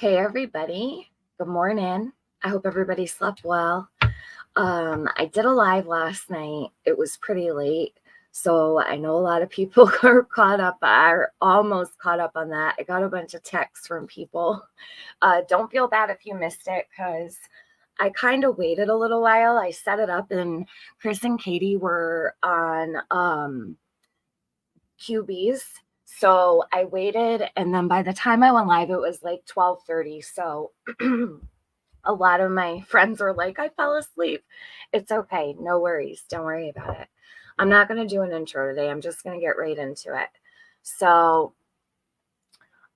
Hey everybody, good morning. I hope everybody slept well. I did a live last night. It was pretty late, so I know a lot of people are caught up, are almost caught up on that. I got a bunch of texts from people. Don't feel bad if you missed it because I kind of waited a little while. I set it up and Chris and Katie were on QBs. So I waited, and then by the time I went live, it was like 12:30. So a lot of my friends were like, I fell asleep. It's okay. No worries. Don't worry about it. I'm not going to do an intro today. I'm just going to get right into it. So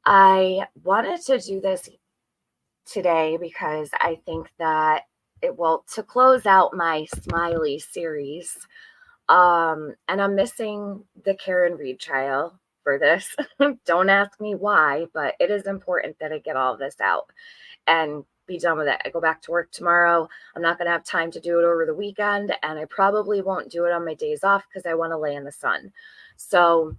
I wanted to do this today because I think that it will, to close out my Smiley series. And I'm missing the Karen Reed trial for this. Don't ask me why, but it is important that I get all this out and be done with it. I go back to work tomorrow. I'm not going to have time to do it over the weekend, and I probably won't do it on my days off because I want to lay in the sun. So,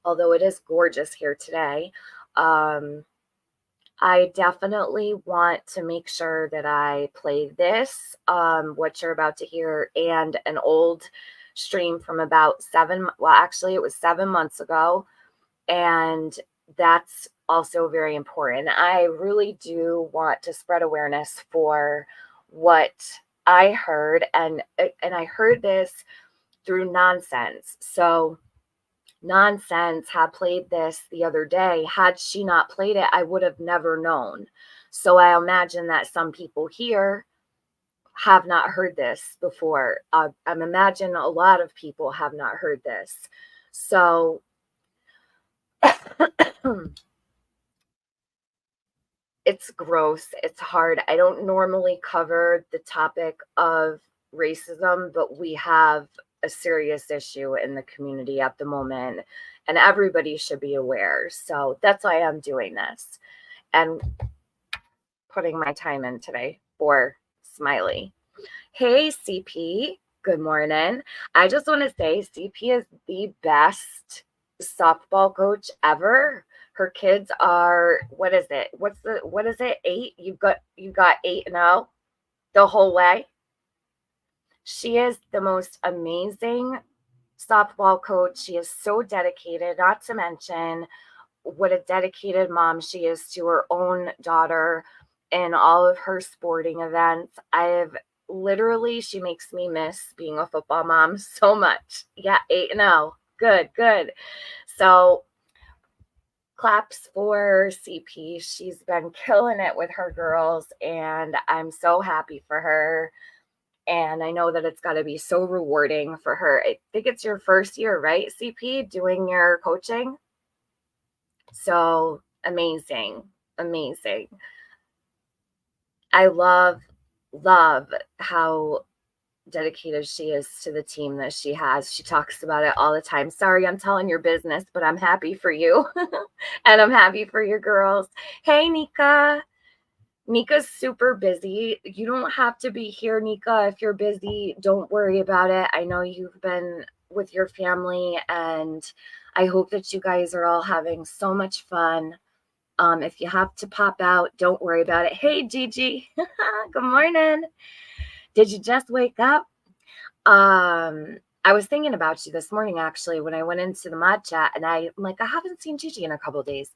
although it is gorgeous here today, I definitely want to make sure that I play this, what you're about to hear, and an old stream from about it was 7 months ago. And that's also very important. I really do want to spread awareness for what I heard, and I heard this through Nonsense. So Nonsense had played this the other day. Had she not played it, I would have never known. So I imagine that some people here have not heard this before. I imagine a lot of people have not heard this. So it's gross. It's hard. I don't normally cover the topic of racism, but we have a serious issue in the community at the moment, and everybody should be aware. So that's why I'm doing this and putting my time in today for Smiley. Hey, CP. Good morning. I just want to say CP is the best softball coach ever. Her kids are, what is it? What is it? 8? You got 8-0 the whole way. She is the most amazing softball coach. She is so dedicated, not to mention what a dedicated mom she is to her own daughter in all of her sporting events. She makes me miss being a football mom so much. Yeah, 8-0. Good. So claps for CP. She's been killing it with her girls, and I'm so happy for her. And I know that it's got to be so rewarding for her. I think it's your first year, right, CP, doing your coaching? So amazing. I love how dedicated she is to the team that she has. She talks about it all the time. Sorry, I'm telling your business, but I'm happy for you. And I'm happy for your girls. Hey, Nika. Nika's super busy. You don't have to be here, Nika. If you're busy, don't worry about it. I know you've been with your family, and I hope that you guys are all having so much fun. If you have to pop out, don't worry about it. Hey, Gigi. Good morning. Did you just wake up? I was thinking about you this morning, actually, when I went into the mod chat, and I'm like, I haven't seen Gigi in a couple days.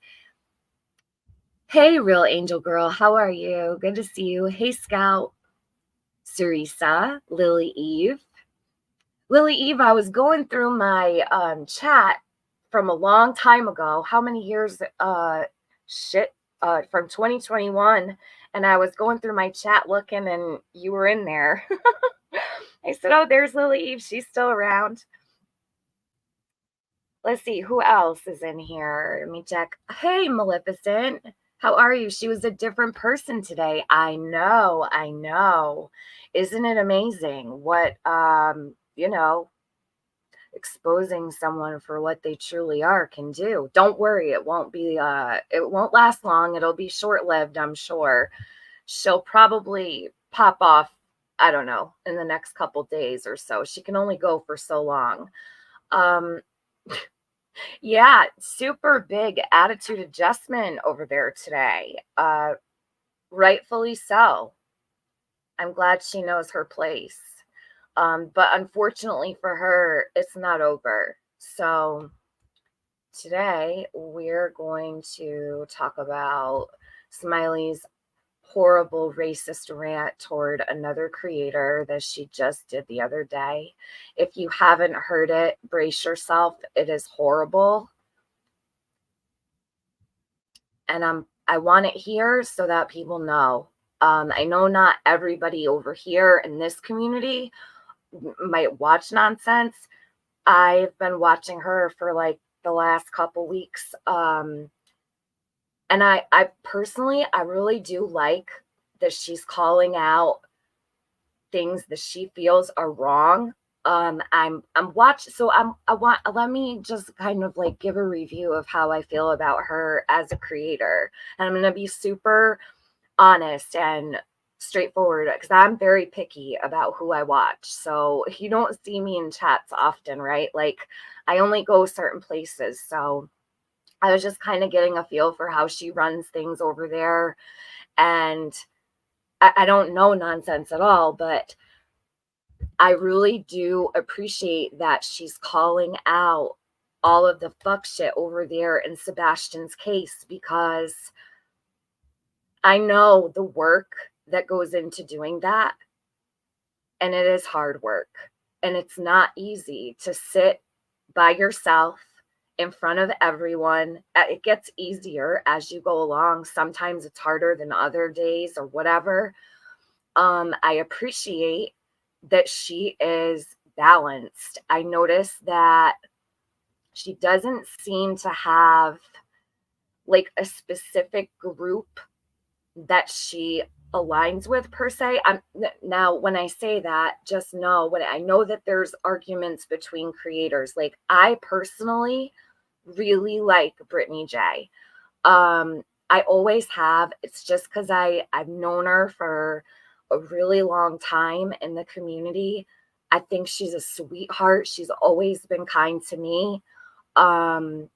Hey, Real Angel Girl, how are you? Good to see you. Hey, Scout, Sarisa, Lily Eve. I was going through my chat from a long time ago. How many years? From 2021. And I was going through my chat looking, and you were in there. I said, oh, there's Lily Eve. She's still around. Let's see, who else is in here? Let me check. Hey, Maleficent. How are you? She was a different person today. I know. Isn't it amazing what, exposing someone for what they truly are can do? Don't worry. It won't last long. It'll be short-lived, I'm sure. She'll probably pop off, I don't know, in the next couple days or so. She can only go for so long. Yeah, super big attitude adjustment over there today. Rightfully so. I'm glad she knows her place. But unfortunately for her, it's not over. So today we're going to talk about Smiley's horrible racist rant toward another creator that she just did the other day. If you haven't heard it, brace yourself. It is horrible. And I want it here so that people know. I know not everybody over here in this community might watch nonsense. I've been watching her for like the last couple weeks. And I personally, I really do like that she's calling out things that she feels are wrong. I'm watching, so I want, let me just kind of like give a review of how I feel about her as a creator. And I'm going to be super honest and straightforward because I'm very picky about who I watch. So you don't see me in chats often, right? Like I only go certain places. So I was just kind of getting a feel for how she runs things over there. And I don't know nonsense at all, but I really do appreciate that she's calling out all of the fuck shit over there in Sebastian's case because I know the work that goes into doing that. And it is hard work. And it's not easy to sit by yourself in front of everyone. It gets easier as you go along. Sometimes it's harder than other days or whatever. I appreciate that she is balanced. I notice that she doesn't seem to have like a specific group that she aligns with per se. Now when I say that, just know when I know that there's arguments between creators. Like I personally really like Brittany J. I always have. It's just because I've known her for a really long time in the community. I think she's a sweetheart. She's always been kind to me. Um,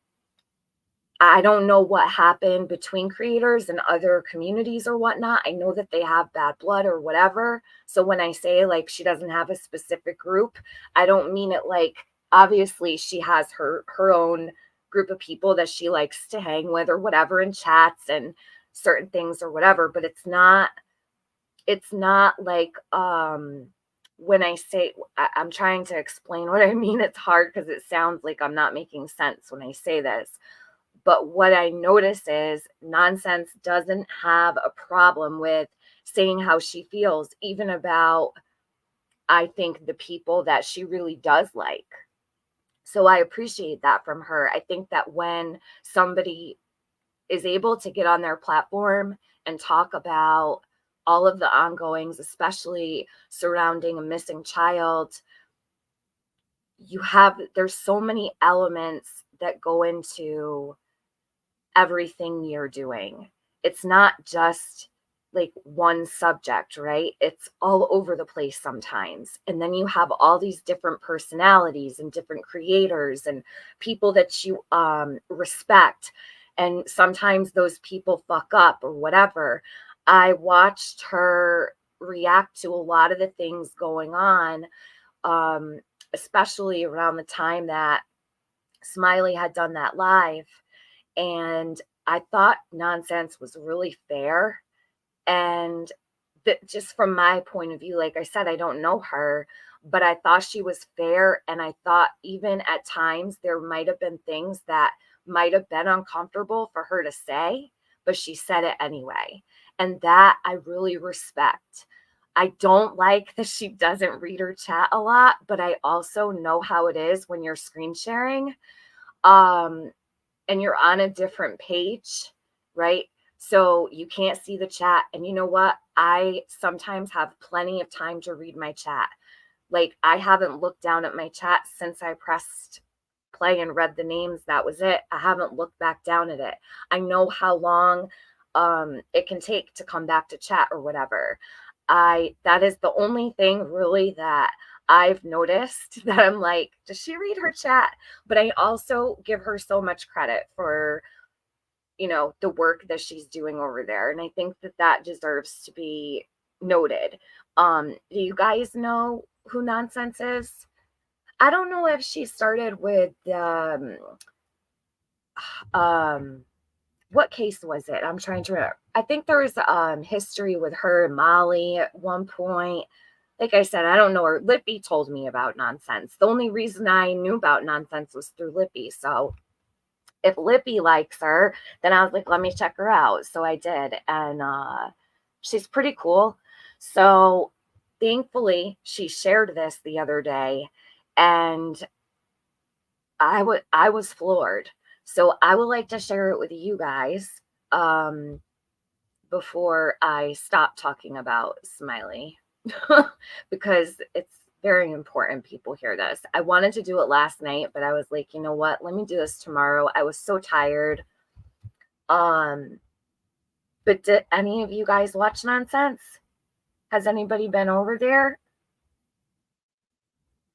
I don't know what happened between creators and other communities or whatnot. I know that they have bad blood or whatever. So when I say like she doesn't have a specific group, I don't mean it like obviously she has her own group of people that she likes to hang with or whatever in chats and certain things or whatever, but it's not like when I say I'm trying to explain what I mean. It's hard because it sounds like I'm not making sense when I say this. But what I notice is nonsense doesn't have a problem with saying how she feels, even about, I think, the people that she really does like. So I appreciate that from her. I think that when somebody is able to get on their platform and talk about all of the ongoings, especially surrounding a missing child, there's so many elements that go into everything you're doing. It's not just like one subject, right? It's all over the place sometimes. And then you have all these different personalities and different creators and people that you respect. And sometimes those people fuck up or whatever. I watched her react to a lot of the things going on, um, especially around the time that Smiley had done that live. And I thought nonsense was really fair. And that just from my point of view, like I said, I don't know her, but I thought she was fair. And I thought even at times there might have been things that might have been uncomfortable for her to say, but she said it anyway. And that I really respect. I don't like that she doesn't read her chat a lot, but I also know how it is when you're screen sharing. Um, and you're on a different page, right? So you can't see the chat. And you know what? I sometimes have plenty of time to read my chat. Like I haven't looked down at my chat since I pressed play and read the names. That was it. I haven't looked back down at it. I know how long it can take to come back to chat or whatever. That is the only thing really that I've noticed that I'm like, does she read her chat? But I also give her so much credit for, the work that she's doing over there. And I think that that deserves to be noted. Do you guys know who Nonsense is? I don't know if she started with um what case was it? I'm trying to remember. I think there was history with her and Molly at one point. Like I said, I don't know her. Lippy told me about Nonsense. The only reason I knew about Nonsense was through Lippy. So if Lippy likes her, then I was like, let me check her out. So I did. And she's pretty cool. So thankfully, she shared this the other day. And I was floored. So I would like to share it with you guys before I stop talking about Smiley because it's very important people hear this. I wanted to do it last night, but I was like, you know what? Let me do this tomorrow. I was so tired. But did any of you guys watch Nonsense? Has anybody been over there?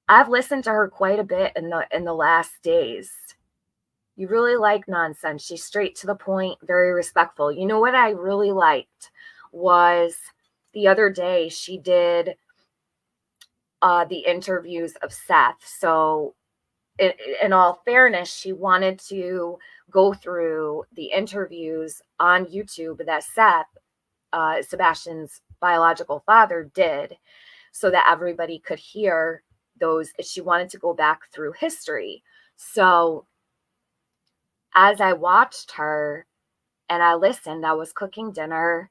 I've listened to her quite a bit in the last days. You really like Nonsense. She's straight to the point, very respectful. You know what I really liked was the other day she did the interviews of Seth. So in all fairness, she wanted to go through the interviews on YouTube that Seth, Sebastian's biological father, did so that everybody could hear those. She wanted to go back through history. So as I watched her and I listened, I was cooking dinner.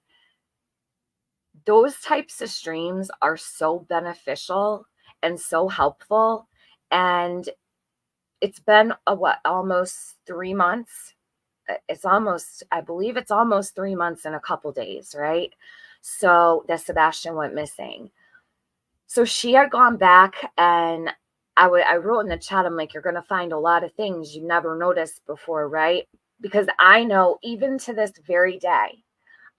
Those types of streams are so beneficial and so helpful. And it's been almost 3 months. I believe it's almost 3 months and a couple days, right? So that Sebastian went missing. So she had gone back and I wrote in the chat, I'm like, you're going to find a lot of things you never noticed before, right? Because I know even to this very day,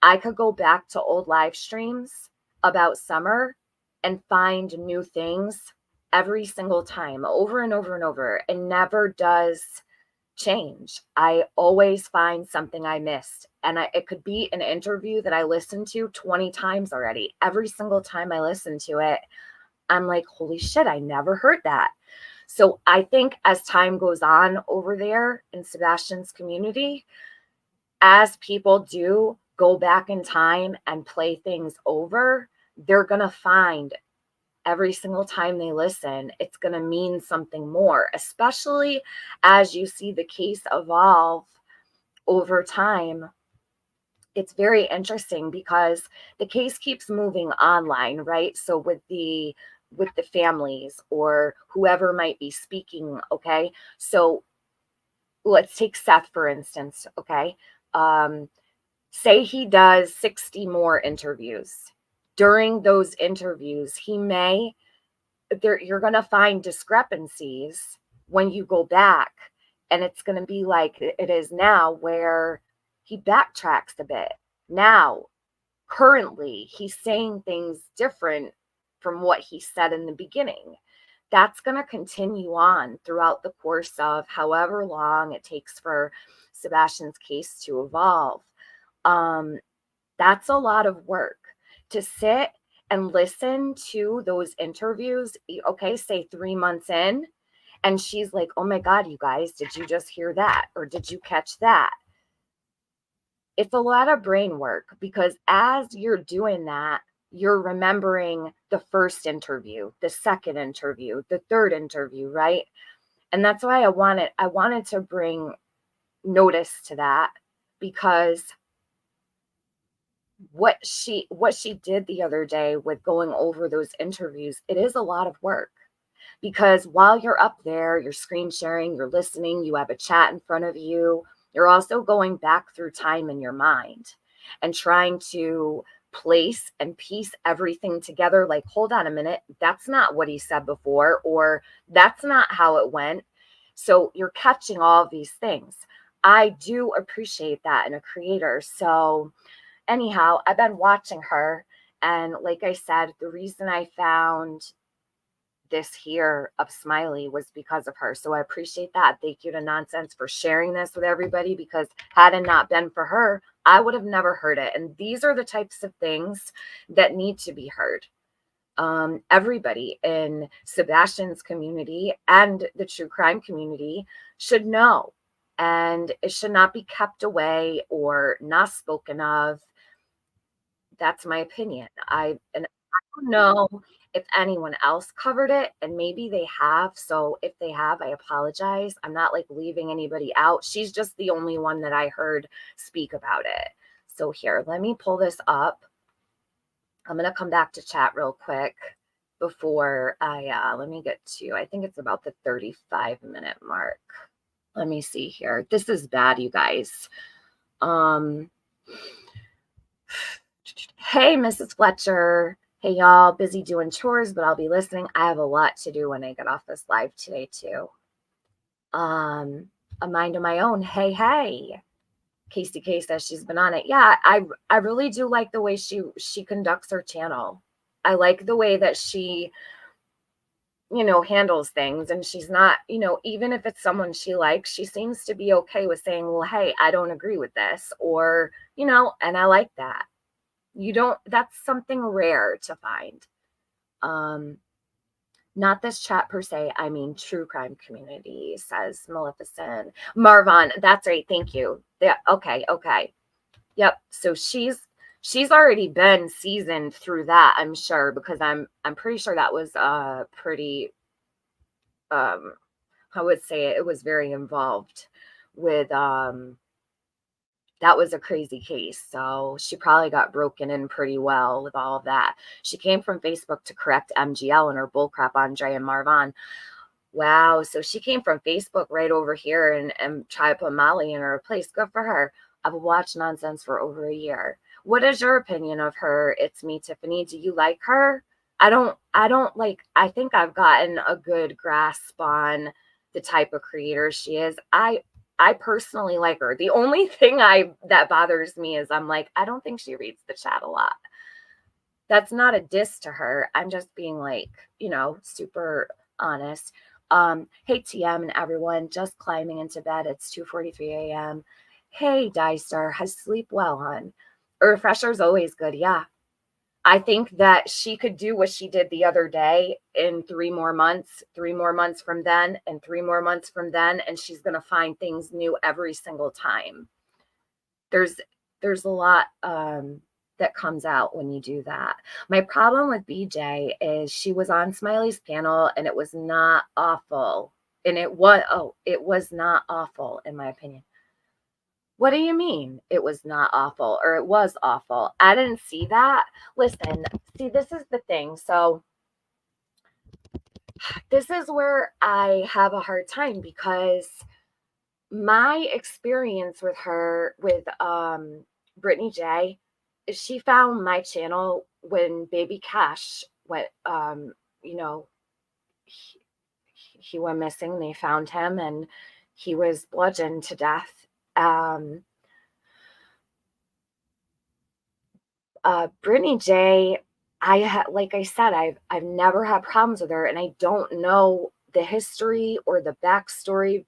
I could go back to old live streams about summer and find new things every single time, over and over and over. It never does change. I always find something I missed. And it could be an interview that I listened to 20 times already. Every single time I listen to it, I'm like, holy shit, I never heard that. So I think as time goes on over there in Sebastian's community, as people do go back in time and play things over, they're going to find every single time they listen, it's going to mean something more, especially as you see the case evolve over time. It's very interesting because the case keeps moving online, right? So with the families or whoever might be speaking, okay? So let's take Seth, for instance, okay? Say he does 60 more interviews. During those interviews, you're going to find discrepancies when you go back, and it's going to be like it is now where he backtracks a bit. Now, currently, he's saying things different from what he said in the beginning. That's going to continue on throughout the course of however long it takes for Sebastian's case to evolve. That's a lot of work to sit and listen to those interviews. Okay, say 3 months in, and she's like, oh my God, you guys, did you just hear that? Or did you catch that? It's a lot of brain work because as you're doing that, you're remembering the first interview, the second interview, the third interview, right? And that's why I wanted to bring notice to that, because what she did the other day with going over those interviews, it is a lot of work, because while you're up there, you're screen sharing, you're listening, you have a chat in front of you, you're also going back through time in your mind and trying to place and piece everything together. Like, hold on a minute, that's not what he said before, or that's not how it went. So you're catching all of these things. I do appreciate that in a creator. So anyhow, I've been watching her. And like I said, the reason I found this here of Smiley was because of her. So I appreciate that. Thank you to Nonsense for sharing this with everybody, because had it not been for her, I would have never heard it. And these are the types of things that need to be heard. Everybody in Sebastian's community and the true crime community should know, and it should not be kept away or not spoken of. That's my opinion. I don't know if anyone else covered it, and maybe they have. So if they have, I apologize. I'm not like leaving anybody out. She's just the only one that I heard speak about it. So here, let me pull this up. I'm going to come back to chat real quick before let me get to, I think it's about the 35-minute mark. Let me see here. This is bad, you guys. Hey, Mrs. Fletcher. Hey, y'all. Busy doing chores, but I'll be listening. I have a lot to do when I get off this live today, too. A mind of my own. Hey. Casey K says she's been on it. Yeah, I really do like the way she conducts her channel. I like the way that she, handles things. And she's not, even if it's someone she likes, she seems to be okay with saying, well, hey, I don't agree with this. Or, and I like that. That's something rare to find. Not this chat per se, I mean true crime community, says Maleficent. Marvon, that's right, thank you. Yeah, okay. Yep. So she's already been seasoned through that, I'm sure, because I'm pretty sure that was pretty I would say it was very involved with that was a crazy case. So she probably got broken in pretty well with all of that. She came from Facebook to correct MGL and her bullcrap on Dre and Marvon. Wow. So she came from Facebook right over here and tried to put Molly in her place. Good for her. I've watched Nonsense for over a year. What is your opinion of her? It's me, Tiffany. Do you like her? I think I've gotten a good grasp on the type of creator she is. I personally like her. The only thing that bothers me is I'm like, I don't think she reads the chat a lot. That's not a diss to her. I'm just being like, super honest. Hey TM and everyone, just climbing into bed. It's 2:43 a.m. Hey Dicer, has sleep well, hon? A refresher's always good. Yeah. I think that she could do what she did the other day in 3 more months from then, and 3 more months from then, and she's going to find things new every single time. There's a lot that comes out when you do that. My problem with BJ is she was on Smiley's panel and it was not awful. And it was not awful in my opinion. What do you mean it was not awful, or it was awful? I didn't see that. Listen, see, this is the thing. So this is where I have a hard time, because my experience with her, with Brittany J, is she found my channel when Baby Cash went, he went missing. They found him and he was bludgeoned to death. Brittany J, like I said, I've never had problems with her, and I don't know the history or the backstory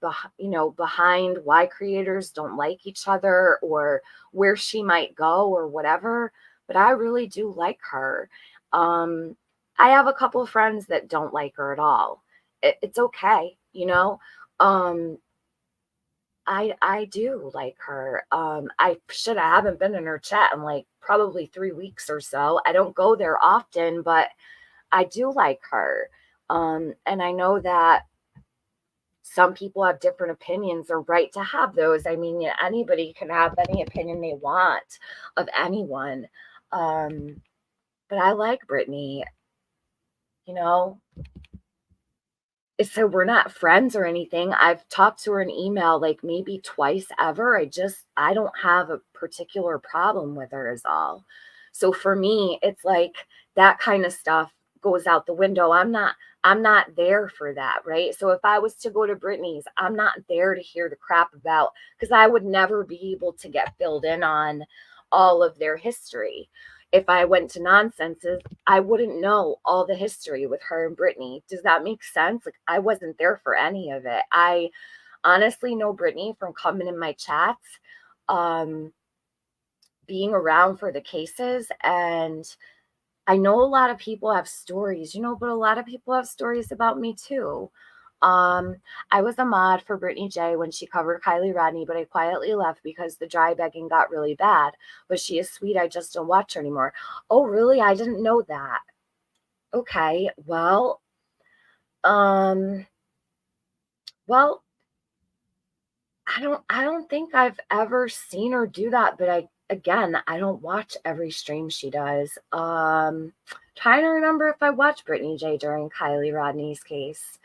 behind why creators don't like each other or where she might go or whatever, but I really do like her. I have a couple of friends that don't like her at all. It's okay. I do like her. I haven't been in her chat in like probably 3 weeks or so. I don't go there often, but I do like her. And I know that some people have different opinions, or right to have those. I mean, anybody can have any opinion they want of anyone. But I like Brittany, so we're not friends or anything. I've talked to her in email like maybe twice ever. I don't have a particular problem with her is all. So for me, it's like that kind of stuff goes out the window. I'm not there for that, right? So if I was to go to Brittany's, I'm not there to hear the crap about, because I would never be able to get filled in on all of their history. If I went to Nonsenses, I wouldn't know all the history with her and Brittany. Does that make sense? Like, I wasn't there for any of it. I honestly know Brittany from coming in my chats, um, being around for the cases, and I know a lot of people have stories, but a lot of people have stories about me too. Um, I was a mod for Brittany J when she covered Kylie Rodney, but I quietly left because the dry begging got really bad. But she is sweet. I just don't watch her anymore. Oh, really? I didn't know that. Okay. Um, well, I don't think I've ever seen her do that, but I don't watch every stream she does. Trying to remember if I watched Brittany J during Kylie Rodney's case.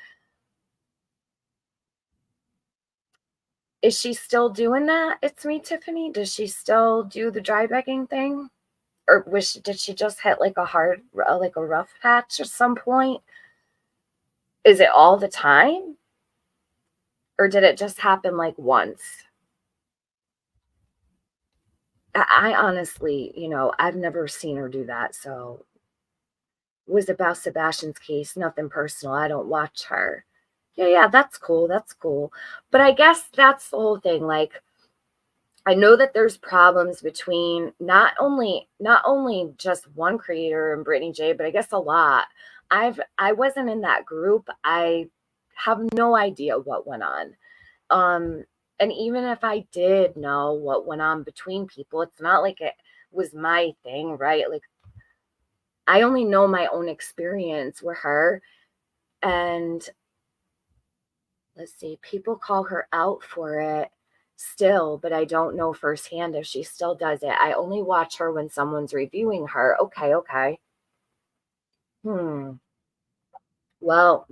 Is she still doing that? It's Me, Tiffany. Does she still do the dry begging thing? Or did she just hit like like a rough patch at some point? Is it all the time? Or did it just happen like once? I honestly, I've never seen her do that. So it was about Sebastian's case, nothing personal. I don't watch her. Yeah, that's cool. That's cool. But I guess that's the whole thing. Like, I know that there's problems between not only just one creator and Brittany J, but I guess a lot. I wasn't in that group. I have no idea what went on. Um, and even if I did know what went on between people, it's not like it was my thing, right? Like, I only know my own experience with her. And let's see, people call her out for it still, but I don't know firsthand if she still does it. I only watch her when someone's reviewing her. Okay. Hmm. Well,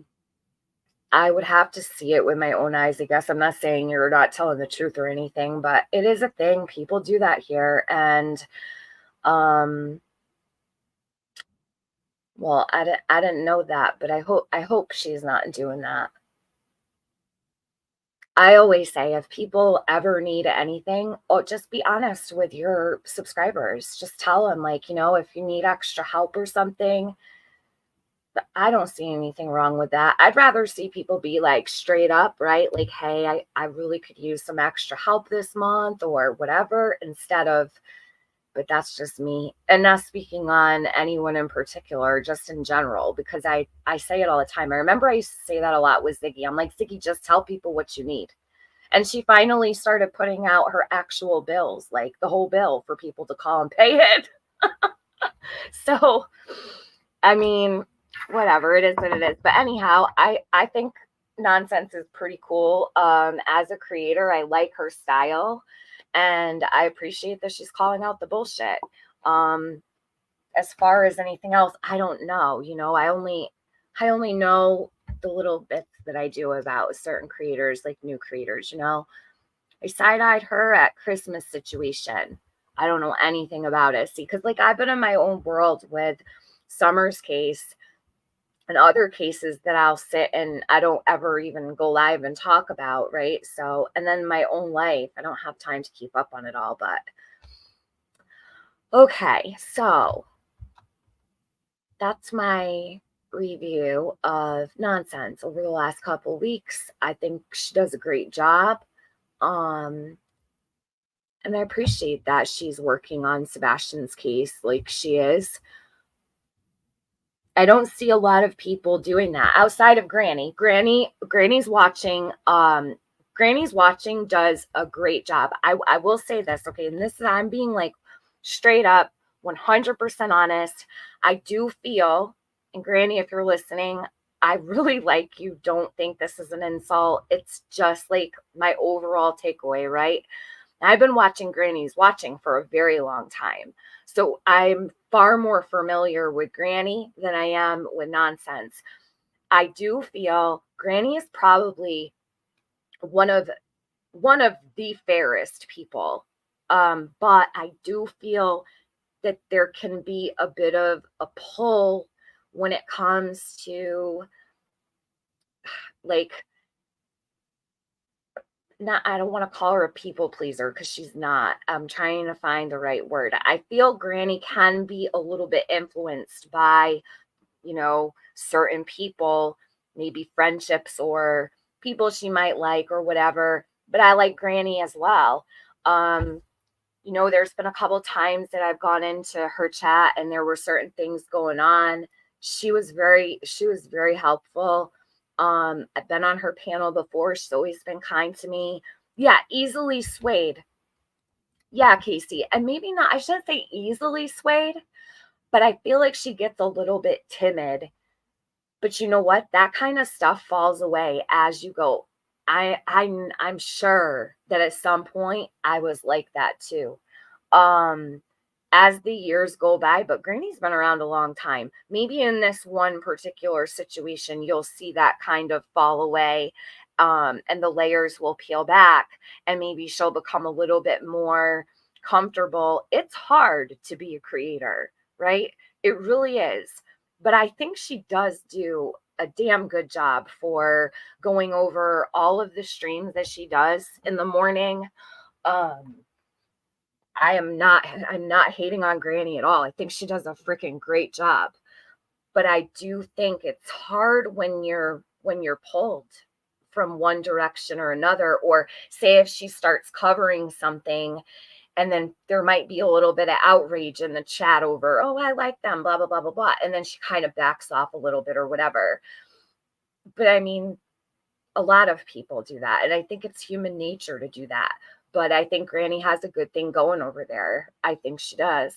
I would have to see it with my own eyes. I guess I'm not saying you're not telling the truth or anything, but it is a thing. People do that here. And, um, well, I didn't know that, but I hope she's not doing that. I always say if people ever need anything, just be honest with your subscribers. Just tell them, like, if you need extra help or something, I don't see anything wrong with that. I'd rather see people be like straight up, right? Like, hey, I really could use some extra help this month or whatever, instead of, but that's just me. And not speaking on anyone in particular, just in general, because I say it all the time. I remember I used to say that a lot with Ziggy. I'm like, Ziggy, just tell people what you need. And she finally started putting out her actual bills, like the whole bill for people to call and pay it. So, I mean, whatever, it is what it is. But anyhow, I think Nonsense is pretty cool. As a creator, I like her style, and I appreciate that she's calling out the bullshit. Um, as far as anything else, I don't know. I only know the little bits that I do about certain creators, like new creators. I side-eyed her at Christmas situation. I don't know anything about it. See, because like I've been in my own world with Summer's case and other cases that I'll sit and I don't ever even go live and talk about, right? So, and then my own life, I don't have time to keep up on it all, but okay. So that's my review of Nonsense over the last couple weeks. I think she does a great job. Um, And I appreciate that she's working on Sebastian's case like she is. I don't see a lot of people doing that outside of Granny. Granny's watching. Granny's watching does a great job. I will say this, okay, and this is, I'm being like straight up 100% honest. I do feel, and Granny, if you're listening, I really like you. Don't think this is an insult. It's just like my overall takeaway, right? I've been watching Granny's watching for a very long time. So I'm far more familiar with Granny than I am with Nonsense. I do feel Granny is probably one of the fairest people. But I do feel that there can be a bit of a pull when it comes to like not, I don't want to call her a people pleaser because she's not. I'm trying to find the right word. I feel Granny can be a little bit influenced by, certain people, maybe friendships or people she might like or whatever. But I like Granny as well. Um, there's been a couple times that I've gone into her chat and there were certain things going on. She was very helpful. I've been on her panel before. She's always been kind to me. Yeah, easily swayed. Yeah, Casey. And maybe not, I shouldn't say easily swayed, but I feel like she gets a little bit timid. But you know what? That kind of stuff falls away as you go. I'm sure that at some point I was like that too. Um, as the years go by, but Granny's been around a long time. Maybe in this one particular situation, you'll see that kind of fall away, and the layers will peel back, and maybe she'll become a little bit more comfortable. It's hard to be a creator, right? It really is. But I think she does do a damn good job for going over all of the streams that she does in the morning. Um, I'm not hating on Granny at all. I think she does a freaking great job. But I do think it's hard when you're pulled from one direction or another, or say if she starts covering something and then there might be a little bit of outrage in the chat over, oh, I like them, blah, blah, blah, blah, blah. And then she kind of backs off a little bit or whatever. But I mean, a lot of people do that. And I think it's human nature to do that. But I think Granny has a good thing going over there. I think she does.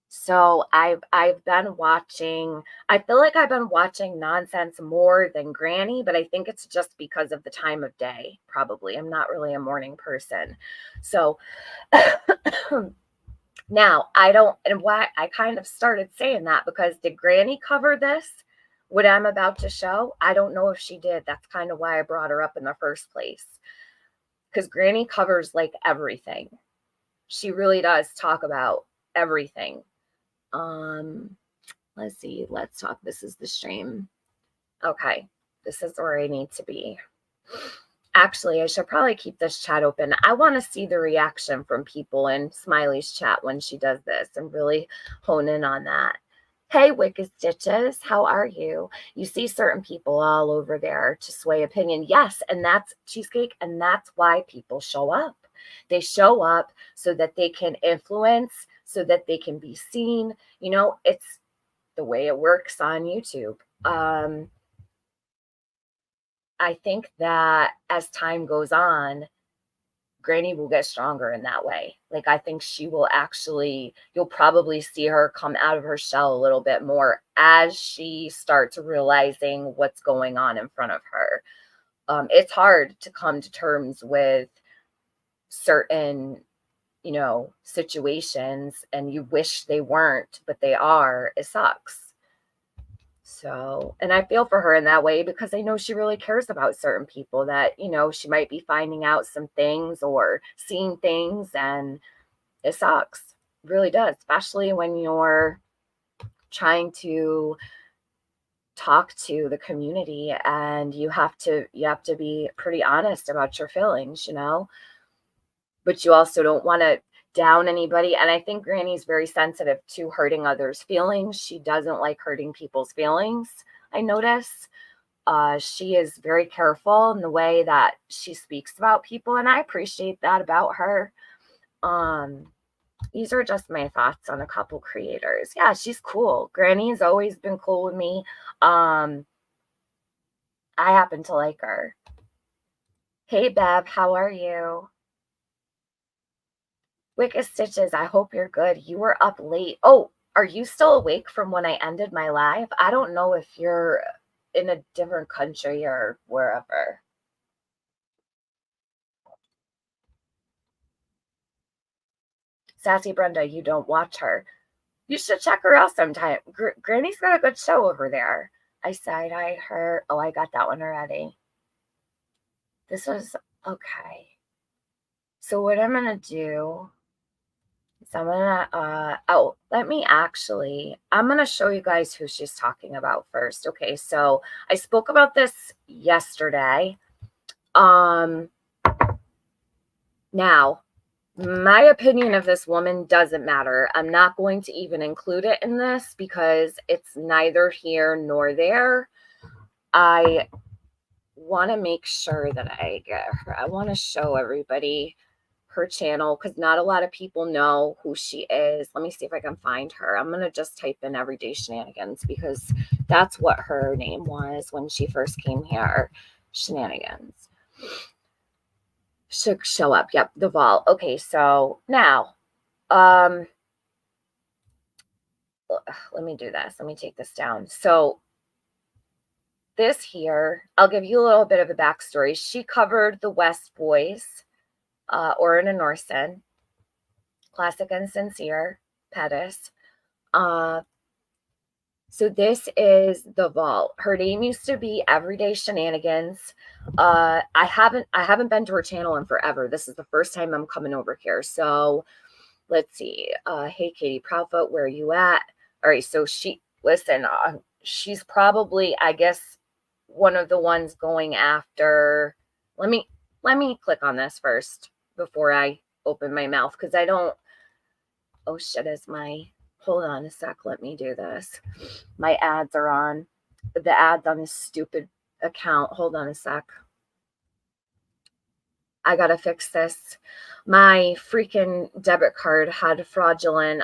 So I've been watching, I feel like I've been watching nonsense more than Granny, but I think it's just because of the time of day, probably. I'm not really a morning person. So now I don't, and why I kind of started saying that because did Granny cover this? What I'm about to show? I don't know if she did. That's kind of why I brought her up in the first place. Because Granny covers like everything. She really does talk about everything. Let's see. Let's talk. This is the stream. Okay. This is where I need to be. Actually, I should probably keep this chat open. I want to see the reaction from people in Smiley's chat when she does this and really hone in on that. Hey, Wicked Stitches, how are you? You see certain people all over there to sway opinion. Yes, and that's Cheesecake, and that's why people show up. They show up so that they can influence, so that they can be seen. It's the way it works on YouTube. I think that as time goes on, Granny will get stronger in that way. Like, I think she will actually, you'll probably see her come out of her shell a little bit more as she starts realizing what's going on in front of her. It's hard to come to terms with certain, situations, and you wish they weren't, but they are. It sucks. So, and I feel for her in that way because I know she really cares about certain people that, she might be finding out some things or seeing things, and it sucks. It really does, especially when you're trying to talk to the community and you have to be pretty honest about your feelings, but you also don't want to down anybody. And I think Granny's very sensitive to hurting others' feelings. She doesn't like hurting people's feelings, I notice. She is very careful in the way that she speaks about people, and I appreciate that about her. These are just my thoughts on a couple creators. Yeah, she's cool. Granny's always been cool with me. I happen to like her. Hey, Bev, how are you? Wicked Stitches, I hope you're good. You were up late. Oh, are you still awake from when I ended my live? I don't know if you're in a different country or wherever. Sassy Brenda, you don't watch her. You should check her out sometime. Granny's got a good show over there. I side-eyed her. Oh, I got that one already. This was okay. So what I'm going to do is I'm going to, I'm going to show you guys who she's talking about first. Okay, so I spoke about this yesterday. Now, my opinion of this woman doesn't matter. I'm not going to even include it in this because it's neither here nor there. I want to make sure that I get her. I want to show everybody her channel because not a lot of people know who she is. Let me see if I can find her. I'm going to just type in Everyday Shenanigans because that's what her name was when she first came here. Shenanigans. Should show up. Yep, the vault. Okay, so now, let me do this. Let me take this down. So this here, I'll give you a little bit of a backstory. She covered the West Boys, Orin and Norson, Classic and Sincere, Pettis. So this is the vault. Her name used to be Everyday Shenanigans. I haven't been to her channel in forever. This is the first time I'm coming over here. So let's see. Hey Katie Proudfoot, where are you at? All right, so she's probably, I guess, one of the ones going after. Let me click on this first before I open my mouth because I don't. Oh shit, hold on a sec. Let me do this. My ads are on. The ads on this stupid account. Hold on a sec. I gotta fix this. My freaking debit card had fraudulent.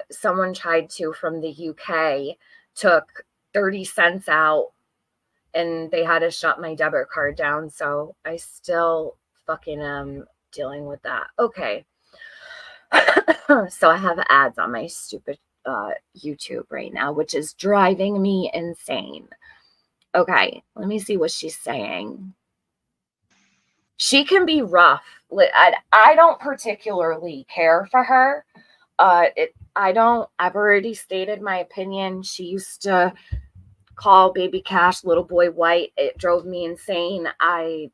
Someone tried to from the UK, took 30 cents out, and they had to shut my debit card down. So I still fucking am dealing with that. Okay. So I have ads on my stupid YouTube right now, which is driving me insane. Okay, let me see what she's saying. She can be rough. I don't particularly care for her. I've already stated my opinion. She used to call Baby Cash Little Boy White. It drove me insane. I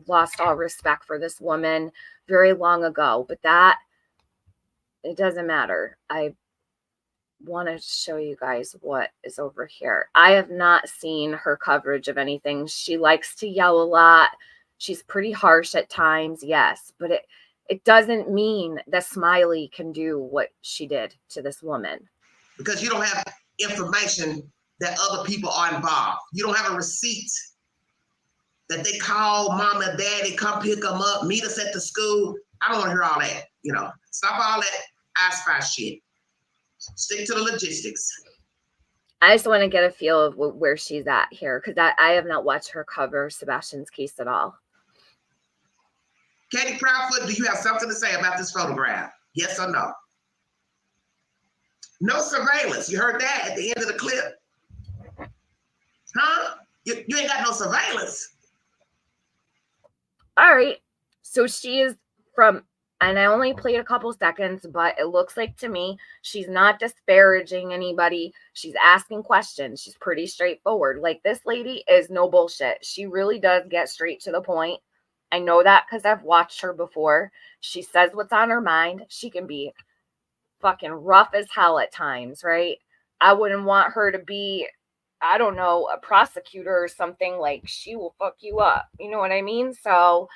lost all respect for this woman very long ago, but it doesn't matter. I want to show you guys what is over here. I have not seen her coverage of anything. She likes to yell a lot. She's pretty harsh at times, yes, but it doesn't mean that Smiley can do what she did to this woman. Because you don't have information that other people are involved. You don't have a receipt that they call mom and daddy, come pick them up, meet us at the school. I don't want to hear all that. Stop all that I spy shit. Stick to the logistics. I just want to get a feel of where she's at here because I have not watched her cover Sebastian's case at all. Katie Proudfoot, do you have something to say about this photograph? Yes or no? No surveillance. You heard that at the end of the clip? Huh? You ain't got no surveillance. All right. So she is from, and I only played a couple seconds, but it looks like to me, she's not disparaging anybody. She's asking questions. She's pretty straightforward. Like, this lady is no bullshit. She really does get straight to the point. I know that because I've watched her before. She says what's on her mind. She can be fucking rough as hell at times, right? I wouldn't want her to be, I don't know, a prosecutor or something. Like, she will fuck you up. You know what I mean? So,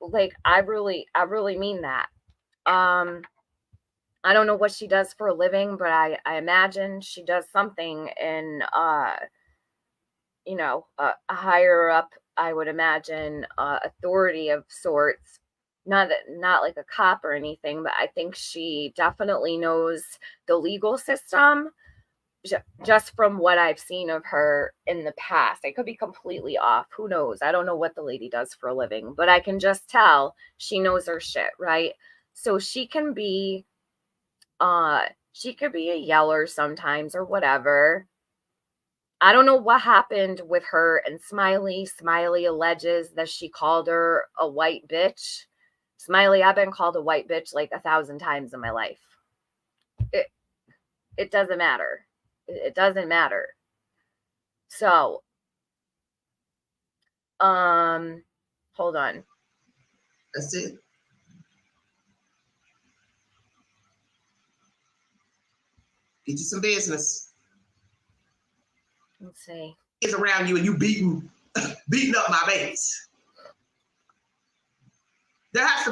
like, I really mean that. I don't know what she does for a living, but I imagine she does something in, a higher up, I would imagine, authority of sorts. Not like a cop or anything, but I think she definitely knows the legal system just from what I've seen of her in the past. I could be completely off. Who knows? I don't know what the lady does for a living, but I can just tell she knows her shit, right? So she can be, she could be a yeller sometimes or whatever. I don't know what happened with her and Smiley. Smiley alleges that she called her a white bitch. Smiley, I've been called a white bitch like 1,000 times in my life. It doesn't matter. It doesn't matter. So, hold on. That's it. Get you some business. Let's see. It's around you and you beating up my babies.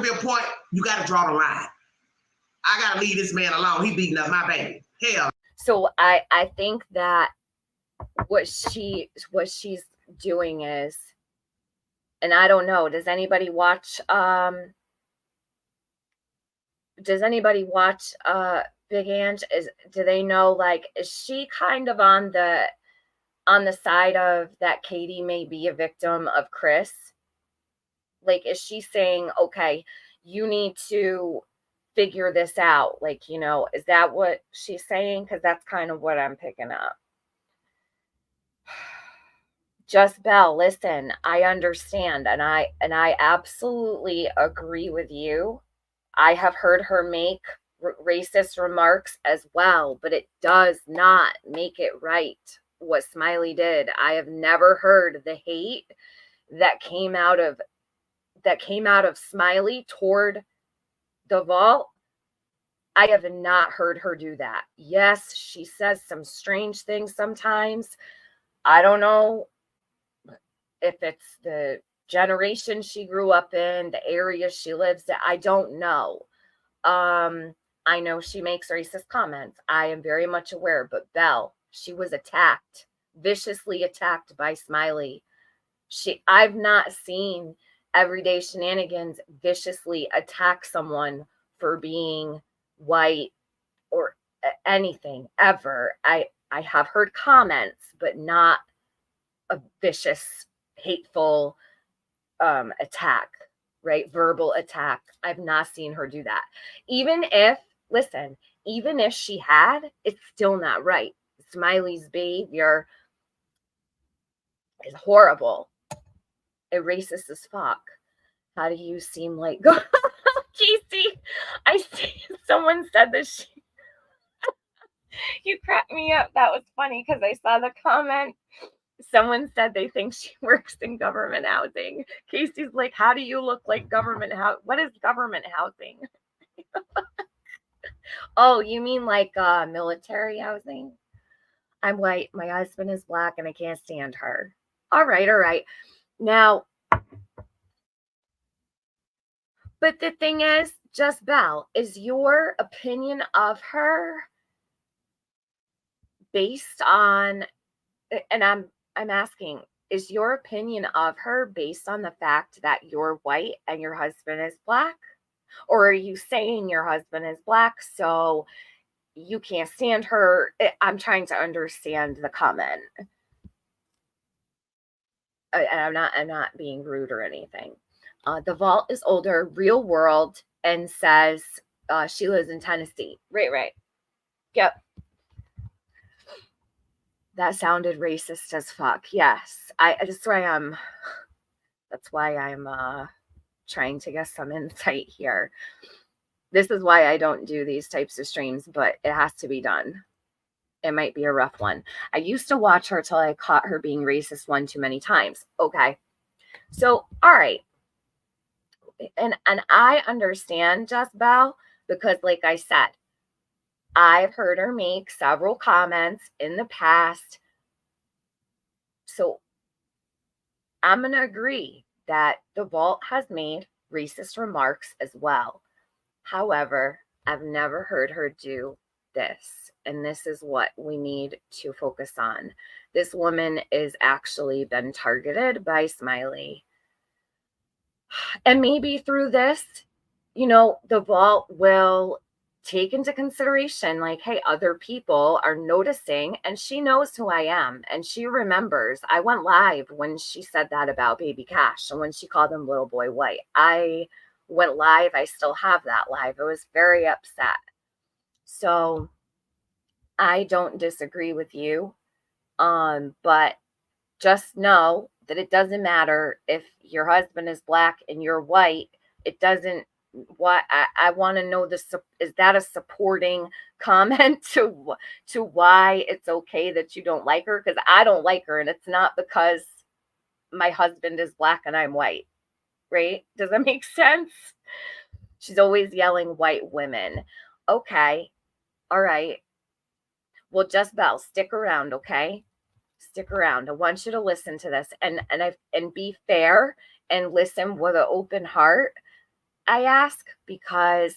be a point you got to draw the line. I got to leave this man alone. He beating up my baby. Hell. So I think that what she's doing is, and I don't know, does anybody watch Big Ange? Do they know, like, is she kind of on the side of that Katie may be a victim of Chris? Like, is she saying, okay, you need to figure this out? Like, you know, is that what she's saying? Because that's kind of what I'm picking up. Just Belle, listen, I understand, and I absolutely agree with you. I have heard her make racist remarks as well, but it does not make it right what Smiley did. I have never heard the hate that came out of Smiley toward the vault. I have not heard her do that. Yes, she says some strange things sometimes. I don't know if it's the generation she grew up in, the area she lives in. I don't know. I know she makes racist comments. I am very much aware, but Belle, she was attacked, viciously attacked by Smiley. I've not seen Everyday Shenanigans viciously attack someone for being white or anything ever. I have heard comments, but not a vicious, hateful attack, right? Verbal attack. I've not seen her do that. Even if she had, it's still not right. Smiley's behavior is horrible. A racist as fuck. How do you seem like Casey? I see someone said this. You cracked me up. That was funny because I saw the comment. Someone said they think she works in government housing. Casey's like, how do you look like government house? What is government housing? Oh, you mean like military housing? I'm white. My husband is black and I can't stand her. All right. Now, but the thing is, Just Belle, is your opinion of her based on, and I'm asking, is your opinion of her based on the fact that you're white and your husband is black? Or are you saying your husband is black, so you can't stand her? I'm trying to understand the comment. And I'm not being rude or anything. The vault is older, real world, and says she lives in Tennessee. Right. Yep. That sounded racist as fuck. Yes. That's why I'm trying to get some insight here. This is why I don't do these types of streams, but it has to be done. It might be a rough one. I used to watch her till I caught her being racist one too many times. Okay. So, all right. And I understand Just Belle because, like I said, I've heard her make several comments in the past. So I'm going to agree that the vault has made racist remarks as well. However, I've never heard her do this. And this is what we need to focus on. This woman is actually been targeted by Smiley. And maybe through this, the vault will take into consideration, like, hey, other people are noticing, and she knows who I am. And she remembers I went live when she said that about Baby Cash and when she called him little boy white. I went live. I still have that live. I was very upset. So I don't disagree with you. But just know that it doesn't matter if your husband is black and you're white. It doesn't. What I want to know, is that a supporting comment to why it's okay that you don't like her? Because I don't like her, and it's not because my husband is black and I'm white. Right? Does that make sense? She's always yelling white women. Okay. All right. Well, Just Belle, stick around, okay? Stick around. I want you to listen to this and be fair and listen with an open heart. I ask because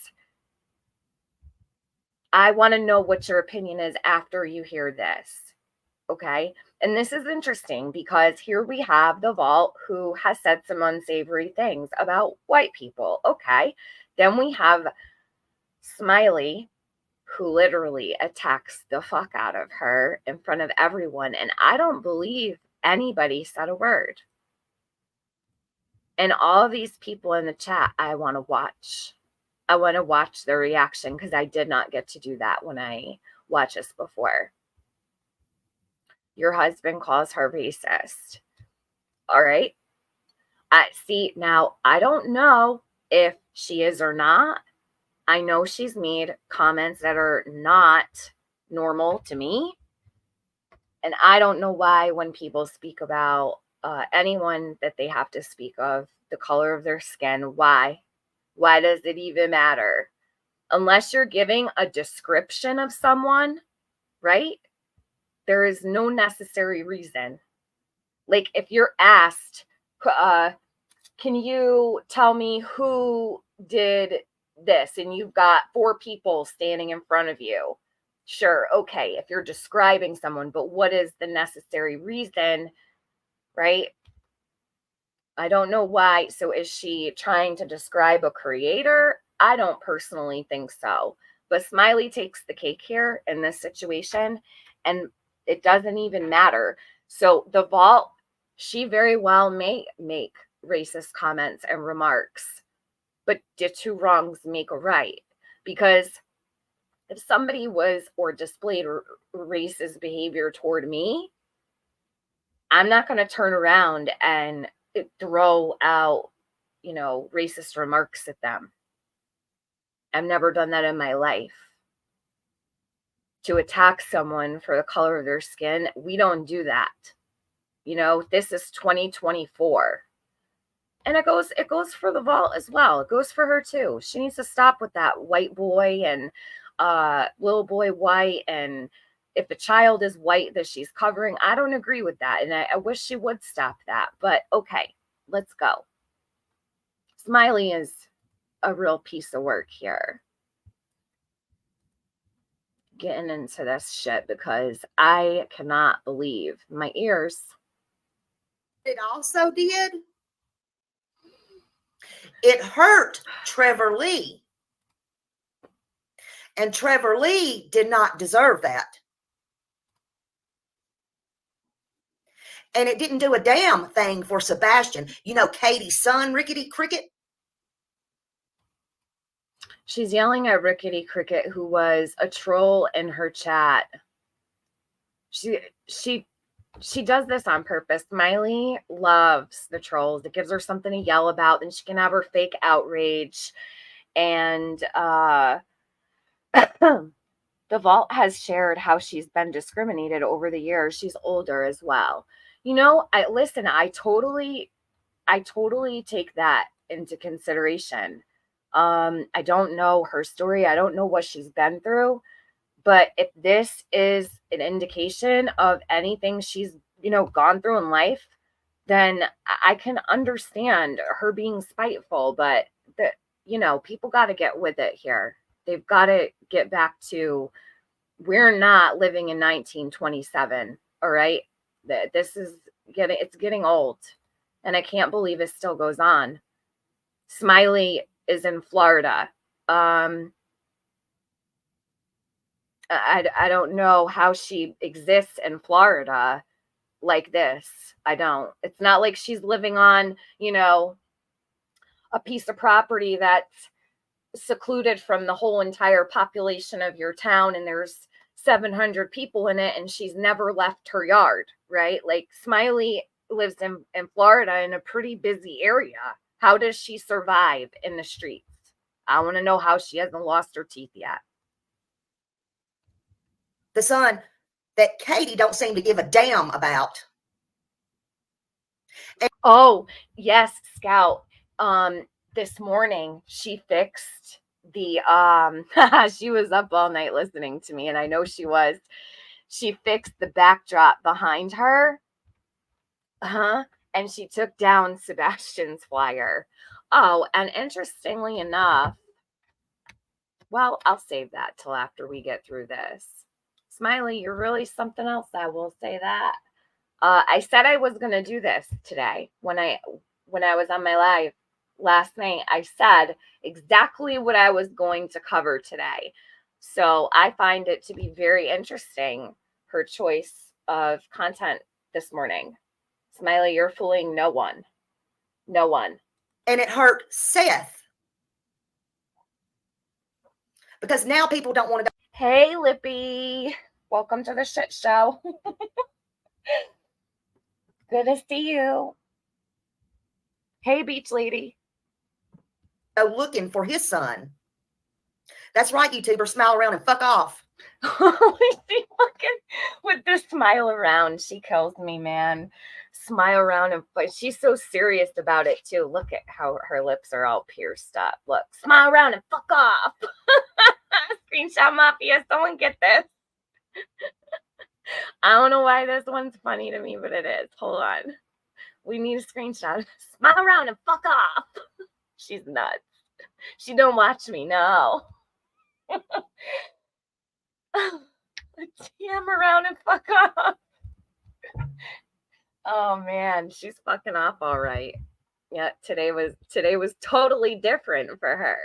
I want to know what your opinion is after you hear this. Okay. And this is interesting because here we have the vault who has said some unsavory things about white people. Okay. Then we have Smiley, who literally attacks the fuck out of her in front of everyone. And I don't believe anybody said a word. And all of these people in the chat, I want to watch. I want to watch their reaction because I did not get to do that when I watched this before. Your husband calls her racist. All right. See, now I don't know if she is or not. I know she's made comments that are not normal to me. And I don't know why, when people speak about anyone that they have to speak of, the color of their skin, why? Why does it even matter? Unless you're giving a description of someone, right? There is no necessary reason. Like if you're asked, can you tell me who did this? And you've got 4 people standing in front of you. Sure, okay, if you're describing someone, but what is the necessary reason, right? I don't know why. So is she trying to describe a creator? I don't personally think so. But Smiley takes the cake here in this situation, and it doesn't even matter. So the vault, she very well may make racist comments and remarks, but did 2 wrongs make a right? Because if somebody was or displayed racist behavior toward me, I'm not going to turn around and throw out, racist remarks at them. I've never done that in my life. To attack someone for the color of their skin, we don't do that. This is 2024. And it goes for the vault as well. It goes for her too. She needs to stop with that white boy and little boy white, and if the child is white that she's covering. I don't agree with that, and I wish she would stop that. But okay, let's go. Smiley is a real piece of work here. Getting into this shit because I cannot believe my ears. It also did. It hurt Trevor Lee. And Trevor Lee did not deserve that. And it didn't do a damn thing for Sebastian. Katie's son, Rickety Cricket. She's yelling at Rickety Cricket, who was a troll in her chat. She does this on purpose. Smiley loves the trolls. It gives her something to yell about, and she can have her fake outrage. And the vault has shared how she's been discriminated over the years. She's older as well. I totally take that into consideration. I don't know her story. I don't know what she's been through. But if this is an indication of anything she's, gone through in life, then I can understand her being spiteful. But people got to get with it here. They've got to get back to, we're not living in 1927. All right. This is getting old. And I can't believe it still goes on. Smiley is in Florida. I don't know how she exists in Florida like this. I don't. It's not like she's living on, a piece of property that's secluded from the whole entire population of your town, and there's 700 people in it, and she's never left her yard, right? Like Smiley lives in Florida in a pretty busy area. How does she survive in the streets? I want to know how she hasn't lost her teeth yet. The son that Katie don't seem to give a damn about. Oh, yes, Scout. This morning she fixed the she was up all night listening to me, and I know she was. She fixed the backdrop behind her. And she took down Sebastian's flyer. Oh, and interestingly enough, well, I'll save that till after we get through this. Smiley, you're really something else. I will say that. I said I was going to do this today when I was on my live last night. I said exactly what I was going to cover today. So I find it to be very interesting, her choice of content this morning. Smiley, you're fooling no one. No one. And it hurt Seth. Because now people don't want to. Hey, Lippy. Welcome to the shit show. Good to see you. Hey, beach lady. Go looking for his son. That's right, YouTuber. Smile around and fuck off. She fucking with the smile around. She kills me, man. Smile around and but she's so serious about it too. Look at how her lips are all pierced up. Look, smile around and fuck off. Screenshot Mafia. Someone get this. I don't know why this one's funny to me, but it is. Hold on. We need a screenshot. Smile around and fuck off. She's nuts. She don't watch me. No. TM around and fuck off. Oh man, she's fucking off all right. Yeah, today was totally different for her.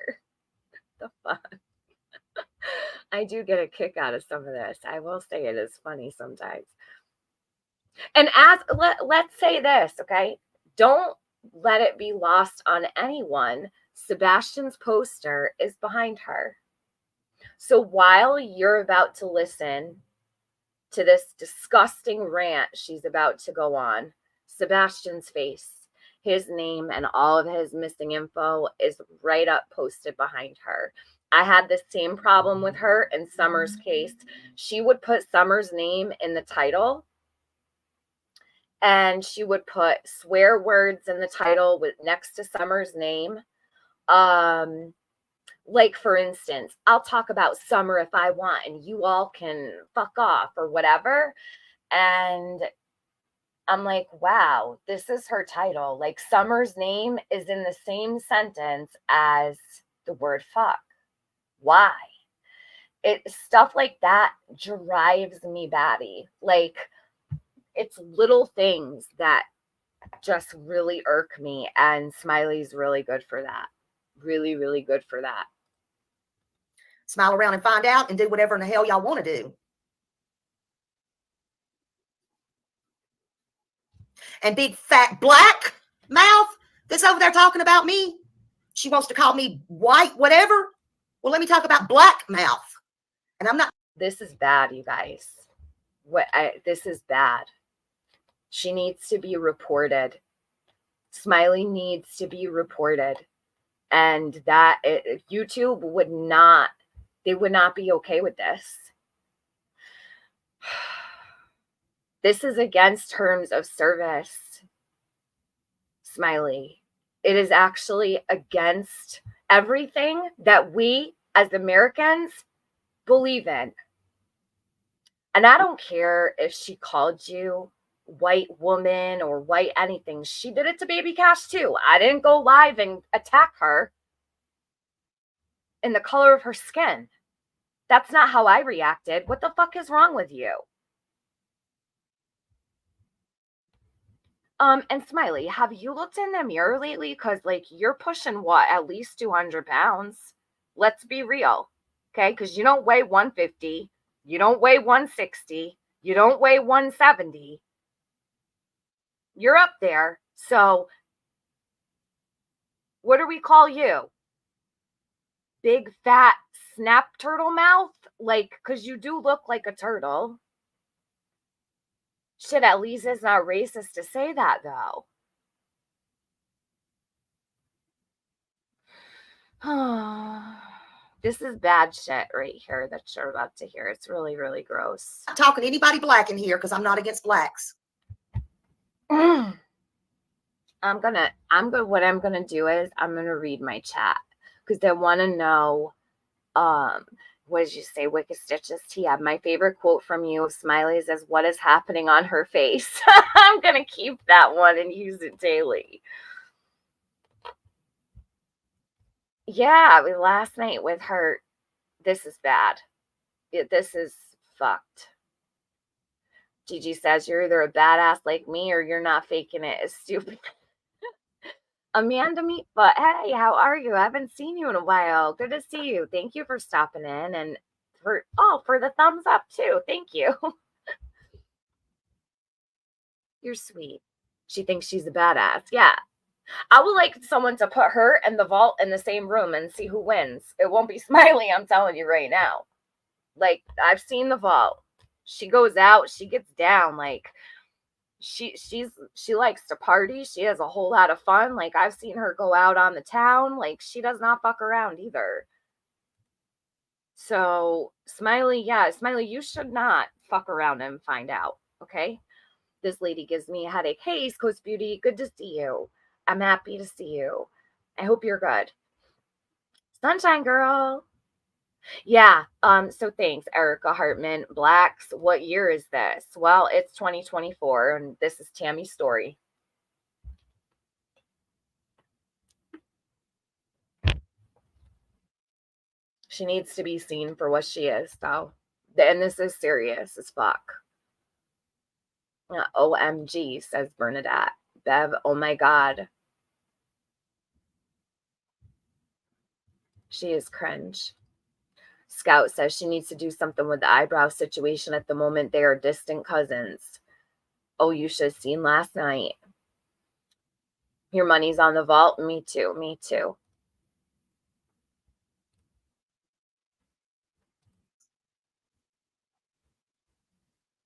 The fuck. I do get a kick out of some of this. I will say it is funny sometimes. And let's say this, okay? Don't let it be lost on anyone. Sebastian's poster is behind her. So while you're about to listen to this disgusting rant she's about to go on, Sebastian's face, his name, and all of his missing info is right up posted behind her. I had the same problem with her in Summer's case. She would put Summer's name in the title, and she would put swear words in the title with next to Summer's name. Like, for instance, I'll talk about Summer if I want, and you all can fuck off or whatever. And I'm like, wow, this is her title. Like, Summer's name is in the same sentence as the word fuck. Why? Stuff like that drives me batty. Like, it's little things that just really irk me, and Smiley's really good for that. Really, really good for that. Smile around and find out and do whatever in the hell y'all want to do. And big fat black mouth that's over there talking about me. She wants to call me white, whatever. Well, let me talk about black mouth. And I'm not. This is bad, you guys. This is bad. She needs to be reported. Smiley needs to be reported. And that YouTube would not, they would not be okay with this. This is against terms of service, Smiley. It is actually against everything that we as Americans believe in. And I don't care if she called you white woman or white anything. She did it to Baby Cash too. I didn't go live and attack her in the color of her skin. That's not how I reacted. What the fuck is wrong with you? And Smiley, have you looked in the mirror lately? Because, like, you're pushing what, at least 200 pounds? Let's be real, okay? Because you don't weigh 150. You don't weigh 160. You don't weigh 170. You're up there. So, what do we call you? Big, fat, snap turtle mouth? Like, because you do look like a turtle. Shit, at least it's not racist to say that, though. This is bad shit right here that you're about to hear. It's really, really gross. I'm talking to anybody black in here because I'm not against blacks. What I'm gonna do is I'm gonna read my chat because I want to know. What did you say? Wicked Stitches TM. My favorite quote from you, Smiley's, is "What is happening on her face?" I'm gonna keep that one and use it daily. Yeah, last night with her, this is bad. This is fucked. Gigi says you're either a badass like me or you're not faking it. It's stupid. Amanda Meatfoot, hey, how are you? I haven't seen you in a while. Good to see you. Thank you for stopping in and for the thumbs up too. Thank you. You're sweet. She thinks she's a badass. Yeah. I would like someone to put her and the vault in the same room and see who wins. It won't be Smiley, I'm telling you right now. Like, I've seen the vault. She goes out, she gets down, like she likes to party. She has a whole lot of fun. Like, I've seen her go out on the town. Like, she does not fuck around either. So, Smiley, yeah, Smiley, you should not fuck around and find out, okay? This lady gives me a headache. Hey, East Coast Beauty, good to see you. I'm happy to see you. I hope you're good. Sunshine girl. Yeah, so thanks, Erica Hartman. Blacks, what year is this? Well, it's 2024, and this is Tammy's story. She needs to be seen for what she is, though. And this is serious as fuck. OMG, says Bernadette. Bev, oh my God. She is cringe. Scout says she needs to do something with the eyebrow situation at the moment. They are distant cousins. Oh, you should have seen last night. Your money's on the vault. Me too. Me too.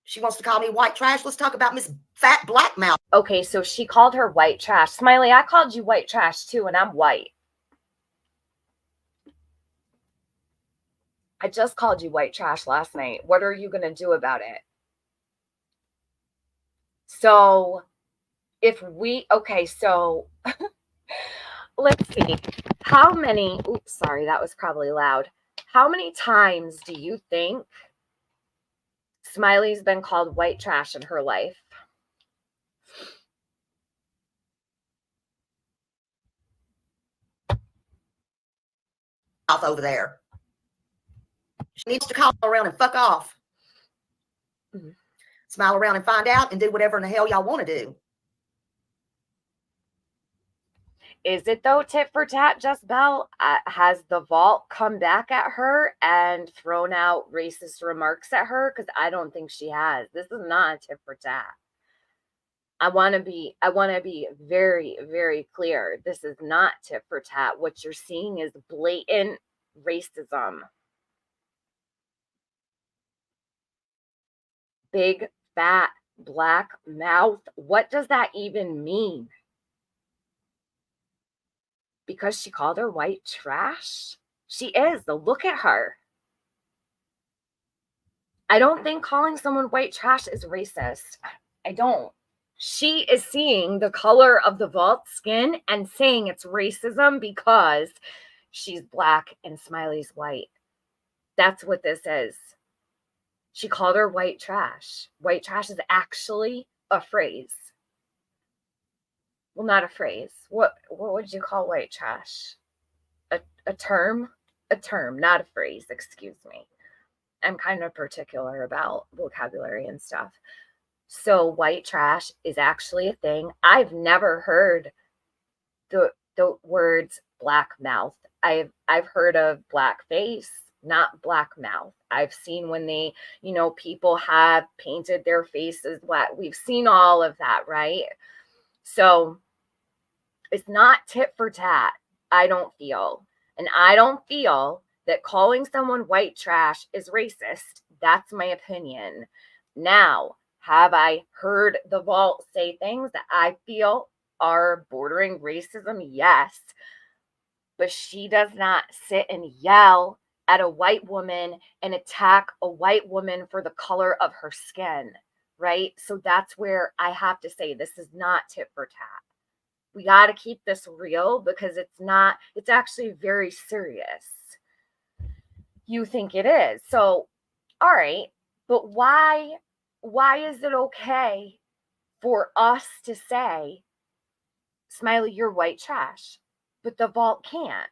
She wants to call me white trash. Let's talk about Miss Fat Black Mouth. Okay, so she called her white trash. Smiley, I called you white trash too, and I'm white. I just called you white trash last night. What are you going to do about it? So, okay, so let's see. How many, oops, sorry, that was probably loud. How many times do you think Smiley's been called white trash in her life? Over there. She needs to call around and fuck off. Mm-hmm. Smile around and find out and do whatever in the hell y'all want to do. Is it though, tit for tat, Just Bell? Has the vault come back at her and thrown out racist remarks at her? Because I don't think she has. This is not a tit for tat. I want to be very, very clear. This is not tit for tat. What you're seeing is blatant racism. Big, fat, black mouth. What does that even mean? Because she called her white trash? She is. Look at her. I don't think calling someone white trash is racist. I don't. She is seeing the color of the vault skin and saying it's racism because she's black and Smiley's white. That's what this is. She called her white trash. White trash is actually a phrase. Well, not a phrase. What would you call white trash? A term? A term, not a phrase, excuse me. I'm kind of particular about vocabulary and stuff. So white trash is actually a thing. I've never heard the words black mouth. I've heard of black face, not black mouth. I've seen when they, people have painted their faces black. We've seen all of that, right? So it's not tit for tat, I don't feel. And I don't feel that calling someone white trash is racist. That's my opinion. Now, have I heard the vault say things that I feel are bordering racism? Yes. But she does not sit and yell at a white woman and attack a white woman for the color of her skin, right? So that's where I have to say this is not tit for tat. We got to keep this real because it's actually very serious. You think it is. So, all right, but why is it okay for us to say, Smiley, you're white trash, but the vault can't?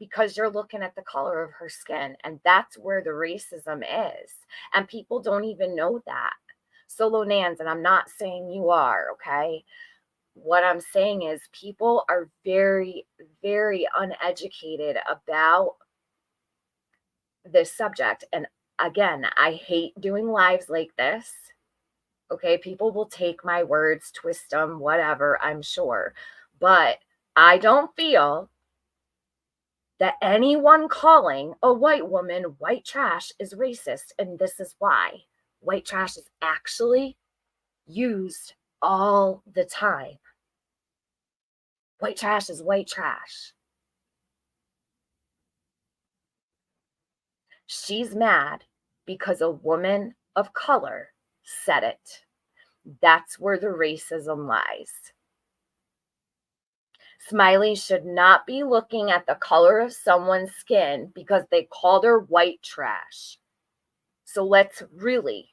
because you're looking at the color of her skin. And that's where the racism is. And people don't even know that. Solo Nans, and I'm not saying you are, okay? What I'm saying is people are very, very uneducated about this subject. And again, I hate doing lives like this. Okay, people will take my words, twist them, whatever, I'm sure. But I don't feel that anyone calling a white woman white trash is racist. And this is why. White trash is actually used all the time. White trash is white trash. She's mad because a woman of color said it. That's where the racism lies. Smiley should not be looking at the color of someone's skin because they called her white trash. So let's really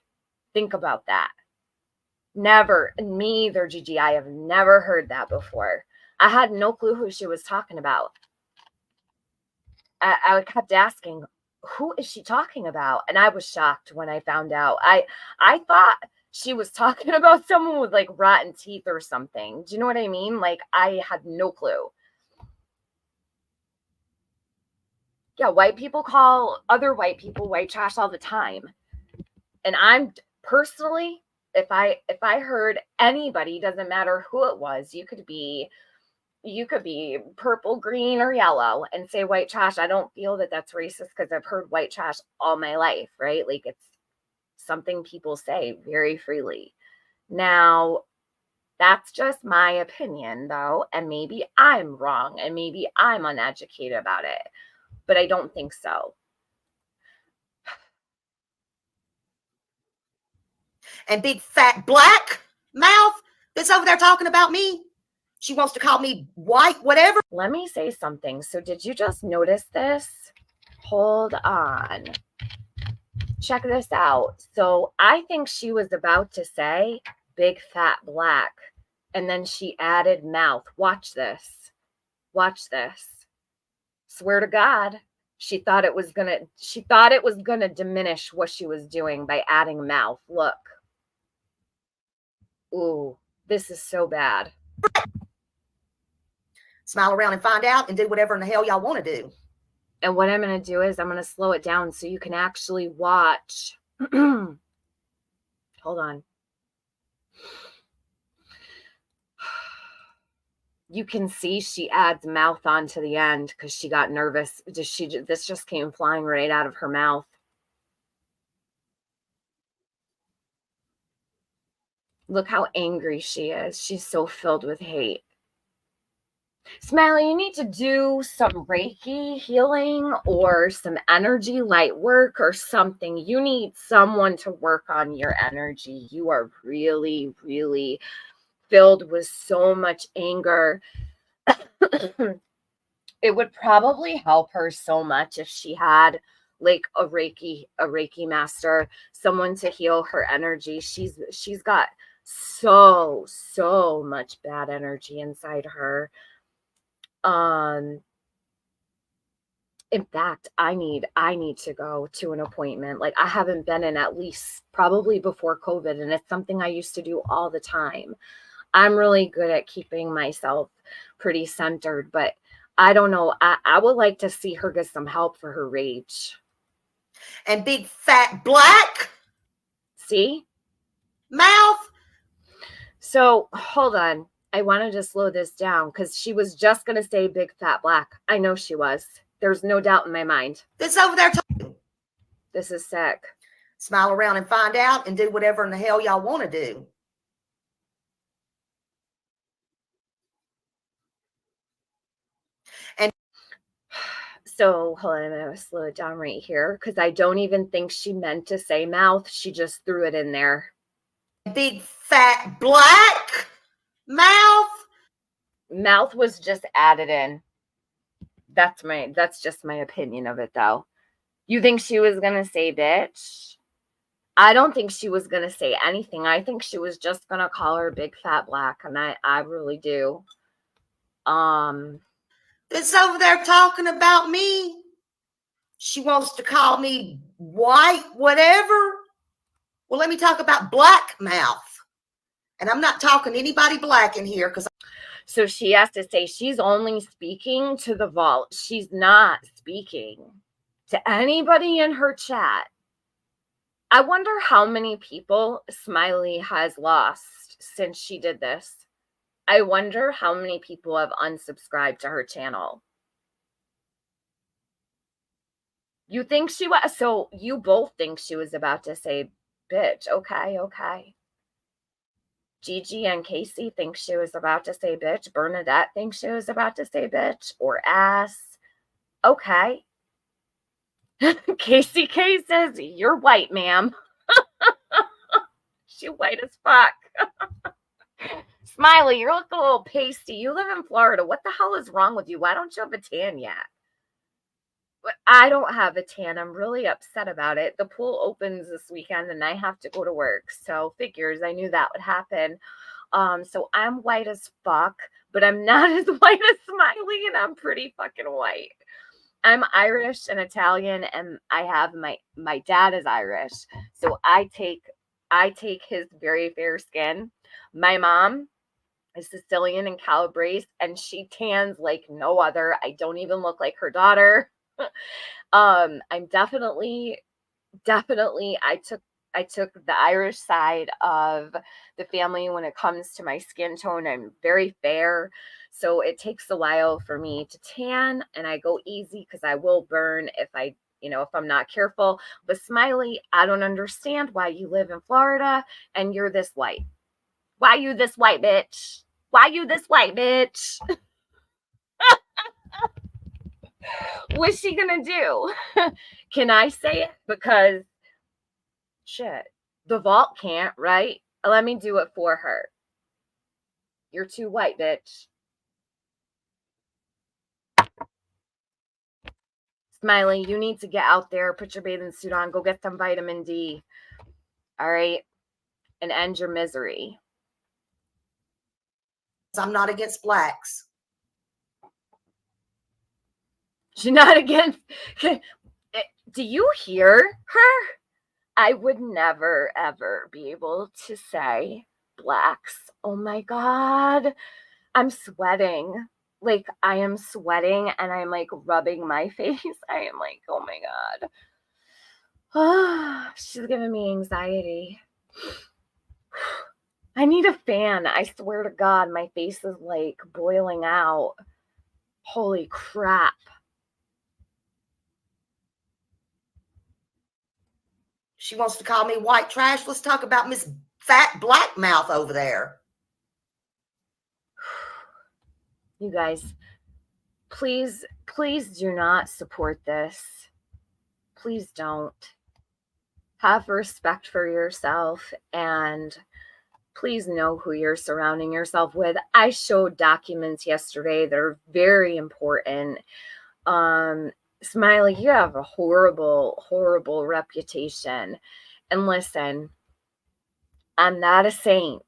think about that. Never, me either, Gigi. I have never heard that before. I had no clue who she was talking about. I kept asking, who is she talking about? And I was shocked when I found out. I thought she was talking about someone with like rotten teeth or something. Do you know what I mean? Like, I had no clue. Yeah, white people call other white people white trash all the time. And I'm personally, if I heard anybody, doesn't matter who it was, you could be purple, green, or yellow and say white trash. I don't feel that that's racist because I've heard white trash all my life, right? Like, it's something people say very freely. Now, that's just my opinion, though, and maybe I'm wrong and maybe I'm uneducated about it, but I don't think so. And big fat black mouth that's over there talking about me. She wants to call me white, whatever. Let me say something. So did you just notice this? Hold on. Check this out. So I think she was about to say big fat black, and then she added mouth. Watch this. Watch this. Swear to God, she thought it was gonna diminish what she was doing by adding mouth. Look. Ooh, this is so bad. Smile around and find out and do whatever in the hell y'all want to do. And what I'm going to do is I'm going to slow it down so you can actually watch. Hold on. You can see she adds mouth on to the end because she got nervous. This just came flying right out of her mouth. Look how angry she is. She's so filled with hate. Smiley, you need to do some Reiki healing or some energy light work or something. You need someone to work on your energy. You are really, really filled with so much anger. It would probably help her so much if she had like a Reiki master, someone to heal her energy. She's got so much bad energy inside her. In fact, I need to go to an appointment. Like, I haven't been in at least probably before COVID, and it's something I used to do all the time. I'm really good at keeping myself pretty centered, but I don't know. I would like to see her get some help for her rage. And big fat black See? mouth. So hold on. I want to just slow this down because she was just going to say big fat black. I know she was. There's no doubt in my mind. That's over there talking. This is sick. Smile around and find out and do whatever in the hell y'all want to do. And so hold on, I'm going to slow it down right here because I don't even think she meant to say mouth. She just threw it in there. Big fat black mouth. Mouth was just added in. That's just my opinion of it, though. You think she was going to say bitch? I don't think she was going to say anything. I think she was just going to call her big fat black, and I really do. that's over there talking about me. She wants to call me white, whatever. Well, let me talk about black mouth. And I'm not talking to anybody black in here because. So she has to say she's only speaking to the vault. She's not speaking to anybody in her chat. I wonder how many people Smiley has lost since she did this. I wonder how many people have unsubscribed to her channel. You think she was, so you both think she was about to say bitch. Okay. Gigi and Casey think she was about to say bitch. Bernadette thinks she was about to say bitch or ass. Okay. Casey K says, you're white, ma'am. She white as fuck. Smiley, you're looking a little pasty. You live in Florida. What the hell is wrong with you? Why don't you have a tan yet? But I don't have a tan. I'm really upset about it. The pool opens this weekend and I have to go to work. So figures, I knew that would happen. So I'm white as fuck, but I'm not as white as Smiley, and I'm pretty fucking white. I'm Irish and Italian, and I have my dad is Irish. So I take his very fair skin. My mom is Sicilian and Calabrese, and she tans like no other. I don't even look like her daughter. I'm definitely I took the Irish side of the family when it comes to my skin tone. I'm very fair, so it takes a while for me to tan, and I go easy because I will burn if if I'm not careful. But Smiley, I don't understand why you live in Florida and you're this white. Why you this white bitch? Why you this white bitch? What's she gonna do? Can I say it? Because shit, the vault can't, right? Let me do it for her. You're too white, bitch. Smiley, you need to get out there, put your bathing suit on, go get some vitamin D. All right? And end your misery. I'm not against blacks. She's not against. Do you hear her? I would never, ever be able to say blacks. Oh my God. I'm sweating. Like, I am sweating and I'm like rubbing my face. I am like, oh my God. Oh, she's giving me anxiety. I need a fan. I swear to God, my face is like boiling out. Holy crap. She wants to call me white trash. Let's talk about Miss Fat Black Mouth over there. You guys, please do not support this. Please don't. Have respect for yourself and please know who you're surrounding yourself with. I showed documents yesterday that are very important. Smiley, you have a horrible, horrible reputation. And listen, I'm not a saint.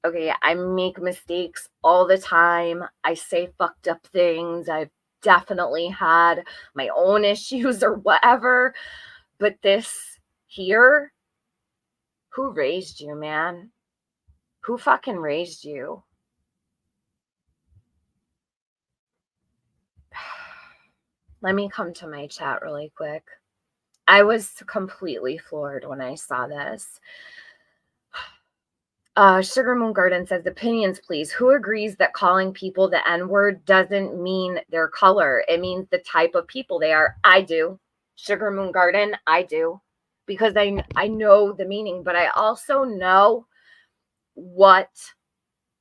Okay, I make mistakes all the time. I say fucked up things. I've definitely had my own issues or whatever. But this here, who raised you, man? Who fucking raised you? Let me come to my chat really quick. I was completely floored when I saw this. Sugar Moon Garden says, opinions, please. Who agrees that calling people the N-word doesn't mean their color? It means the type of people they are. I do. Sugar Moon Garden, I do. Because I know the meaning, but I also know what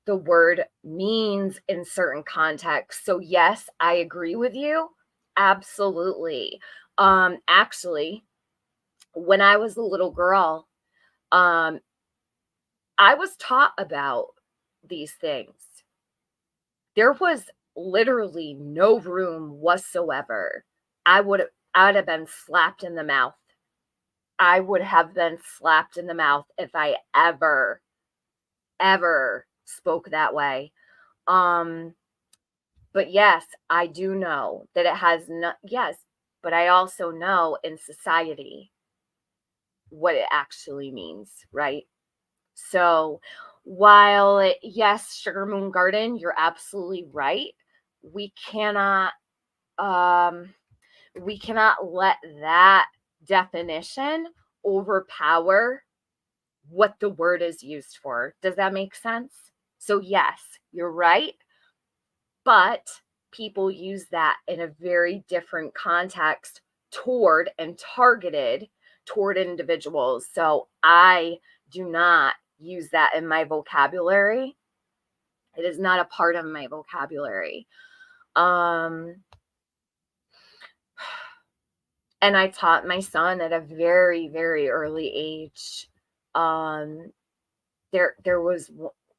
the word means in certain contexts. So yes, I agree with you. Absolutely. Actually, when I was a little girl, I was taught about these things. There was literally no room whatsoever. I would have been slapped in the mouth. I would have been slapped in the mouth if I ever spoke that way. But yes, I do know that it has not, yes, but I also know in society what it actually means, right? So while, yes, Sugar Moon Garden, you're absolutely right. We cannot, um, we cannot let that definition overpower what the word is used for. Does that make sense? So yes, you're right, but people use that in a very different context toward and targeted toward individuals. So I do not use that in my vocabulary. It is not a part of my vocabulary. Um, and I taught my son at a very, very early age. Um, there was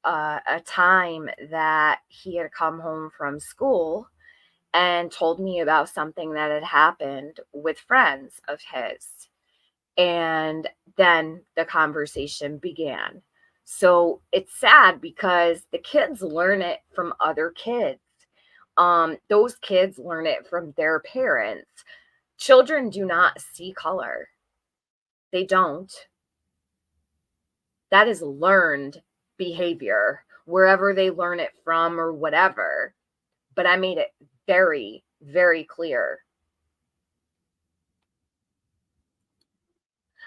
a time that he had come home from school and told me about something that had happened with friends of his. And then the conversation began. So it's sad because the kids learn it from other kids. Those kids learn it from their parents. Children do not see color. They don't. That is learned behavior, wherever they learn it from or whatever. But I made it very, very clear.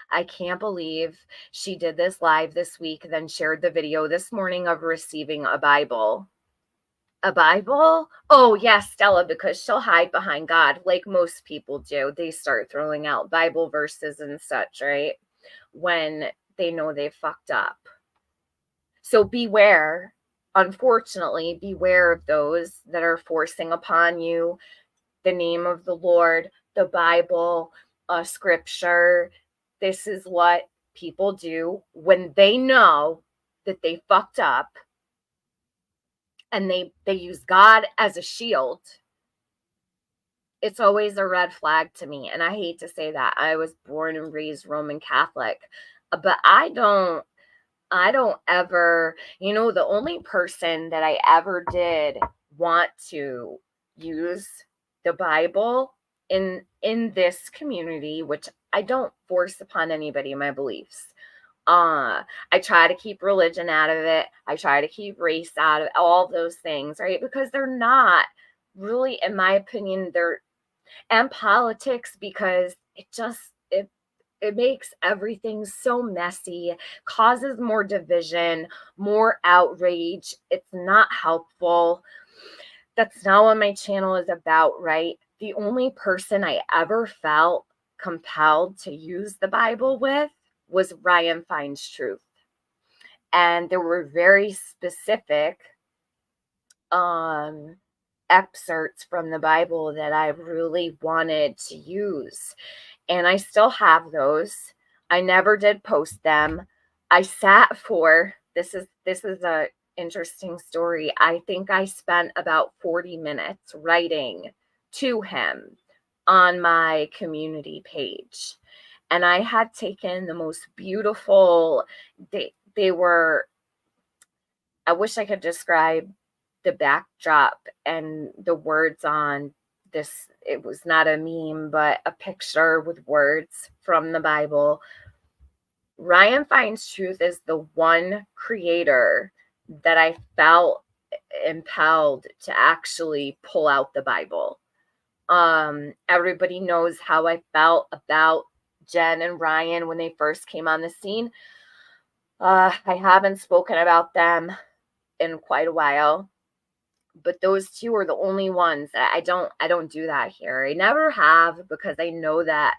I can't believe she did this live this week, then shared the video this morning of receiving a Bible. A Bible? Oh, yes, Stella, because she'll hide behind God like most people do. They start throwing out Bible verses and such, right? When they know they fucked up. So beware, unfortunately, beware of those that are forcing upon you the name of the Lord, the Bible, scripture. This is what people do when they know that they fucked up, and they use God as a shield. It's always a red flag to me. And I hate to say that. I was born and raised Roman Catholic, but I don't ever, the only person that I ever did want to use the Bible in this community, which I don't force upon anybody my beliefs. I try to keep religion out of it. I try to keep race out of all those things, right? Because they're not really, in my opinion, and politics, because it makes everything so messy, causes more division, more outrage. It's not helpful. That's not what my channel is about, right? The only person I ever felt compelled to use the Bible with was Ryan Finds Truth. And there were very specific excerpts from the Bible that I really wanted to use. And I still have those. I never did post them. I sat for this is a interesting story. I think I spent about 40 minutes writing to him on my community page. And I had taken the most beautiful, they were, I wish I could describe the backdrop and the words on this. It was not a meme, but a picture with words from the Bible. Ryan Finds Truth is the one creator that I felt impelled to actually pull out the Bible. Everybody knows how I felt about Jen and Ryan when they first came on the scene. I haven't spoken about them in quite a while, but those two are the only ones that I don't do that here. I never have, because I know that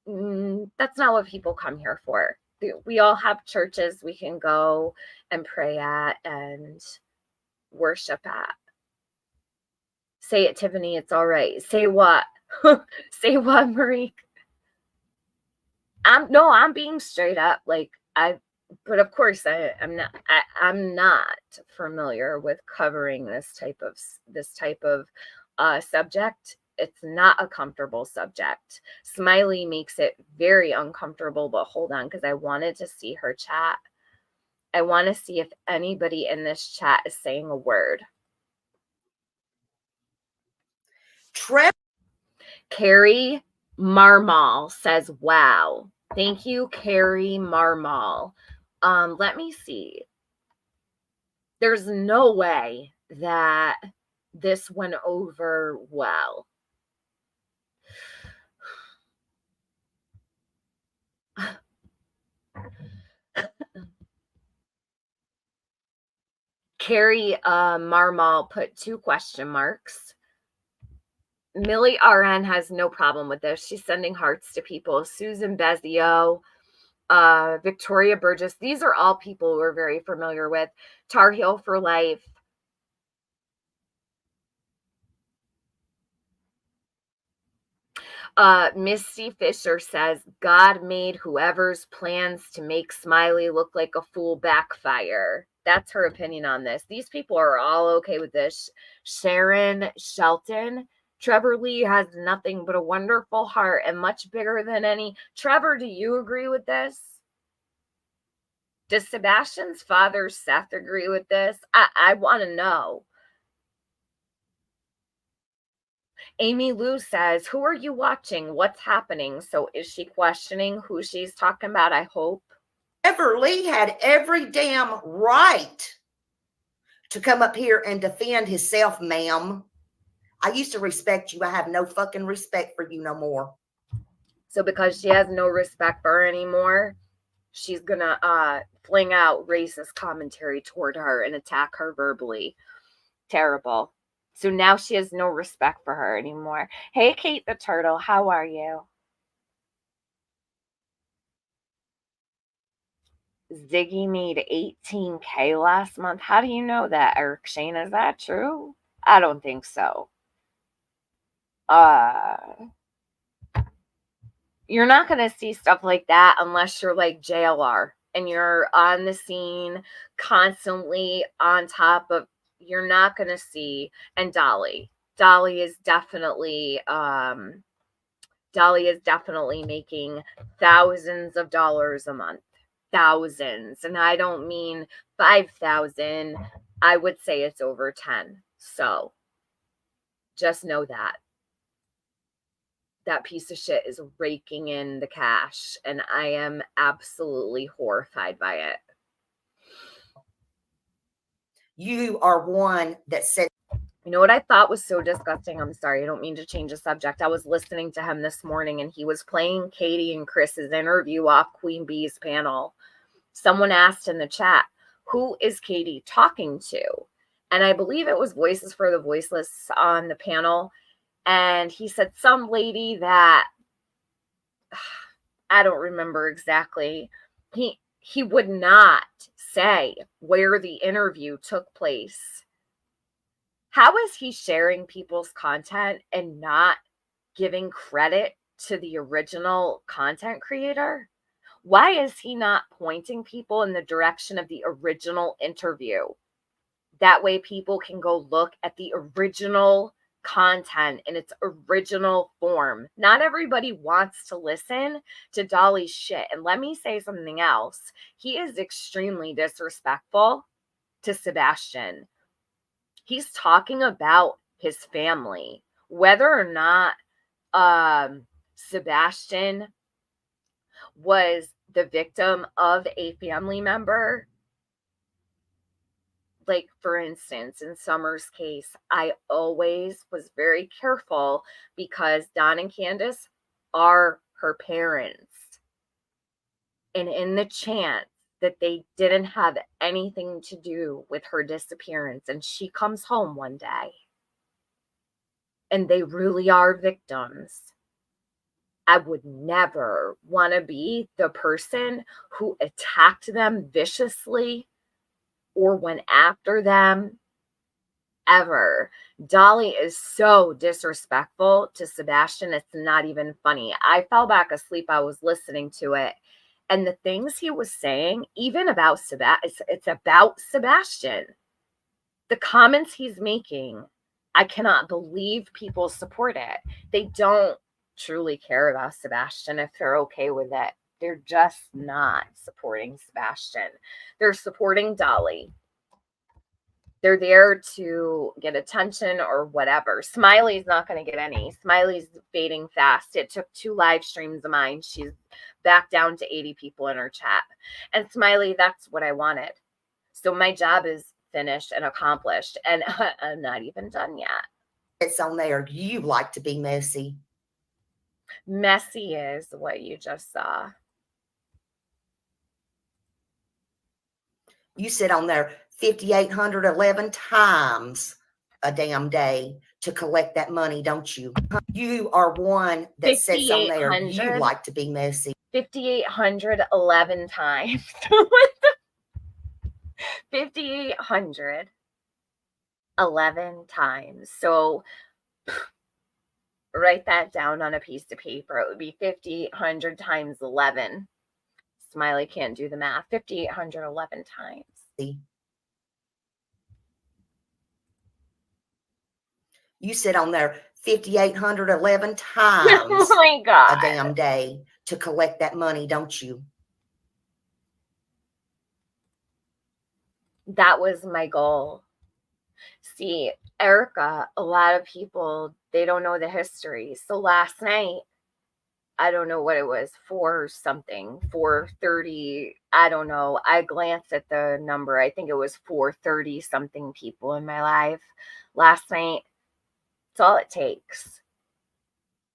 that's not what people come here for. We all have churches we can go and pray at and worship at. Say it, Tiffany. It's all right. Say what? Say what, Marie? I'm being straight up. But of course I'm not familiar with covering this type of subject. It's not a comfortable subject. Smiley makes it very uncomfortable, but hold on, because I wanted to see her chat. I want to see if anybody in this chat is saying a word. Carrie Marmal says, wow. Thank you, Carrie Marmal. Let me see. There's no way that this went over well. Carrie Marmal put 2 question marks. Millie RN has no problem with this. She's sending hearts to people. Susan Bezio, Victoria Burgess. These are all people we're very familiar with. Tar Heel for Life. Misty Fisher says, God made whoever's plans to make Smiley look like a fool backfire. That's her opinion on this. These people are all okay with this. Sharon Shelton. Trevor Lee has nothing but a wonderful heart and much bigger than any. Trevor, do you agree with this? Does Sebastian's father, Seth, agree with this? I want to know. Amy Lou says, who are you watching? What's happening? So is she questioning who she's talking about? I hope. Trevor Lee had every damn right to come up here and defend himself, ma'am. I used to respect you. I have no fucking respect for you no more. So because she has no respect for her anymore, she's gonna fling out racist commentary toward her and attack her verbally. Terrible. So now she has no respect for her anymore. Hey, Kate the Turtle, how are you? Ziggy made 18K last month. How do you know that, Eric Shane? Is that true? I don't think so. You're not going to see stuff like that unless you're like JLR and you're on the scene constantly on top of, you're not going to see. And Dolly is definitely making thousands of dollars a month. Thousands. And I don't mean 5,000. I would say it's over 10. So just know that. That piece of shit is raking in the cash, and I am absolutely horrified by it. You are one that said, you know what I thought was so disgusting? I'm sorry, I don't mean to change the subject. I was listening to him this morning, and he was playing Katie and Chris's interview off Queen Bee's panel. Someone asked in the chat, who is Katie talking to? And I believe it was Voices for the Voiceless on the panel. And he said some lady that I don't remember exactly. He would not say where the interview took place. How is he sharing people's content and not giving credit to the original content creator? Why is he not pointing people in the direction of the original interview? That way people can go look at the original content in its original form. Not everybody wants to listen to Dolly's shit. And let me say something else. He is extremely disrespectful to Sebastian. He's talking about his family. Whether or not Sebastian was the victim of a family member, like for instance, in Summer's case, I always was very careful because Don and Candace are her parents. And in the chance that they didn't have anything to do with her disappearance and she comes home one day and they really are victims, I would never want to be the person who attacked them viciously or went after them ever. Dolly is so disrespectful to Sebastian. It's not even funny. I fell back asleep. I was listening to it. And the things he was saying, even about Sebastian, it's about Sebastian. The comments he's making, I cannot believe people support it. They don't truly care about Sebastian if they're okay with it. They're just not supporting Sebastian. They're supporting Dolly. They're there to get attention or whatever. Smiley's not going to get any. Smiley's fading fast. It took 2 live streams of mine. She's back down to 80 people in her chat. And Smiley, that's what I wanted. So my job is finished and accomplished, and I'm not even done yet. It's on there. You like to be messy. Messy is what you just saw. You sit on there 5,811 times a damn day to collect that money, don't you? You are one that sits on there. You like to be messy. 5,811 times. 5,811 times. So write that down on a piece of paper. It would be 5,800 times 11. Smiley can't do the math. 5,811 times. You sit on there 5,811 times oh my God. a damn day to collect that money, don't you? That was my goal. See, Erica, a lot of people, they don't know the history. So last night, I don't know what it was, 430, I don't know. I glanced at the number. I think it was 430 something people in my life last night. It's all it takes.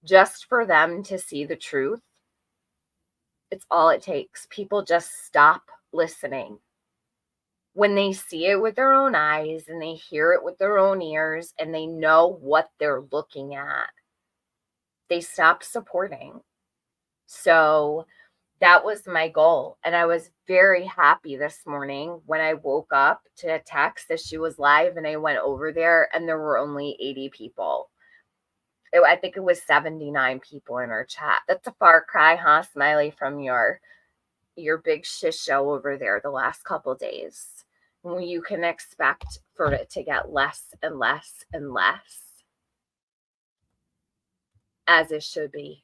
Just for them to see the truth. It's all it takes. People just stop listening. When they see it with their own eyes and they hear it with their own ears and they know what they're looking at, they stop supporting. So that was my goal. And I was very happy this morning when I woke up to a text that she was live, and I went over there and there were only 80 people. I think it was 79 people in our chat. That's a far cry, huh, Smiley, from your big shit show over there the last couple days. You can expect for it to get less and less and less, as it should be.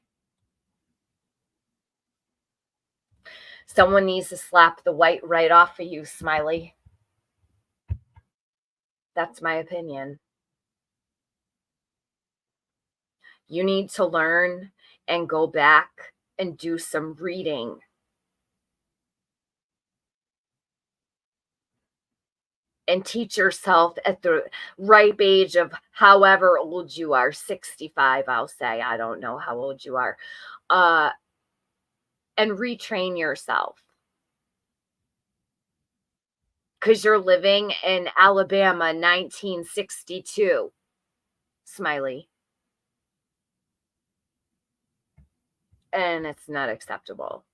Someone needs to slap the white right off of you, Smiley. That's my opinion. You need to learn and go back and do some reading. And teach yourself at the ripe age of however old you are, 65, I'll say. I don't know how old you are. And retrain yourself. Because you're living in Alabama, 1962, Smiley. And it's not acceptable.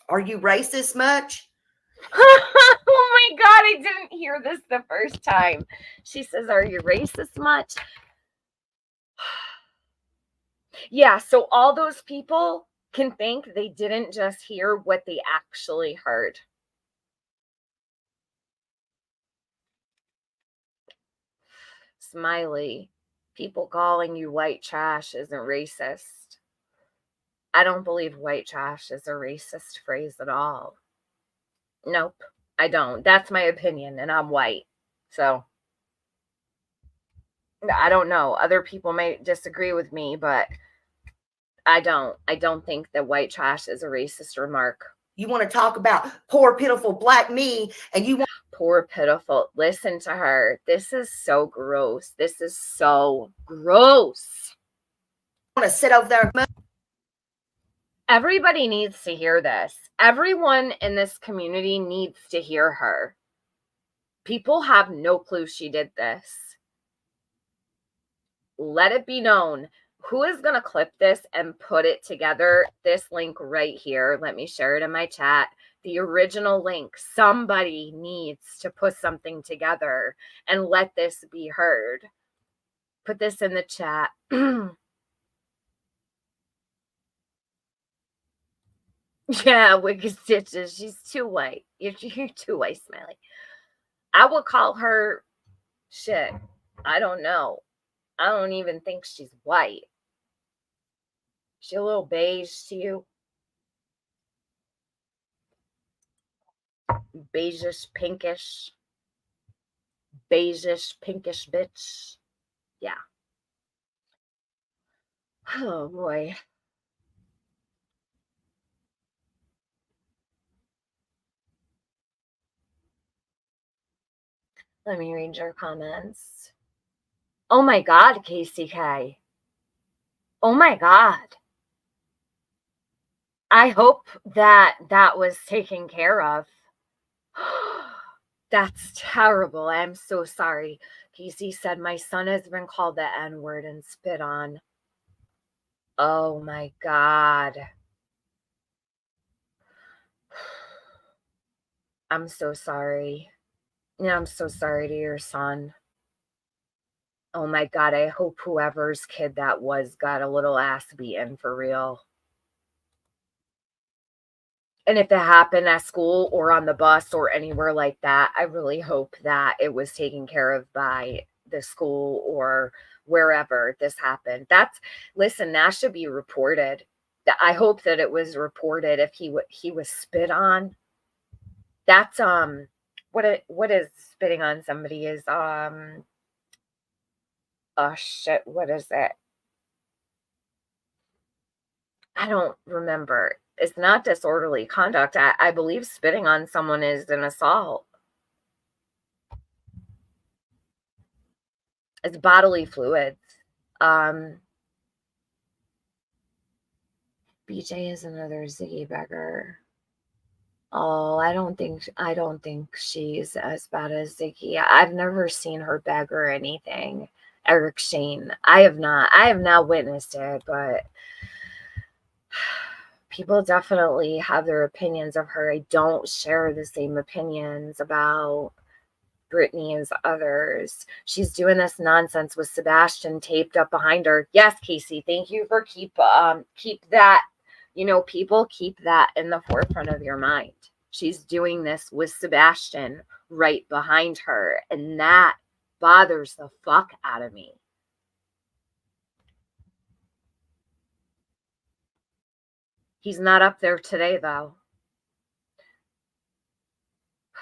Are you racist much? Oh my God, I didn't hear this the first time. She says, are you racist much? Yeah, so all those people can think they didn't just hear what they actually heard. Smiley, people calling you white trash isn't racist. I don't believe white trash is a racist phrase at all. Nope, I don't. That's my opinion, and I'm white. So, I don't know. Other people may disagree with me, but I don't. I don't think that white trash is a racist remark. You want to talk about poor, pitiful black me, and you want poor, pitiful. Listen to her. This is so gross. This is so gross. to sit over there. Everybody needs to hear this. Everyone in this community needs to hear her. People have no clue she did this. Let it be known. Who is going to clip this and put it together? This link right here. Let me share it in my chat. The original link. Somebody needs to put something together and let this be heard. Put this in the chat. Yeah, Wicked Stitches. She's too white. You're too white, Smiley. I would call her shit. I don't know. I don't even think she's white. She a little beige to you? Beigeish, pinkish. Beigeish, pinkish bitch. Yeah. Oh boy. Let me read your comments. Oh my God, KCK. Oh my God. I hope that that was taken care of. That's terrible. I'm so sorry. Casey said my son has been called the N-word and spit on. Oh my God. I'm so sorry. Yeah, I'm so sorry to your son. Oh my God. I hope whoever's kid that was got a little ass beaten for real. And if it happened at school or on the bus or anywhere like that, I really hope that it was taken care of by the school or wherever this happened. Listen, that should be reported. I hope that it was reported if he was spit on. That's what is spitting on somebody is oh shit, what is it? I don't remember. It's not disorderly conduct. I believe spitting on someone is an assault. It's bodily fluids. BJ is another Ziggy beggar. Oh, I don't think she's as bad as Ziggy. I've never seen her beg or anything. Eric Shane. I have not witnessed it, but people definitely have their opinions of her. I don't share the same opinions about Brittany as others. She's doing this nonsense with Sebastian taped up behind her. Yes, Casey, thank you for keep that, people keep that in the forefront of your mind. She's doing this with Sebastian right behind her, and that bothers the fuck out of me. He's not up there today, though.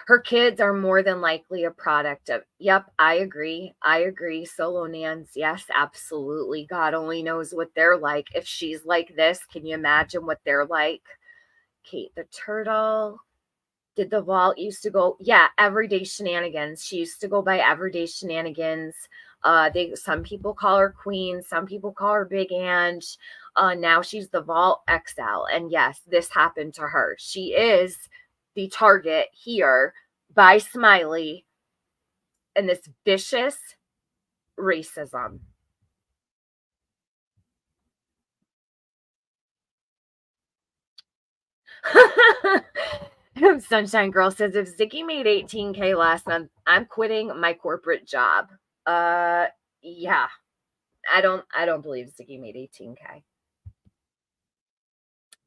Her kids are more than likely a product of, yep, I agree. Solo Nans, yes, absolutely. God only knows what they're like. If she's like this, can you imagine what they're like? Kate the Turtle. Did the vault used to go? Yeah, Everyday Shenanigans. She used to go by Everyday Shenanigans. Some people call her Queen. Some people call her Big Ange. Now she's the Vault XL. And yes, this happened to her. She is the target here by Smiley and this vicious racism. Sunshine Girl says, if Ziggy made 18K last month, I'm quitting my corporate job. Yeah. I don't believe Ziggy made 18K.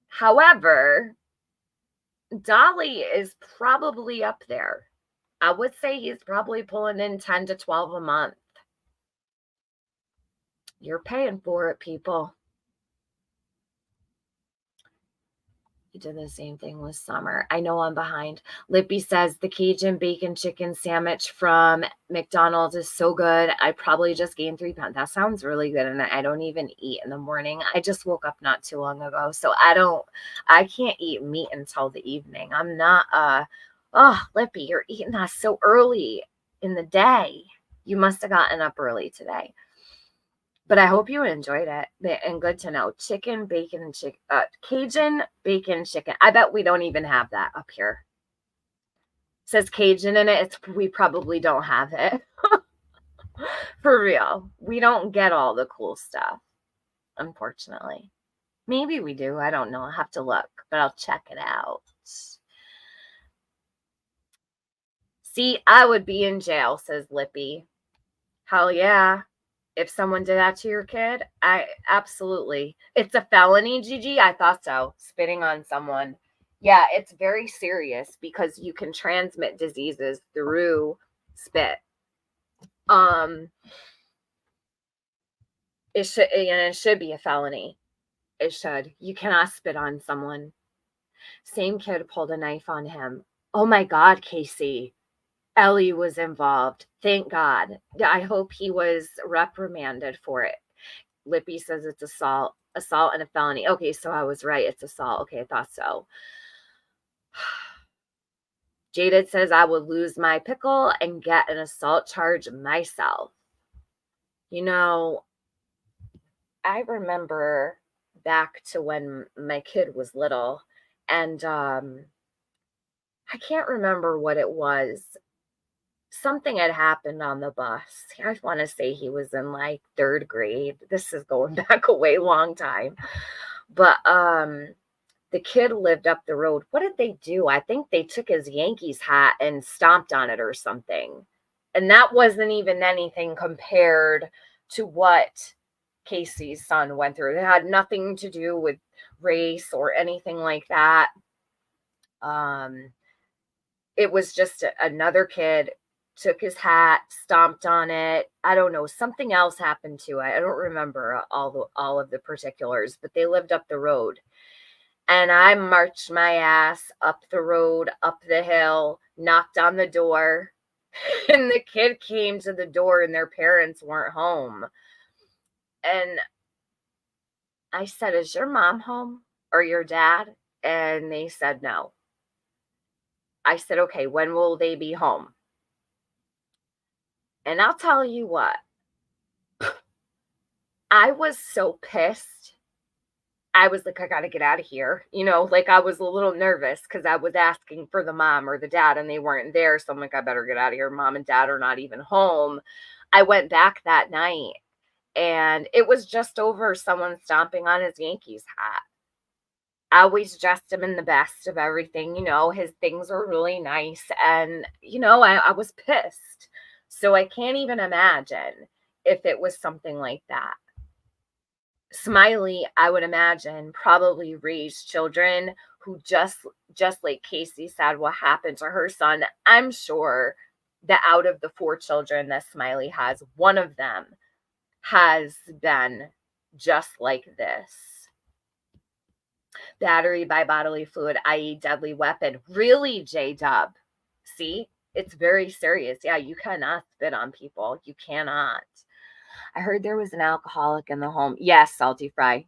However, Dolly is probably up there. I would say he's probably pulling in 10 to 12 a month. You're paying for it, people. He did the same thing with Summer. I know I'm behind. Lippy says the Cajun bacon chicken sandwich from McDonald's is so good. I probably just gained 3 pounds. That sounds really good. And I don't even eat in the morning. I just woke up not too long ago. So I can't eat meat until the evening. I'm not, oh, Lippy, you're eating that so early in the day. You must have gotten up early today. But I hope you enjoyed it. And good to know. Chicken, bacon, and chicken. Cajun, bacon, chicken. I bet we don't even have that up here. It says Cajun in it. We probably don't have it. For real. We don't get all the cool stuff, unfortunately. Maybe we do. I don't know. I'll have to look, but I'll check it out. See, I would be in jail, says Lippy. Hell yeah. If someone did that to your kid, absolutely. It's a felony, Gigi. I thought so. Spitting on someone. Yeah, it's very serious because you can transmit diseases through spit. It should be a felony. It should. You cannot spit on someone. Same kid pulled a knife on him. Oh my God, Casey. Ellie was involved. Thank God. I hope he was reprimanded for it. Lippy says it's assault and a felony. Okay, so I was right. It's assault. Okay, I thought so. Jaded says I would lose my pickle and get an assault charge myself. You know, I remember back to when my kid was little, and I can't remember what it was. Something had happened on the bus. I want to say he was in like 3rd grade. This is going back a way long time. But the kid lived up the road. What did they do? I think they took his Yankees hat and stomped on it or something. And that wasn't even anything compared to what Casey's son went through. It had nothing to do with race or anything like that. It was just another kid took his hat, stomped on it. I don't know. Something else happened to it. I don't remember all of the particulars, but they lived up the road. And I marched my ass up the road, up the hill, knocked on the door, and the kid came to the door and their parents weren't home. And I said, "Is your mom home or your dad?" And they said no. I said, "Okay, when will they be home?" And I'll tell you what, I was so pissed. I was like, I got to get out of here. You know, like I was a little nervous because I was asking for the mom or the dad and they weren't there. So I'm like, I better get out of here. Mom and dad are not even home. I went back that night and it was just over someone stomping on his Yankees hat. I always dressed him in the best of everything. You know, his things were really nice. And, you know, I was pissed. So I can't even imagine if it was something like that. Smiley, I would imagine, probably raised children who just like Casey said, what happened to her son. I'm sure that out of the 4 children that Smiley has, one of them has been just like this. Battery by bodily fluid, i.e. deadly weapon. Really, J-Dub? See? It's very serious. Yeah, you cannot spit on people. You cannot. I heard there was an alcoholic in the home. Yes, Salty Fry.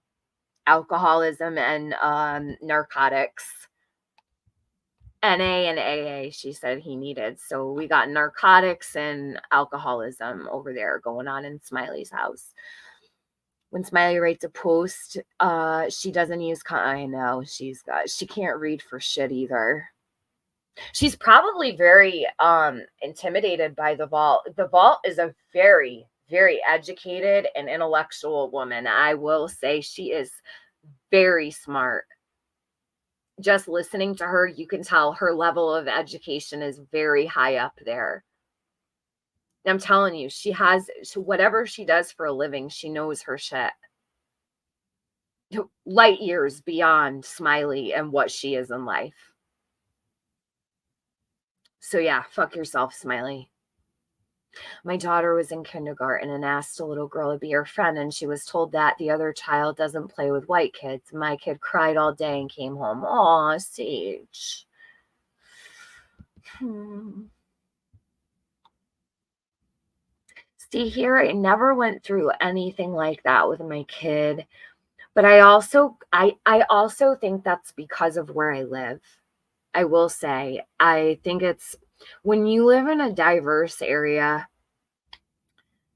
Alcoholism and narcotics. NA and AA, she said he needed. So we got narcotics and alcoholism over there going on in Smiley's house. When Smiley writes a post, she doesn't use, I know, she can't read for shit either. She's probably very intimidated by the Vault. The Vault is a very, very educated and intellectual woman. I will say she is very smart. Just listening to her, you can tell her level of education is very high up there. I'm telling you, whatever she does for a living, she knows her shit. Light years beyond Smiley and what she is in life. So yeah, fuck yourself, Smiley. My daughter was in kindergarten and asked a little girl to be her friend, and she was told that the other child doesn't play with white kids. My kid cried all day and came home. Aw, Sage. See, here I never went through anything like that with my kid, but I also think that's because of where I live. I will say, I think it's when you live in a diverse area,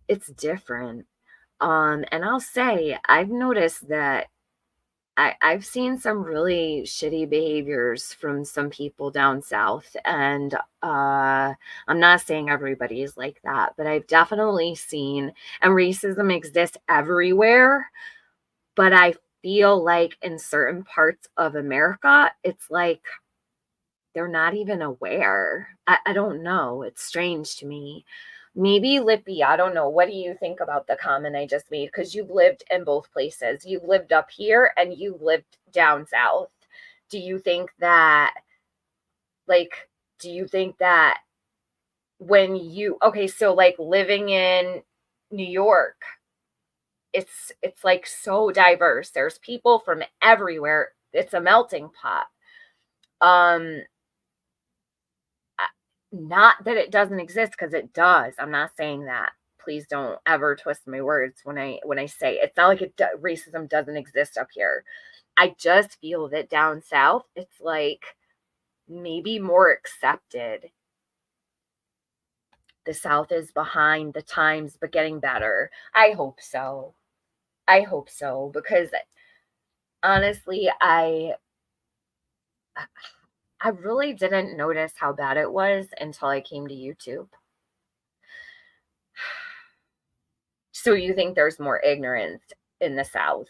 it's different. And I'll say, I've noticed that I've seen some really shitty behaviors from some people down south. And I'm not saying everybody is like that, but I've definitely seen, and racism exists everywhere. But I feel like in certain parts of America, it's like they're not even aware. I don't know. It's strange to me. Maybe Lippy, I don't know. What do you think about the comment I just made? Because you've lived in both places. You've lived up here and you've lived down south. Do you think that when you, okay, so like living in New York, it's like so diverse. There's people from everywhere. It's a melting pot. Not that it doesn't exist, because it does. I'm not saying that. Please don't ever twist my words when I say it's not like racism doesn't exist up here. I just feel that down south, it's like maybe more accepted. The South is behind the times, but getting better. I hope so. I hope so, because honestly, I really didn't notice how bad it was until I came to YouTube. So you think there's more ignorance in the South?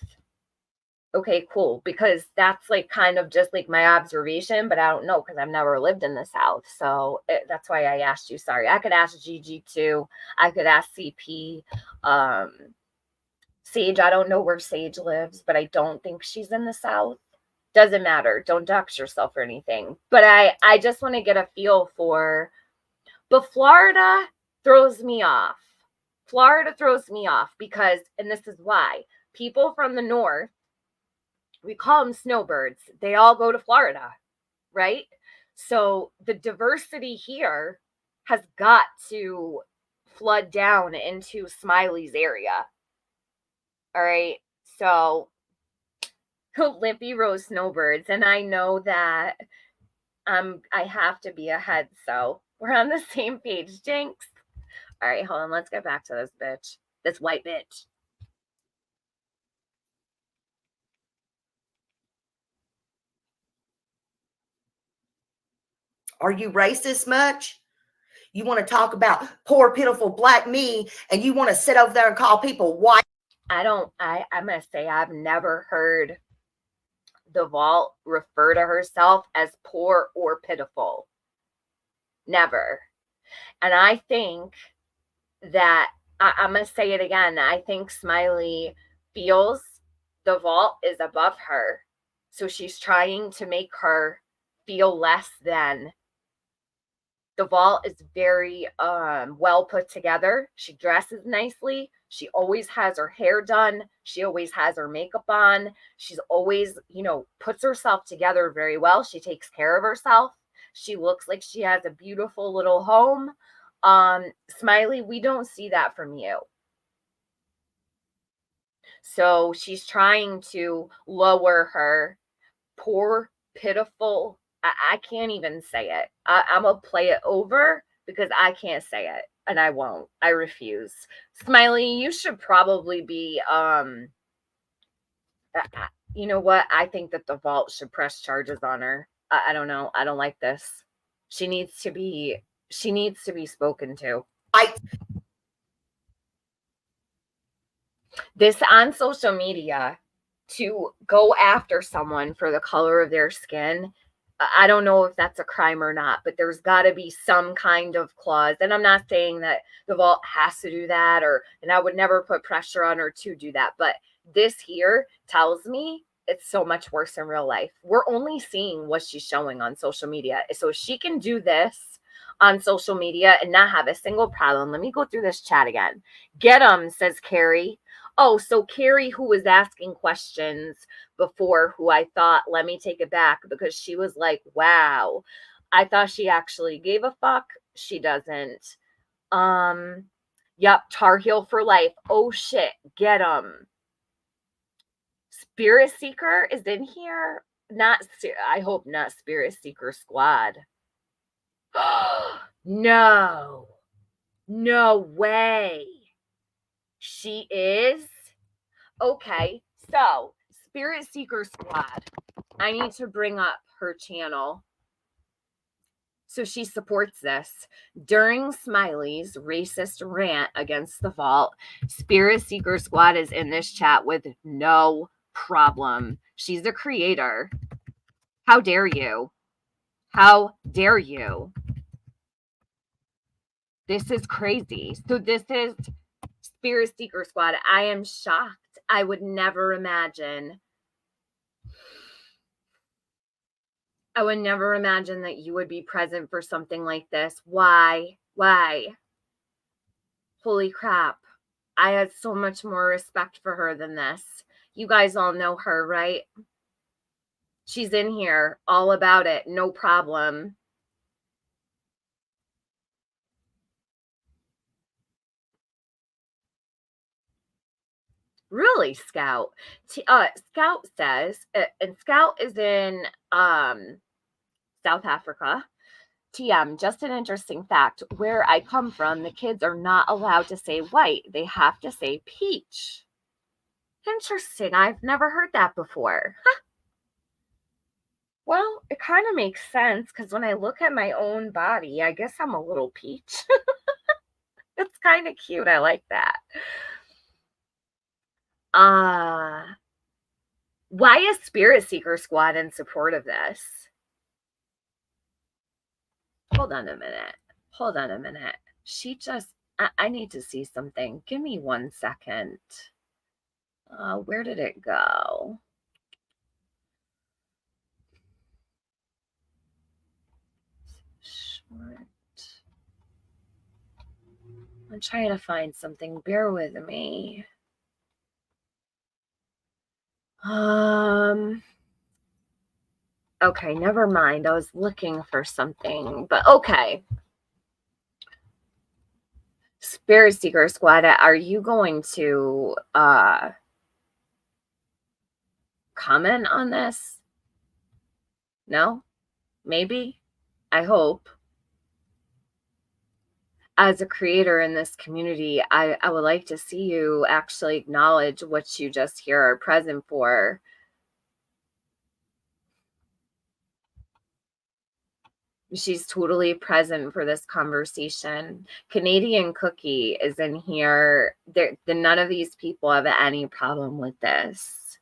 Okay, cool. Because that's like kind of just like my observation, but I don't know because I've never lived in the South. So that's why I asked you. Sorry. I could ask Gigi too. I could ask CP. Sage, I don't know where Sage lives, but I don't think she's in the South. Doesn't matter. Don't dox yourself or anything. But I just want to get a feel for, but Florida throws me off. Florida throws me off because, and this is why, people from the North, we call them snowbirds. They all go to Florida, right? So the diversity here has got to flood down into Smiley's area. All right. So Lippy Rose snowbirds. And I know that I have to be ahead. So we're on the same page, Jinx. All right, hold on. Let's get back to this bitch. This white bitch. Are you racist much? You want to talk about poor, pitiful black me, and you want to sit over there and call people white? I'm going to say I've never heard the Vault refer to herself as poor or pitiful. Never. And I think that, I'm going to say it again, I think Smiley feels the Vault is above her. So she's trying to make her feel less than. The Vault is very well put together. She dresses nicely. She always has her hair done. She always has her makeup on. She's always, puts herself together very well. She takes care of herself. She looks like she has a beautiful little home. Smiley, we don't see that from you. So she's trying to lower her poor, pitiful. I can't even say it. I'm going to play it over because I can't say it. And I won't. I refuse. Smiley, you should probably be, you know what? I think that the Vault should press charges on her. I don't know. I don't like this. She needs to be spoken to. This on social media, to go after someone for the color of their skin, I don't know if that's a crime or not, but there's got to be some kind of clause. And I'm not saying that the Vault has to do that, and I would never put pressure on her to do that. But this here tells me it's so much worse in real life. We're only seeing what she's showing on social media. So she can do this on social media and not have a single problem. Let me go through this chat again. Get 'em, says Carrie. Oh, so Carrie, who was asking questions before, who I thought, let me take it back, because she was like, wow, I thought she actually gave a fuck. She doesn't. Yep, Tar Heel for life. Oh shit, get 'em. Spirit Seeker is in here. I hope not Spirit Seeker Squad. No way. She is? Okay, so Spirit Seeker Squad. I need to bring up her channel. So she supports this. During Smiley's racist rant against the Vault, Spirit Seeker Squad is in this chat with no problem. She's the creator. How dare you? How dare you? This is crazy. So this is Spirit Seeker Squad. I am shocked. I would never imagine. I would never imagine that you would be present for something like this. Why? Holy crap. I had so much more respect for her than this. You guys all know her, right? She's in here, all about it, no problem. Really, Scout? Scout says, and Scout is in South Africa. TM, just an interesting fact. Where I come from, the kids are not allowed to say white. They have to say peach. Interesting. I've never heard that before. Huh. Well, it kind of makes sense because when I look at my own body, I guess I'm a little peach. It's kind of cute. I like that. Why is Spirit Seeker Squad in support of this? Hold on a minute. Hold on a minute. She just, I need to see something. Give me 1 second. Where did it go? Short. I'm trying to find something. Bear with me. Okay, never mind. I was looking for something, but okay. Spirit Seeker Squad, are you going to comment on this? No? Maybe? I hope. As a creator in this community, I would like to see you actually acknowledge what you just here are present for. She's totally present for this conversation. Canadian Cookie is in here. None of these people have any problem with this.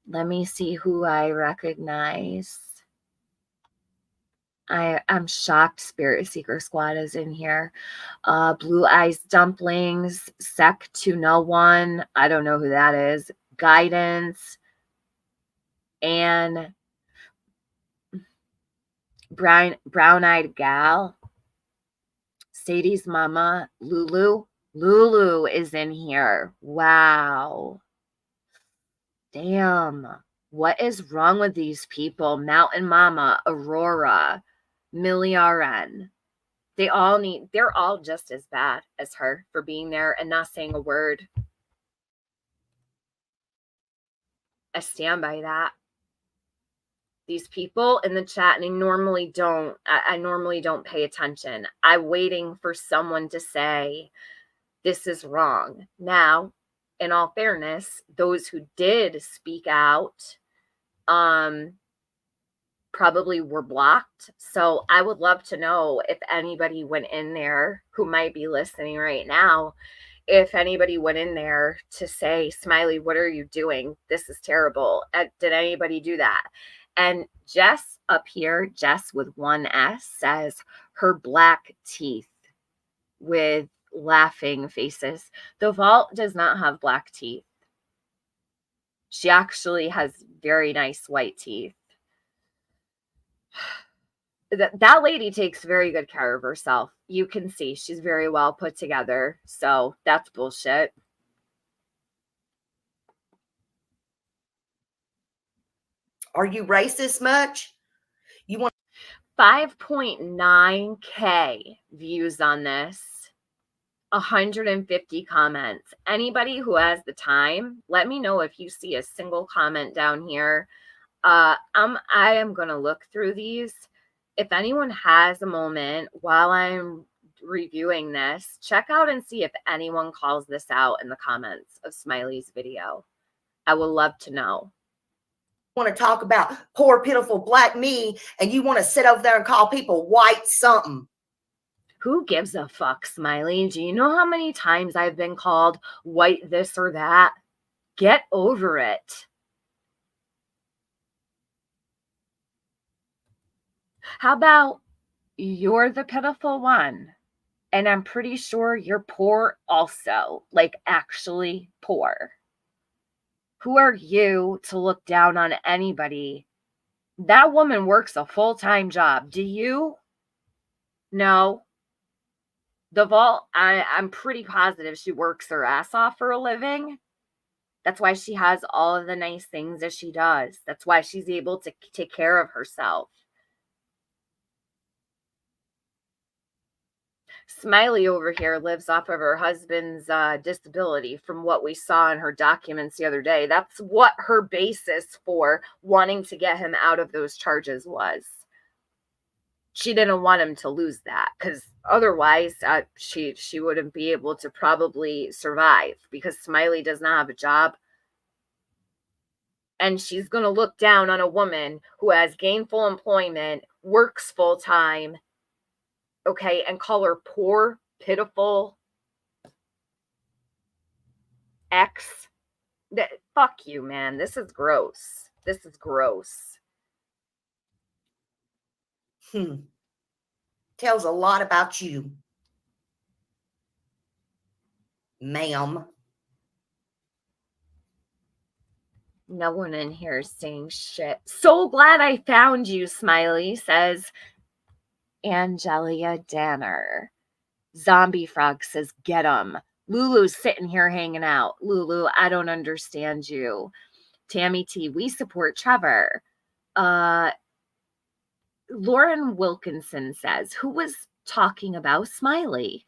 Let me see who I recognize. I'm shocked Spirit Seeker Squad is in here. Blue Eyes Dumplings, Sec to No One. I don't know who that is. Guidance. And Brown-Eyed Gal. Sadie's Mama. Lulu. Lulu is in here. Wow. Damn. What is wrong with these people? Mountain Mama. Aurora. Millie RN. They're all just as bad as her for being there and not saying a word. I stand by that. These people in the chat, and I normally don't pay attention. I'm waiting for someone to say, this is wrong. Now, in all fairness, those who did speak out, probably were blocked. So I would love to know if anybody went in there who might be listening right now, if anybody went in there to say, Smiley, what are you doing? This is terrible. Did anybody do that? And Jess up here, Jess with 1 S, says her black teeth with laughing faces. The vault does not have black teeth. She actually has very nice white teeth. That lady takes very good care of herself. You can see she's very well put together. So that's bullshit. Are you racist much? You want 5.9K views on this. 150 comments. Anybody who has the time, let me know if you see a single comment down here. I am going to look through these. If anyone has a moment while I'm reviewing this, check out and see if anyone calls this out in the comments of Smiley's video. I would love to know. Want to talk about poor, pitiful black me, and you want to sit over there and call people white something. Who gives a fuck, Smiley? Do you know how many times I've been called white this or that? Get over it. How about you're the pitiful one? And I'm pretty sure you're poor also, like actually poor. Who are you to look down on anybody? That woman works a full-time job. Do you? No. The vault, I'm pretty positive she works her ass off for a living. That's why she has all of the nice things that she does. That's why she's able to take care of herself. Smiley over here lives off of her husband's disability, from what we saw in her documents the other day. That's what her basis for wanting to get him out of those charges was. She didn't want him to lose that, because otherwise she wouldn't be able to probably survive, because Smiley does not have a job. And she's going to look down on a woman who has gainful employment, works full time, okay, and call her poor, pitiful ex. Fuck you, man. This is gross. This is gross. Tells a lot about you, ma'am. No one in here is saying shit. So glad I found you, Smiley, says Angelia Danner. Zombie Frog says, get 'em. Lulu's sitting here hanging out. Lulu, I don't understand you. Tammy T, we support Trevor. Lauren Wilkinson says, who was talking about Smiley?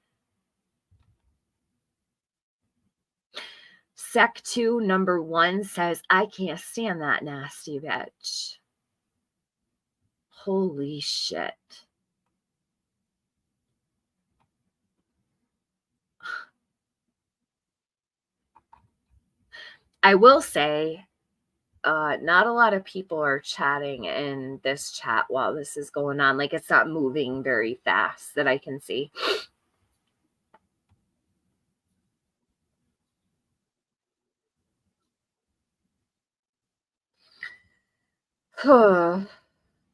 Sec 2 number 1 says, I can't stand that nasty bitch. Holy shit. I will say, not a lot of people are chatting in this chat while this is going on. Like, it's not moving very fast that I can see.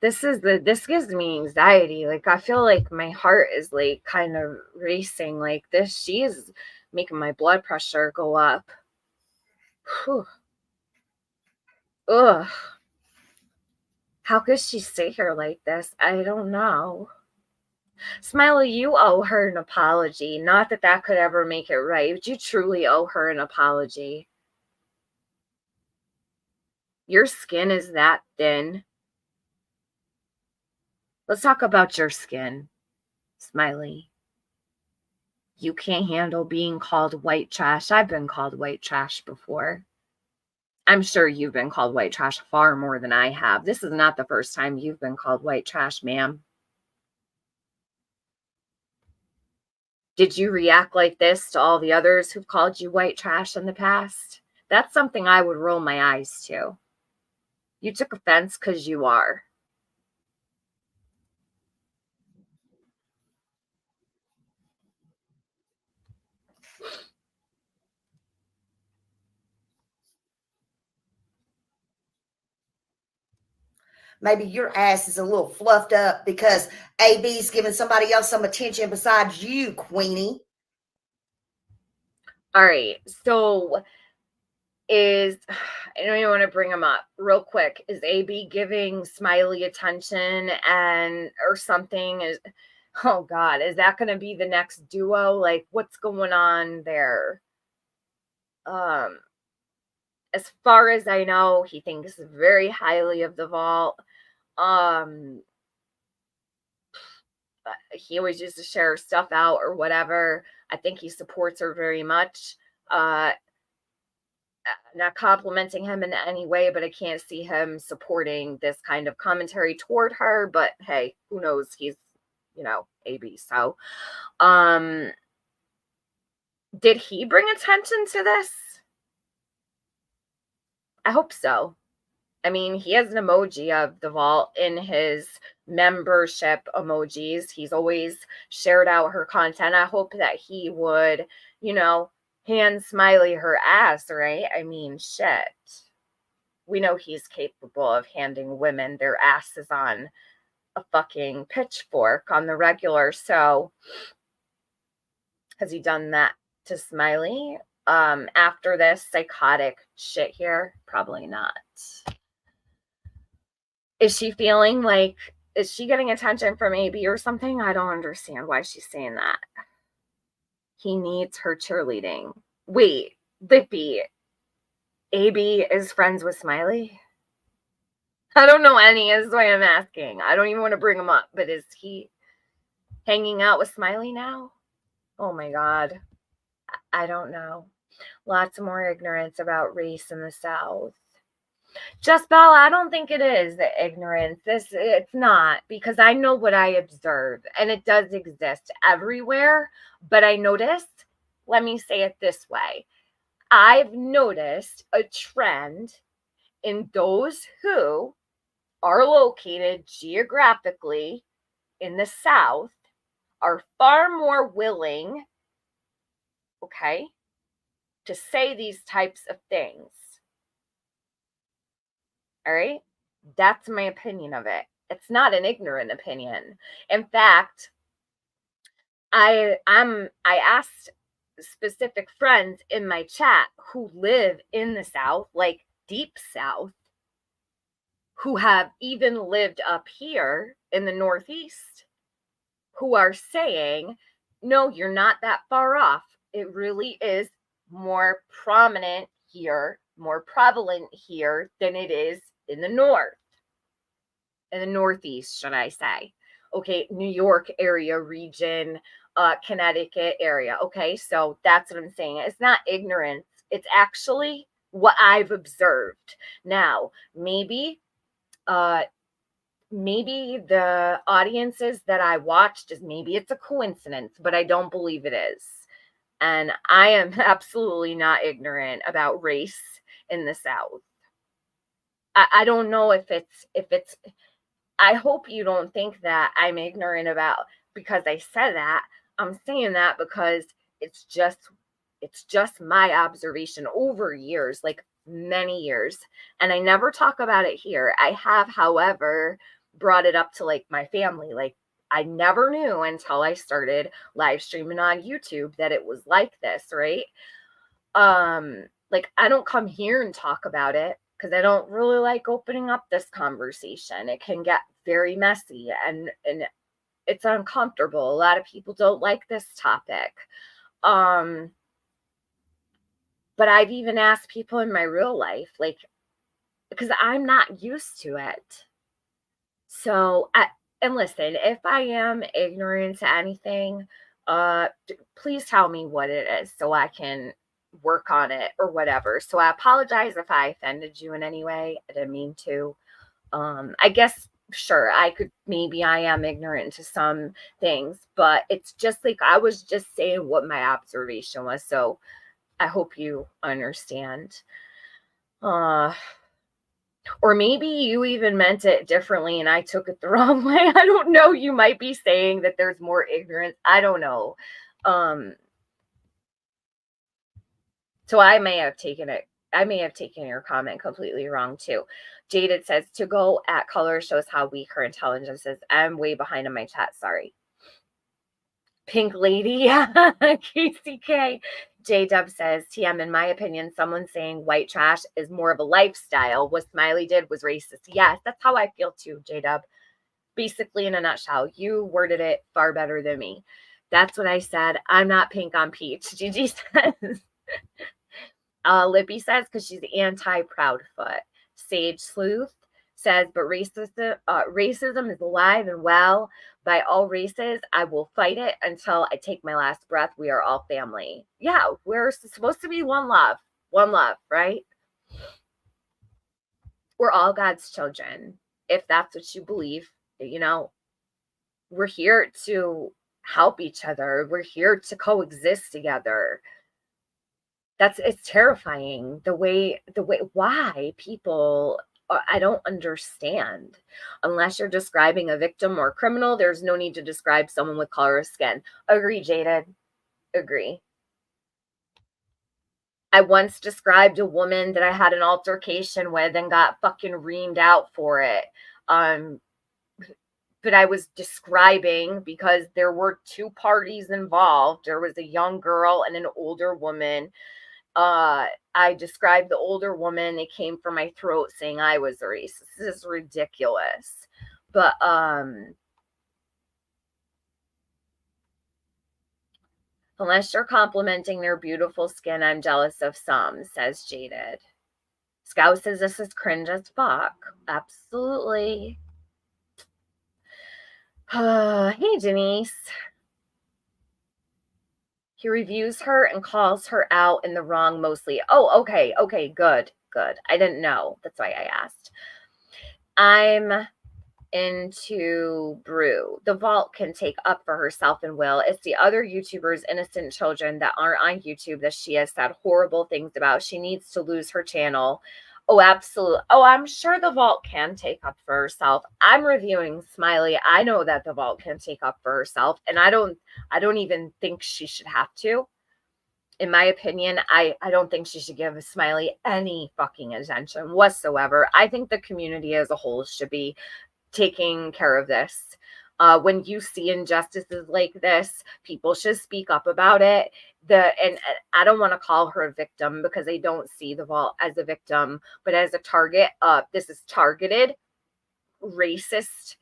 This gives me anxiety. Like, I feel like my heart is like kind of racing like this. She is making my blood pressure go up. Whew. Ugh. How could she stay here like this? I don't know. Smiley, you owe her an apology. Not that that could ever make it right, but you truly owe her an apology. Your skin is that thin. Let's talk about your skin, Smiley. You can't handle being called white trash. I've been called white trash before. I'm sure you've been called white trash far more than I have. This is not the first time you've been called white trash, ma'am. Did you react like this to all the others who've called you white trash in the past? That's something I would roll my eyes to. You took offense because you are. Maybe your ass is a little fluffed up because AB's giving somebody else some attention besides you, Queenie. All right. So I don't even want to bring him up real quick. Is AB giving Smiley attention or something? Oh God, is that going to be the next duo? Like, what's going on there? As far as I know, he thinks very highly of the vault. He always used to share stuff out or whatever. I think he supports her very much. Not complimenting him in any way, but I can't see him supporting this kind of commentary toward her. But hey, who knows? He's, AB. So, did he bring attention to this? I hope so. I mean, he has an emoji of the vault in his membership emojis. He's always shared out her content. I hope that he would, hand Smiley her ass, right? I mean, shit. We know he's capable of handing women their asses on a fucking pitchfork on the regular. So, has he done that to Smiley? After this psychotic shit here? Probably not. Is she feeling like, is she getting attention from AB or something? I don't understand why she's saying that. He needs her cheerleading. Wait, Lippy, AB is friends with Smiley? I don't know any, is why I'm asking. I don't even want to bring him up, but is he hanging out with Smiley now? Oh my God. I don't know. Lots more ignorance about race in the South. Just Bella, I don't think it is the ignorance. It's not, because I know what I observe, and it does exist everywhere. But I noticed, let me say it this way, I've noticed a trend in those who are located geographically in the South are far more willing, okay, to say these types of things. All right? That's my opinion of it. It's not an ignorant opinion. In fact, I asked specific friends in my chat who live in the South, like deep South, who have even lived up here in the Northeast, who are saying, no, you're not that far off. It really is more prominent here, more prevalent here than it is in the North, in the Northeast, should I say. Okay, New York area region, Connecticut area. Okay, so that's what I'm saying. It's not ignorance. It's actually what I've observed. Now, maybe the audiences that I watched maybe it's a coincidence, but I don't believe it is. And I am absolutely not ignorant about race in the South. I don't know if it's I hope you don't think that I'm ignorant about because I said that. I'm saying that because it's just my observation over years, like many years. And I never talk about it here. I have, however, brought it up to like my family. Like I never knew until I started live streaming on YouTube that it was like this, right? Like I don't come here and talk about it because I don't really like opening up this conversation. It can get very messy and it's uncomfortable. A lot of people don't like this topic. But I've even asked people in my real life, like, because I'm not used to it. So, and listen, if I am ignorant to anything, please tell me what it is so I can work on it or whatever. So I apologize if I offended you in any way. I didn't mean to. I guess, sure, maybe I am ignorant to some things, but it's just like I was just saying what my observation was. So I hope you understand. Or maybe you even meant it differently and I took it the wrong way. I don't know. You might be saying that there's more ignorance. I don't know. So I may have taken your comment completely wrong too. Jaded says to go at color shows how weak her intelligence is. I'm way behind in my chat. Sorry. Pink Lady, KCK. J-Dub says, TM, in my opinion, someone saying white trash is more of a lifestyle. What Smiley did was racist. Yes, that's how I feel too, J-Dub. Basically, in a nutshell, you worded it far better than me. That's what I said. I'm not pink on peach. Gigi says. Lippy says, because she's anti-Proudfoot. Sage Sleuth says, but racism is alive and well. By all races, I will fight it until I take my last breath. We are all family. Yeah, we're supposed to be one love, right? We're all God's children. If that's what you believe, we're here to help each other. We're here to coexist together. It's terrifying the way why people, I don't understand. Unless you're describing a victim or a criminal, there's no need to describe someone with color of skin. Agree, Jaded. Agree. I once described a woman that I had an altercation with and got fucking reamed out for it. But I was describing because there were two parties involved. There was a young girl and an older woman. I described the older woman. It came from my throat saying I was a racist. This is ridiculous. But Unless you're complimenting their beautiful skin, I'm jealous of some, says Jaded. Scout says this is cringe as fuck. Absolutely. Hey, Denise. He reviews her and calls her out in the wrong mostly. Oh, okay. Okay, good. Good. I didn't know. That's why I asked. I'm into Brew. The Vault can take up for herself and will. It's the other YouTubers' innocent children that aren't on YouTube that she has said horrible things about. She needs to lose her channel. Oh, absolutely. Oh, I'm sure the Vault can take up for herself. I'm reviewing Smiley. I know that the Vault can take up for herself, and I don't even think she should have to. In my opinion, I don't think she should give Smiley any fucking attention whatsoever. I think the community as a whole should be taking care of this. When you see injustices like this, people should speak up about it. And I don't want to call her a victim because I don't see the Vault as a victim, but as a target. This is targeted racist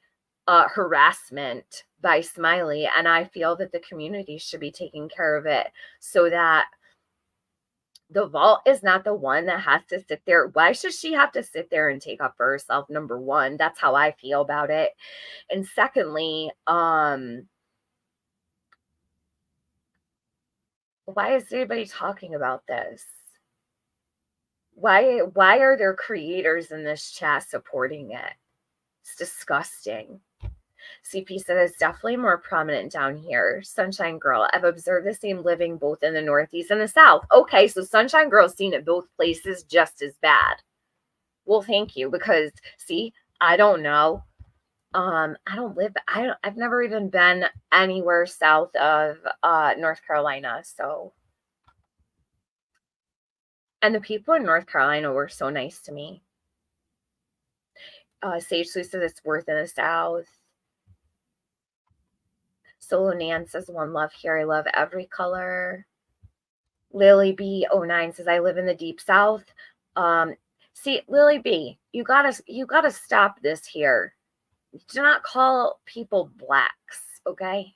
harassment by Smiley, and I feel that the community should be taking care of it so that the Vault is not the one that has to sit there. Why should she have to sit there and take up for herself? Number one, that's how I feel about it. And secondly, why is anybody talking about this? Why are there creators in this chat supporting it? It's disgusting. CP said it's definitely more prominent down here. Sunshine Girl, I've observed the same living both in the Northeast and the South. Okay, so Sunshine Girl's seen it both places just as bad. Well, thank you, because see, I don't know. I've never even been anywhere south of North Carolina, so. And the people in North Carolina were so nice to me. Sage Sue says it's worth in the South. Solo Nan says one love here. I love every color. Lily B09 says I live in the deep South. See, Lily B, you gotta stop this here. Do not call people blacks, okay?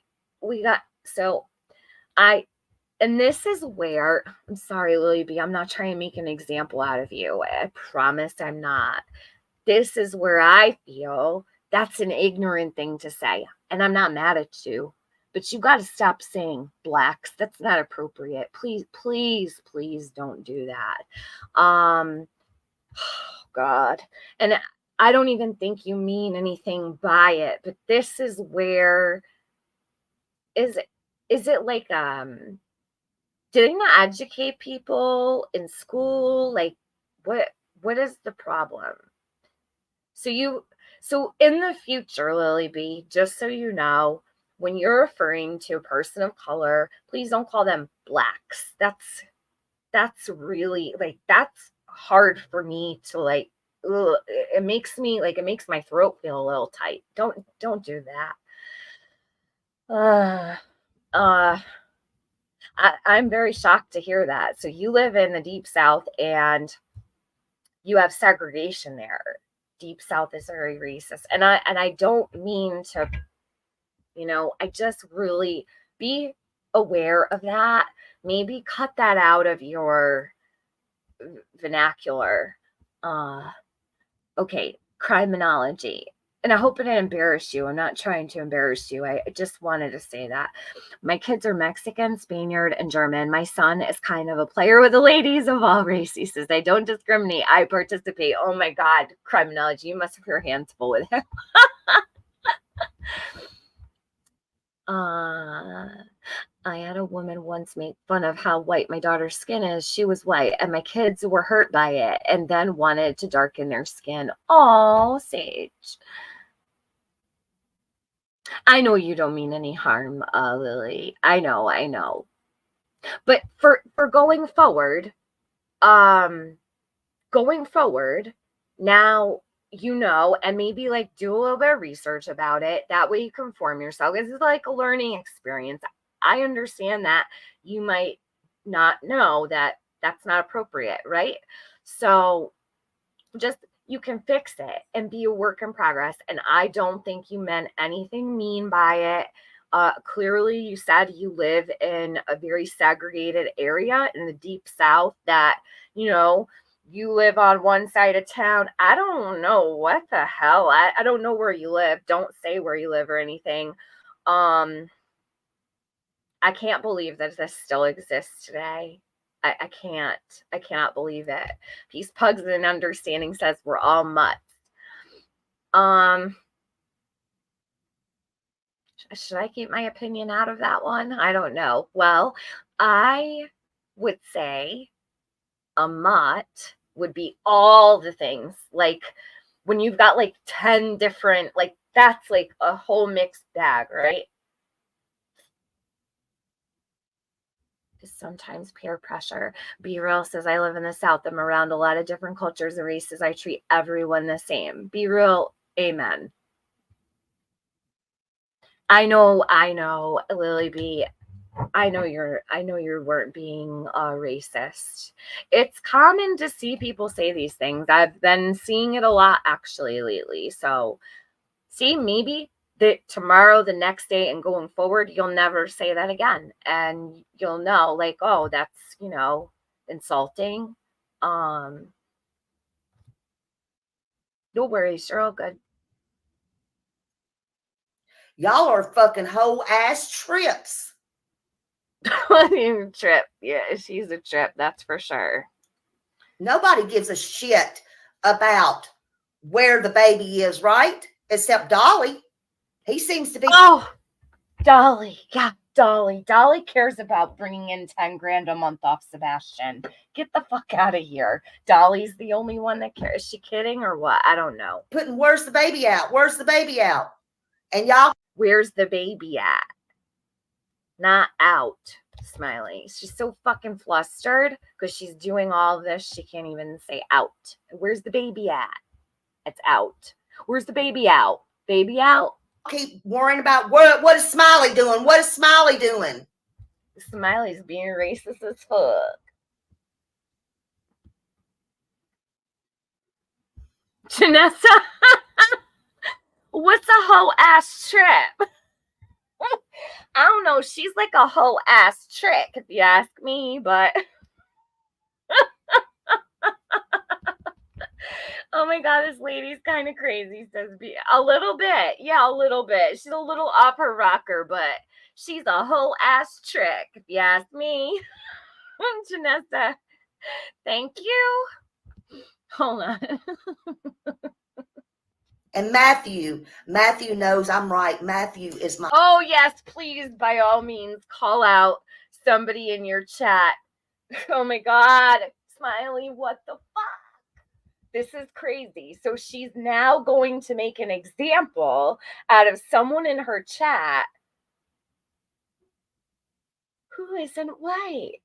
And this is where, I'm sorry, Lily B, I'm not trying to make an example out of you. I promise I'm not. This is where I feel that's an ignorant thing to say. And I'm not mad at you. But you got to stop saying blacks. That's not appropriate. Please, please, please don't do that. Oh God. And I don't even think you mean anything by it. But this is where, is it like, do they not educate people in school? Like, what is the problem? So in the future, Lily B, just so you know, when you're referring to a person of color, please don't call them blacks. That's really, like, that's hard for me to, like, ugh, it makes my throat feel a little tight. Don't do that. I'm very shocked to hear that. So you live in the deep South and you have segregation there. Deep South is very racist. And I don't mean to, I just really be aware of that. Maybe cut that out of your vernacular. Okay, criminology. And I hope it didn't embarrass you. I'm not trying to embarrass you. I just wanted to say that. My kids are Mexican, Spaniard, and German. My son is kind of a player with the ladies of all races. He says, I don't discriminate. I participate. Oh my God, criminology. You must have your hands full with him. I had a woman once make fun of how white my daughter's skin is. She was white, and my kids were hurt by it and then wanted to darken their skin. Oh, Sage. I know you don't mean any harm, Lily. I know. But for going forward, now and maybe like do a little bit of research about it. That way you can form yourself. This is like a learning experience. I understand that you might not know that that's not appropriate, right? So just, you can fix it and be a work in progress. And I don't think you meant anything mean by it. Clearly, you said you live in a very segregated area in the deep South that, you live on one side of town. I don't know what the hell. I don't know where you live. Don't say where you live or anything. I can't believe that this still exists today. I can't. I cannot believe it. Peace, Pugs, and Understanding says we're all mutts. Should I keep my opinion out of that one? I don't know. Well, I would say a mutt would be all the things. Like when you've got like 10 different, like that's like a whole mixed bag, right? Sometimes peer pressure. Be Real says, I live in the South. I'm around a lot of different cultures and races. I treat everyone the same. Be Real. Amen. I know, Lily B. I know you weren't being racist. It's common to see people say these things. I've been seeing it a lot actually lately. So see, maybe that tomorrow, the next day, and going forward, you'll never say that again. And you'll know, like, oh, that's, insulting. Don't worry, you're all good. Y'all are fucking whole ass trips. Trip. Yeah, she's a trip, that's for sure. Nobody gives a shit about where the baby is, right? Except Dolly. He seems to be. Oh, Dolly. Yeah, Dolly. Dolly cares about bringing in 10 grand a month off Sebastian. Get the fuck out of here. Dolly's the only one that cares. Is she kidding or what? I don't know. Putting, where's the baby out? Where's the baby out? And y'all. Where's the baby at? Not out, Smiley. She's so fucking flustered because she's doing all of this. She can't even say out. Where's the baby at? It's out. Where's the baby out? Baby out? Keep worrying about what is Smiley doing? What is Smiley doing? Smiley's being racist as fuck. Janessa, what's a whole ass trip? I don't know. She's like a whole ass trick, if you ask me, but oh my god, this lady's kind of crazy, says B. A little bit. Yeah, a little bit. She's a little off her rocker, but she's a whole ass trick, if you ask me. Janessa, thank you. Hold on. And Matthew knows I'm right. Matthew is my. Oh, yes, please, by all means, call out somebody in your chat. Oh my god, Smiley, what the fuck? This is crazy. So she's now going to make an example out of someone in her chat who isn't white.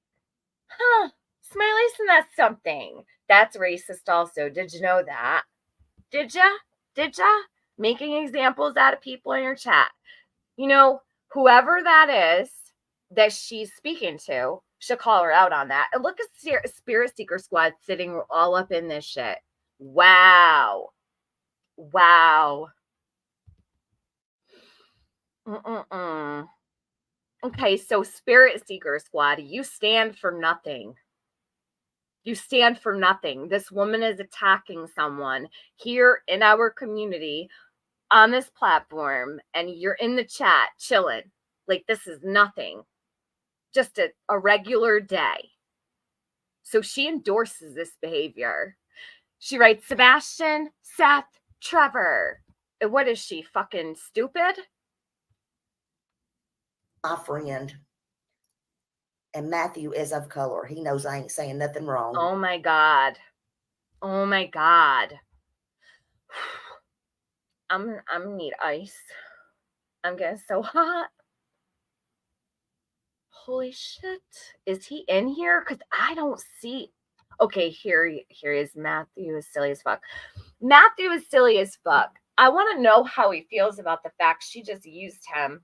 Huh. Smiley said that's something. That's racist also. Did you know that? Did ya? Making examples out of people in your chat. Whoever that is that she's speaking to, she'll call her out on that. And look at Spirit Seeker Squad sitting all up in this shit. Wow. Okay, so Spirit Seeker Squad, you stand for nothing. You stand for nothing. This woman is attacking someone here in our community on this platform, and you're in the chat chilling. Like, this is nothing. Just a regular day. So she endorses this behavior. She writes, Sebastian, Seth, Trevor. And what is she, fucking stupid? My friend. And Matthew is of color. He knows I ain't saying nothing wrong. Oh my god. I'm gonna need ice. I'm getting so hot. Holy shit. Is he in here? Because I don't see. Okay, here he is. Matthew is silly as fuck. Matthew is silly as fuck. I want to know how he feels about the fact she just used him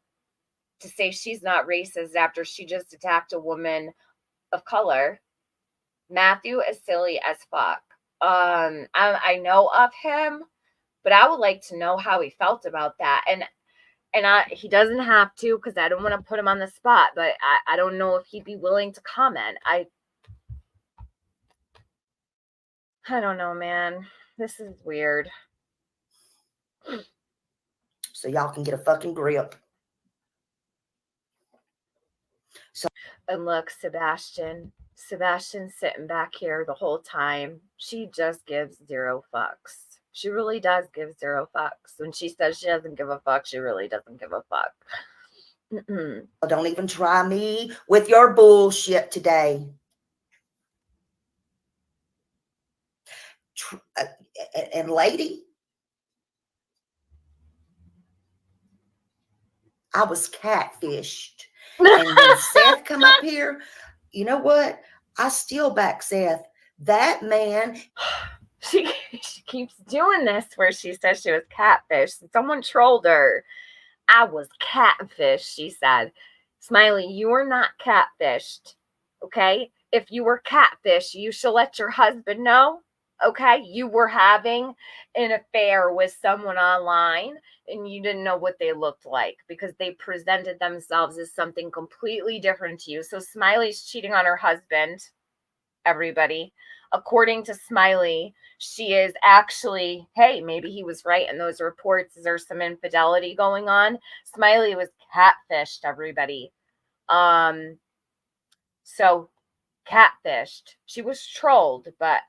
to say she's not racist after she just attacked a woman of color. Matthew is silly as fuck. I know of him, but I would like to know how he felt about that. And And he doesn't have to, because I don't want to put him on the spot, but I don't know if he'd be willing to comment. I don't know, man. This is weird. So y'all can get a fucking grip. So, and look, Sebastian's sitting back here the whole time. She just gives zero fucks. She really does give zero fucks. When she says she doesn't give a fuck, she really doesn't give a fuck. Don't even try me with your bullshit today. And lady, I was catfished. And when Seth come up here, you know what? I still back Seth. That man. She keeps doing this where she says she was catfished. Someone trolled her. I was catfished, she said. Smiley, you were not catfished. Okay? If you were catfished, you should let your husband know. Okay? You were having an affair with someone online and you didn't know what they looked like because they presented themselves as something completely different to you. So Smiley's cheating on her husband, everybody. According to Smiley, she is actually, hey, maybe he was right in those reports. Is there some infidelity going on? Smiley was catfished, everybody. So catfished. She was trolled, but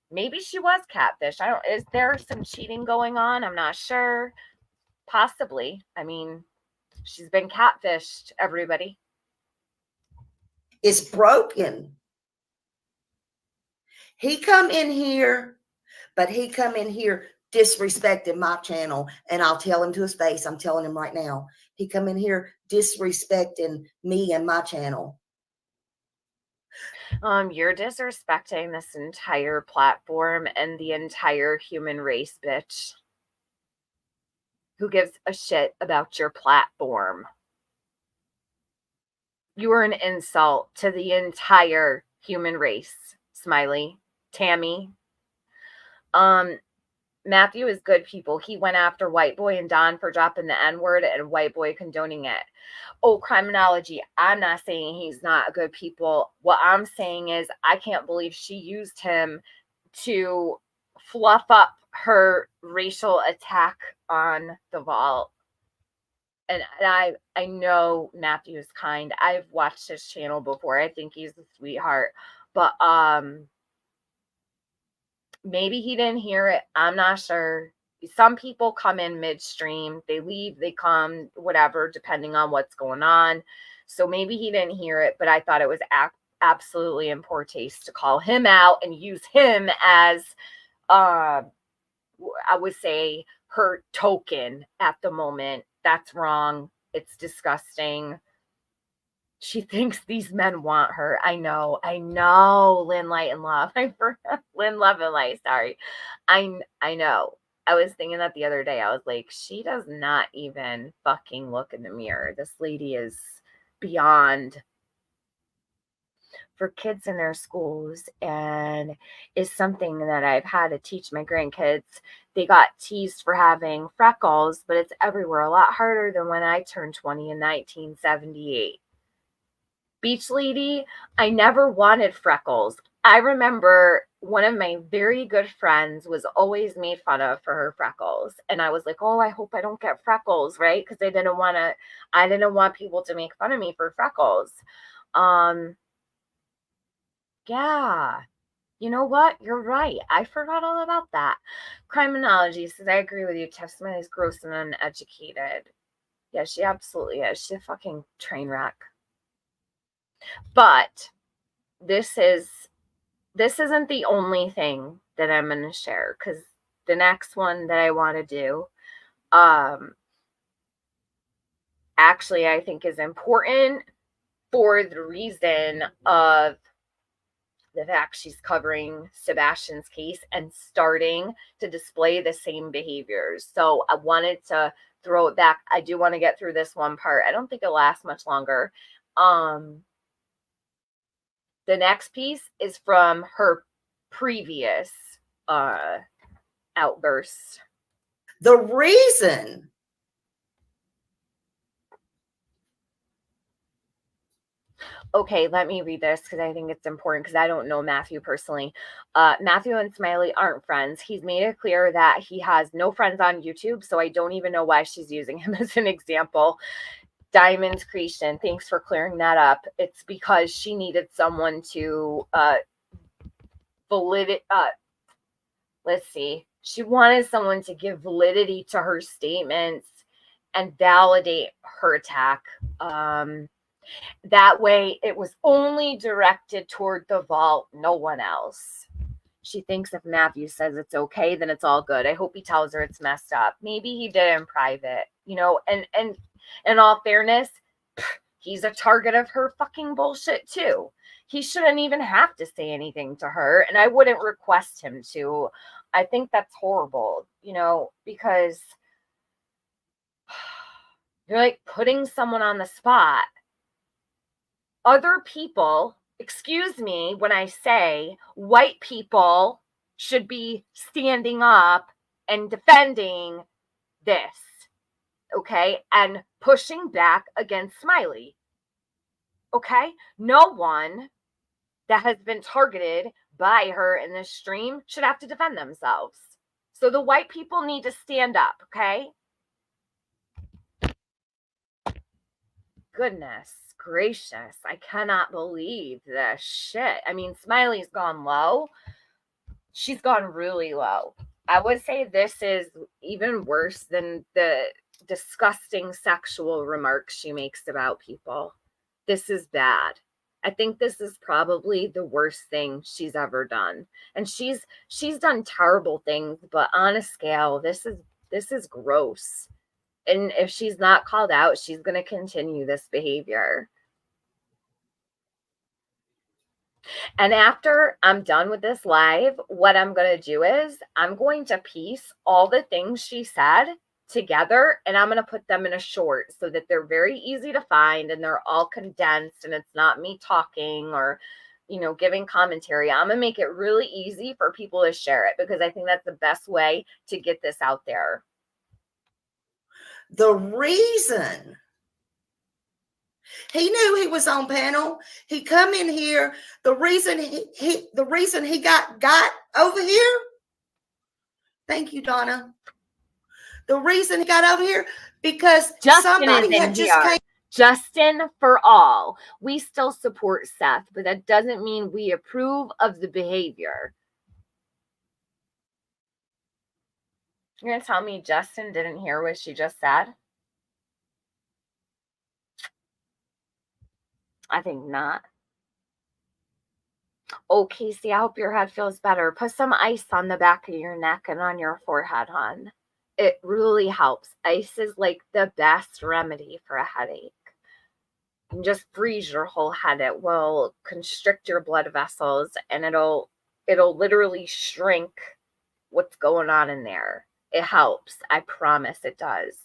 maybe she was catfished. Is there some cheating going on? I'm not sure. Possibly. I mean, she's been catfished, everybody. It's broken. He come in here, but he come in here disrespecting my channel, and I'll tell him to his face. I'm telling him right now. He come in here disrespecting me and my channel. You're disrespecting this entire platform and the entire human race, bitch. Who gives a shit about your platform? You are an insult to the entire human race, Smiley. Tammy. Matthew is good, people. He went after White Boy and Don for dropping the N-word and White Boy condoning it. Oh, criminology. I'm not saying he's not good, people. What I'm saying is I can't believe she used him to fluff up her racial attack on the vault. And I know Matthew is kind. I've watched his channel before. I think he's a sweetheart. But maybe he didn't hear it. I'm not sure. Some people come in midstream. They leave, they come, whatever, depending on what's going on. So maybe he didn't hear it, but I thought it was absolutely in poor taste to call him out and use him as, I would say, her token at the moment. That's wrong. It's disgusting. She thinks these men want her. I know. Lynn Light and Love. I forgot. Lynn Love and Light. Sorry. I know. I was thinking that the other day. I was like, she does not even fucking look in the mirror. This lady is beyond for kids in their schools, and is something that I've had to teach my grandkids. They got teased for having freckles, but it's everywhere. A lot harder than when I turned 20 in 1978. Beach lady, I never wanted freckles. I remember one of my very good friends was always made fun of for her freckles. And I was like, oh, I hope I don't get freckles, right? Because I didn't want people to make fun of me for freckles. Yeah. You know what? You're right. I forgot all about that. Criminology says, I agree with you. Tiff Smiley's gross and uneducated. Yeah, she absolutely is. She's a fucking train wreck. But this isn't the only thing that I'm going to share, because the next one that I want to do, actually, I think is important for the reason of the fact she's covering Sebastian's case and starting to display the same behaviors. So I wanted to throw it back. I do want to get through this one part. I don't think it'll last much longer. The next piece is from her previous outbursts. The reason Okay, let me read this because I think it's important because I don't know Matthew personally. Matthew and Smiley aren't friends. He's made it clear that he has no friends on YouTube, so I don't even know why she's using him as an example. Diamond's Creation, thanks for clearing that up. It's because she needed someone to let's see. She wanted someone to give validity to her statements and validate her attack. That way, it was only directed toward the vault, no one else. She thinks if Matthew says it's okay, then it's all good. I hope he tells her it's messed up. Maybe he did it in private, you know, and in all fairness, he's a target of her fucking bullshit too. He shouldn't even have to say anything to her, and I wouldn't request him to. I think that's horrible, you know, because you're like putting someone on the spot. Other people, excuse me, when I say white people should be standing up and defending this, okay, and pushing back against Smiley, okay? No one that has been targeted by her in this stream should have to defend themselves. So the white people need to stand up, okay? Goodness gracious, I cannot believe this shit. I mean, Smiley's gone low. She's gone really low. I would say this is even worse than the disgusting sexual remarks she makes about people. This is bad. I think this is probably the worst thing she's ever done. And she's done terrible things, but on a scale, this is gross. And if she's not called out, she's going to continue this behavior. And after I'm done with this live, what I'm going to do is I'm going to piece all the things she said together, and I'm going to put them in a short so that they're very easy to find and they're all condensed and it's not me talking or, you know, giving commentary. I'm going to make it really easy for people to share it because I think that's the best way to get this out there. The reason he knew he was on panel, he come in here. The reason he got over here. Thank you, Donna. The reason he got over here because Justin somebody had just came. Justin for all. We still support Seth, but that doesn't mean we approve of the behavior. You're going to tell me Justin didn't hear what she just said? I think not. Oh, Casey, I hope your head feels better. Put some ice on the back of your neck and on your forehead, hon. It really helps. Ice is like the best remedy for a headache. And just freeze your whole head. It will constrict your blood vessels and it'll literally shrink what's going on in there. It helps. I promise it does.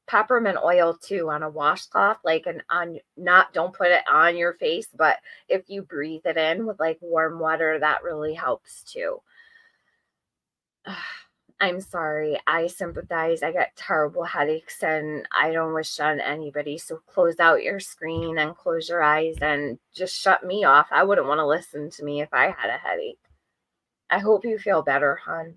Peppermint oil too on a washcloth, like don't put it on your face, but if you breathe it in with like warm water, that really helps too. I'm sorry. I sympathize. I get terrible headaches and I don't wish on anybody. So close out your screen and close your eyes and just shut me off. I wouldn't want to listen to me if I had a headache. I hope you feel better, hon.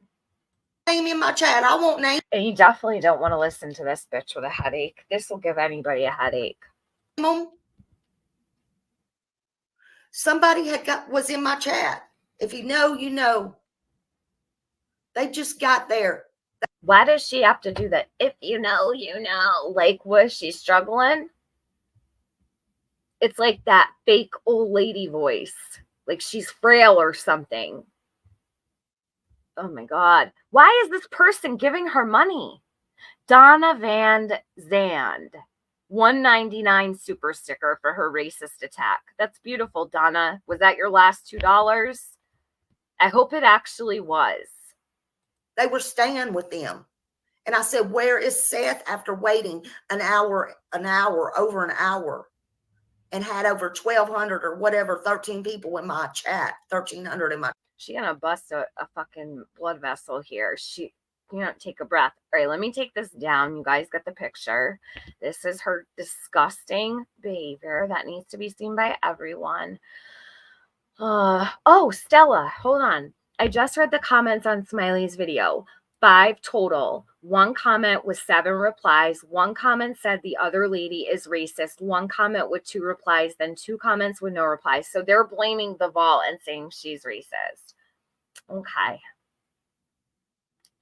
Name in my chat. I won't name. And you definitely don't want to listen to this bitch with a headache. This will give anybody a headache. Somebody was in my chat. If you know, you know. They just got there. Why does she have to do that? If you know, you know. Like, was she struggling? It's like that fake old lady voice. Like she's frail or something. Oh my God. Why is this person giving her money? Donna Van Zand. $1.99 super sticker for her racist attack. That's beautiful, Donna. Was that your last $2? I hope it actually was. They were staying with them. And I said, where is Seth after waiting an hour, over an hour, and had over 1,200 or whatever, 13 people in my chat, 1,300 in my. She gonna bust a fucking blood vessel here. can't take a breath. All right, let me take this down. You guys get the picture. This is her disgusting behavior that needs to be seen by everyone. Oh, Stella, hold on. I just read the comments on Smiley's video. 5 total. 1 comment with 7 replies. 1 comment said the other lady is racist. 1 comment with 2 replies. Then 2 comments with no replies. So they're blaming the vault and saying she's racist. Okay.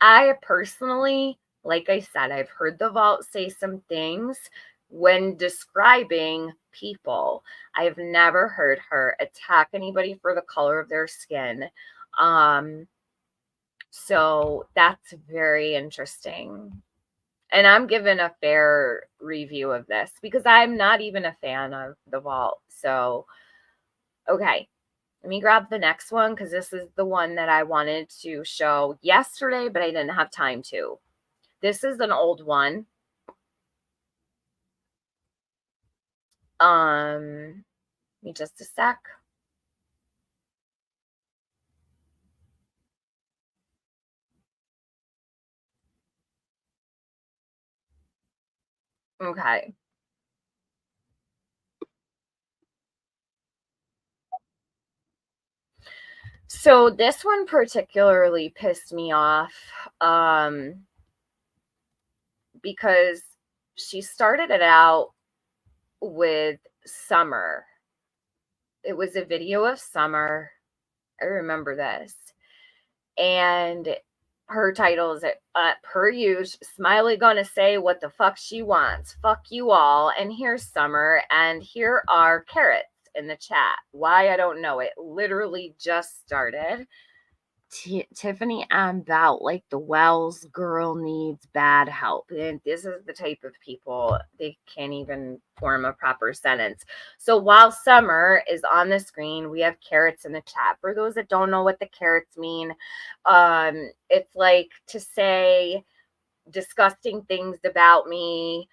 I personally, like I said, I've heard the vault say some things when describing people. I've never heard her attack anybody for the color of their skin. So that's very interesting. And I'm giving a fair review of this because I'm not even a fan of the vault. So, okay. Let me grab the next one because this is the one that I wanted to show yesterday, but I didn't have time to. This is an old one. Give me just a sec. Okay. So this one particularly pissed me off because she started it out with Summer. It was a video of Summer. I remember this. And her title is per usual, Smiley gonna say what the fuck she wants. Fuck you all. And here's Summer. And here are carrots in the chat. Why? I don't know. It literally just started. Tiffany Ambout, like the Wells girl needs bad help. And this is the type of people, they can't even form a proper sentence. So while Summer is on the screen, we have carrots in the chat. For those that don't know what the carrots mean, it's like to say disgusting things about me.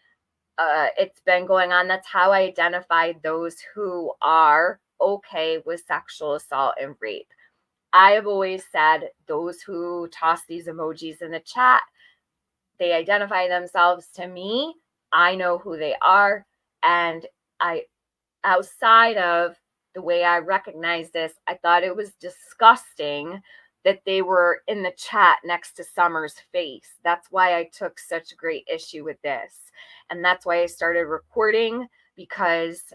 It's been going on. That's how I identified those who are okay with sexual assault and rape. I have always said those who toss these emojis in the chat, they identify themselves to me. I know who they are. And outside of the way I recognize this, I thought it was disgusting that they were in the chat next to Summer's face. That's why I took such great issue with this. And that's why I started recording, because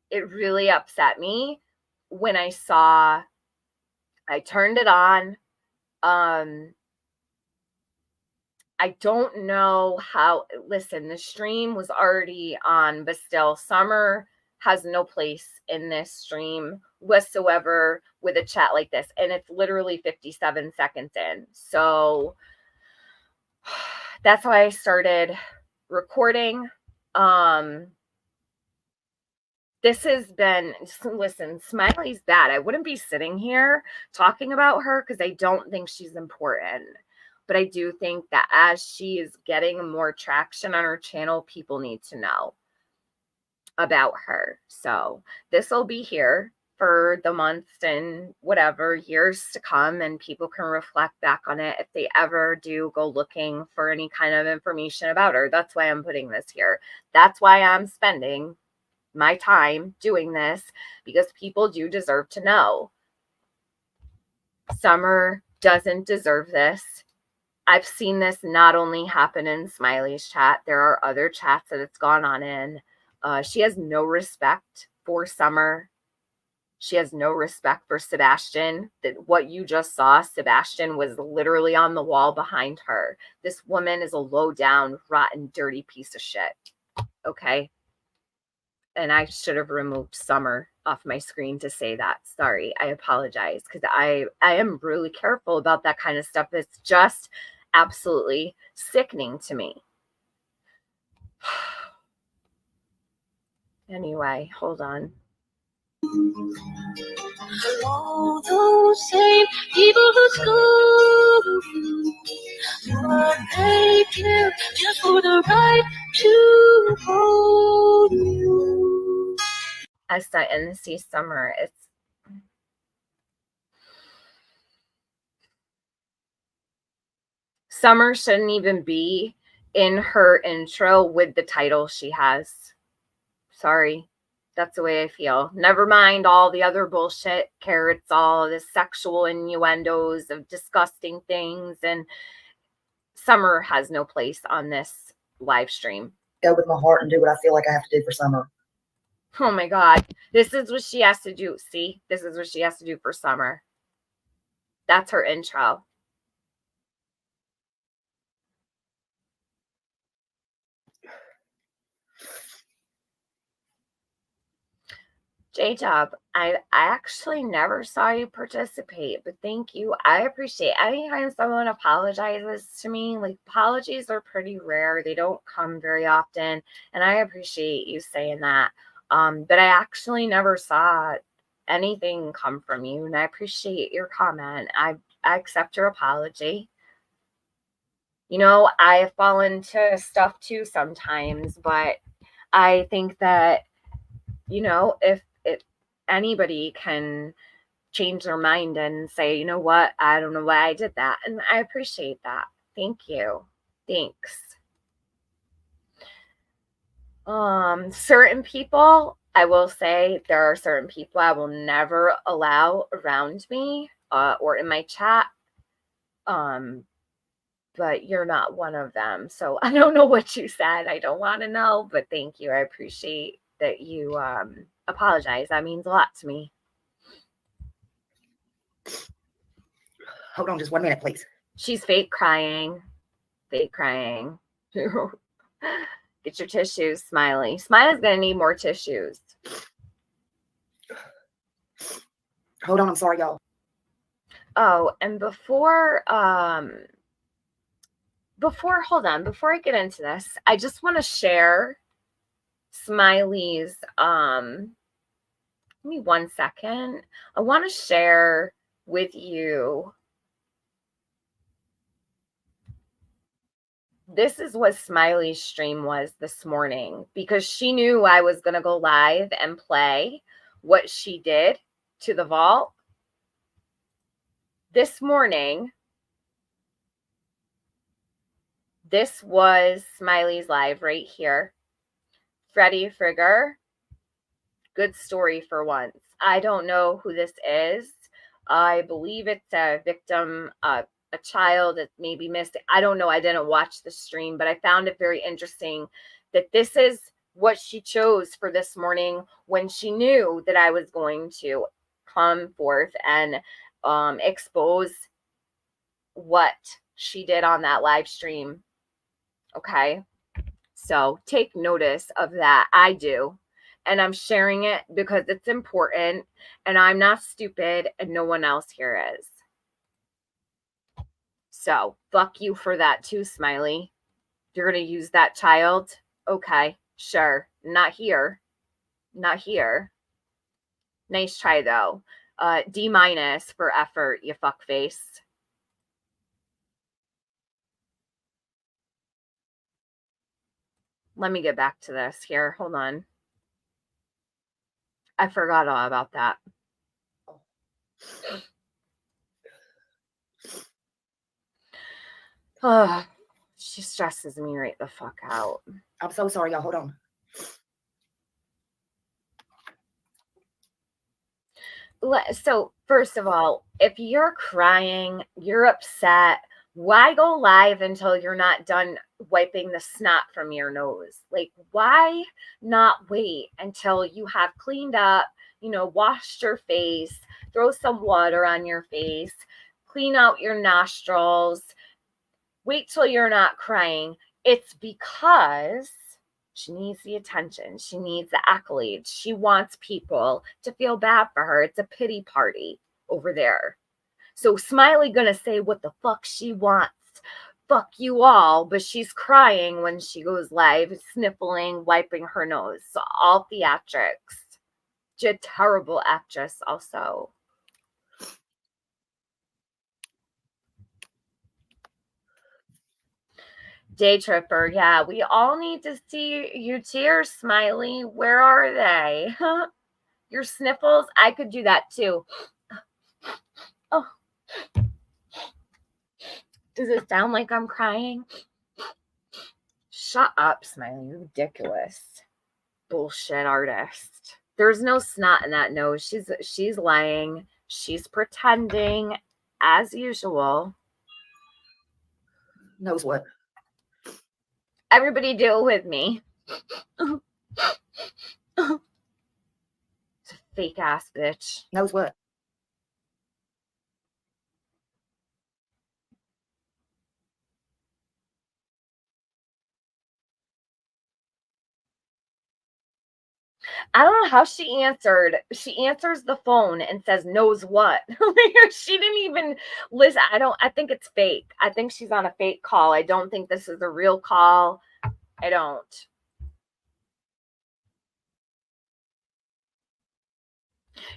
it really upset me when I turned it on. I don't know how, listen, the stream was already on, but still, Summer has no place in this stream whatsoever with a chat like this. And it's literally 57 seconds in. So that's why I started recording. This has been, listen, Smiley's bad. I wouldn't be sitting here talking about her because I don't think she's important. But I do think that as she is getting more traction on her channel, people need to know about her. So this will be here for the months and whatever years to come, and people can reflect back on it if they ever do go looking for any kind of information about her. That's why I'm putting this here. That's why I'm spending my time doing this, because people do deserve to know. Summer doesn't deserve this. I've seen this not only happen in Smiley's chat, there are other chats that it's gone on in. She has no respect for Summer. She has no respect for Sebastian. That what you just saw, Sebastian was literally on the wall behind her. This woman is a low down, rotten, dirty piece of shit. Okay. And I should have removed Summer off my screen to say that. Sorry, I apologize, because I am really careful about that kind of stuff. It's just absolutely sickening to me. Anyway, hold on. All those same people who scold you, but they care just for the right to hold you. I started to see Summer. Summer shouldn't even be in her intro with the title she has. Sorry. That's the way I feel. Never mind all the other bullshit, carrots, all the sexual innuendos of disgusting things. And Summer has no place on this live stream. Go with my heart and do what I feel like I have to do for Summer. Oh my God. This is what she has to do. See? This is what she has to do for Summer. That's her intro. J-Job, I actually never saw you participate, but thank you. I appreciate anytime someone apologizes to me. Like, apologies are pretty rare. They don't come very often, and I appreciate you saying that. But I actually never saw anything come from you, and I appreciate your comment. I accept your apology. You know, I fall into stuff too sometimes, but I think that, you know, if anybody can change their mind and say, you know what, I don't know why I did that. And I appreciate that. Thank you. Thanks. Certain people, I will say there are certain people I will never allow around me or in my chat. But you're not one of them. So I don't know what you said. I don't want to know, but thank you. I appreciate that you apologize. That means a lot to me. Hold on just 1 minute, please. She's fake crying. Fake crying. Get your tissues, Smiley. Smiley's going to need more tissues. Hold on, I'm sorry, y'all. Oh, and before hold on, before I get into this, I just want to share Smiley's, give me 1 second. I want to share with you. This is what Smiley's stream was this morning, because she knew I was going to go live and play what she did to the vault. This morning, this was Smiley's live right here. Freddie Frigger, good story for once. I don't know who this is. I believe it's a victim, a child that maybe missed it. I don't know. I didn't watch the stream, but I found it very interesting that this is what she chose for this morning when she knew that I was going to come forth and expose what she did on that live stream. Okay. So take notice of that. I do. And I'm sharing it because it's important and I'm not stupid and no one else here is. So fuck you for that too, Smiley. You're going to use that child? Okay, sure. Not here. Not here. Nice try though. D- for effort, you fuckface. Let me get back to this here. Hold on. I forgot all about that. Oh, she stresses me right the fuck out. I'm so sorry, y'all. Hold on. So, first of all, if you're crying, you're upset, why go live until you're not done wiping the snot from your nose? Like, why not wait until you have cleaned up, you know, washed your face, throw some water on your face, clean out your nostrils, wait till you're not crying? It's because she needs the attention. She needs the accolades. She wants people to feel bad for her. It's a pity party over there. So Smiley gonna say what the fuck she wants. Fuck you all. But she's crying when she goes live, sniffling, wiping her nose. So all theatrics. She's a terrible actress also. Day Tripper, yeah, we all need to see your tears, Smiley. Where are they? Your sniffles? I could do that too. Oh. Does it sound like I'm crying? Shut up, Smiley. You're ridiculous. Bullshit artist. There's no snot in that nose. She's lying. She's pretending as usual. Knows what? Everybody deal with me. It's a fake ass bitch. Knows what? I don't know how she answered. She answers the phone and says, knows what? She didn't even listen. I think it's fake. I think she's on a fake call. I don't think this is a real call. I don't.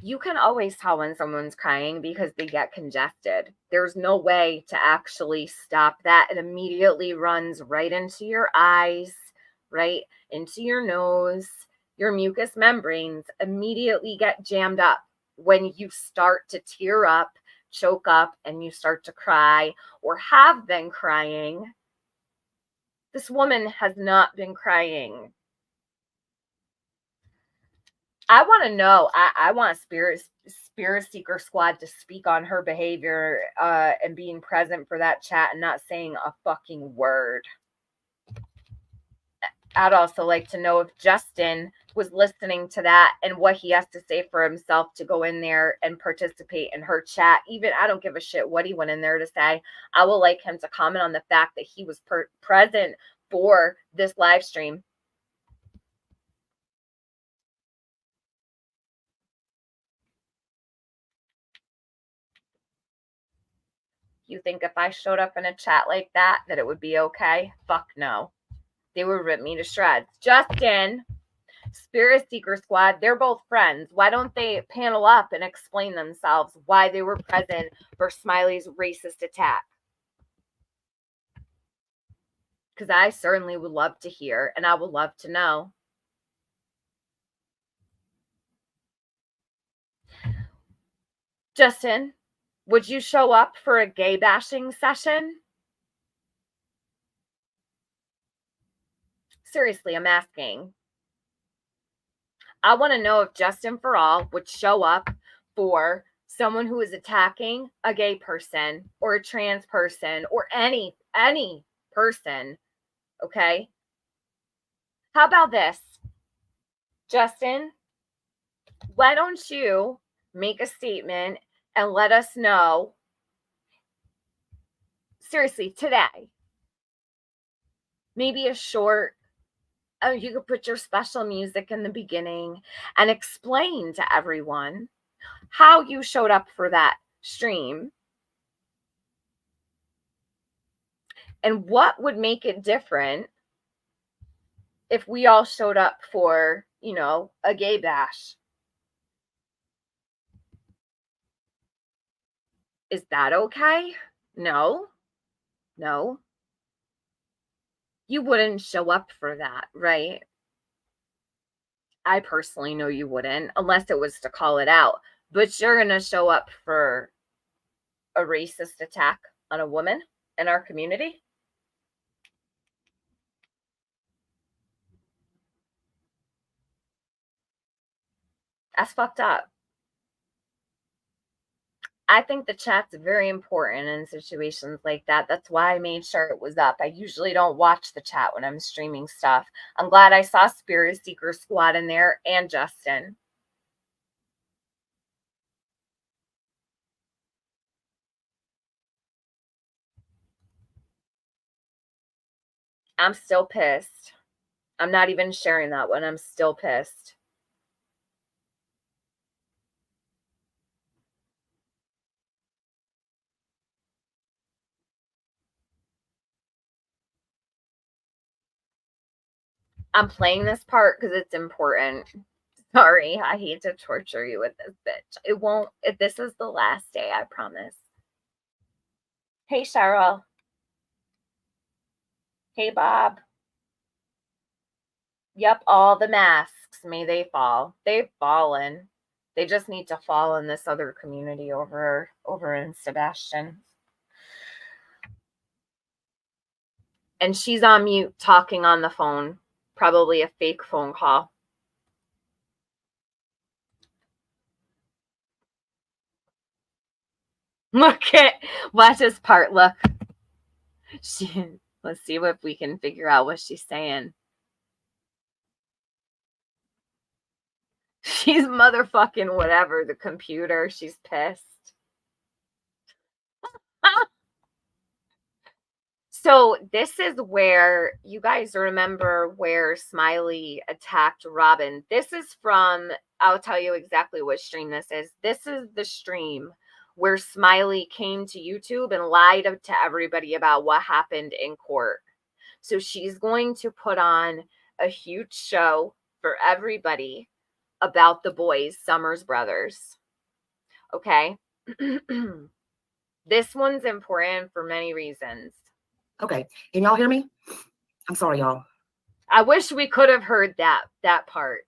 You can always tell when someone's crying because they get congested. There's no way to actually stop that. It immediately runs right into your eyes, right into your nose. Your mucous membranes immediately get jammed up when you start to tear up, choke up, and you start to cry or have been crying. This woman has not been crying. I want to know. I want Spirit Seeker Squad to speak on her behavior and being present for that chat and not saying a fucking word. I'd also like to know if Justin was listening to that and what he has to say for himself to go in there and participate in her chat. Even I don't give a shit what he went in there to say. I will like him to comment on the fact that he was present for this live stream. You think if I showed up in a chat like that it would be okay? Fuck no. They would rip me to shreds. Justin, Spirit Seeker Squad, they're both friends. Why don't they panel up and explain themselves why they were present for Smiley's racist attack? Because I certainly would love to hear, and I would love to know. Justin, would you show up for a gay bashing session? Seriously, I'm asking. I want to know if Justin for All would show up for someone who is attacking a gay person or a trans person or any person. Okay. How about this? Justin, why don't you make a statement and let us know, seriously, today, maybe a short, you could put your special music in the beginning and explain to everyone how you showed up for that stream and what would make it different if we all showed up for, a gay bash. Is that okay? No. You wouldn't show up for that, right? I personally know you wouldn't, unless it was to call it out. But you're going to show up for a racist attack on a woman in our community? That's fucked up. I think the chat's very important in situations like that. That's why I made sure it was up. I usually don't watch the chat when I'm streaming stuff. I'm glad I saw Spirit Seeker Squad in there and Justin. I'm still pissed. I'm not even sharing that one. I'm still pissed. I'm playing this part because it's important. Sorry, I hate to torture you with this bitch. It won't, if this is the last day, I promise. Hey, Cheryl. Hey, Bob. Yep, all the masks, may they fall. They've fallen. They just need to fall in this other community over in Sebastian. And she's on mute talking on the phone. Probably a fake phone call. Look at, watch this part, look. Let's see if we can figure out what she's saying. She's motherfucking whatever, the computer. She's pissed. So this is where you guys remember where Smiley attacked Robin. This is from, I'll tell you exactly what stream this is. This is the stream where Smiley came to YouTube and lied to everybody about what happened in court. So she's going to put on a huge show for everybody about the boys, Summers brothers. Okay. This one's important for many reasons. Okay. Can y'all hear me? I'm sorry, y'all. I wish we could have heard that part.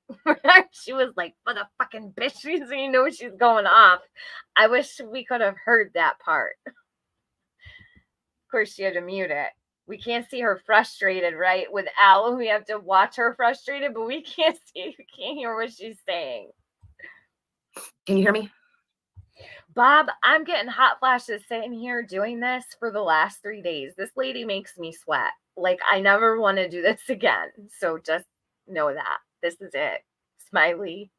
She was like, motherfucking bitch, she doesn't even know she's going off. I wish we could have heard that part. Of course, she had to mute it. We can't see her frustrated, right? With Al, we have to watch her frustrated, but we can't hear what she's saying. Can you hear me? Bob, I'm getting hot flashes sitting here doing this for the last 3 days. This lady makes me sweat. Like, I never want to do this again. So just know that. This is it. Smiley,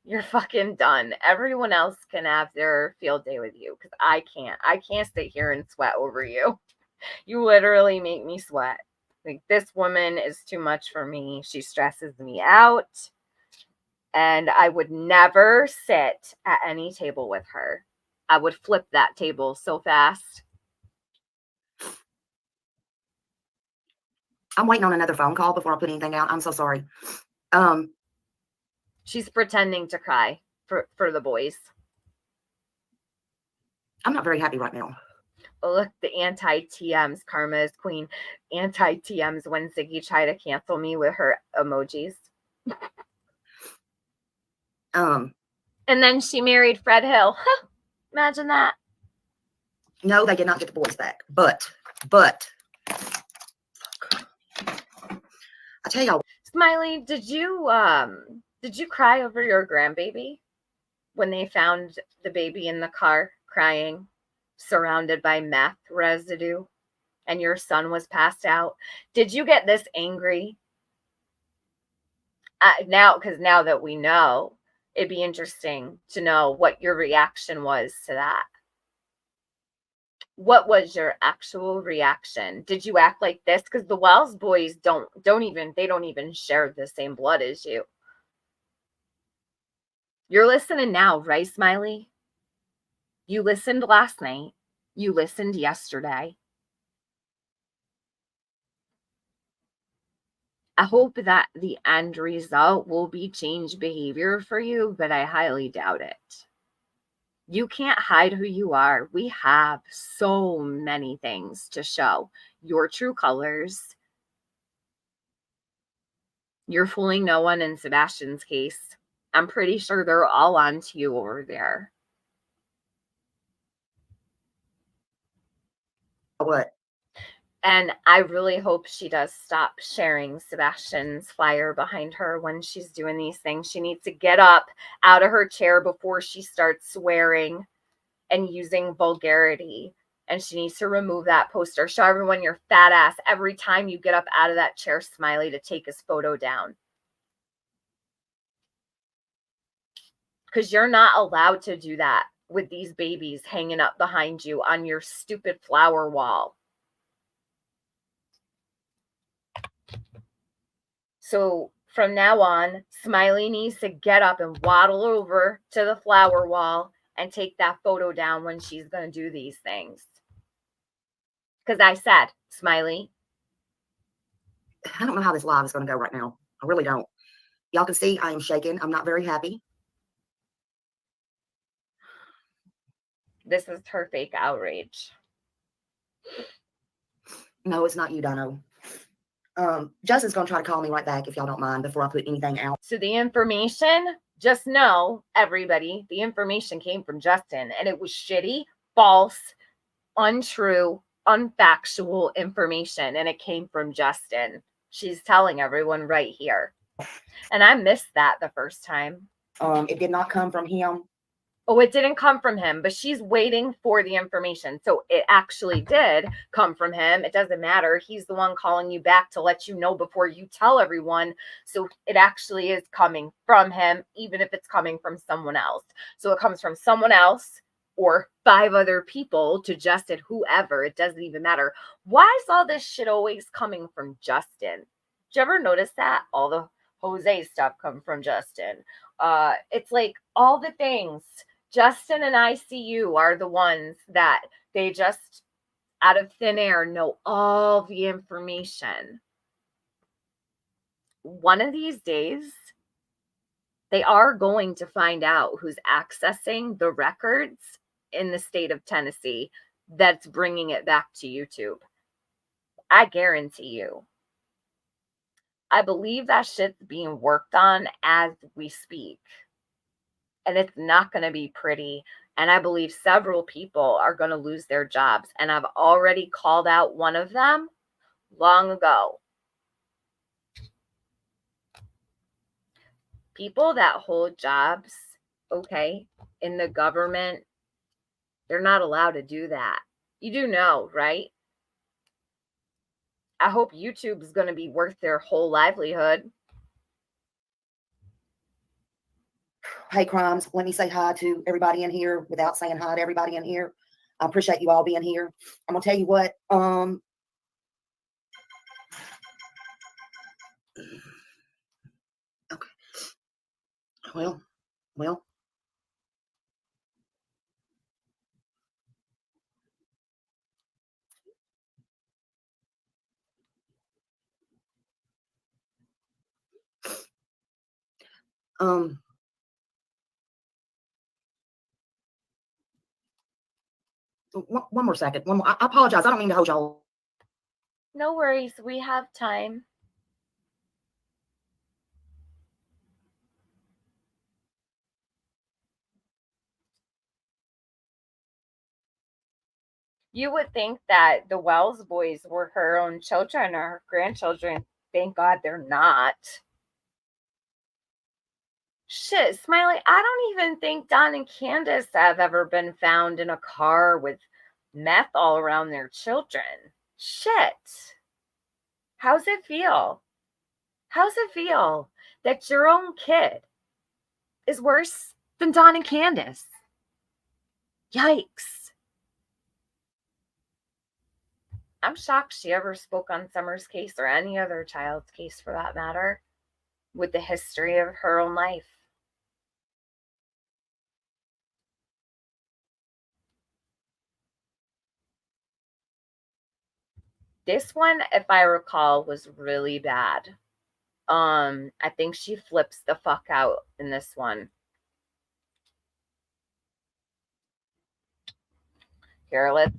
you're fucking done. Everyone else can have their field day with you because I can't. I can't sit here and sweat over you. You literally make me sweat. Like, this woman is too much for me. She stresses me out. And I would never sit at any table with her. I would flip that table so fast. I'm waiting on another phone call before I put anything out. I'm so sorry. She's pretending to cry for the boys. I'm not very happy right now. Oh, look, the anti-TMs. Karma is queen. Anti-TMs when Ziggy tried to cancel me with her emojis. And then she married Fred Hill. Huh, imagine that. No, they did not get the boys back. But I tell y'all, Smiley, did you cry over your grandbaby when they found the baby in the car crying, surrounded by meth residue, and your son was passed out? Did you get this angry? Now that we know, it'd be interesting to know what your reaction was to that. What was your actual reaction? Did you act like this? Because the Wells boys don't even share the same blood as you. You're listening now, right, Smiley? You listened last night. You listened yesterday. I hope that the end result will be changed behavior for you, but I highly doubt it. You can't hide who you are. We have so many things to show your true colors. You're fooling no one in Sebastian's case. I'm pretty sure they're all on to you over there. what? And I really hope she does stop sharing Sebastian's flyer behind her when she's doing these things. She needs to get up out of her chair before she starts swearing and using vulgarity. And she needs to remove that poster. Show everyone your fat ass every time you get up out of that chair, Smiley, to take his photo down. Because you're not allowed to do that with these babies hanging up behind you on your stupid flower wall. So from now on, Smiley needs to get up and waddle over to the flower wall and take that photo down when she's going to do these things. Because I said, Smiley. I don't know how this live is going to go right now. I really don't. Y'all can see I am shaking. I'm not very happy. This is her fake outrage. No, it's not you, Dino. Justin's going to try to call me right back if y'all don't mind before I put anything out. So the information, just know, everybody, the information came from Justin and it was shitty, false, untrue, unfactual information, and it came from Justin. She's telling everyone right here. And I missed that the first time. It did not come from him. Oh, it didn't come from him, but she's waiting for the information. So it actually did come from him. It doesn't matter. He's the one calling you back to let you know before you tell everyone. So it actually is coming from him, even if it's coming from someone else. So it comes from someone else or 5 other people to Justin, whoever. It doesn't even matter. Why is all this shit always coming from Justin? Did you ever notice that? All the Jose stuff come from Justin. It's like all the things. Justin and ICU are the ones that they just out of thin air know all the information. One of these days, they are going to find out who's accessing the records in the state of Tennessee that's bringing it back to YouTube. I guarantee you. I believe that shit's being worked on as we speak. And it's not going to be pretty. And I believe several people are going to lose their jobs. And I've already called out one of them long ago. People that hold jobs, okay, in the government, they're not allowed to do that. You do know, right? I hope YouTube is going to be worth their whole livelihood. Hey, Crimes, let me say hi to everybody in here without saying hi to everybody in here. I appreciate you all being here. I'm going to tell you what, okay. Well, one more second. One more. I apologize. I don't mean to hold y'all. No worries. We have time. You would think that the Wells boys were her own children or her grandchildren. Thank God they're not. Shit, Smiley, I don't even think Don and Candace have ever been found in a car with meth all around their children. Shit. How's it feel? How's it feel that your own kid is worse than Don and Candace? Yikes. I'm shocked she ever spoke on Summer's case or any other child's case for that matter, with the history of her own life. This one, if I recall, was really bad. I think she flips the fuck out in this one. Here, let's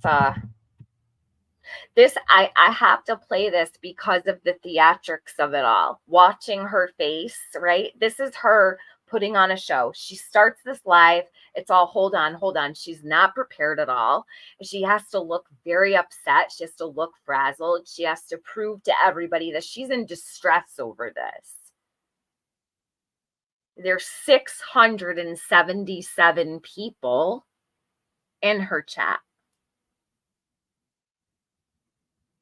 this I have to play this because of the theatrics of it all. Watching her face, right? This is her putting on a show. She starts this live. It's all hold on. She's not prepared at all. She has to look very upset. She has to look frazzled. She has to prove to everybody that she's in distress over this. There's 677 people in her chat.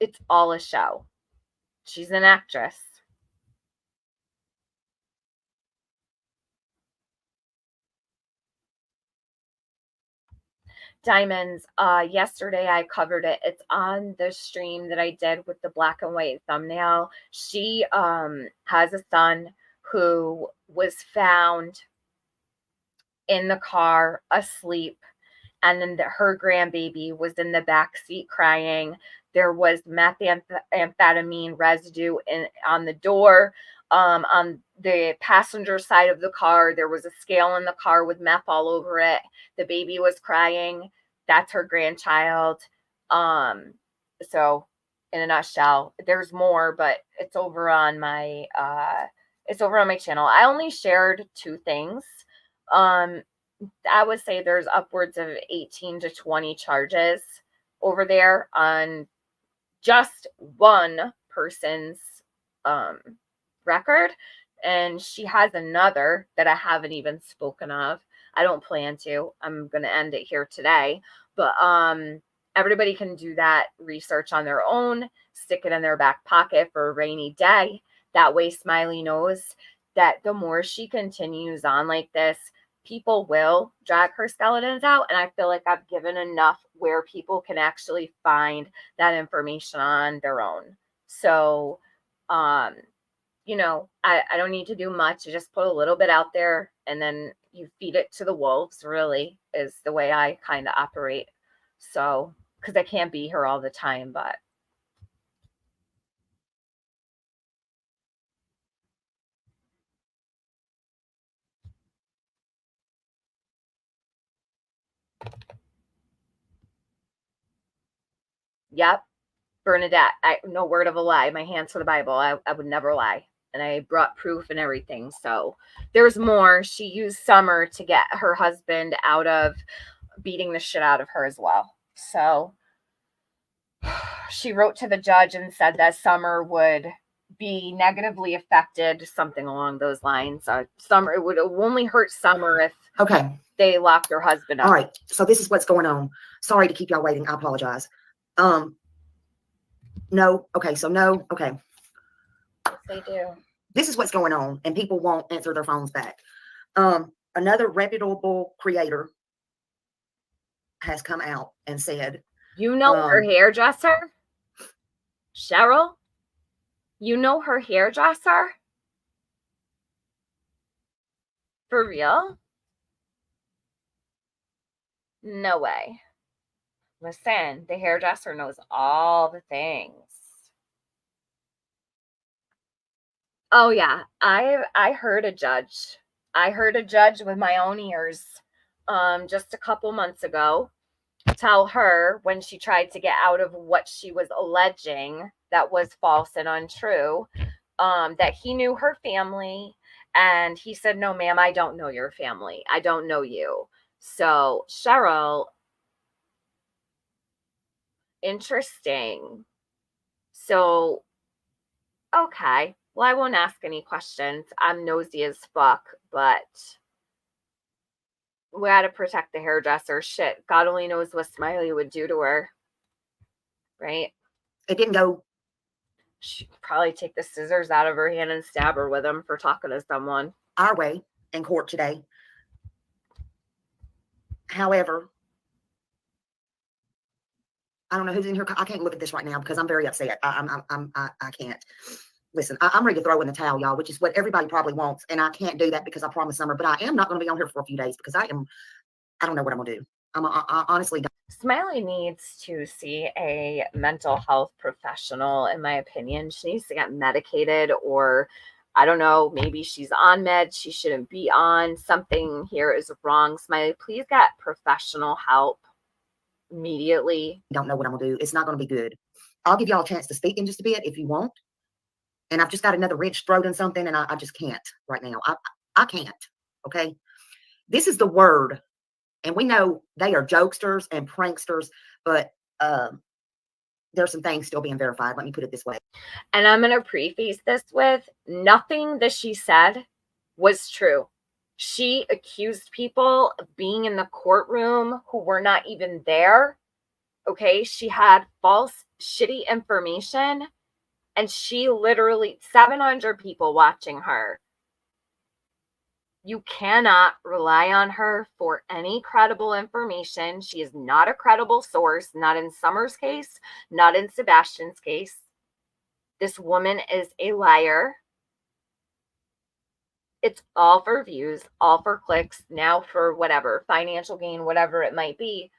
It's all a show. She's an actress. Diamonds, yesterday I covered it. It's on the stream that I did with the black and white thumbnail. She has a son who was found in the car asleep, and then her grandbaby was in the back seat crying. There was methamphetamine residue on the door. On the passenger side of the car, there was a scale in the car with meth all over it. The baby was crying. That's her grandchild. So in a nutshell, there's more, but it's over on my channel. I only shared 2 things. I would say there's upwards of 18 to 20 charges over there on just one person's record, and she has another that I haven't even spoken of. I don't plan to. I'm going to end it here today, but everybody can do that research on their own, stick it in their back pocket for a rainy day. That way Smiley knows that the more she continues on like this, people will drag her skeletons out. And I feel like I've given enough where people can actually find that information on their own. So, you know, I don't need to do much. I just put a little bit out there and then you feed it to the wolves, really, is the way I kind of operate. So, because I can't be here all the time, but. Yep. Bernadette, no word of a lie. My hands for the Bible. I would never lie. And I brought proof and everything. So there's more. She used Summer to get her husband out of beating the shit out of her as well. So she wrote to the judge and said that Summer would be negatively affected, something along those lines. Summer, it would only hurt Summer if they locked her husband up. All right. So this is what's going on. Sorry to keep y'all waiting. I apologize. No. Okay. So no. Okay. Yes, they do. This is what's going on, and people won't answer their phones back. Another reputable creator has come out and said, you know her hairdresser? Cheryl? You know her hairdresser? For real? No way. Listen, the hairdresser knows all the things. Oh yeah, I heard a judge. I heard a judge with my own ears just a couple months ago tell her, when she tried to get out of what she was alleging that was false and untrue, that he knew her family, and he said, no ma'am, I don't know your family. I don't know you. So Cheryl, interesting. So, okay. Well, I won't ask any questions. I'm nosy as fuck, but we got to protect the hairdresser. Shit, God only knows what Smiley would do to her. Right? It didn't go. She'd probably take the scissors out of her hand and stab her with them for talking to someone. Our way in court today. However, I don't know who's in here. I can't look at this right now because I'm very upset. I can't. Listen, I'm ready to throw in the towel, y'all, which is what everybody probably wants. And I can't do that because I promised Summer, but I am not going to be on here for a few days because I don't know what I'm going to do. I honestly don't. Smiley needs to see a mental health professional, in my opinion. She needs to get medicated, or I don't know, maybe she's on meds she shouldn't be on. Something here is wrong. Smiley, please get professional help immediately. Don't know what I'm going to do. It's not going to be good. I'll give y'all a chance to speak in just a bit if you want. And I've just got another wrench thrown in something, and I just can't right now. I can't. Okay. This is the word. And we know they are jokesters and pranksters, but there's some things still being verified. Let me put it this way. And I'm going to preface this with, nothing that she said was true. She accused people of being in the courtroom who were not even there. Okay. She had false, shitty information. And she literally, 700 people watching her. You cannot rely on her for any credible information. She is not a credible source, not in Summer's case, not in Sebastian's case. This woman is a liar. It's all for views, all for clicks, now for whatever, financial gain, whatever it might be.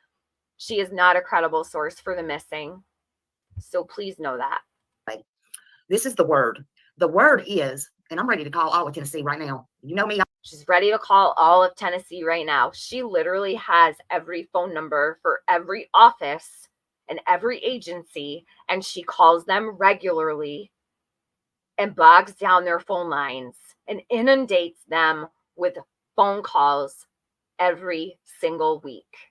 She is not a credible source for the missing. So please know that. This is the word. The word is, and I'm ready to call all of Tennessee right now. You know me. She's ready to call all of Tennessee right now. She literally has every phone number for every office and every agency, and she calls them regularly and bogs down their phone lines and inundates them with phone calls every single week.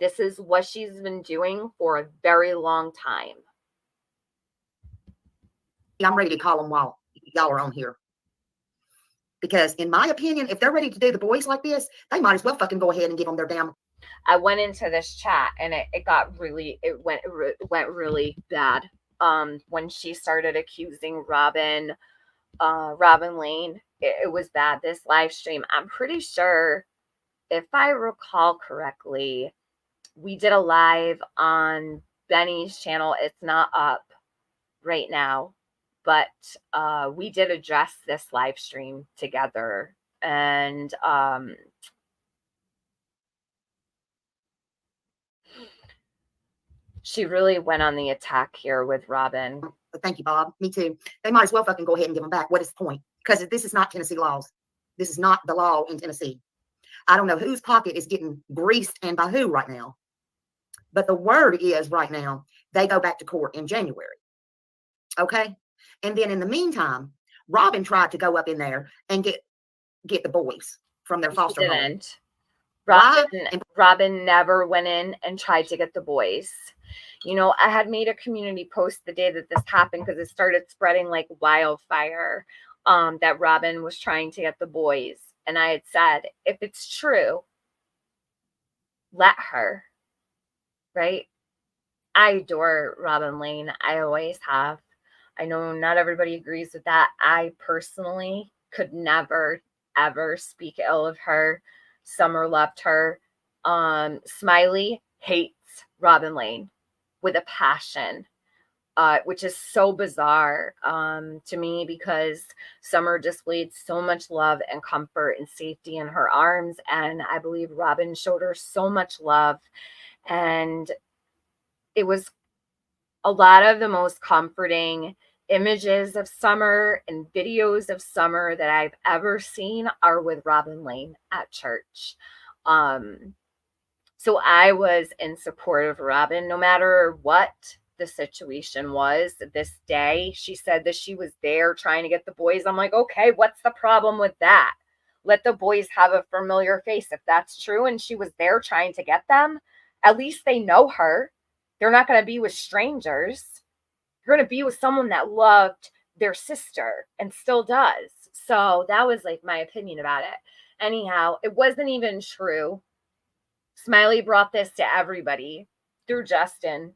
This is what she's been doing for a very long time. I'm ready to call them while y'all are on here. Because in my opinion, if they're ready to do the boys like this, they might as well fucking go ahead and give them their damn. I went into this chat and it went really bad. When she started accusing Robin Lane, it was bad. This live stream, I'm pretty sure, if I recall correctly, we did a live on Benny's channel. It's not up right now, but we did address this live stream together. And she really went on the attack here with Robin. Thank you, Bob. Me too. They might as well fucking go ahead and give them back. What is the point? Because this is not Tennessee laws. This is not the law in Tennessee. I don't know whose pocket is getting greased and by who right now. But the word is right now, they go back to court in January. Okay? And then in the meantime, Robin tried to go up in there and get the boys from their foster home. Robin never went in and tried to get the boys. You know, I had made a community post the day that this happened because it started spreading like wildfire, that Robin was trying to get the boys. And I had said, if it's true, let her, right? I adore Robin Lane. I always have. I know not everybody agrees with that. I personally could never, ever speak ill of her. Summer loved her. Smiley hates Robin Lane with a passion, which is so bizarre to me, because Summer displayed so much love and comfort and safety in her arms. And I believe Robin showed her so much love. And it was a lot of the most comforting images of Summer and videos of Summer that I've ever seen are with Robin Lane at church. So I was in support of Robin, no matter what the situation was. This day, she said that she was there trying to get the boys. I'm like, okay, what's the problem with that? Let the boys have a familiar face. If that's true and she was there trying to get them, at least they know her. They're not going to be with strangers. You're going to be with someone that loved their sister and still does. So that was like my opinion about it. Anyhow, it wasn't even true. Smiley brought this to everybody through Justin,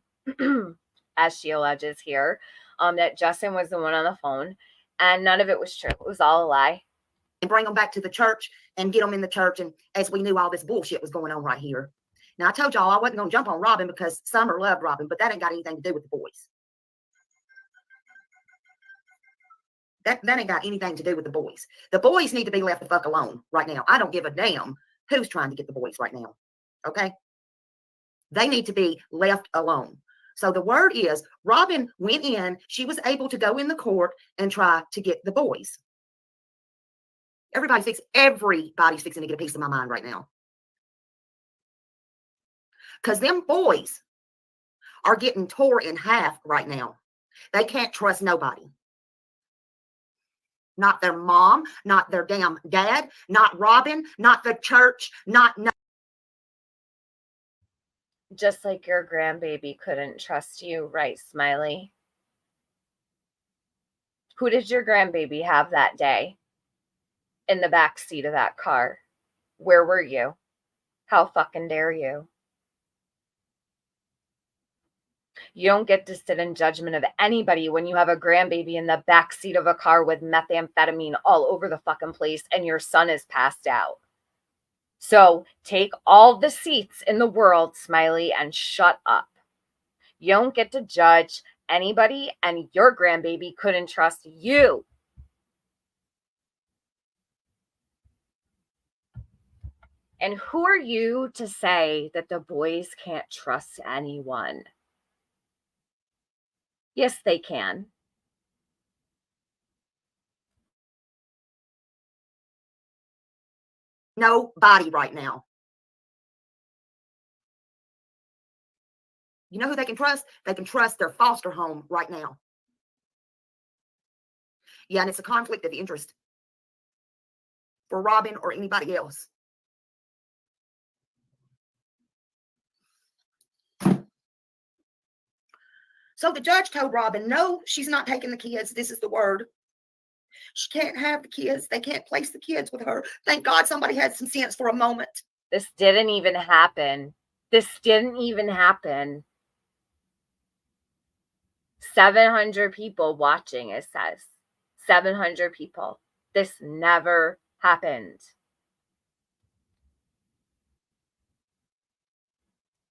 as she alleges here, that Justin was the one on the phone, and none of it was true. It was all a lie. And bring them back to the church and get them in the church. And as we knew, all this bullshit was going on right here. Now, I told y'all I wasn't going to jump on Robin because Summer loved Robin, but that ain't got anything to do with the boys. That ain't got anything to do with the boys. The boys need to be left the fuck alone right now. I don't give a damn who's trying to get the boys right now. Okay? They need to be left alone. So the word is Robin went in. She was able to go in the court and try to get the boys. Everybody's fixing to get a piece of my mind right now. Because them boys are getting tore in half right now. They can't trust nobody. Not their mom, not their damn dad, not Robin, not the church, not no. Just like your grandbaby couldn't trust you, right, Smiley? Who did your grandbaby have that day in the back seat of that car? Where were you? How fucking dare you? You don't get to sit in judgment of anybody when you have a grandbaby in the back seat of a car with methamphetamine all over the fucking place and your son is passed out. So take all the seats in the world, Smiley, and shut up. You don't get to judge anybody, and your grandbaby couldn't trust you. And who are you to say that the boys can't trust anyone? Yes, they can. Nobody right now. You know who they can trust? They can trust their foster home right now. Yeah, and it's a conflict of interest for Robin or anybody else. So the judge told Robin, no, she's not taking the kids. This is the word. She can't have the kids. They can't place the kids with her. Thank God somebody had some sense for a moment. This didn't even happen. This didn't even happen. 700 people watching, it says. 700 people. This never happened.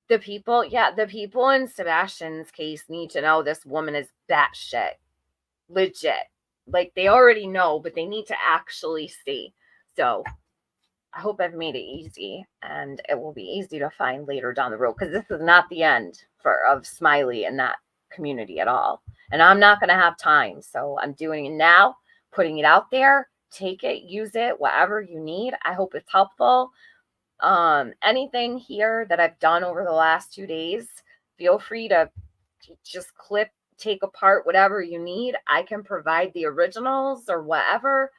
The people in Sebastian's case need to know this woman is batshit. Legit. Like, they already know, but they need to actually see. So I hope I've made it easy, and it will be easy to find later down the road, because this is not the end of Smiley in that community at all. And I'm not going to have time. So I'm doing it now, putting it out there. Take it, use it, whatever you need. I hope it's helpful. Anything here that I've done over the last 2 days, feel free to just clip, take apart whatever you need. I can provide the originals or whatever.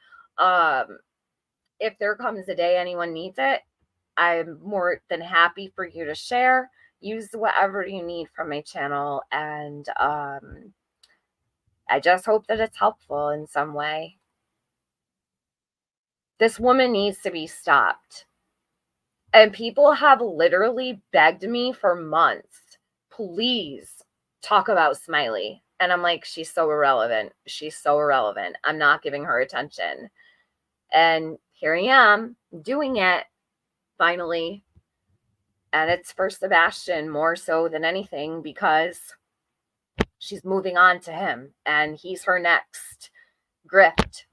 If there comes a day anyone needs it, I'm more than happy for you to share. Use whatever you need from my channel. And I just hope that it's helpful in some way. This woman needs to be stopped. And people have literally begged me for months, please talk about Smiley. And I'm like, she's so irrelevant. She's so irrelevant. I'm not giving her attention. And here I am doing it finally. And it's for Sebastian more so than anything, because she's moving on to him and he's her next grift.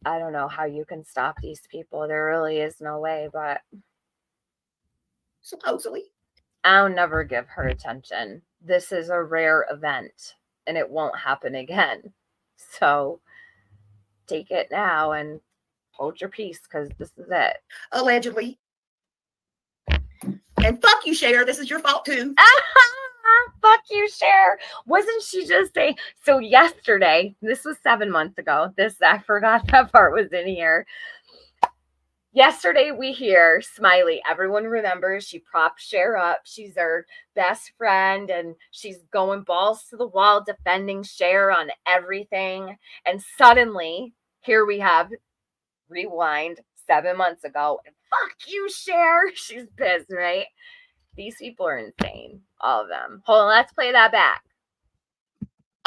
I don't know how you can stop these people. There really is no way, but supposedly I'll never give her attention. This is a rare event and it won't happen again. So take it now and hold your peace, because this is it. Allegedly. And fuck you, Cher. This is your fault too. Fuck you, Cher. Wasn't she just saying? So yesterday, this was 7 months ago. I forgot that part was in here. Yesterday, we hear Smiley. Everyone remembers she propped Cher up. She's her best friend, and she's going balls to the wall defending Cher on everything. And suddenly, here we have rewind 7 months ago. And fuck you, Cher. She's pissed, right? These people are insane. All of them. Hold on, let's play that back.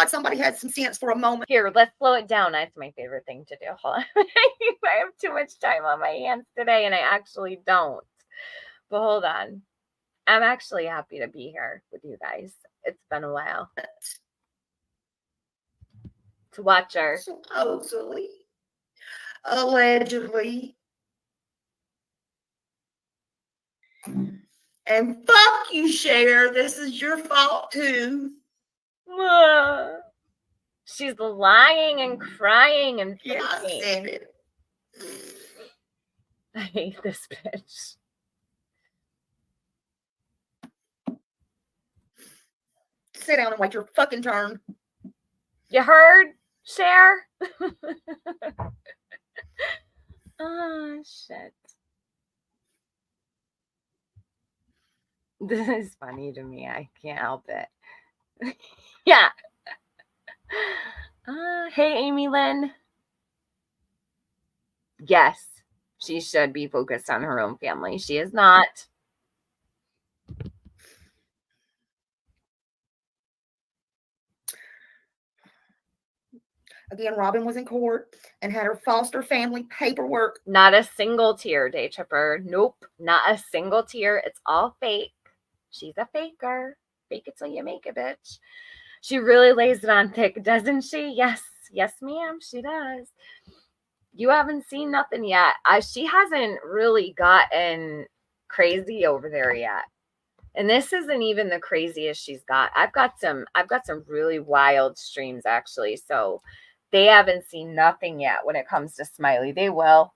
Somebody had some sense for a moment. Here, let's slow it down. That's my favorite thing to do. Hold on. I have too much time on my hands today, and I actually don't. But hold on. I'm actually happy to be here with you guys. It's been a while. To watch her. Supposedly. Allegedly. And fuck you, Cher. This is your fault too. She's lying and crying and Yeah, I said it. I hate this bitch. Sit down and wait your fucking turn. You heard, Cher? Oh, shit. This is funny to me. I can't help it. Yeah. Hey, Amy Lynn. Yes, she should be focused on her own family. She is not. Again, Robin was in court and had her foster family paperwork. Not a single tear, Day Tripper. Nope, not a single tear. It's all fake. She's a faker. Fake it till you make it, bitch. She really lays it on thick, doesn't she? Yes, yes, ma'am, she does. You haven't seen nothing yet. She hasn't really gotten crazy over there yet. And this isn't even the craziest she's got. I've got some really wild streams, actually. So they haven't seen nothing yet when it comes to Smiley. They will.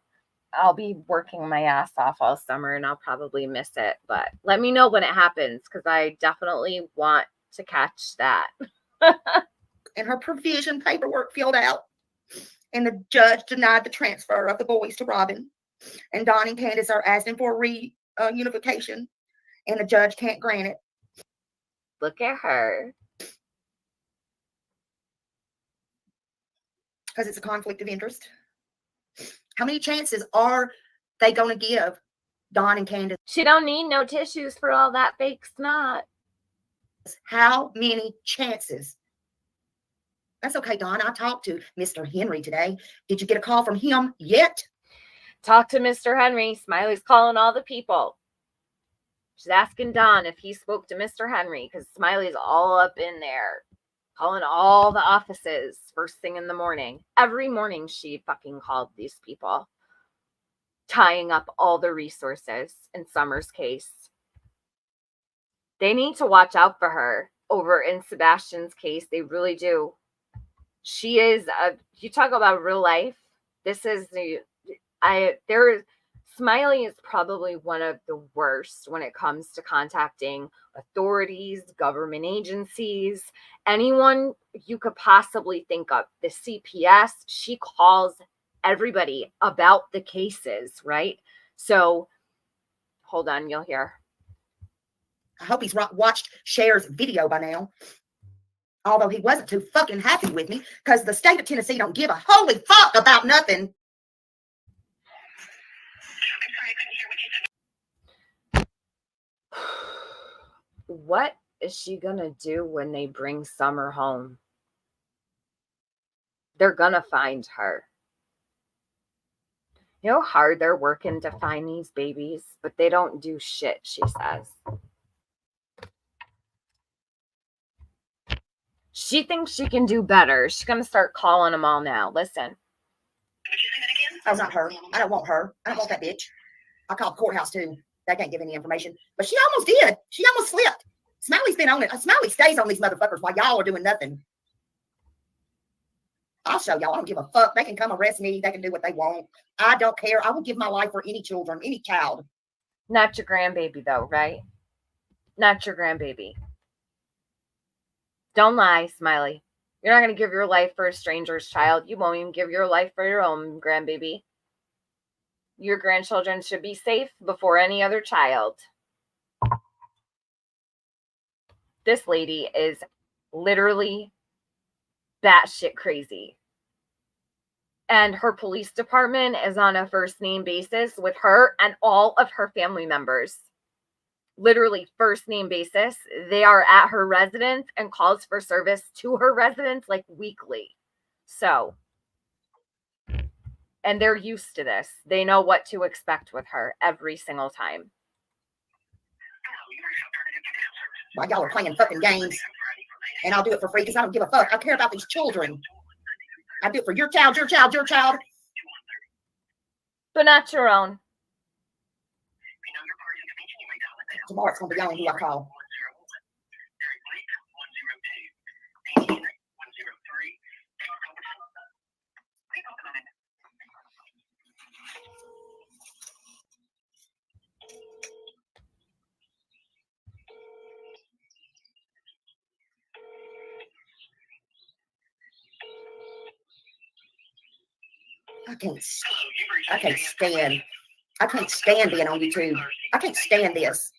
I'll be working my ass off all summer and I'll probably miss it. But let me know when it happens, because I definitely want to catch that. And her provision paperwork filled out. And the judge denied the transfer of the boys to Robin. And Don and Candace are asking for reunification. And the judge can't grant it. Look at her. Because it's a conflict of interest. How many chances are they going to give Dawn and Candace? She don't need no tissues for all that fake snot. How many chances? That's okay, Dawn. I talked to Mr. Henry today. Did you get a call from him yet? Talk to Mr. Henry. Smiley's calling all the people. She's asking Don if he spoke to Mr. Henry, because Smiley's all up in there, calling all the offices first thing in the morning. Every morning she fucking called these people, tying up all the resources in Summer's case. They need to watch out for her over in Sebastian's case. They really do. She is you talk about real life. This is Smiley is probably one of the worst when it comes to contacting authorities, government agencies, anyone you could possibly think of. The CPS, she calls everybody about the cases, right? So, hold on, you'll hear. I hope he's watched Cher's video by now. Although he wasn't too fucking happy with me, because the state of Tennessee don't give a holy fuck about nothing. What is she gonna do when they bring Summer home? They're gonna find her. You know how hard they're working to find these babies, but they don't do shit, she says. She thinks she can do better. She's gonna start calling them all now. Listen. Oh, not her. I don't want her. I don't want that bitch. I called the courthouse too. They can't give any information. But she almost did. She almost slipped. Smiley's been on it. Smiley stays on these motherfuckers while y'all are doing nothing. I'll show y'all. I don't give a fuck. They can come arrest me. They can do what they want. I don't care. I will give my life for any children, any child. Not your grandbaby, though, right? Not your grandbaby. Don't lie, Smiley. You're not going to give your life for a stranger's child. You won't even give your life for your own grandbaby. Your grandchildren should be safe before any other child. This lady is literally batshit crazy. And her police department is on a first name basis with her and all of her family members. Literally first name basis. They are at her residence and calls for service to her residence like weekly. So, and they're used to this. They know what to expect with her every single time. While y'all are playing fucking games, and I'll do it for free because I don't give a fuck. I care about these children. I do it for your child, your child, your child. But not your own. Tomorrow it's going to be on who I call. I can't stand being on YouTube. I can't stand this.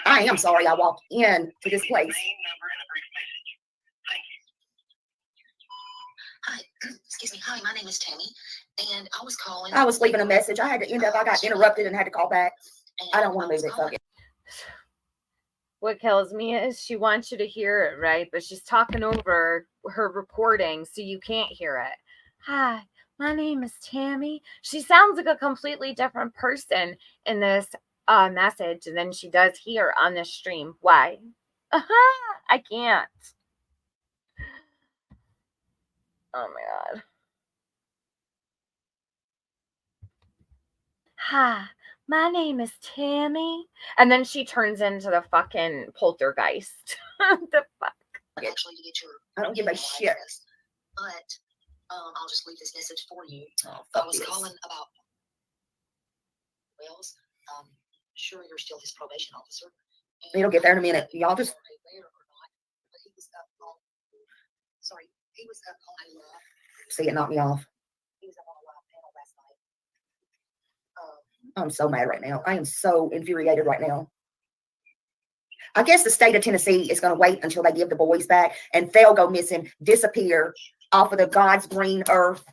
I am sorry I walked in to this place. Hi, excuse me. Hi, my name is Tammy, and I was calling. I was leaving a message. I had to end up. I got interrupted and had to call back. I don't want to move it. Fuck it. What kills me is she wants you to hear it, right? But she's talking over her recording, so you can't hear it. Hi, my name is Tammy. She sounds like a completely different person in this message than she does here on this stream. Why? I can't. Oh my God. Hi, my name is Tammy. And then she turns into the fucking poltergeist. The fuck? Actually, to get your I don't give a shit. address, but I'll just leave this message for you. Oh, I was calling about Wells. Sure, you're still his probation officer. It'll get there in a minute. Y'all just. Sorry, he was up on a See it knock me off. he was up on a live panel last night. I'm so mad right now. I am so infuriated right now. I guess the state of Tennessee is going to wait until they give the boys back, and they'll go missing, disappear off of the God's green earth.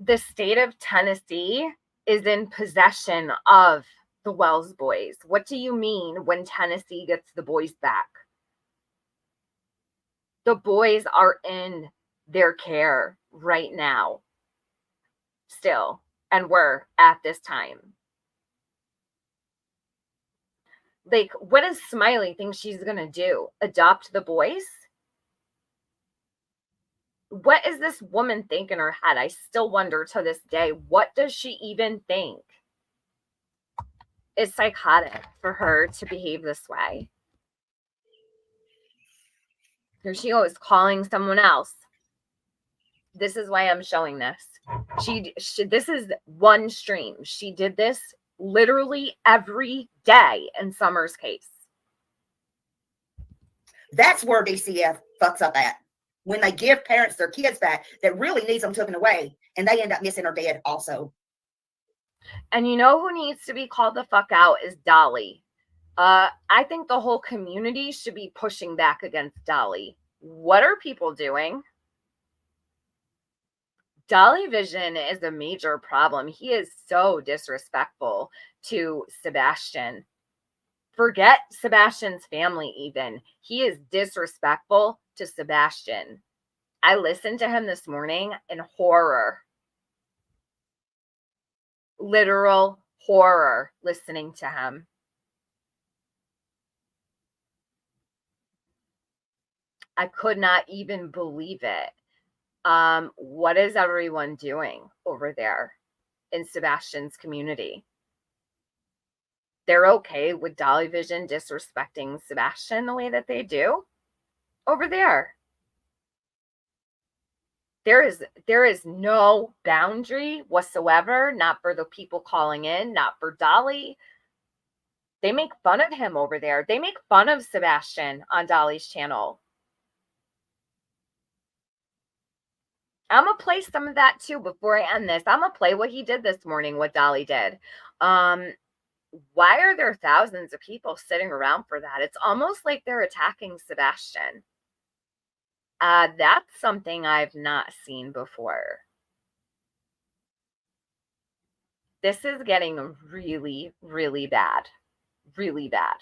The state of Tennessee is in possession of the Wells boys. What do you mean when Tennessee gets the boys back? The boys are in their care right now, still, and were at this time. Like, what does Smiley think she's gonna do? Adopt the boys? What is this woman think in her head? I still wonder to this day, what does she even think? It's psychotic for her to behave this way. Here she goes, calling someone else. This is why I'm showing this. This is one stream. She did this literally every day in Summer's case. That's where DCF fucks up at. When they give parents their kids back that really needs them taken away, and they end up missing or dead also. And you know who needs to be called the fuck out is Dolly. I think the whole community should be pushing back against Dolly. What are people doing? Dolly Vision is a major problem. He is so disrespectful to Sebastian. Forget Sebastian's family even. He is disrespectful to Sebastian. I listened to him this morning in horror. Literal horror listening to him. I could not even believe it. What is everyone doing over there in Sebastian's community? They're okay with Dolly Vision disrespecting Sebastian the way that they do over there. There is no boundary whatsoever, not for the people calling in, not for Dolly. They make fun of him over there. They make fun of Sebastian on Dolly's channel. I'm going to play some of that too before I end this. I'm going to play what he did this morning, what Dolly did. Why are there thousands of people sitting around for that? It's almost like they're attacking Sebastian. That's something I've not seen before. This is getting really, really bad. Really bad.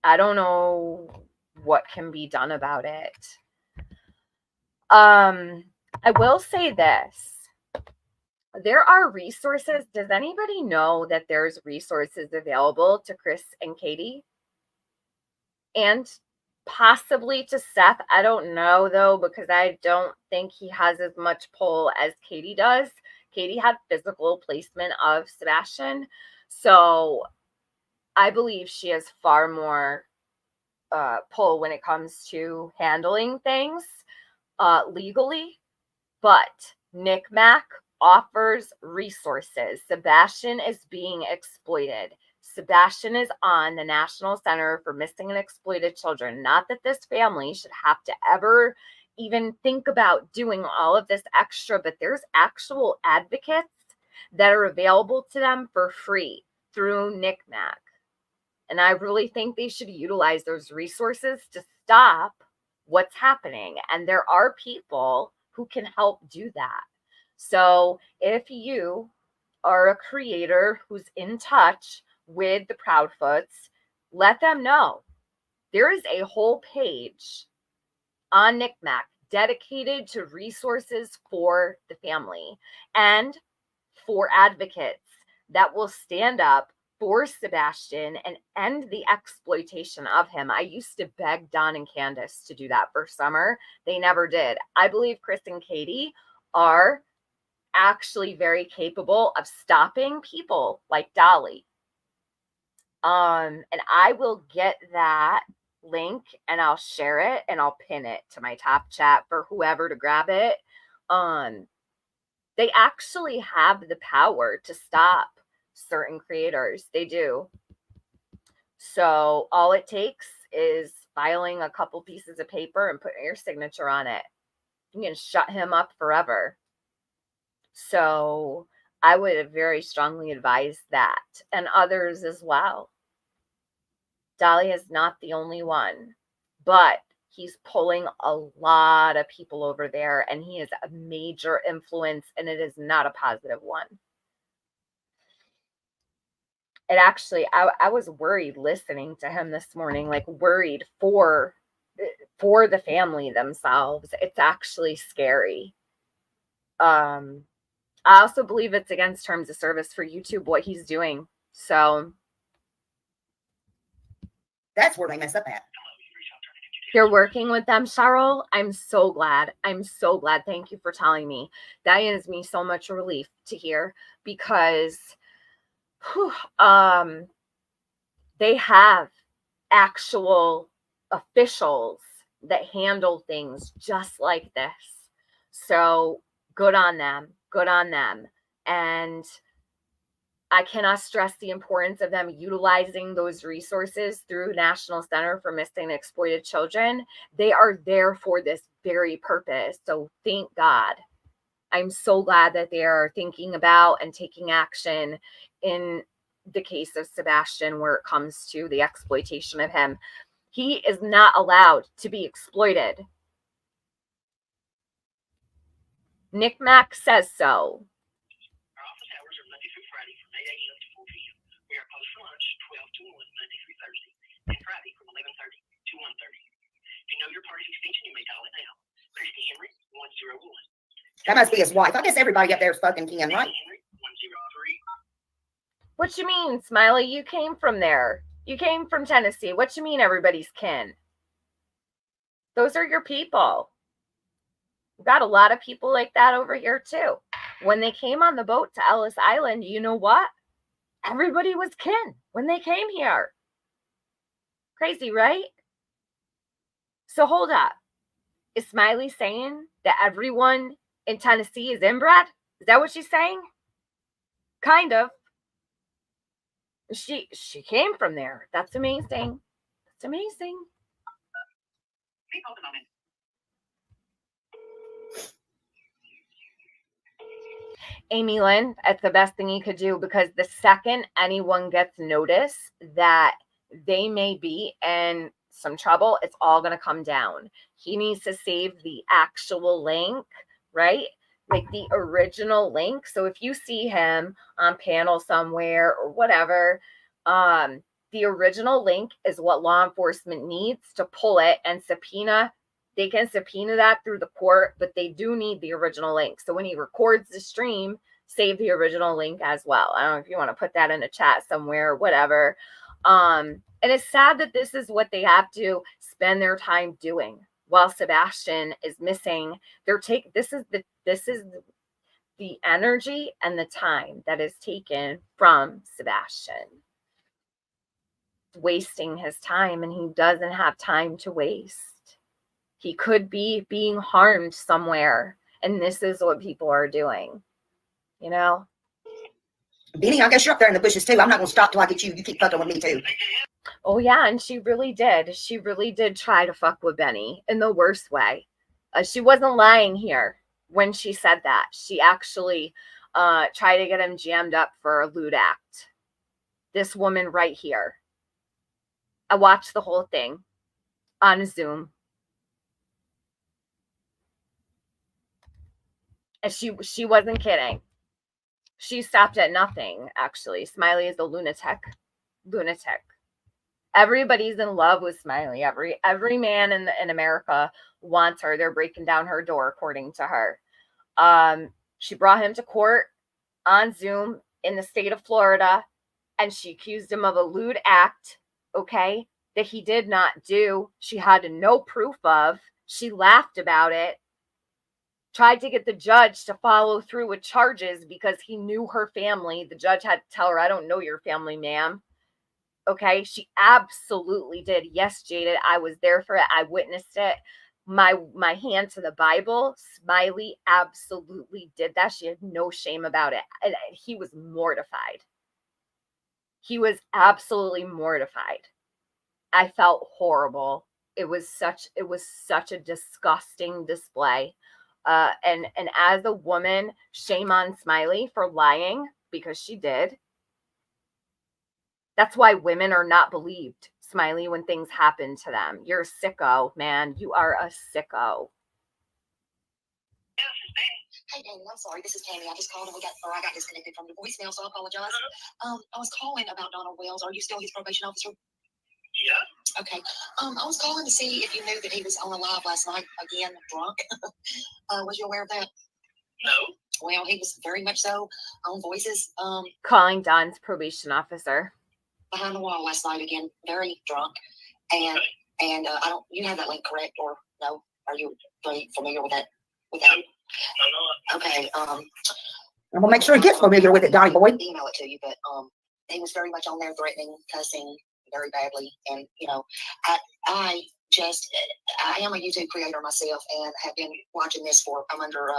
I don't know what can be done about it. I will say this. There are resources. Does anybody know that there's resources available to Chris and Katie? And possibly to Seth. I don't know, though, because I don't think he has as much pull as Katie does. Katie had physical placement of Sebastian. So I believe she has far more pull when it comes to handling things legally. But Nick Mac offers resources. Sebastian is being exploited. Sebastian is on the National Center for Missing and Exploited Children. Not that this family should have to ever even think about doing all of this extra, but there's actual advocates that are available to them for free through Nick Mac. And I really think they should utilize those resources to stop what's happening. And there are people who can help do that. So if you are a creator who's in touch with the Proudfoots, let them know. There is a whole page on NicMac dedicated to resources for the family and for advocates that will stand up for Sebastian and end the exploitation of him. I used to beg Don and Candace to do that for Summer. They never did. I believe Chris and Katie are actually very capable of stopping people like Dolly. And I will get that link and I'll share it and I'll pin it to my top chat for whoever to grab it. They actually have the power to stop certain creators. They do. So all it takes is filing a couple pieces of paper and putting your signature on it. You can shut him up forever. So I would very strongly advise that, and others as well. Dahlia is not the only one, but he's pulling a lot of people over there, and he is a major influence, and it is not a positive one. It actually, I was worried listening to him this morning, like worried for the family themselves. It's actually scary. I also believe it's against terms of service for YouTube, what he's doing. So That's where they mess up at. you're working with them, Cheryl. I'm so glad. I'm so glad. Thank you for telling me. That gives me so much relief to hear, because they have actual officials that handle things just like this. So good on them. Good on them. And I cannot stress the importance of them utilizing those resources through National Center for Missing and Exploited Children. They are there for this very purpose. So thank God. I'm so glad that they are thinking about and taking action in the case of Sebastian, where it comes to the exploitation of him. He is not allowed to be exploited. Nick Mack says so. Our office hours are Monday through Friday from 8 a.m. to 4 p.m. We are closed for lunch 12 to 1 Monday through Thursday, and Friday from 11:30 to 1:30. If you know your party's extension, you may dial it now. Christy Henry 101. That must be his wife. I guess everybody up there is fucking Ken, right? Henry 103. What you mean, Smiley? You came from there. You came from Tennessee. What you mean everybody's kin? Those are your people. We've got a lot of people like that over here too. When they came on the boat to Ellis Island, you know what? Everybody was kin when they came here. Crazy, right? So hold up. Is Smiley saying that everyone in Tennessee is inbred? Is that what she's saying? Kind of. She came from there. That's amazing. That's amazing. Please hold a moment. Amy Lynn, that's the best thing you could do, because the second anyone gets notice that they may be in some trouble, it's all going to come down. He needs to save the actual link, right? Like the original link. So if you see him on panel somewhere or whatever, the original link is what law enforcement needs to pull it and subpoena. They can subpoena that through the court, but they do need the original link. So when he records the stream, save the original link as well. I don't know if you want to put that in a chat somewhere, whatever. And it's sad that this is what they have to spend their time doing while Sebastian is missing. This is the energy and the time that is taken from Sebastian. Wasting his time, and he doesn't have time to waste. He could be being harmed somewhere, and this is what people are doing, you know? Benny, I guess you're up there in the bushes too. I'm not going to stop till I get you. You keep fucking with me too. Oh, yeah, and she really did. She really did try to fuck with Benny in the worst way. She wasn't lying here when she said that. She actually tried to get him jammed up for a lewd act. This woman right here. I watched the whole thing on Zoom. And she wasn't kidding. She stopped at nothing, actually. Smiley is a lunatic. Everybody's in love with Smiley. Every man in America wants her. They're breaking down her door, according to her. She brought him to court on Zoom in the state of Florida, and she accused him of a lewd act, okay, that he did not do. She had no proof of. She laughed about it. Tried to get the judge to follow through with charges because he knew her family. The judge had to tell her, I don't know your family, ma'am. Okay, she absolutely did. Yes, Jaded, I was there for it. I witnessed it. My hand to the Bible, Smiley absolutely did that. She had no shame about it. And he was mortified. He was absolutely mortified. I felt horrible. It was such a disgusting display. And as a woman, shame on Smiley for lying, because she did. That's why women are not believed Smiley, when things happen to them. You're a sicko, man. You are a sicko. Hey, Danny, I'm sorry. This is Tammy. I just called and I got disconnected from the voicemail, so I apologize. I was calling about Donald Wells. Are you still his probation officer? Yeah. Okay. I was calling to see if you knew that he was on a live last night again, drunk. Was you aware of that? No. Well, he was very much so on Voices. Calling Don's probation officer. Behind the wall last night again, very drunk, and I don't. You have that link correct or no? Are you familiar with that? With that? I'm not. Okay. I'm gonna make sure he gets familiar with it, Donnie boy. Email it to you, but he was very much on there threatening, cussing very badly, and I am a YouTube creator myself and have been watching this I'm under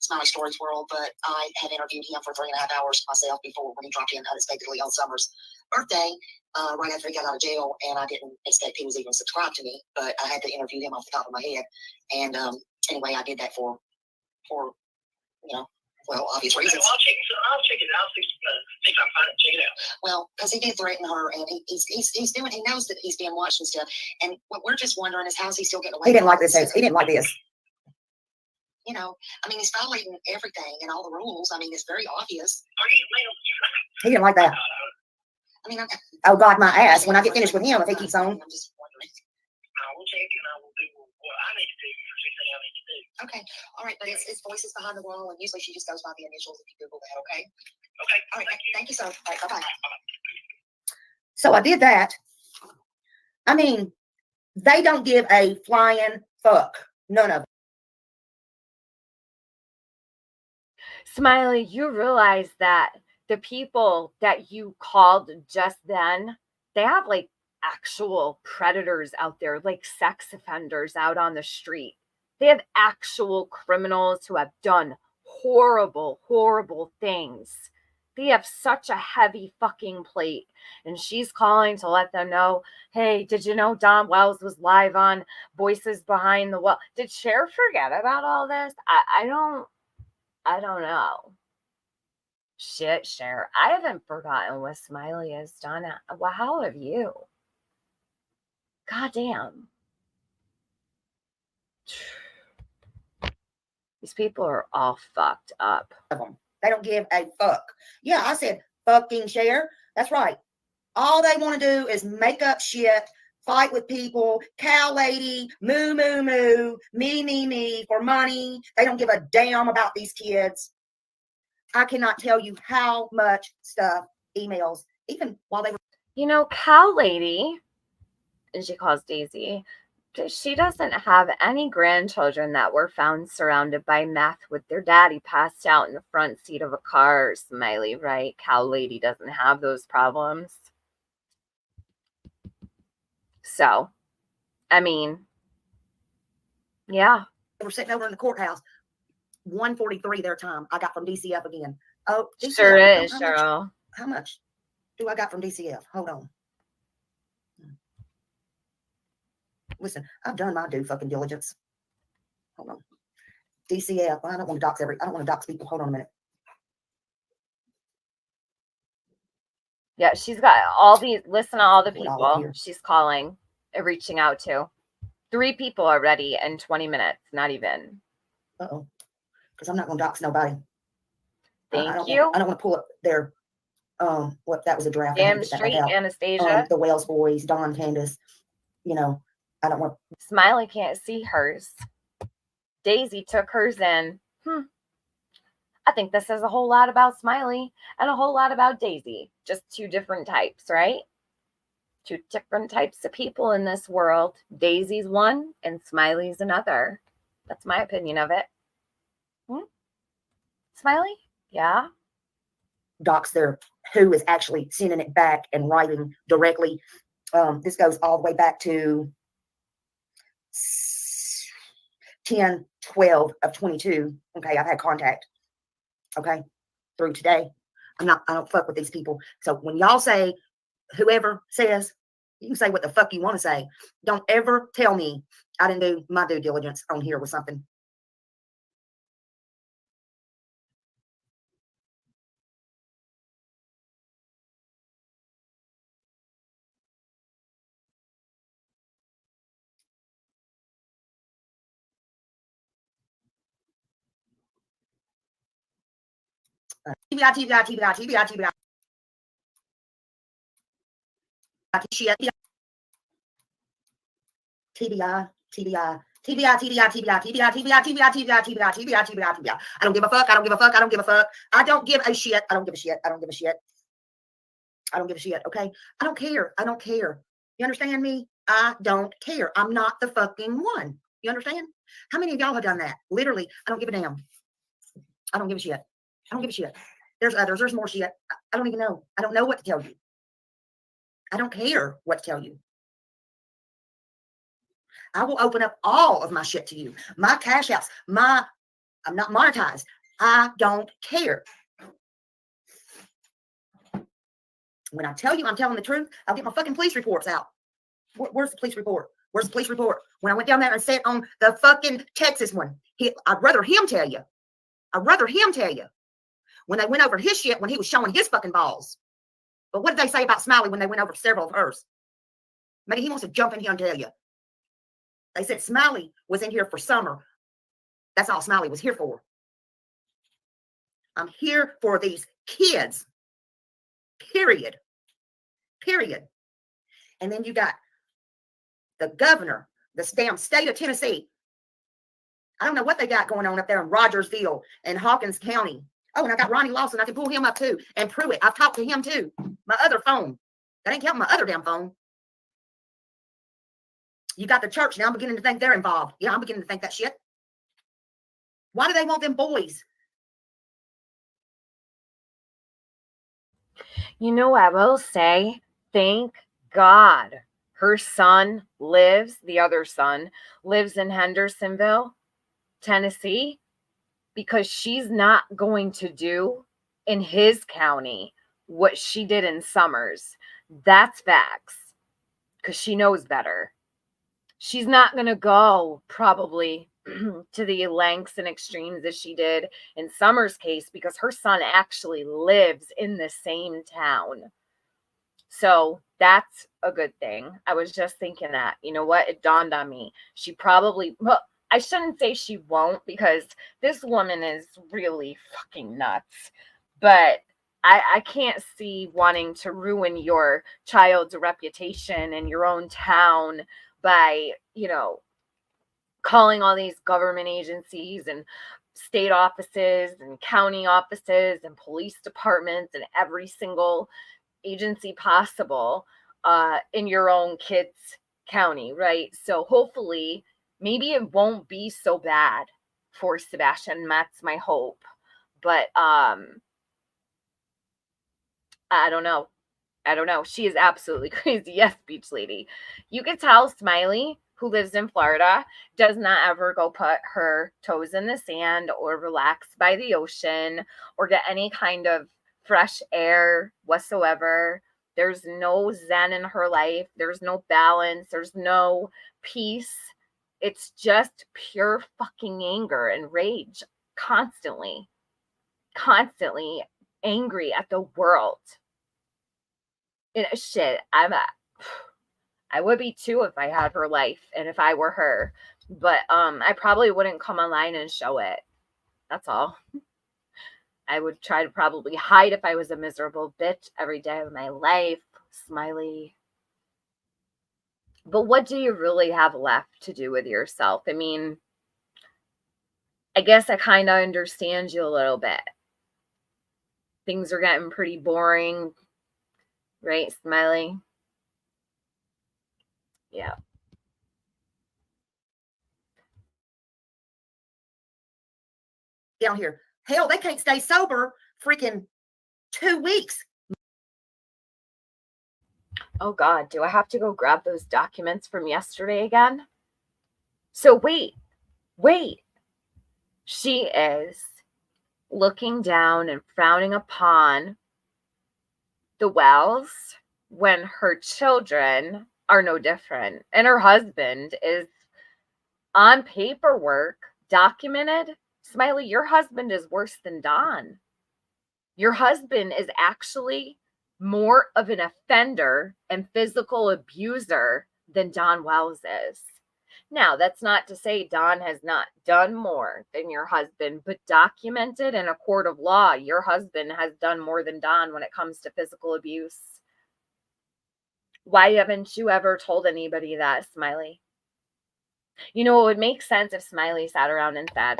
Smiley Stories World, but I have interviewed him for 3.5 hours myself before when he dropped in unexpectedly on Summer's birthday, right after he got out of jail, and I didn't expect he was even subscribed to me, but I had to interview him off the top of my head, and anyway, I did that for obvious reasons. I'll check it out. See if I can find it. Check it out. Well, because he did threaten her, and he's doing. He knows that he's being watched and stuff. And what we're just wondering is how's he still getting away? He didn't like this. He didn't like this. He's violating everything and all the rules. It's very obvious. He didn't like that. Oh God, my ass. When I get finished with him, if he keeps on. I'm just wondering. I will check and I will do what I need to do for anything I need to do. Okay. All right. But it's Voices Behind the Wall, and usually she just goes by the initials if you Google that. Okay. Okay. All right. Thank you, sir. All right. Bye-bye. So I did that. They don't give a flying fuck. None of them. Smiley, you realize that the people that you called just then, they have like actual predators out there, like sex offenders out on the street. They have actual criminals who have done horrible, horrible things. They have such a heavy fucking plate. And she's calling to let them know, hey, did you know Don Wells was live on Voices Behind the Wall? Did Cher forget about all this? I don't know. Shit, Cher. I haven't forgotten what Smiley has done. Well, how have you? Goddamn. These people are all fucked up. They don't give a fuck. Yeah, I said fucking Cher. That's right. All they want to do is make up shit, fight with people, cow lady, moo, moo, moo, me, for money. They don't give a damn about these kids. I cannot tell you how much stuff, emails, even while they were. Cow lady, and she calls Daisy, she doesn't have any grandchildren that were found surrounded by meth with their daddy passed out in the front seat of a car, Smiley, right? Cow lady doesn't have those problems. So, yeah. They were sitting over in the courthouse. 1:43 their time. I got from DCF again. Oh, DCF. Sure is, Cheryl. How much do I got from DCF? Hold on. Listen, I've done my due fucking diligence. Hold on. DCF. I don't want to dox people. Hold on a minute. Yeah, she's got listen to all the people she's calling and reaching out to. 3 people already in 20 minutes, not even. Uh-oh. Because I'm not going to dox nobody. Thank you. I don't want to pull up their, what that was a draft. Damn Street, Anastasia. The Wells boys, Don, Candace, I don't want. Smiley can't see hers. Daisy took hers in. I think this is a whole lot about Smiley and a whole lot about Daisy. Just 2 different types, right? 2 different types of people in this world. Daisy's one and Smiley's another. That's my opinion of it. Smiley? Yeah. Docs there who is actually sending it back and writing directly. This goes all the way back to 10/12 of 22. Okay, I've had contact. Okay, through today. I don't fuck with these people. So when y'all say, whoever says, you can say what the fuck you want to say. Don't ever tell me I didn't do my due diligence on here with something. TBI, TBI, TBI, TBI, TBI. Shit. TBI, TBI. TBI, TBI, TBI, TBI, TBI, TBI, TBI, TBI, TBI, TBI, TBI. I don't give a fuck. I don't give a fuck. I don't give a fuck. I don't give a shit. I don't give a shit. I don't give a shit. I don't give a shit. Okay. I don't care. I don't care. You understand me? I don't care. I'm not the fucking one. You understand? How many of y'all have done that? Literally, I don't give a damn. I don't give a shit. I don't give a shit. There's others. There's more shit. I don't even know. I don't know what to tell you. I don't care what to tell you. I will open up all of my shit to you. My cash apps, I'm not monetized. I don't care. When I tell you I'm telling the truth, I'll get my fucking police reports out. Where's the police report? Where's the police report? When I went down there and sat on the fucking Texas one, I'd rather him tell you. I'd rather him tell you. When they went over his shit, when he was showing his fucking balls. But what did they say about Smiley when they went over several of hers? Maybe he wants to jump in here and tell you. They said Smiley was in here for summer. That's all Smiley was here for. I'm here for these kids. Period. Period. And then you got the governor, the damn state of Tennessee. I don't know what they got going on up there in Rogersville and Hawkins County. Oh, and I got Ronnie Lawson. I can pull him up too. And Pruitt. I've talked to him too. My other phone. That ain't counting my other damn phone. You got the church now. I'm beginning to think they're involved. Yeah, I'm beginning to think that shit. Why do they want them boys? You know, I will say, thank God her son lives, the other son, lives in Hendersonville, Tennessee, because she's not going to do in his county what she did in Summers. That's facts, because she knows better. She's not going to go probably to the lengths and extremes as she did in Summer's case because her son actually lives in the same town. So that's a good thing. I was just thinking that, you know what? It dawned on me. She probably, well, I shouldn't say she won't because this woman is really fucking nuts. But I can't see wanting to ruin your child's reputation in your own town by, you know, calling all these government agencies and state offices and county offices and police departments and every single agency possible in your own kid's county, right? So hopefully, maybe it won't be so bad for Sebastian. That's my hope. But I don't know. I don't know. She is absolutely crazy. Yes, beach lady. You could tell Smiley, who lives in Florida, does not ever go put her toes in the sand or relax by the ocean or get any kind of fresh air whatsoever. There's no zen in her life. There's no balance. There's no peace. It's just pure fucking anger and rage constantly angry at the world. Shit, I would be too if I had her life and if I were her. But I probably wouldn't come online and show it. That's all. I would try to probably hide if I was a miserable bitch every day of my life. Smiley. But what do you really have left to do with yourself? I mean, I guess I kind of understand you a little bit. Things are getting pretty boring. Right, Smiley? Yeah. Down here. Hell, they can't stay sober freaking 2 weeks. Oh God, do I have to go grab those documents from yesterday again? So wait. She is looking down and frowning upon the Wells when her children are no different. And her husband is on paperwork documented. Smiley, your husband is worse than Don. Your husband is actually more of an offender and physical abuser than Don Wells is. Now, that's not to say Don has not done more than your husband, but documented in a court of law, your husband has done more than Don when it comes to physical abuse. Why haven't you ever told anybody that, Smiley? You know, it would make sense if Smiley sat around and said,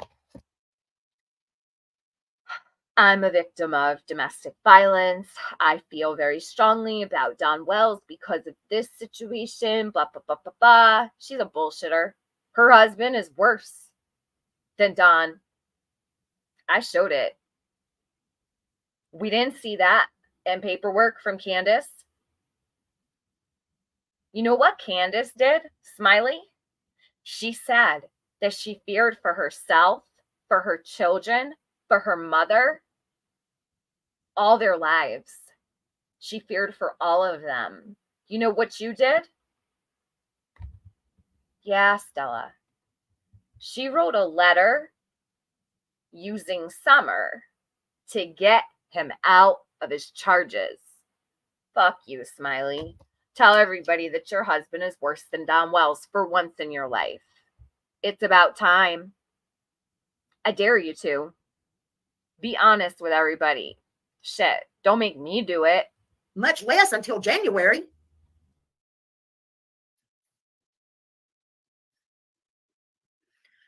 I'm a victim of domestic violence. I feel very strongly about Don Wells because of this situation, blah, blah, blah, blah, blah. She's a bullshitter. Her husband is worse than Don. I showed it. We didn't see that in paperwork from Candace. You know what Candace did, Smiley? She said that she feared for herself, for her children, for her mother, all their lives. She feared for all of them. You know what you did? Yeah, Stella. She wrote a letter using Summer to get him out of his charges. Fuck you, Smiley. Tell everybody that your husband is worse than Don Wells for once in your life. It's about time. I dare you to. Be honest with everybody. Shit, don't make me do it. Much less until January.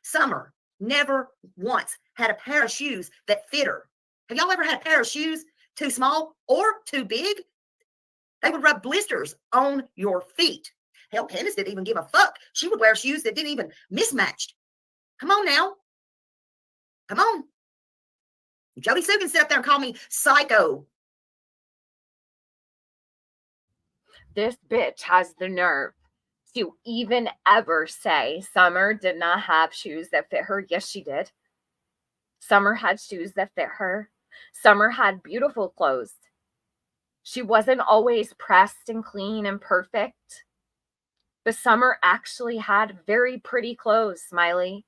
Summer never once had a pair of shoes that fit her. Have y'all ever had a pair of shoes too small or too big? They would rub blisters on your feet. Hell, Candace didn't even give a fuck. She would wear shoes that didn't even mismatched. Come on now. Come on. Jody Sue can sit up there and call me psycho. This bitch has the nerve to even ever say Summer did not have shoes that fit her. Yes, she did. Summer had shoes that fit her. Summer had beautiful clothes. She wasn't always pressed and clean and perfect. But Summer actually had very pretty clothes, Smiley.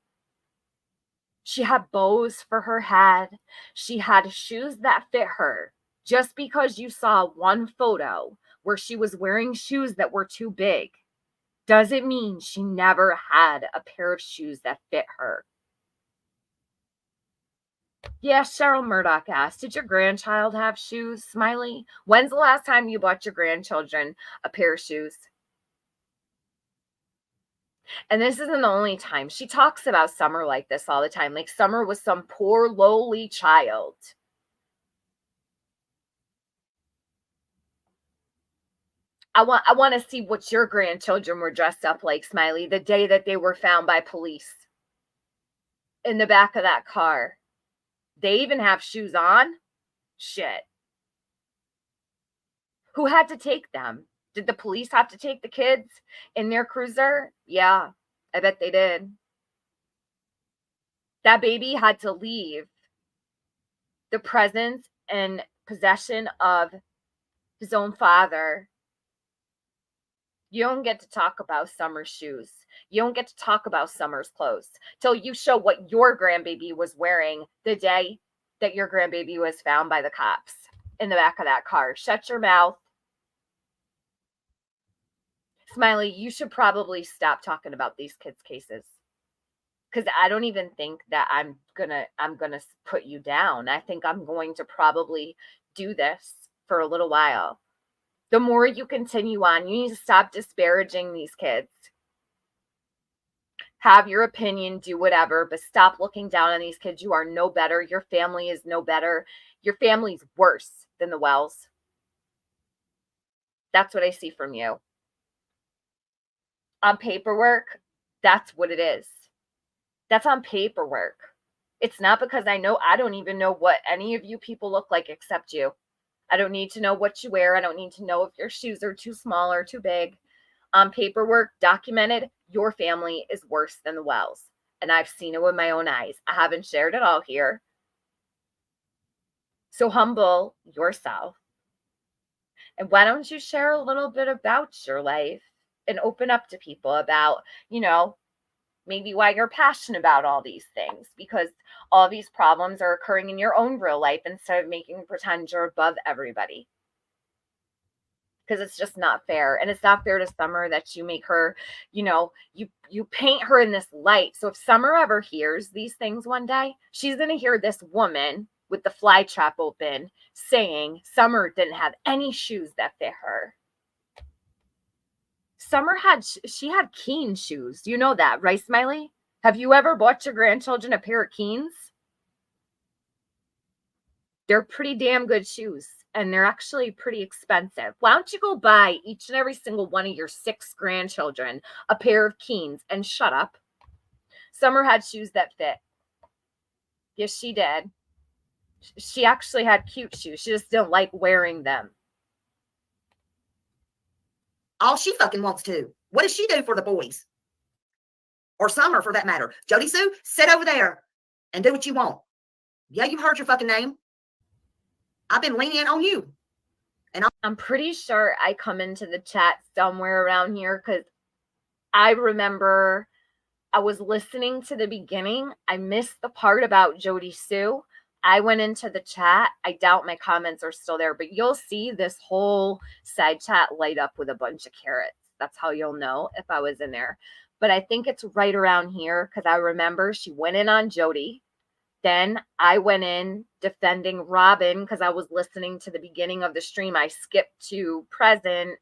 She had bows for her head. She had shoes that fit her. Just because you saw one photo where she was wearing shoes that were too big doesn't mean she never had a pair of shoes that fit her. Yeah, Cheryl Murdoch asked, did your grandchild have shoes, Smiley? When's the last time you bought your grandchildren a pair of shoes? And this isn't the only time. She talks about Summer like this all the time. Like Summer was some poor, lowly child. I want to see what your grandchildren were dressed up like, Smiley, the day that they were found by police in the back of that car. They even have shoes on? Shit. Who had to take them? Did the police have to take the kids in their cruiser? Yeah, I bet they did. That baby had to leave the presence and possession of his own father. You don't get to talk about Summer's shoes. You don't get to talk about Summer's clothes till you show what your grandbaby was wearing the day that your grandbaby was found by the cops in the back of that car. Shut your mouth. Smiley, you should probably stop talking about these kids' cases. Because I don't even think that I'm gonna put you down. I think I'm going to probably do this for a little while. The more you continue on, you need to stop disparaging these kids. Have your opinion, do whatever, but stop looking down on these kids. You are no better. Your family is no better. Your family's worse than the Wells. That's what I see from you. On paperwork, that's what it is. That's on paperwork. It's not because I don't even know what any of you people look like except you. I don't need to know what you wear. I don't need to know if your shoes are too small or too big. On paperwork, documented, your family is worse than the Wells. And I've seen it with my own eyes. I haven't shared it all here. So humble yourself. And why don't you share a little bit about your life and open up to people about, maybe why you're passionate about all these things, because all these problems are occurring in your own real life instead of making pretend you're above everybody. because it's just not fair. And it's not fair to Summer that you make her, you know, you paint her in this light. So if Summer ever hears these things one day, she's going to hear this woman with the fly trap open saying Summer didn't have any shoes that fit her. Summer she had Keen shoes. You know that, right, Smiley? Have you ever bought your grandchildren a pair of Keens? They're pretty damn good shoes, and they're actually pretty expensive. Why don't you go buy each and every single one of your 6 grandchildren a pair of Keens and shut up? Summer had shoes that fit. Yes, she did. She actually had cute shoes. She just didn't like wearing them. All she fucking wants to. What does she do for the boys? Or Summer, for that matter. Jody Sue, sit over there and do what you want. Yeah, you've heard your fucking name. I've been lenient on you. And I'm pretty sure I come into the chat somewhere around here because I remember I was listening to the beginning. I missed the part about Jody Sue. I went into the chat. I doubt my comments are still there, but you'll see this whole side chat light up with a bunch of carrots. That's how you'll know if I was in there. But I think it's right around here because I remember she went in on Jody. Then I went in defending Robin because I was listening to the beginning of the stream. I skipped to present.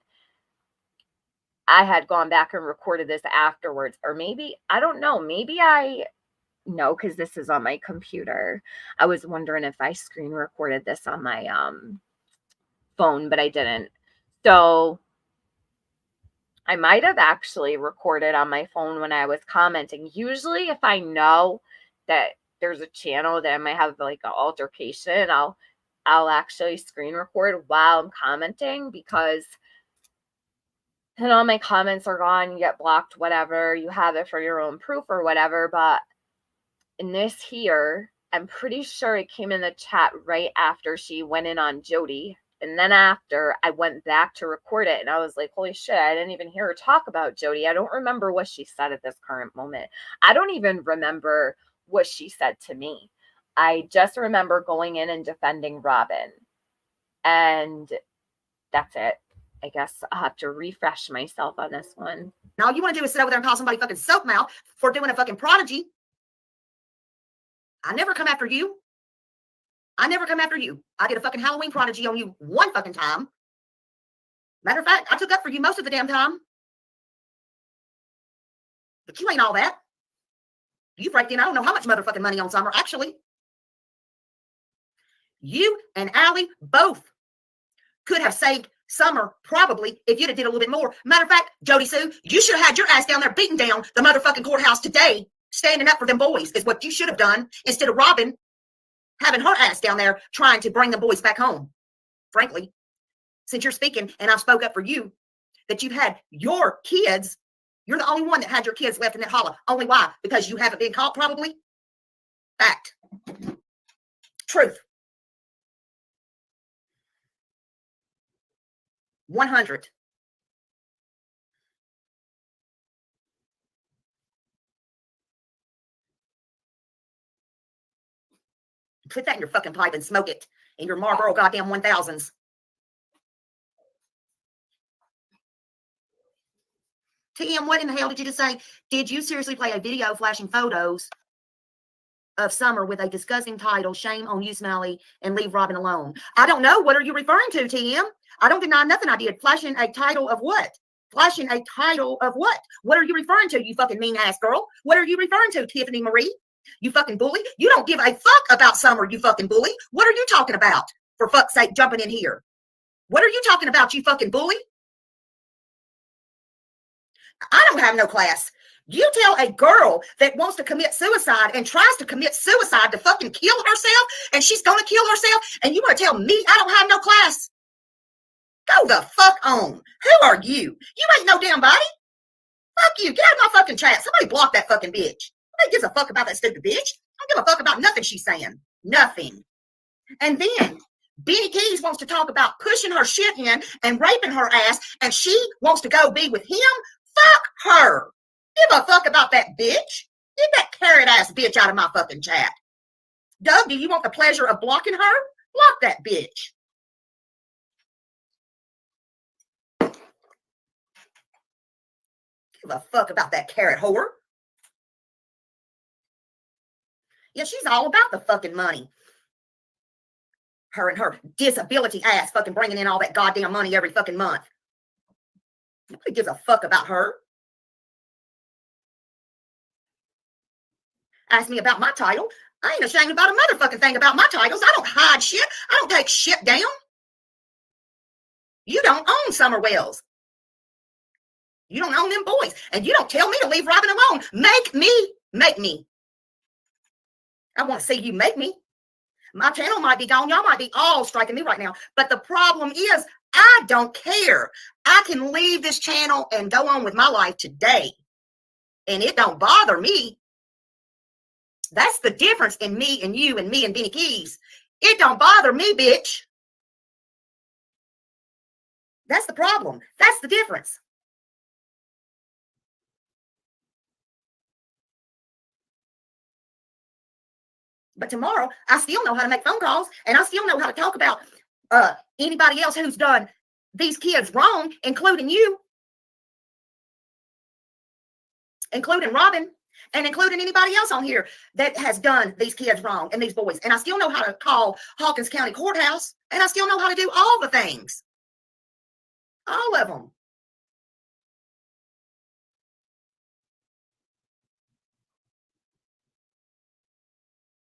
I had gone back and recorded this afterwards. Or maybe, I don't know. Maybe no, because this is on my computer. I was wondering if I screen recorded this on my phone, but I didn't. So I might have actually recorded on my phone when I was commenting. Usually if I know that there's a channel that I might have like an altercation, I'll actually screen record while I'm commenting, because then all my comments are gone, you get blocked, whatever, you have it for your own proof or whatever. But in this here, I'm pretty sure it came in the chat right after she went in on Jody. And then after, I went back to record it, and I was like, holy shit, I didn't even hear her talk about Jody. I don't remember what she said at this current moment. I don't even remember what she said to me. I just remember going in and defending Robin. And that's it. I guess I'll have to refresh myself on this one. Now all you want to do is sit over there and call somebody fucking soap mouth for doing a fucking prodigy. I never come after you. I never come after you. I did a fucking Halloween prodigy on you one fucking time. Matter of fact, I took up for you most of the damn time. But you ain't all that. You raked in, I don't know how much motherfucking money on Summer, actually. You and Allie both could have saved Summer, probably, if you'd have did a little bit more. Matter of fact, Jody Sue, you should have had your ass down there beating down the motherfucking courthouse today, standing up for them boys, is what you should have done, instead of Robin having her ass down there trying to bring the boys back home. Frankly, since you're speaking, and I've spoke up for you, that you've had your kids, you're the only one that had your kids left in that holler. Only why? Because you haven't been caught, probably? Fact. Truth. 100. Put that in your fucking pipe and smoke it in your Marlboro goddamn 1000s. TM, what in the hell did you just say? Did you seriously play a video flashing photos of Summer with a disgusting title, Shame on You, Smiley, and Leave Robin Alone? I don't know. What are you referring to, TM? I don't deny nothing I did. Flashing a title of what? Flashing a title of what? What are you referring to, you fucking mean ass girl? What are you referring to, Tiffany Marie? You fucking bully. You don't give a fuck about Summer, you fucking bully. What are you talking about? For fuck's sake, jumping in here. What are you talking about, you fucking bully? I don't have no class. You tell a girl that wants to commit suicide and tries to commit suicide to fucking kill herself, and she's going to kill herself, and you want to tell me I don't have no class? Go the fuck on. Who are you? You ain't no damn body. Fuck you. Get out of my fucking chat. Somebody block that fucking bitch. Nobody gives a fuck about that stupid bitch. I don't give a fuck about nothing she's saying. Nothing. And then Benny Keys wants to talk about pushing her shit in and raping her ass, and she wants to go be with him. Fuck her. Give a fuck about that bitch. Get that carrot ass bitch out of my fucking chat. Doug, do you want the pleasure of blocking her? Block that bitch. Give a fuck about that carrot whore. Yeah, she's all about the fucking money. Her and her disability ass fucking bringing in all that goddamn money every fucking month. Nobody gives a fuck about her. Ask me about my title. I ain't ashamed about a motherfucking thing about my titles. I don't hide shit. I don't take shit down. You don't own Summer Wells. You don't own them boys. And you don't tell me to leave Robin alone. Make me. Make me. I want to see you make me. My channel might be gone. Y'all might be all striking me right now. But the problem is, I don't care. I can leave this channel and go on with my life today. And it don't bother me. That's the difference in me and you and me and Benny Keys. It don't bother me, bitch. That's the problem. That's the difference. But tomorrow, I still know how to make phone calls, and I still know how to talk about anybody else who's done these kids wrong, including you, including Robin, and including anybody else on here that has done these kids wrong and these boys. And I still know how to call Hawkins County Courthouse, and I still know how to do all the things. All of them.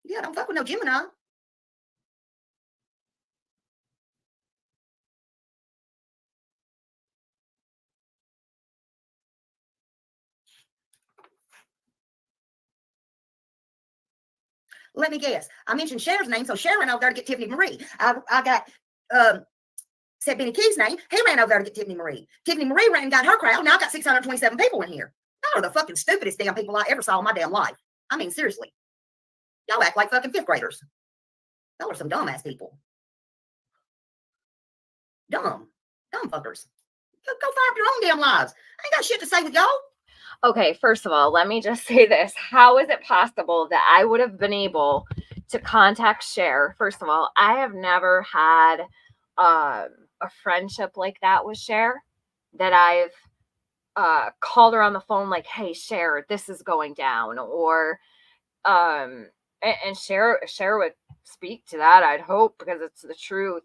Yeah, don't fuck with no Gemini. Let me guess. I mentioned Cher's name, so Cher ran over there to get Tiffany Marie. I got said Benny Key's name. He ran over there to get Tiffany Marie. Tiffany Marie ran and got her crowd. Now I got 627 people in here. Y'all are the fucking stupidest damn people I ever saw in my damn life. I mean, seriously. Y'all act like fucking fifth graders. Y'all are some dumbass people. Dumb fuckers. Go find your own damn lives. I ain't got shit to say with y'all. Okay, first of all, let me just say this. How is it possible that I would have been able to contact Cher? First of all, I have never had a friendship like that with Cher, that I've called her on the phone like, hey, Cher, this is going down. Or, and Cher would speak to that, I'd hope, because it's the truth.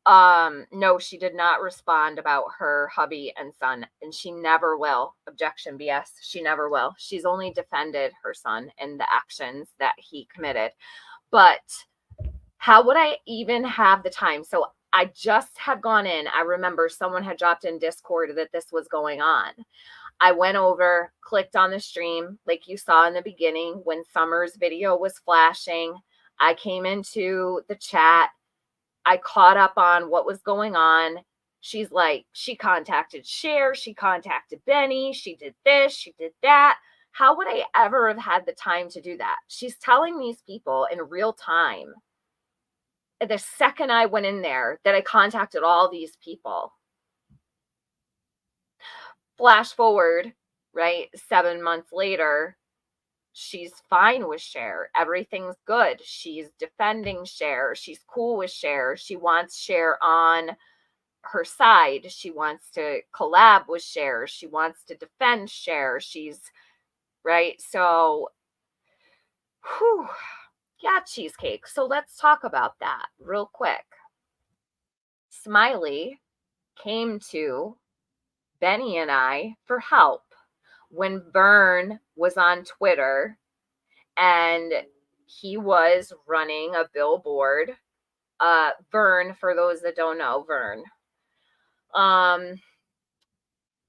No, she did not respond about her hubby and son, and she never will. Objection, BS. She never will. She's only defended her son and the actions that he committed. But how would I even have the time? So I just had gone in. I remember someone had dropped in Discord that this was going on. I went over, clicked on the stream, like you saw in the beginning when Summer's video was flashing. I came into the chat. I caught up on what was going on. She's like, she contacted Cher, she contacted Benny, she did this, she did that. How would I ever have had the time to do that? She's telling these people in real time, the second I went in there, that I contacted all these people. Flash forward, right, 7 months later, she's fine with Cher. Everything's good. She's defending Cher. She's cool with Cher. She wants Cher on her side. She wants to collab with Cher. She wants to defend Cher. She's right. So, whew, yeah, cheesecake. So let's talk about that real quick. Smiley came to Benny and I for help when Vern was on Twitter and he was running a billboard. Vern, for those that don't know, Vern.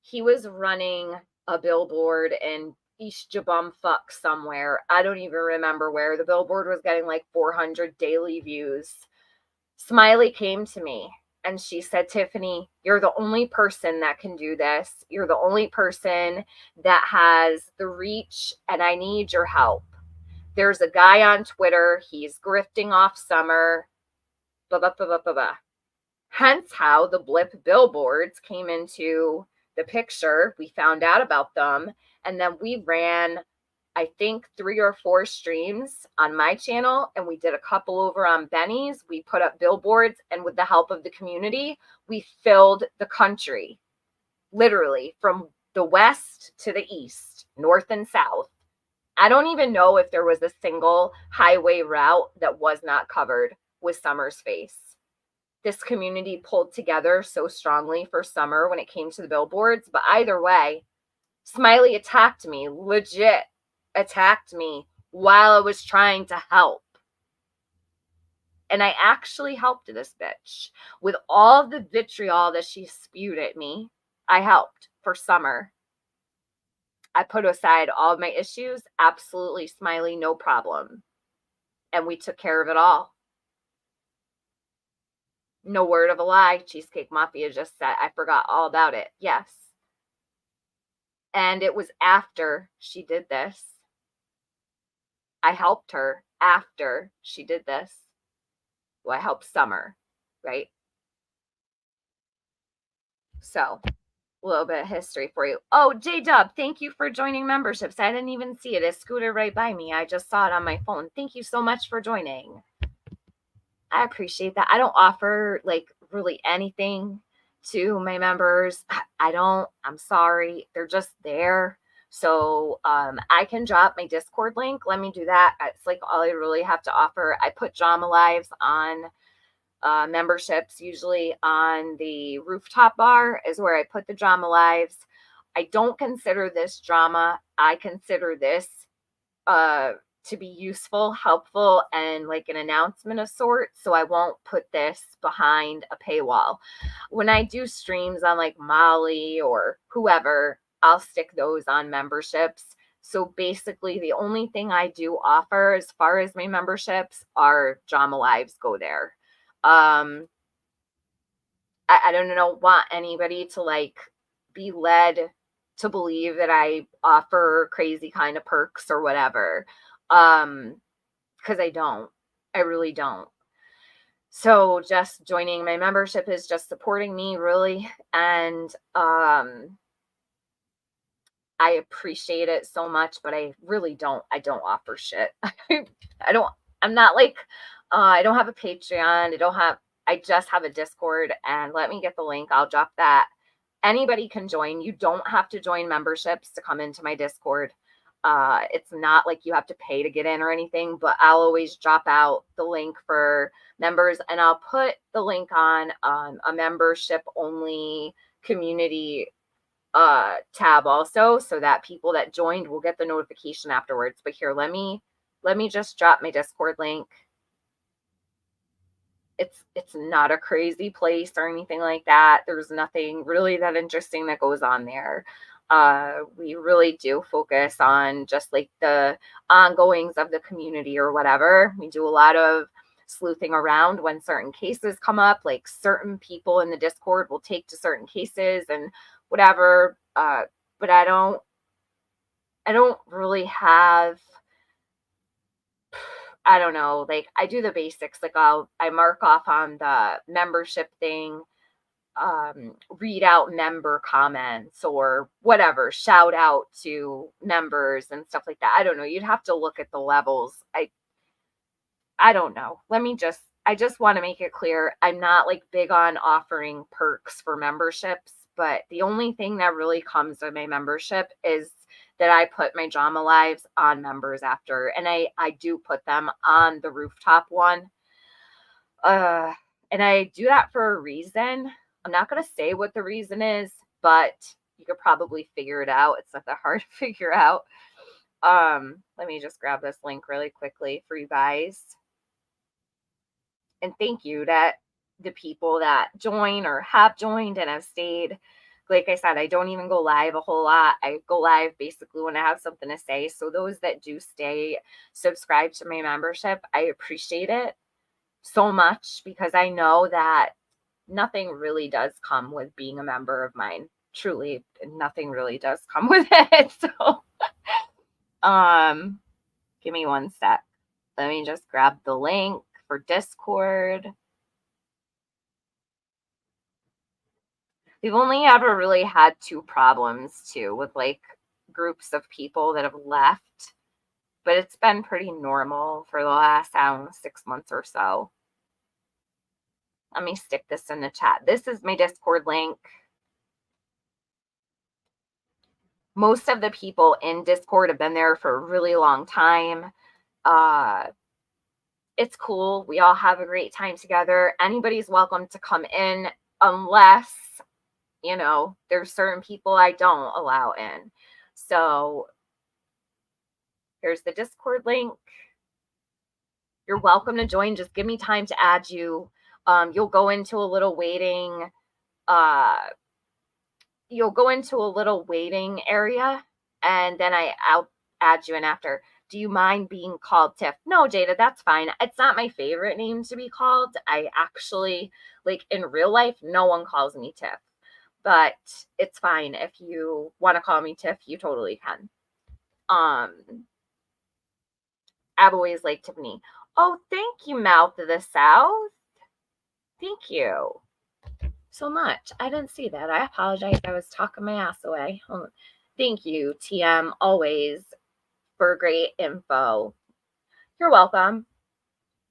He was running a billboard in East Jabumfuck somewhere. I don't even remember where. The billboard was getting like 400 daily views. Smiley came to me and she said, Tiffany, you're the only person that can do this. You're the only person that has the reach, and I need your help. There's a guy on Twitter. He's grifting off Summer. Hence how the blip billboards came into the picture. We found out about them. And then we ran, I think, 3 or 4 streams on my channel, and we did a couple over on Benny's. We put up billboards, and with the help of the community, we filled the country, literally from the west to the east, north and south. I don't even know if there was a single highway route that was not covered with Summer's face. This community pulled together so strongly for Summer when it came to the billboards. But either way, Smiley attacked me, legit attacked me while I was trying to help. And I actually helped this bitch. With all the vitriol that she spewed at me, I helped for Summer. I put aside all of my issues. Absolutely, Smiley, no problem. And we took care of it all. No word of a lie. Cheesecake Mafia just said, I forgot all about it. Yes. And it was after she did this. I helped her after she did this. Well, I helped Summer, right? So, a little bit of history for you. Oh, J-Dub, thank you for joining memberships. I didn't even see it. It scooted right by me. I just saw it on my phone. Thank you so much for joining. I appreciate that. I don't offer like really anything to my members. I don't. I'm sorry. They're just there. So I can drop my Discord link. Let me do that. It's like all I really have to offer. I put drama lives on memberships, usually on the rooftop bar is where I put the drama lives. I don't consider this drama. I consider this to be useful, helpful, and like an announcement of sorts. So I won't put this behind a paywall. When I do streams on like Molly or whoever, I'll stick those on memberships. So basically the only thing I do offer as far as my memberships are drama lives go there. I don't want anybody to like be led to believe that I offer crazy kind of perks or whatever. Because I don't. I really don't. So just joining my membership is just supporting me really. And I appreciate it so much, but I really don't. I don't offer shit. I'm not like, I don't have a Patreon. I just have a Discord, and let me get the link. I'll drop that. Anybody can join. You don't have to join memberships to come into my Discord. It's not like you have to pay to get in or anything, but I'll always drop out the link for members, and I'll put the link on a membership only community tab also, so that people that joined will get the notification afterwards. But here, let me just drop my Discord link. It's not a crazy place or anything like that. There's nothing really that interesting that goes on there. We really do focus on just like the ongoings of the community or whatever. We do a lot of sleuthing around when certain cases come up, like certain people in the Discord will take to certain cases and whatever. But I don't really have, I don't know, like I do the basics. Like I mark off on the membership thing, read out member comments or whatever, shout out to members and stuff like that. I don't know. You'd have to look at the levels. I don't know. I just want to make it clear. I'm not like big on offering perks for memberships, but the only thing that really comes with my membership is that I put my drama lives on members after, and I do put them on the rooftop one. And I do that for a reason. I'm not going to say what the reason is, but you could probably figure it out. It's not that hard to figure out. Let me just grab this link really quickly for you guys. And thank you to the people that join or have joined and have stayed. Like I said, I don't even go live a whole lot. I go live basically when I have something to say. So those that do stay, subscribe to my membership, I appreciate it so much, because I know that nothing really does come with being a member of mine. Truly, nothing really does come with it. So, give me one sec. Let me just grab the link for Discord. We've only ever really had 2 problems too with like groups of people that have left, but it's been pretty normal for the last, I don't know, 6 months or so. Let me stick this in the chat. This is my Discord link. most of the people in Discord have been there for a really long time. It's cool. We all have a great time together. Anybody's welcome to come in, unless, you know, there's certain people I don't allow in. So here's the Discord link. You're welcome to join. Just give me time to add you. You'll go into a little waiting. You'll go into a little waiting area, and then I'll add you in after. Do you mind being called Tiff? No, Jada, that's fine. It's not my favorite name to be called. I actually, like, in real life, no one calls me Tiff. But it's fine. If you want to call me Tiff, you totally can. I've always liked Tiffany. Oh, thank you, Mouth of the South. Thank you so much. I didn't see that. I apologize. I was talking my ass away. Thank you, TM, always, for great info. You're welcome.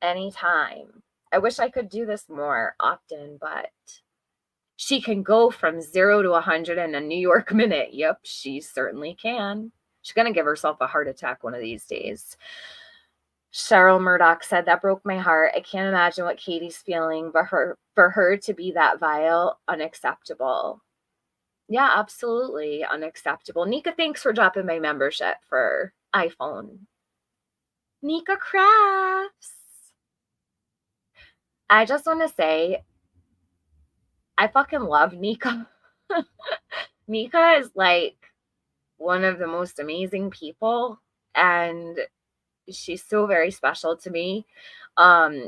Anytime. I wish I could do this more often, but she can go from 0 to 100 in a New York minute. Yep, she certainly can. She's going to give herself a heart attack one of these days. Cheryl Murdoch said, that broke my heart. I can't imagine what Katie's feeling, but for her to be that vile, unacceptable. Yeah, absolutely unacceptable. Nika, thanks for dropping my membership for iPhone. Nika Crafts. I just want to say, I fucking love Nika. Nika is like one of the most amazing people, and she's so very special to me.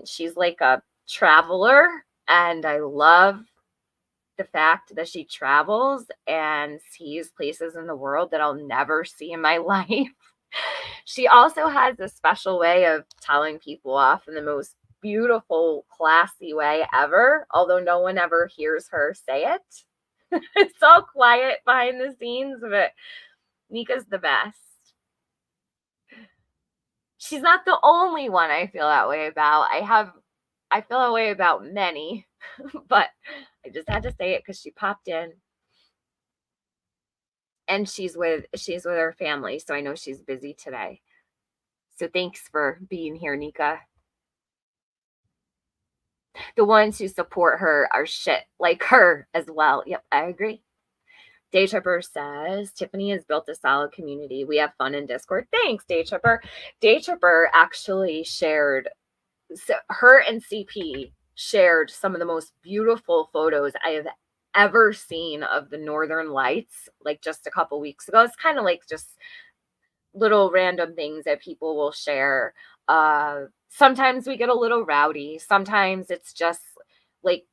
She's like a traveler, and I love the fact that she travels and sees places in the world that I'll never see in my life. She also has a special way of telling people off in the most beautiful, classy way ever, although no one ever hears her say it. It's all quiet behind the scenes, but Nika's the best. She's not the only one I feel that way about. I feel that way about many, but I just had to say it because she popped in. And she's with her family, so I know she's busy today. So thanks for being here, Nika. The ones who support her are shit like her as well. Yep, I agree. Day Tripper says, Tiffany has built a solid community. We have fun in Discord. Thanks, Day Tripper. Day Tripper actually shared, so her and CP shared some of the most beautiful photos I have ever seen of the Northern Lights, like just a couple weeks ago. It's kind of like just little random things that people will share. Sometimes we get a little rowdy. Sometimes it's just like,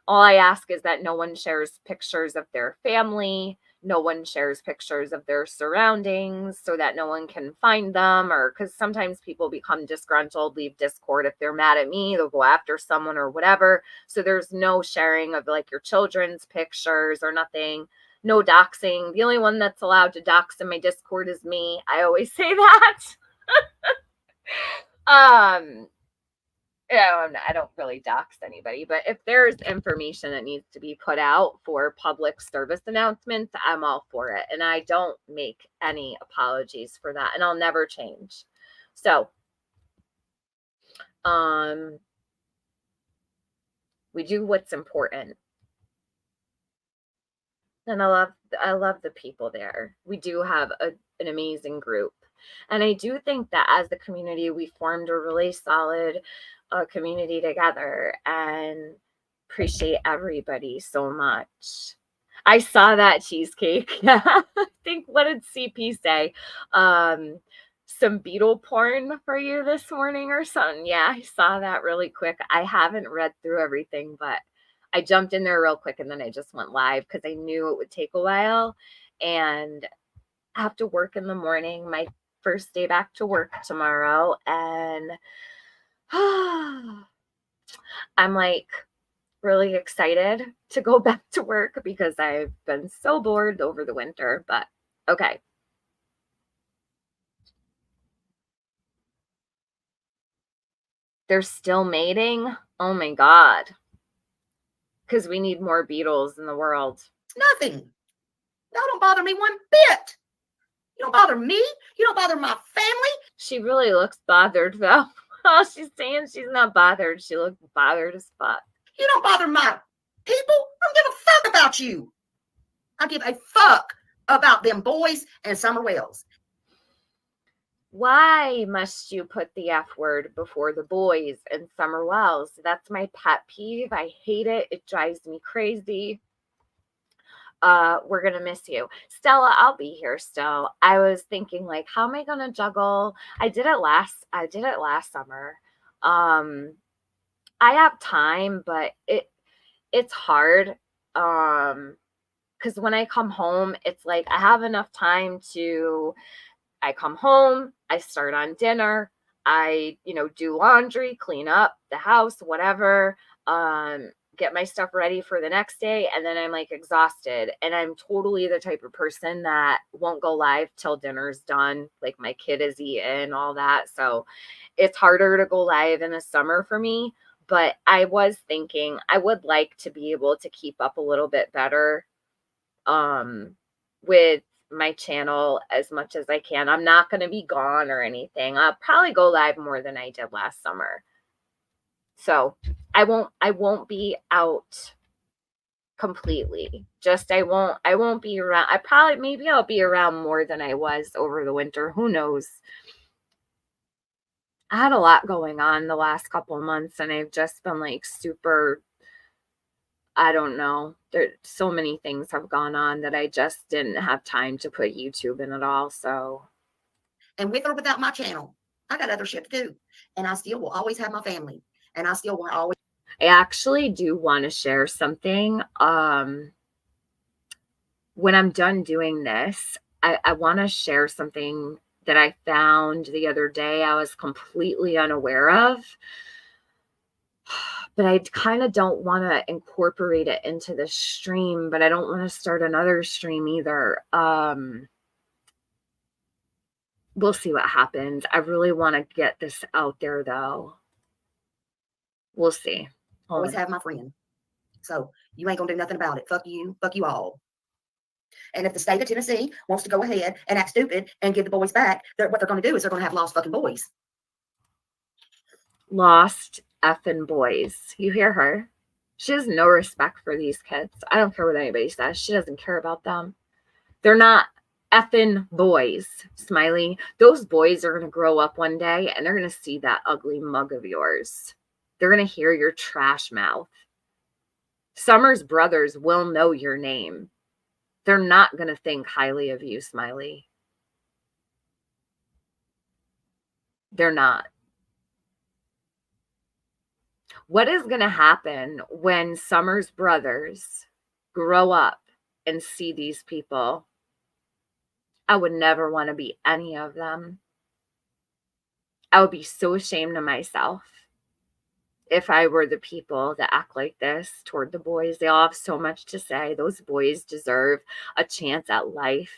all I ask is that no one shares pictures of their family. No one shares pictures of their surroundings so that no one can find them, or because sometimes people become disgruntled, leave Discord. If they're mad at me, they'll go after someone or whatever. So there's no sharing of like your children's pictures or nothing. No doxing. The only one that's allowed to dox in my Discord is me. I always say that. I don't really dox anybody, but if there's information that needs to be put out for public service announcements, I'm all for it. And I don't make any apologies for that, and I'll never change. So, we do what's important. And I love the people there. We do have an amazing group. And I do think that as the community, we formed a really solid community together, and appreciate everybody so much. I saw that cheesecake. I think, what did CP say? Some beetle porn for you this morning or something. Yeah, I saw that really quick. I haven't read through everything, but I jumped in there real quick and then I just went live because I knew it would take a while, and I have to work in the morning. My first day back to work tomorrow, and I'm like really excited to go back to work because I've been so bored over the winter, but okay. They're still mating? Oh my God. Because we need more beetles in the world. Nothing. That don't bother me one bit. You don't bother me. You don't bother my family. She really looks bothered, though. Oh, she's saying she's not bothered. She looks bothered as fuck. You don't bother my people. I don't give a fuck about you. I give a fuck about them boys and Summer Wells. Why must you put the F word before the boys and Summer Wells? That's my pet peeve. I hate it. It drives me crazy. We're gonna miss you. Stella, I'll be here still. I was thinking, like, how am I gonna juggle? I did it last summer. I have time, but it's hard. Because when I come home, it's like I have enough time to I come home, I start on dinner, I, do laundry, clean up the house, whatever, get my stuff ready for the next day, and then I'm like exhausted. And I'm totally the type of person that won't go live till dinner's done, like my kid is eaten, all that. So it's harder to go live in the summer for me. But I was thinking I would like to be able to keep up a little bit better with my channel as much as I can. I'm not going to be gone or anything. I'll probably go live more than I did last summer. So I won't be out completely. Just I won't be around. Maybe I'll be around more than I was over the winter. Who knows? I had a lot going on the last couple of months, and I've just been like super, I don't know. There so many things have gone on that I just didn't have time to put YouTube in at all. So, and with or without my channel, I got other shit to do, and I still will always have my family, and I still will always. I actually do want to share something. When I'm done doing this, I want to share something that I found the other day I was completely unaware of. But I kind of don't want to incorporate it into the stream, but I don't want to start another stream either. We'll see what happens. I really want to get this out there, though. We'll see. Always have my friend. So you ain't gonna do nothing about it. Fuck you all. And if the state of Tennessee wants to go ahead and act stupid and give the boys back, what they're going to do is they're going to have lost fucking boys. Lost effing boys. You hear her? She has no respect for these kids. I don't care what anybody says. She doesn't care about them. They're not effing boys, Smiley. Those boys are going to grow up one day and they're going to see that ugly mug of yours. They're going to hear your trash mouth. Summer's brothers will know your name. They're not going to think highly of you, Smiley. They're not. What is going to happen when Summer's brothers grow up and see these people? I would never want to be any of them. I would be so ashamed of myself if I were the people that act like this toward the boys. They all have so much to say. Those boys deserve a chance at life.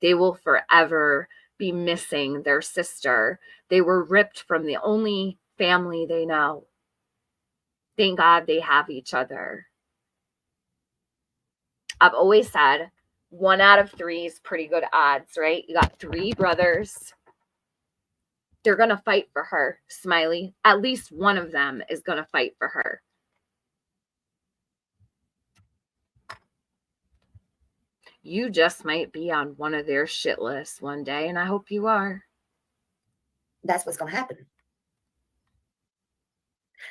They will forever be missing their sister. They were ripped from the only family they know. Thank God they have each other. I've always said 1 out of 3 is pretty good odds, right? You got 3 brothers. They're going to fight for her, Smiley. At least one of them is going to fight for her. You just might be on one of their shit lists one day, and I hope you are. That's what's going to happen.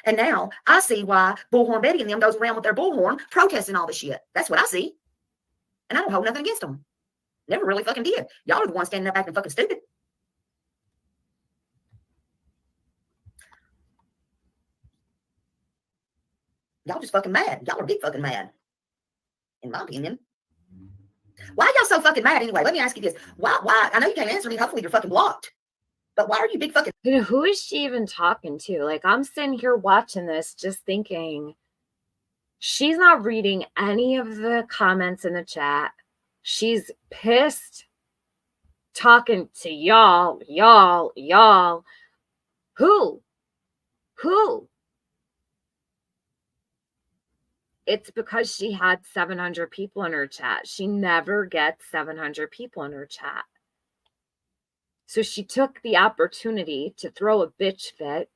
And now I see why Bullhorn Betty and them goes around with their bullhorn protesting all this shit. That's what I see. And I don't hold nothing against them. Never really fucking did. Y'all are the ones standing up acting fucking stupid. Y'all just fucking mad. Y'all are big fucking mad. In my opinion. Why are y'all so fucking mad anyway? Let me ask you this. Why? I know you can't answer me. Hopefully you're fucking blocked. But why are you big fucking... Who is she even talking to? Like, I'm sitting here watching this just thinking, she's not reading any of the comments in the chat. She's pissed, talking to y'all. Who? It's because she had 700 people in her chat. She never gets 700 people in her chat. So she took the opportunity to throw a bitch fit,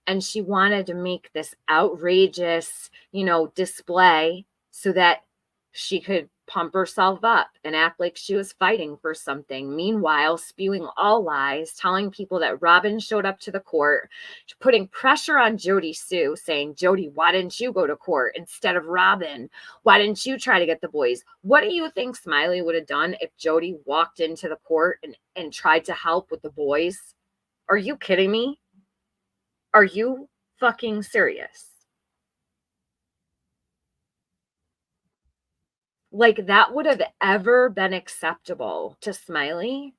and she wanted to make this outrageous, display so that she could pump herself up and act like she was fighting for something. Meanwhile, spewing all lies, telling people that Robin showed up to the court, putting pressure on Jody Sue, saying, Jody, why didn't you go to court instead of Robin? Why didn't you try to get the boys? What do you think Smiley would have done if Jody walked into the court and tried to help with the boys? Are you kidding me? Are you fucking serious? Like, that would have ever been acceptable to Smiley?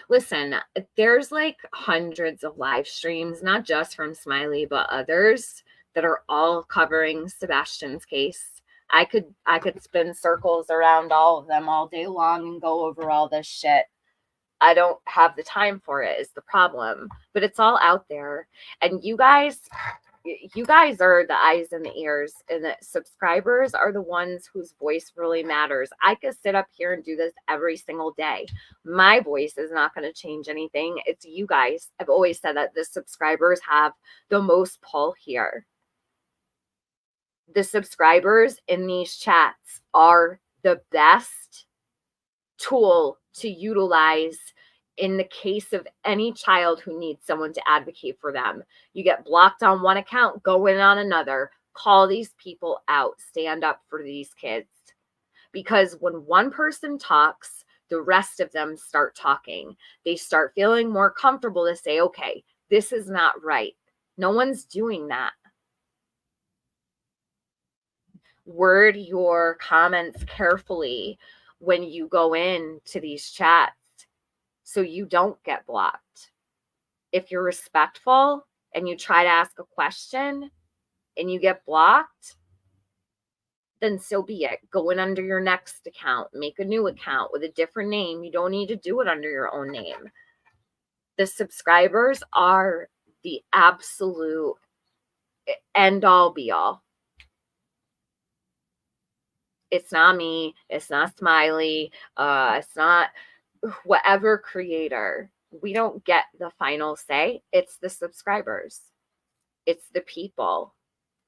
Listen, there's like hundreds of live streams, not just from Smiley, but others that are all covering Sebastian's case. I could spin circles around all of them all day long and go over all this shit. I don't have the time for it is the problem, but it's all out there. And you guys are the eyes and the ears, and the subscribers are the ones whose voice really matters. I could sit up here and do this every single day. My voice is not going to change anything. It's you guys. I've always said that the subscribers have the most pull here. The subscribers in these chats are the best tool to utilize in the case of any child who needs someone to advocate for them. You get blocked on one account, go in on another, call these people out, stand up for these kids. Because when one person talks, the rest of them start talking. They start feeling more comfortable to say, okay, this is not right. No one's doing that. Word your comments carefully when you go into these chats so you don't get blocked. If you're respectful and you try to ask a question and you get blocked, then so be it. Go in under your next account, make a new account with a different name. You don't need to do it under your own name. The subscribers are the absolute end all be all. It's not me. It's not Smiley. It's not whatever creator. We don't get the final say. It's the subscribers. It's the people.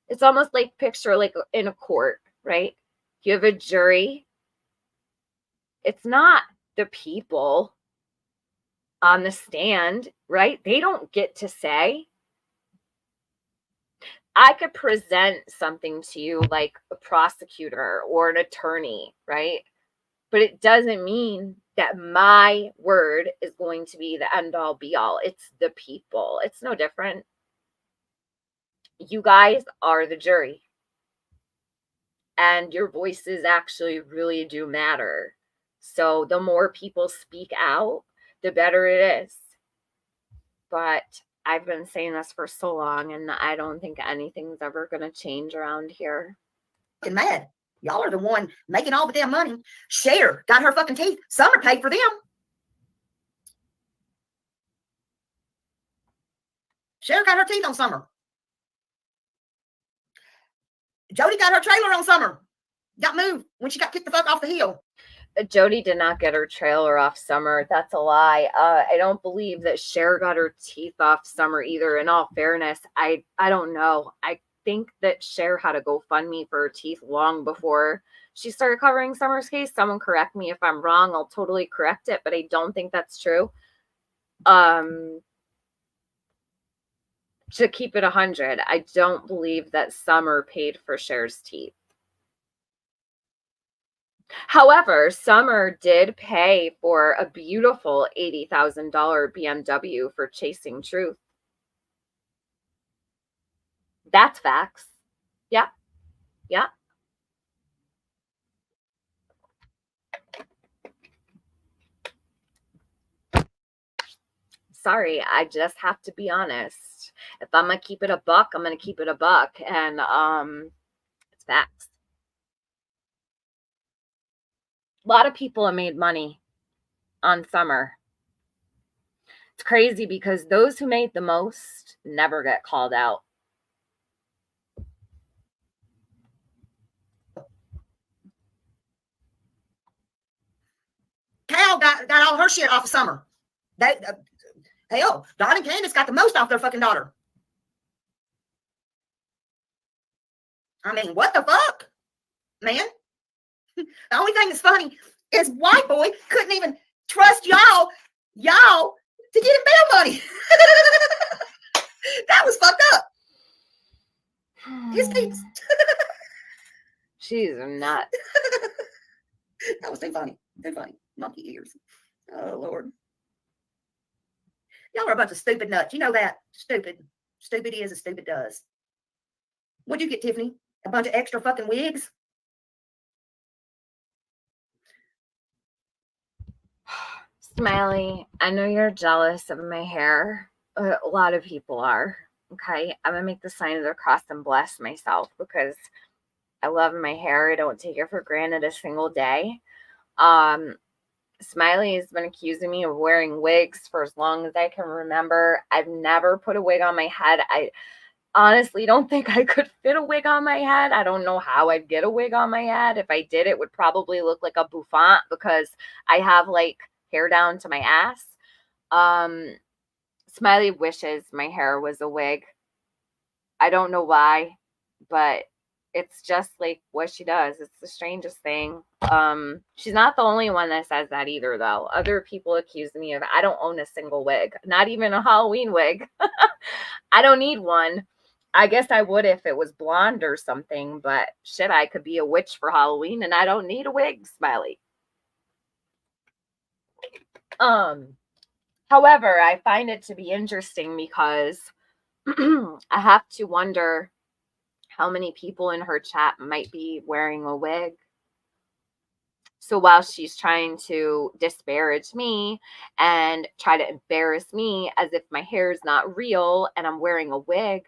It's almost like picture like in a court, right? You have a jury. It's not the people on the stand, right? They don't get to say. I could present something to you like a prosecutor or an attorney, right? But it doesn't mean that my word is going to be the end all be all. It's the people. It's no different. You guys are the jury. And your voices actually really do matter. So the more people speak out, the better it is. But I've been saying this for so long, and I don't think anything's ever going to change around here. Mad. Y'all are the one making all the damn money. Cher got her fucking teeth. Summer paid for them. Cher got her teeth on Summer. Jody got her trailer on Summer. Got moved when she got kicked the fuck off the hill. Jody did not get her trailer off Summer. That's a lie. I don't believe that Cher got her teeth off Summer either. In all fairness, I don't know. I think that Cher had a GoFundMe for her teeth long before she started covering Summer's case. Someone correct me if I'm wrong. I'll totally correct it, but I don't think that's true. To keep it 100, I don't believe that Summer paid for Cher's teeth. However, Summer did pay for a beautiful $80,000 BMW for Chasing Truth. That's facts. Yeah. Yeah. Sorry, I just have to be honest. If I'm going to keep it a buck, I'm going to keep it a buck. And it's facts. A lot of people have made money on Summer. It's crazy because those who made the most never get called out. Cal got all her shit off of Summer. Hell, Dot and Candace got the most off their fucking daughter. I mean, what the fuck, man? The only thing that's funny is white boy couldn't even trust y'all to get him bail money. That was fucked up. His peeps. She's nuts. That was too funny. Too funny. Monkey ears. Oh, Lord. Y'all are a bunch of stupid nuts. You know that. Stupid. Stupid is as stupid does. What'd you get, Tiffany? A bunch of extra fucking wigs? Smiley, I know you're jealous of my hair. A lot of people are. Okay, I'm gonna make the sign of the cross and bless myself because I love my hair. I don't take it for granted a single day. Smiley has been accusing me of wearing wigs for as long as I can remember. I've never put a wig on my head. I honestly don't think I could fit a wig on my head. I don't know how I'd get a wig on my head. If I did, it would probably look like a bouffant because I have like hair down to my ass. Smiley wishes my hair was a wig. I don't know why, but it's just like what she does. It's the strangest thing. She's not the only one that says that either, though. Other people accuse me of, I don't own a single wig, not even a Halloween wig. I don't need one. I guess I would if it was blonde or something, but shit, I could be a witch for Halloween and I don't need a wig, Smiley. However, I find it to be interesting because I have to wonder how many people in her chat might be wearing a wig. So while she's trying to disparage me and try to embarrass me as if my hair is not real and I'm wearing a wig,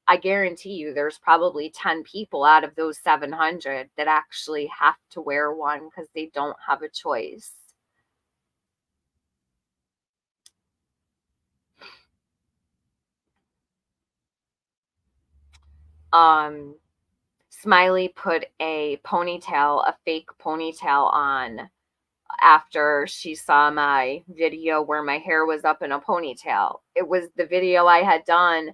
I guarantee you there's probably 10 people out of those 700 that actually have to wear one because they don't have a choice. Smiley put a fake ponytail on after she saw my video where my hair was up in a ponytail. It was the video I had done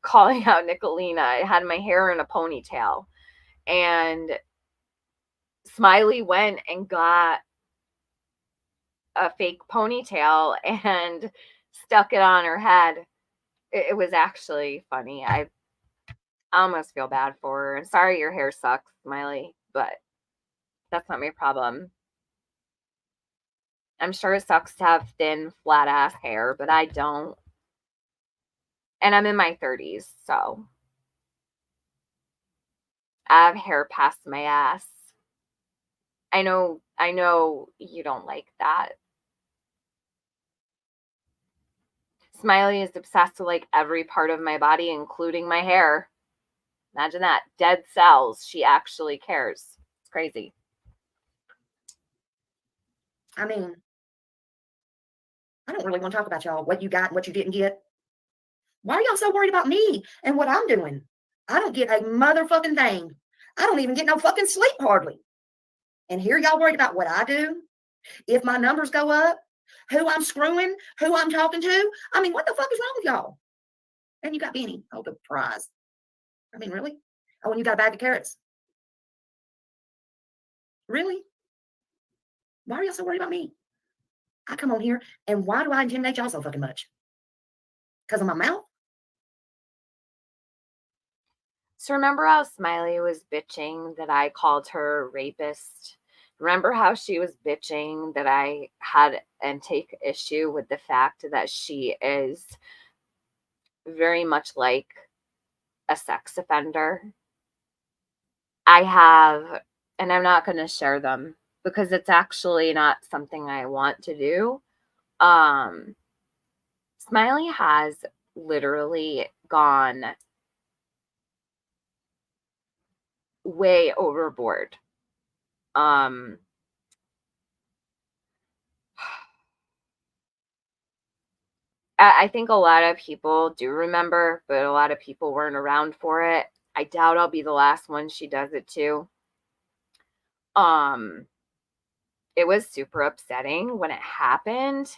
calling out Nicolina. I had my hair in a ponytail. And Smiley went and got a fake ponytail and stuck it on her head. It was actually funny. I almost feel bad for her. And sorry your hair sucks, Smiley, but that's not my problem. I'm sure it sucks to have thin, flat ass hair, but I don't. And I'm in my 30s, so I have hair past my ass. I know you don't like that. Smiley is obsessed with like every part of my body, including my hair. Imagine that. Dead cells. She actually cares. It's crazy. I mean, I don't really want to talk about y'all, what you got and what you didn't get. Why are y'all so worried about me and what I'm doing? I don't get a motherfucking thing. I don't even get no fucking sleep hardly. And here y'all worried about what I do? If my numbers go up, who I'm screwing, who I'm talking to. I mean, what the fuck is wrong with y'all? And you got Benny. Oh, the prize. I mean, really? Oh, and you got a bag of carrots. Really? Why are y'all so worried about me? I come on here, and why do I intimidate y'all so fucking much? Because of my mouth? So remember how Smiley was bitching that I called her a rapist? Remember how she was bitching that I had and take issue with the fact that she is very much like a sex offender? I have, and I'm not going to share them because it's actually not something I want to do. Smiley has literally gone way overboard. I think a lot of people do remember, but a lot of people weren't around for it. I doubt I'll be the last one she does it to. It was super upsetting when it happened,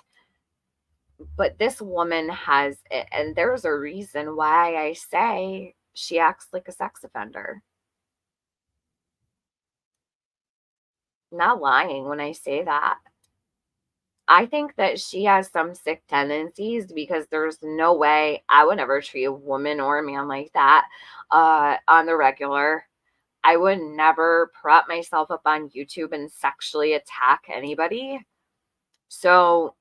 but this woman has, and there's a reason why I say she acts like a sex offender. Not lying when I say that. I think that she has some sick tendencies because there's no way I would ever treat a woman or a man like that on the regular. I would never prop myself up on YouTube and sexually attack anybody. So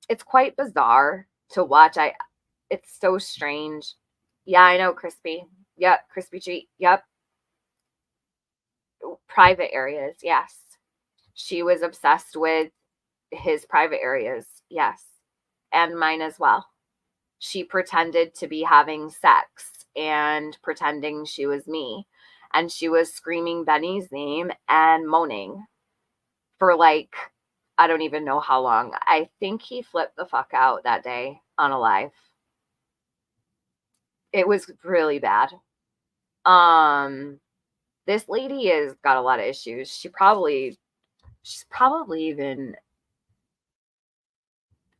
it's quite bizarre to watch. It's so strange. Yeah, I know, Crispy. Yep, Crispy Treat. Yep. Private areas, yes. She was obsessed with his private areas, yes. And mine as well. She pretended to be having sex and pretending she was me. And she was screaming Benny's name and moaning for like, I don't even know how long. I think he flipped the fuck out that day on a live. It was really bad. This lady has got a lot of issues. She's probably even,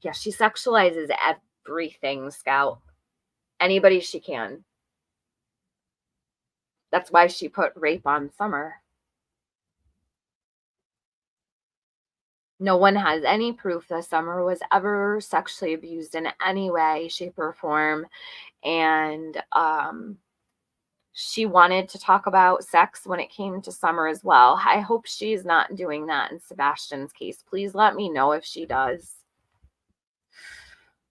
yeah, she sexualizes everything, Scout. Anybody she can. That's why she put rape on Summer. No one has any proof that Summer was ever sexually abused in any way, shape, or form. And she wanted to talk about sex when it came to Summer as well. I hope she's not doing that in Sebastian's case. Please let me know if she does.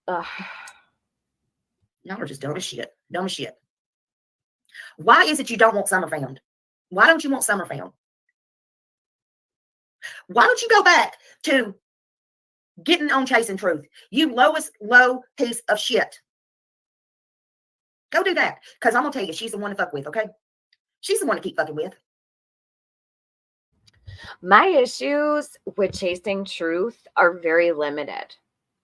Ugh. Y'all are just dumb as shit. Dumb as shit. Why is it you don't want Summer found? Why don't you want Summer found? Why don't you go back to getting on Chasing Truth? You lowest low piece of shit. Go do that. Because I'm going to tell you, she's the one to fuck with, okay? She's the one to keep fucking with. My issues with Chasing Truth are very limited.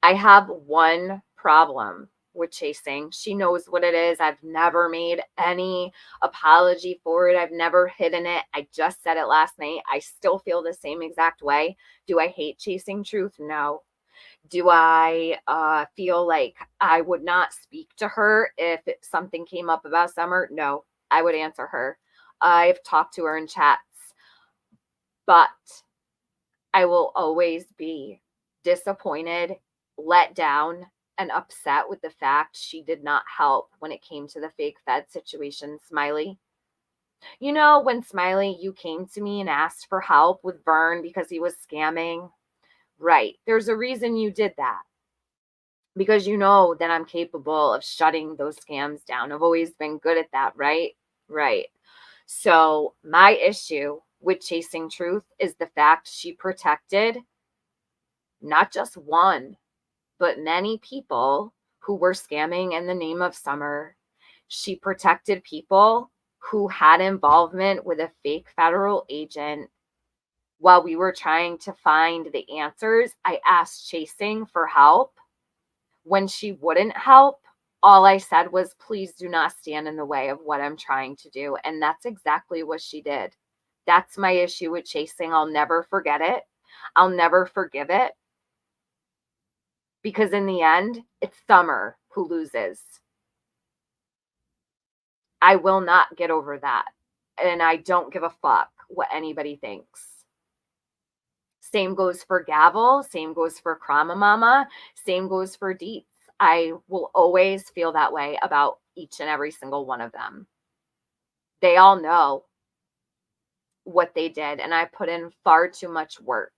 I have one problem with Chasing. She knows what it is. I've never made any apology for it. I've never hidden it. I just said it last night. I still feel the same exact way. Do I hate Chasing Truth? No. Do I feel like I would not speak to her if something came up about Summer? No, I would answer her. I've talked to her in chats, but I will always be disappointed, let down, and upset with the fact she did not help when it came to the fake Fed situation, Smiley. You know, when Smiley, you came to me and asked for help with Vern because he was scamming? Right. There's a reason you did that. Because you know that I'm capable of shutting those scams down. I've always been good at that, right? Right. So my issue with Chasing Truth is the fact she protected not just one, but many people who were scamming in the name of Summer. She protected people who had involvement with a fake federal agent. While we were trying to find the answers, I asked Chasing for help. When she wouldn't help, all I said was, please do not stand in the way of what I'm trying to do. And that's exactly what she did. That's my issue with Chasing. I'll never forget it. I'll never forgive it. Because in the end, it's Summer who loses. I will not get over that. And I don't give a fuck what anybody thinks. Same goes for Gavel. Same goes for Krama Mama. Same goes for Deets. I will always feel that way about each and every single one of them. They all know what they did, and I put in far too much work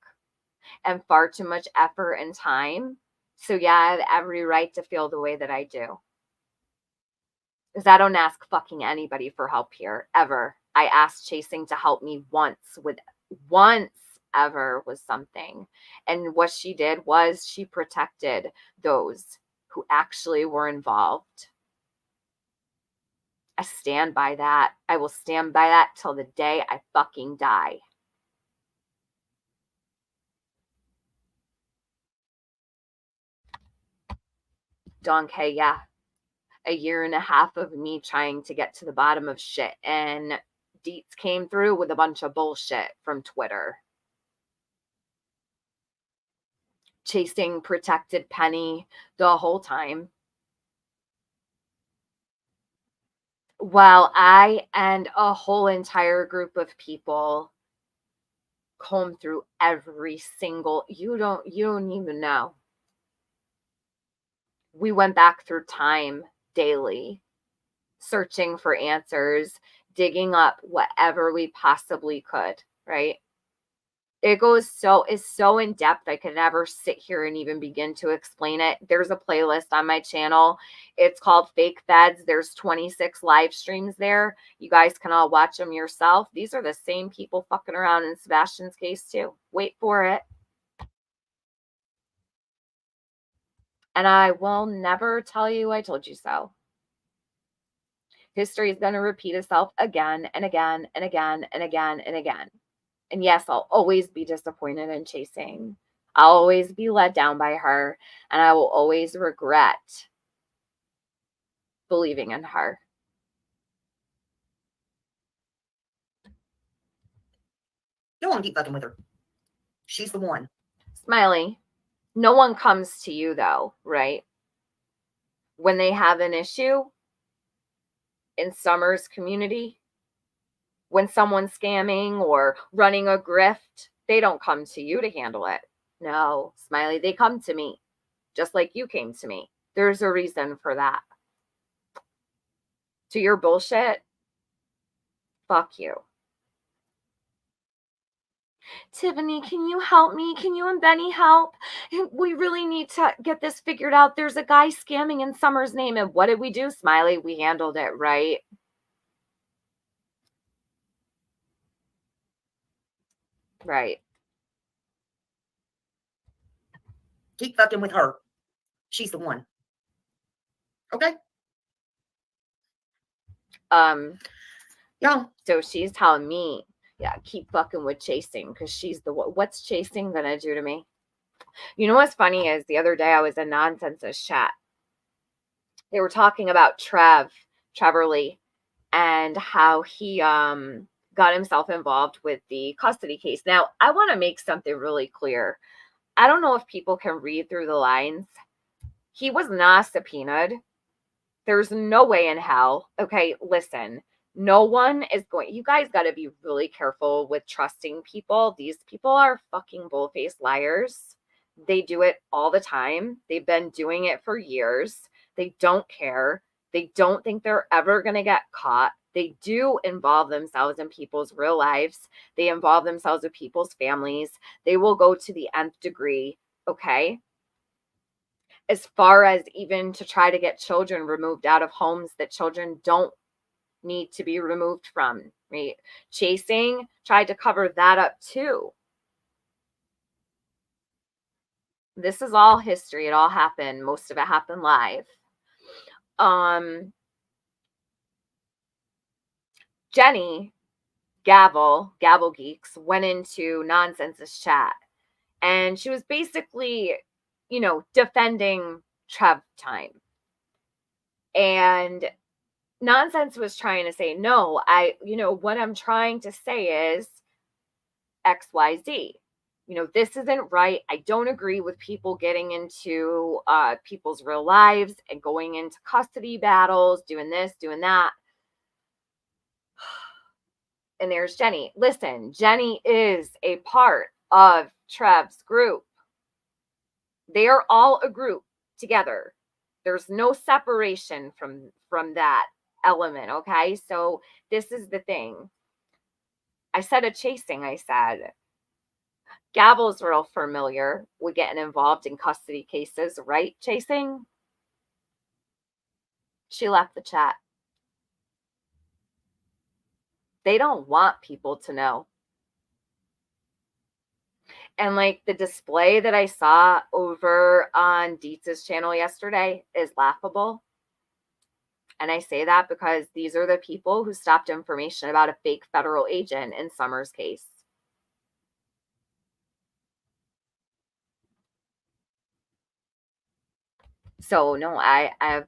and far too much effort and time. So yeah, I have every right to feel the way that I do. Because I don't ask fucking anybody for help here, ever. I asked Chasing to help me once ever was something. And what she did was she protected those who actually were involved. I stand by that. I will stand by that till the day I fucking die. Donkey, yeah. A year and a half of me trying to get to the bottom of shit, and Deets came through with a bunch of bullshit from Twitter. Chasing protected Penny the whole time. While I and a whole entire group of people comb through every single, you don't even know. We went back through time daily, searching for answers, digging up whatever we possibly could, right? It's so in depth. I could never sit here and even begin to explain it. There's a playlist on my channel. It's called Fake Feds. There's 26 live streams there. You guys can all watch them yourself. These are the same people fucking around in Sebastian's case too. Wait for it. And I will never tell you I told you so. History is going to repeat itself again and again and again and again and again. And yes, I'll always be disappointed in Chasing. I'll always be let down by her. And I will always regret believing in her. Don't want to keep fucking with her. She's the one. Smiley, no one comes to you though, right? When they have an issue in Summer's community, when someone's scamming or running a grift, they don't come to you to handle it. No, Smiley, they come to me, just like you came to me. There's a reason for that. To your bullshit, fuck you. Tiffany, can you help me? Can you and Benny help? We really need to get this figured out. There's a guy scamming in Summer's name. And what did we do, Smiley? We handled it, right? Right. Keep fucking with her. She's the one. Okay? Yeah. So she's telling me, yeah, keep fucking with Chasing because she's the one. What's Chasing gonna do to me? You know what's funny is the other day I was in Nonsense's chat. They were talking about Trevor Lee, and how he got himself involved with the custody case. Now, I want to make something really clear. I don't know if people can read through the lines. He was not subpoenaed. There's no way in hell. Okay, listen. No one is going. You guys got to be really careful with trusting people. These people are fucking bull-faced liars. They do it all the time. They've been doing it for years. They don't care. They don't think they're ever going to get caught. They do involve themselves in people's real lives. They involve themselves with people's families. They will go to the nth degree, okay? As far as even to try to get children removed out of homes that children don't need to be removed from, right? Chasing tried to cover that up too. This is all history. It all happened. Most of it happened live. Jenny Gavel Geeks went into Nonsense's chat, and she was basically, defending Trev time. And Nonsense was trying to say, no, what I'm trying to say is XYZ. This isn't right. I don't agree with people getting into people's real lives and going into custody battles, doing this, doing that. And there's Jenny. Listen, Jenny is a part of Trev's group. They are all a group together. There's no separation from that element, okay? So this is the thing. I said a Chasing, I said. Gavel's real familiar with getting involved in custody cases, right, Chasing? She left the chat. They don't want people to know. And like the display that I saw over on Dietz's channel yesterday is laughable. And I say that because these are the people who stopped information about a fake federal agent in Summer's case. So no, I have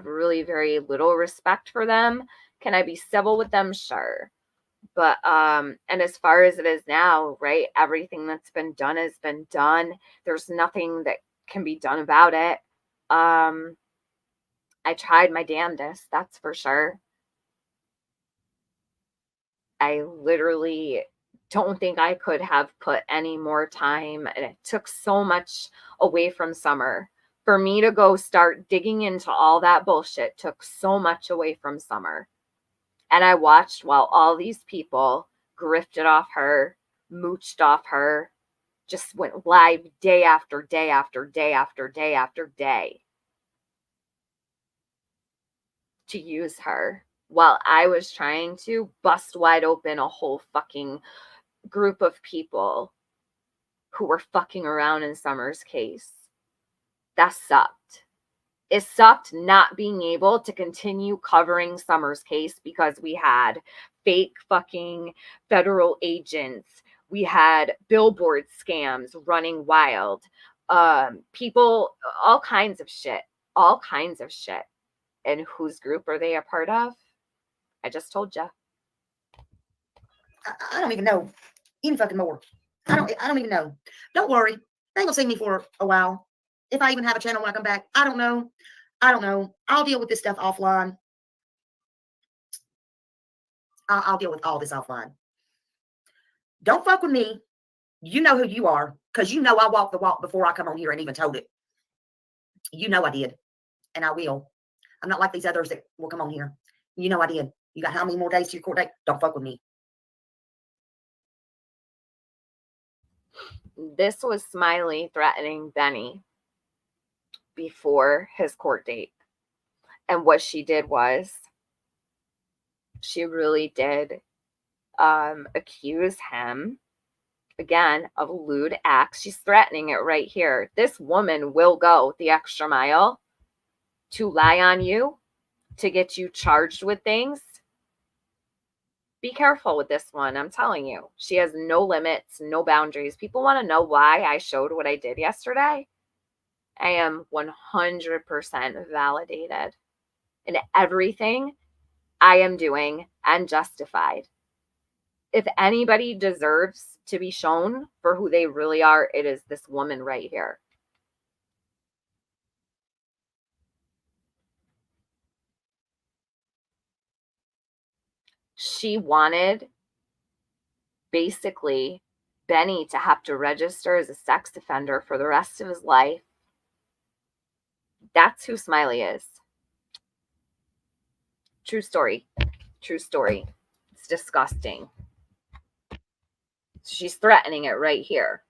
really very little respect for them. Can I be civil with them? Sure. But and as far as it is now, right, everything that's been done has been done. There's nothing that can be done about it. I tried my damnedest, that's for sure. I literally don't think I could have put any more time, and it took so much away from Summer. For me to go start digging into all that bullshit took so much away from Summer. And I watched while all these people grifted off her, mooched off her, just went live day after day after day after day after day to use her, while I was trying to bust wide open a whole fucking group of people who were fucking around in Summer's case. That sucked. It sucked not being able to continue covering Summer's case because we had fake fucking federal agents. We had billboard scams running wild. People, all kinds of shit. All kinds of shit. And whose group are they a part of? I just told you. I don't even know any fucking more. I don't even know. Don't worry. They ain't gonna see me for a while. If I even have a channel when I come back, I don't know. I'll deal with this stuff offline. I'll deal with all this offline. Don't fuck with me. You know who you are, because you know I walked the walk before I come on here and even told it. You know I did, and I will. I'm not like these others that will come on here. You know I did. You got how many more days to your court date? Don't fuck with me. This was Smiley threatening Benny before his court date. And what she did was she really did accuse him, again, of lewd acts. She's threatening it right here. This woman will go the extra mile to lie on you, to get you charged with things. Be careful with this one. I'm telling you, she has no limits, no boundaries. People want to know why I showed what I did yesterday. I am 100% validated in everything I am doing and justified. If anybody deserves to be shown for who they really are, it is this woman right here. She wanted basically Benny to have to register as a sex offender for the rest of his life. That's who Smiley is. True story. True story. It's disgusting. She's threatening it right here.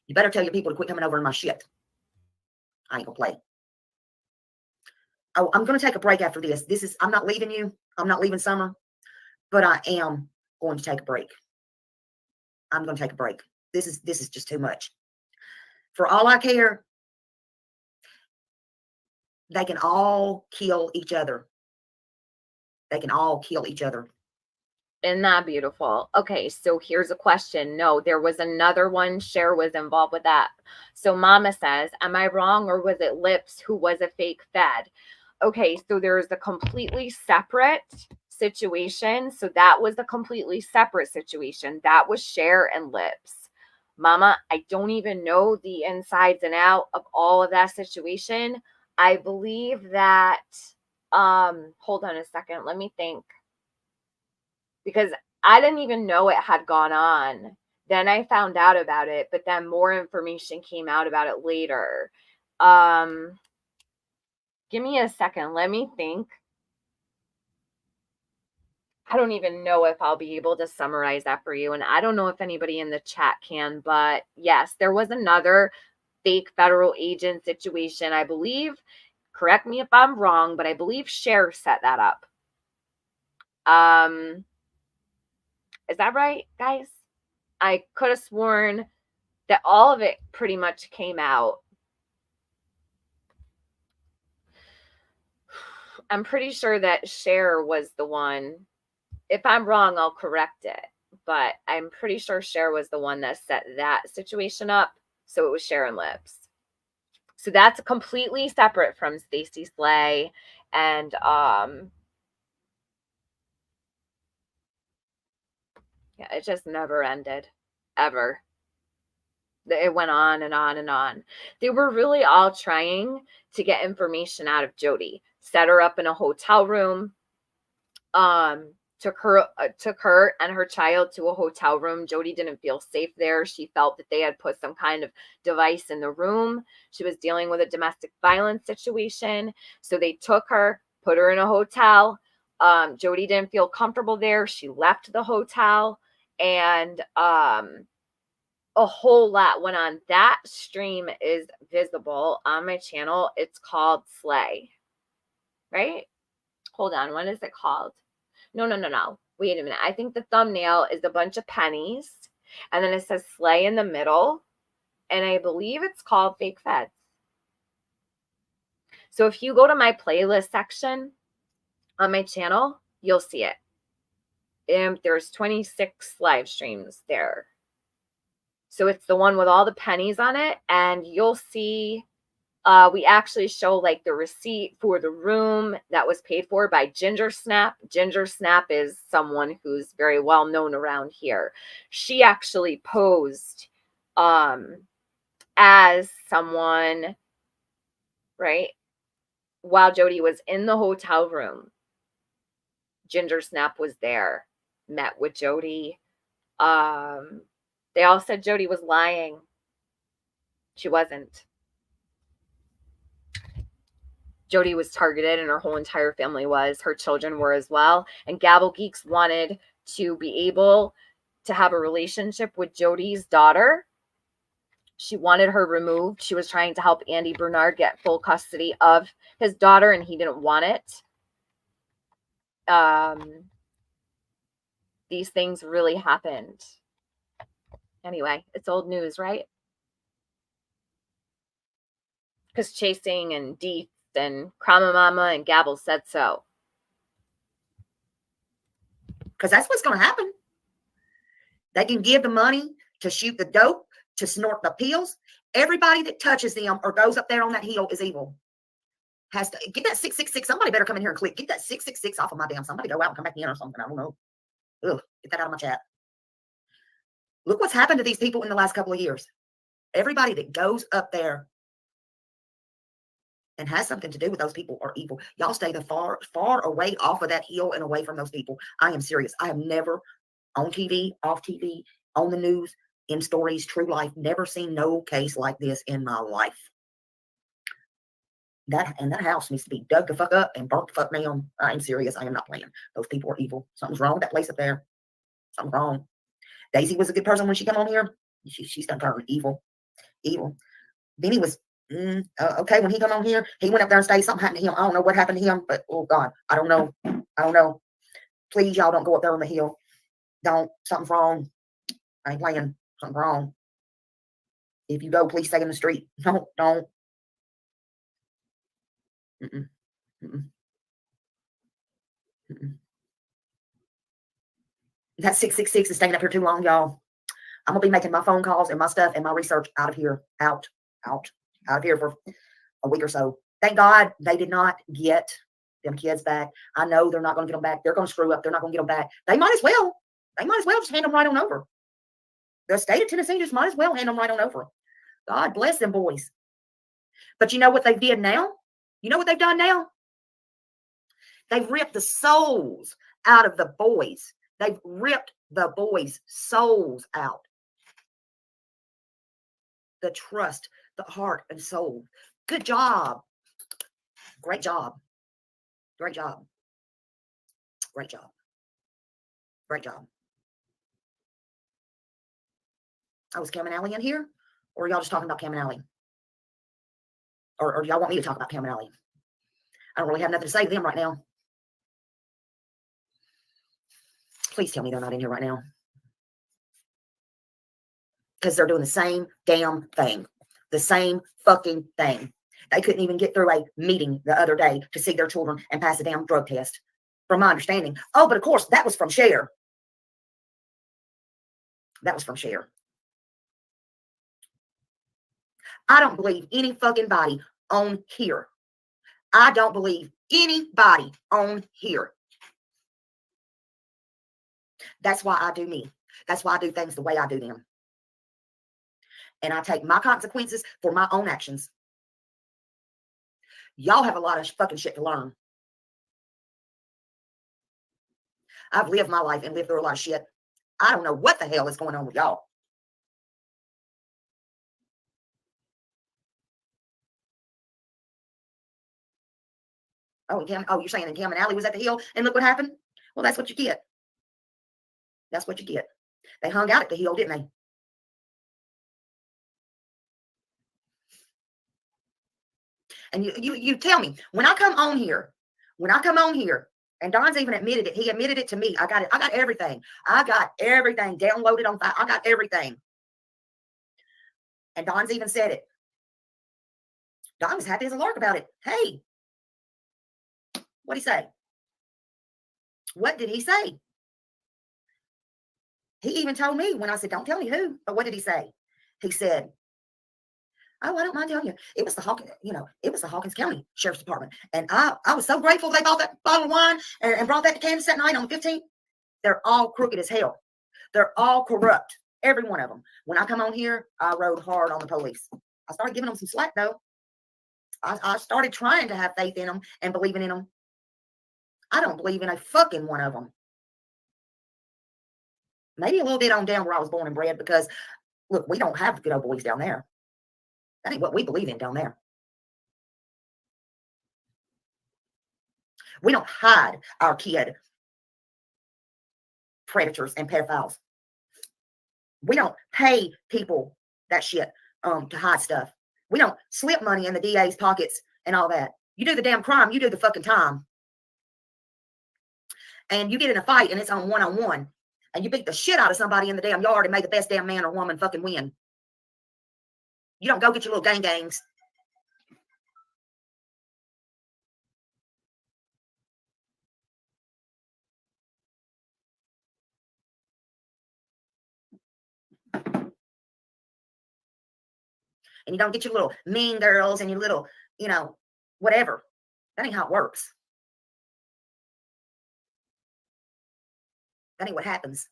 You better tell your people to quit coming over in my shit. I ain't gonna play. Oh, I'm gonna take a break after this. I'm not leaving you. I'm not leaving Summer, but I am going to take a break. I'm gonna take a break. This is just too much. For all I care, they can all kill each other. They can all kill each other. Isn't that beautiful? Okay, so here's a question. No, there was another one. Cher was involved with that. So Mama says, am I wrong, or was it Lips who was a fake Fed? Okay, so there's a completely separate situation. So that was a completely separate situation. That was Cher and Lips. Mama, I don't even know the insides and out of all of that situation. I believe that, hold on a second. Let me think. Because I didn't even know it had gone on. Then I found out about it, but then more information came out about it later. Give me a second. Let me think. I don't even know if I'll be able to summarize that for you. And I don't know if anybody in the chat can, but yes, there was another fake federal agent situation. I believe, correct me if I'm wrong, but I believe Cher set that up. Is that right, guys? I could have sworn that all of it pretty much came out. I'm pretty sure that Cher was the one. If I'm wrong, I'll correct it. But I'm pretty sure Cher was the one that set that situation up. So it was Cher and Lips. So that's completely separate from Stacey Slay. And yeah, it just never ended, ever. It went on and on and on. They were really all trying to get information out of Jodi. Set her up in a hotel room. Took her and her child to a hotel room. Jodi didn't feel safe there. She felt that they had put some kind of device in the room. She was dealing with a domestic violence situation. So they took her, put her in a hotel. Jodi didn't feel comfortable there. She left the hotel, and a whole lot went on. That stream is visible on my channel. It's called Slay, right? Hold on. What is it called? No. Wait a minute. I think the thumbnail is a bunch of pennies, and then it says Slay in the middle, and I believe it's called Fake Feds. So if you go to my playlist section on my channel, you'll see it. There's 26 live streams there. So it's the one with all the pennies on it, and you'll see we actually show like the receipt for the room that was paid for by Ginger Snap. Ginger Snap is someone who's very well known around here. She actually posed as someone, right? While Jodi was in the hotel room, Ginger Snap was there, met with Jodi. They all said Jodi was lying. She wasn't. Jodi was targeted, and her whole entire family was. Her children were as well. And Gabble Geeks wanted to be able to have a relationship with Jodi's daughter. She wanted her removed. She was trying to help Andy Bernard get full custody of his daughter, and he didn't want it. These things really happened. Anyway, it's old news, right? Because Chasing and Deets and Krama Mama and Gabble said so. Because that's what's going to happen. They can give the money to shoot the dope, to snort the pills. Everybody that touches them or goes up there on that hill is evil. Has to get that 666. Somebody better come in here and click. Get that 666 off of my damn. Somebody go out and come back in or something. I don't know. Ugh, get that out of my chat. Look what's happened to these people in the last couple of years. Everybody that goes up there and has something to do with those people are evil. Y'all stay the far away off of that hill and away from those people. I am serious. I have never on TV, off TV, on the news, in stories, true life, never seen no case like this in my life. That house needs to be dug the fuck up and burnt the fuck down. I am serious. I am not playing. Those people are evil. Something's wrong with that place up there. Something's wrong. Daisy was a good person when she came on here. She's done turned evil. Evil. Benny was okay when he come on here. He went up there and stayed. Something happened to him. I don't know what happened to him, but oh God, I don't know. I don't know. Please, y'all don't go up there on the hill. Don't. Something's wrong. I ain't playing. Something's wrong. If you go, please stay in the street. No, don't. Mm-mm. Mm-mm. Mm-mm. That 666 is staying up here too long, y'all. I'm gonna be making my phone calls and my stuff and my research out of here, out of here for a week or so. Thank God they did not get them kids back. I know they're not gonna get them back. They're gonna screw up. They're not gonna get them back. They might as well. They might as well just hand them right on over. The state of Tennessee just might as well hand them right on over. God bless them boys. But you know what they did now? You know what they've done now? They've ripped the souls out of the boys. They've ripped the boys' souls out. The trust, the heart and soul. Good job. Great job. Great job. Great job. Great job. I was Cam and Allie in here? Or are y'all just talking about Cam and Allie? Or do y'all want me to talk about Cam and Allie? I don't really have nothing to say to them right now. Please tell me they're not in here right now. Because they're doing the same damn thing. The same fucking thing. They couldn't even get through a meeting the other day to see their children and pass a damn drug test. From my understanding. Oh, but of course, that was from Cher. That was from Cher. I don't believe any fucking body on here. I don't believe anybody on here. That's why I do me. That's why I do things the way I do them. And I take my consequences for my own actions. Y'all have a lot of fucking shit to learn. I've lived my life and lived through a lot of shit. I don't know what the hell is going on with y'all. Oh, you're saying in Cam and Alley was at the hill and look what happened? Well, that's what you get. That's what you get. They hung out at the hill, didn't they? And you tell me, when I come on here, and Don's even admitted it. He admitted it to me. I got it. I got everything. I got everything downloaded on file. I got everything. And Don's even said it. Don was happy as a lark about it. Hey, what'd he say? What did he say? He even told me when I said, don't tell me who, but what did he say? He said, oh, I don't mind telling you. It was the Hawkins County Sheriff's Department. And I was so grateful they bought that bottle of wine and brought that to Kansas that night on the 15th. They're all crooked as hell. They're all corrupt. Every one of them. When I come on here, I rode hard on the police. I started giving them some slack, though. I started trying to have faith in them and believing in them. I don't believe in a fucking one of them. Maybe a little bit on down where I was born and bred, because, look, we don't have good old boys down there. That ain't what we believe in down there. We don't hide our kid predators and pedophiles. We don't pay people that shit to hide stuff. We don't slip money in the DA's pockets and all that. You do the damn crime, you do the fucking time. And you get in a fight and it's on one-on-one, and you beat the shit out of somebody in the damn yard and make the best damn man or woman fucking win. You don't go get your little gangs. And you don't get your little mean girls and your little, whatever. That ain't how it works. That ain't what happens.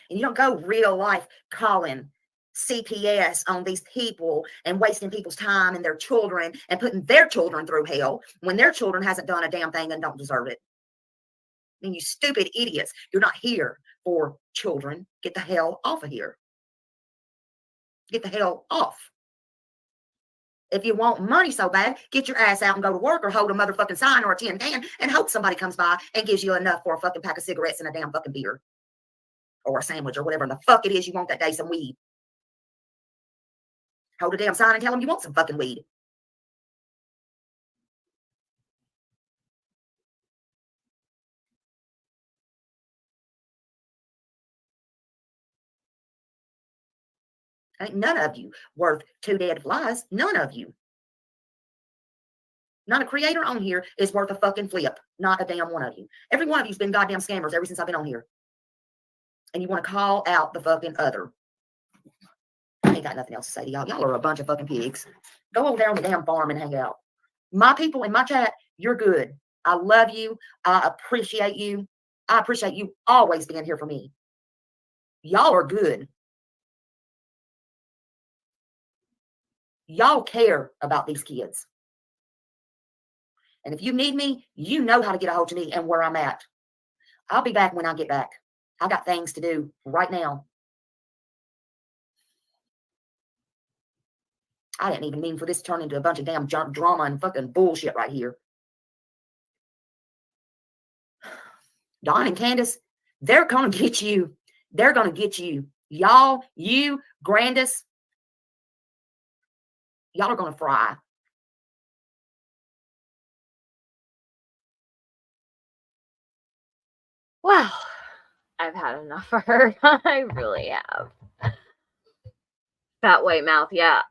And you don't go real life calling CPS on these people and wasting people's time and their children and putting their children through hell when their children hasn't done a damn thing and don't deserve it. I mean, you stupid idiots. You're not here for children. Get the hell off of here. Get the hell off. If you want money so bad, get your ass out and go to work, or hold a motherfucking sign or a tin can and hope somebody comes by and gives you enough for a fucking pack of cigarettes and a damn fucking beer. Or a sandwich or whatever the fuck it is you want that day, some weed. Hold a damn sign and tell them you want some fucking weed. Ain't none of you worth 2 dead flies. None of you. Not a creator on here is worth a fucking flip. Not a damn one of you. Every one of you's been goddamn scammers ever since I've been on here. And you want to call out the fucking other. I ain't got nothing else to say to y'all. Y'all are a bunch of fucking pigs. Go over there on the damn farm and hang out. My people in my chat, you're good. I love you. I appreciate you. I appreciate you always being here for me. Y'all are good. Y'all care about these kids. And if you need me, you know how to get a hold of me and where I'm at. I'll be back when I get back. I got things to do right now. I didn't even mean for this to turn into a bunch of damn drama and fucking bullshit right here. Don and Candace, they're going to get you. They're going to get you. Y'all, you, Grandis, y'all are going to fry. Well, I've had enough of her. I really have. Fat white mouth, yeah.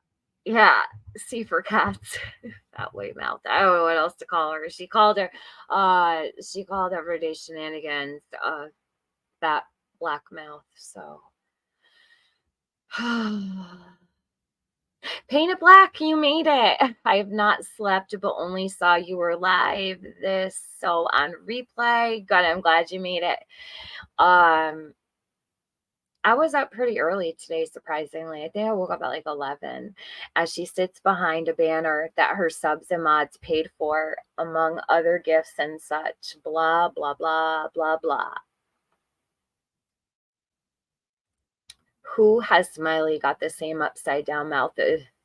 Yeah. C for cats. Fat white mouth. I don't know what else to call her. She called everyday shenanigans fat black mouth. So Paint It Black, you made it. I have not slept, but only saw you were live. This so on replay. God, I'm glad you made it. I was up pretty early today, surprisingly. I think I woke up at like 11 as she sits behind a banner that her subs and mods paid for, among other gifts and such. Blah, blah, blah, blah, blah. Who has Smiley got the same upside down mouth?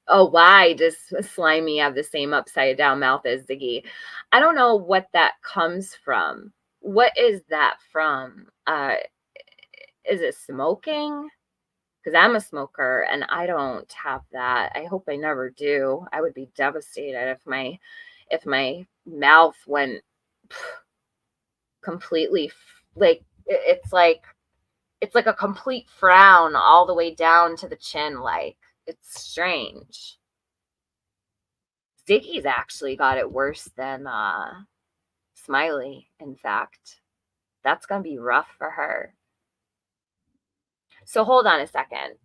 Oh, why does Slimy have the same upside down mouth as Ziggy? I don't know what that comes from. What is that from? Is it smoking? Because I'm a smoker and I don't have that. I hope I never do. I would be devastated if my mouth went completely like it's like a complete frown all the way down to the chin. Like, it's strange. Ziggy's actually got it worse than Smiley, in fact. That's gonna be rough for her. So hold on a second.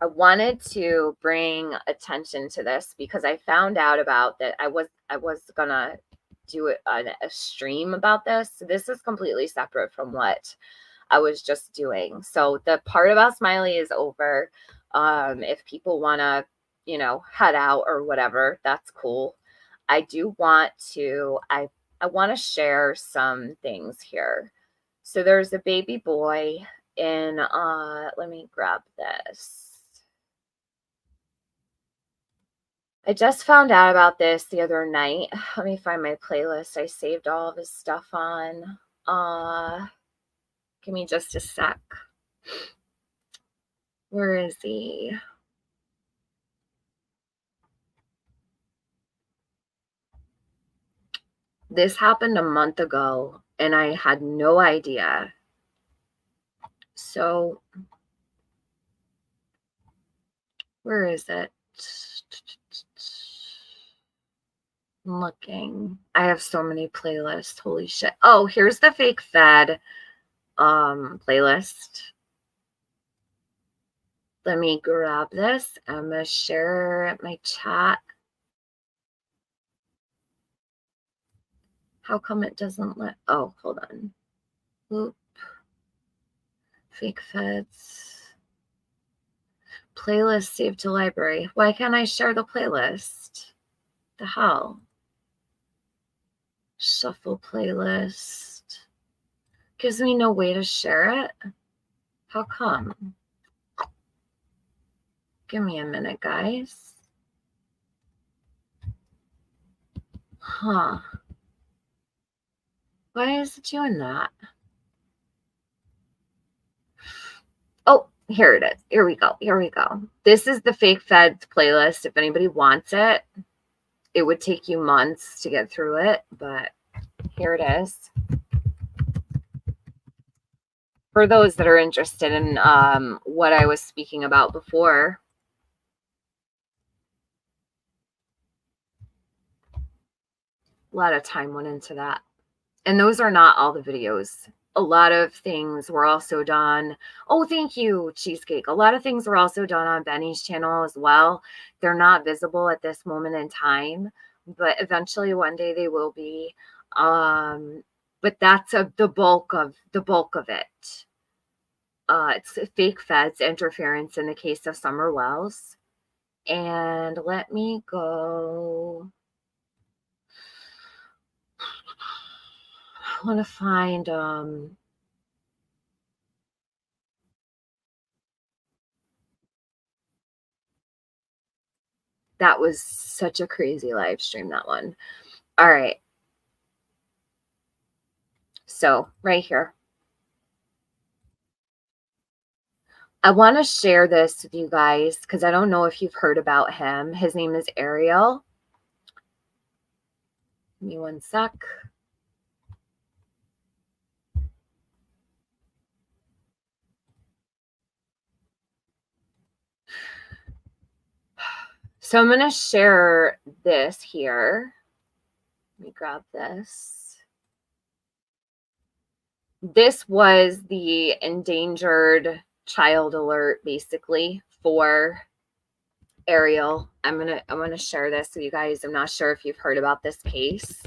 I wanted to bring attention to this because I found out about that. I was gonna do a stream about this. This is completely separate from what I was just doing. So the part about Smiley is over. If people want to, head out or whatever, that's cool. I do want to, I want to share some things here. So there's a baby boy in, let me grab this. I just found out about this the other night. Let me find my playlist. I saved all of his stuff on. Give me just a sec. Where is he? This happened a month ago, and I had no idea. So, where is it? I'm looking. I have so many playlists. Holy shit. Oh, here's the fake fed playlist. Let me grab this. I'm going to share my chat. How come it doesn't let? Oh, hold on. Oop. Fake feds. Playlist saved to library. Why can't I share the playlist? The hell? Shuffle playlist. Gives me no way to share it. How come? Give me a minute, guys. Huh. Why is it doing that? Oh, here it is. Here we go. Here we go. This is the fake feds playlist. If anybody wants it, it would take you months to get through it, but here it is. For those that are interested in what I was speaking about before. A lot of time went into that. And those are not all the videos. A lot of things were also done. Oh, thank you, Cheesecake. A lot of things were also done on Benny's channel as well. They're not visible at this moment in time, but eventually one day they will be. But that's the bulk of it. It's fake feds interference in the case of Summer Wells. And let me go. I want to find that was such a crazy live stream, that one. All right. So right here. I want to share this with you guys because I don't know if you've heard about him. His name is Ariel. Give me one sec. So I'm going to share this here. Let me grab this. This was the endangered child alert, basically, for Ariel, I'm gonna share this with you guys. I'm not sure if you've heard about this case,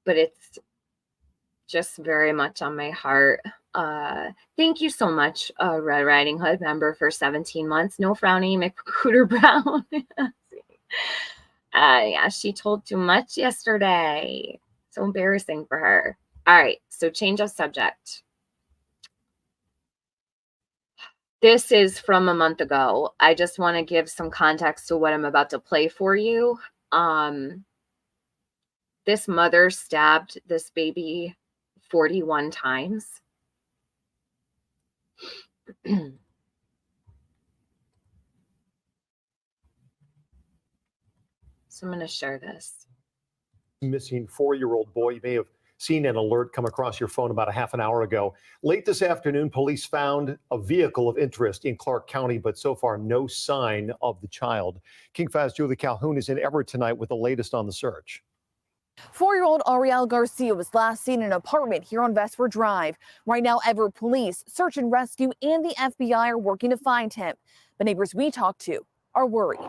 but it's just very much on my heart. Thank you so much, Red Riding Hood member, for 17 months. No frowny, McCooter Brown. Yeah, she told too much yesterday. So embarrassing for her. All right, so change of subject. This is from a month ago. I just want to give some context to what I'm about to play for you. This mother stabbed this baby 41 times. So I'm going to share this. Missing 4-year-old boy. You may have seen an alert come across your phone about a half an hour ago. Late this afternoon, police found a vehicle of interest in Clark County, but so far no sign of the child. King 5's Julie Calhoun is in Everett tonight with the latest on the search. 4-year-old Ariel Garcia was last seen in an apartment here on Vesper Drive. Right now, Everett police, search and rescue, and the FBI are working to find him. But neighbors we talked to are worried.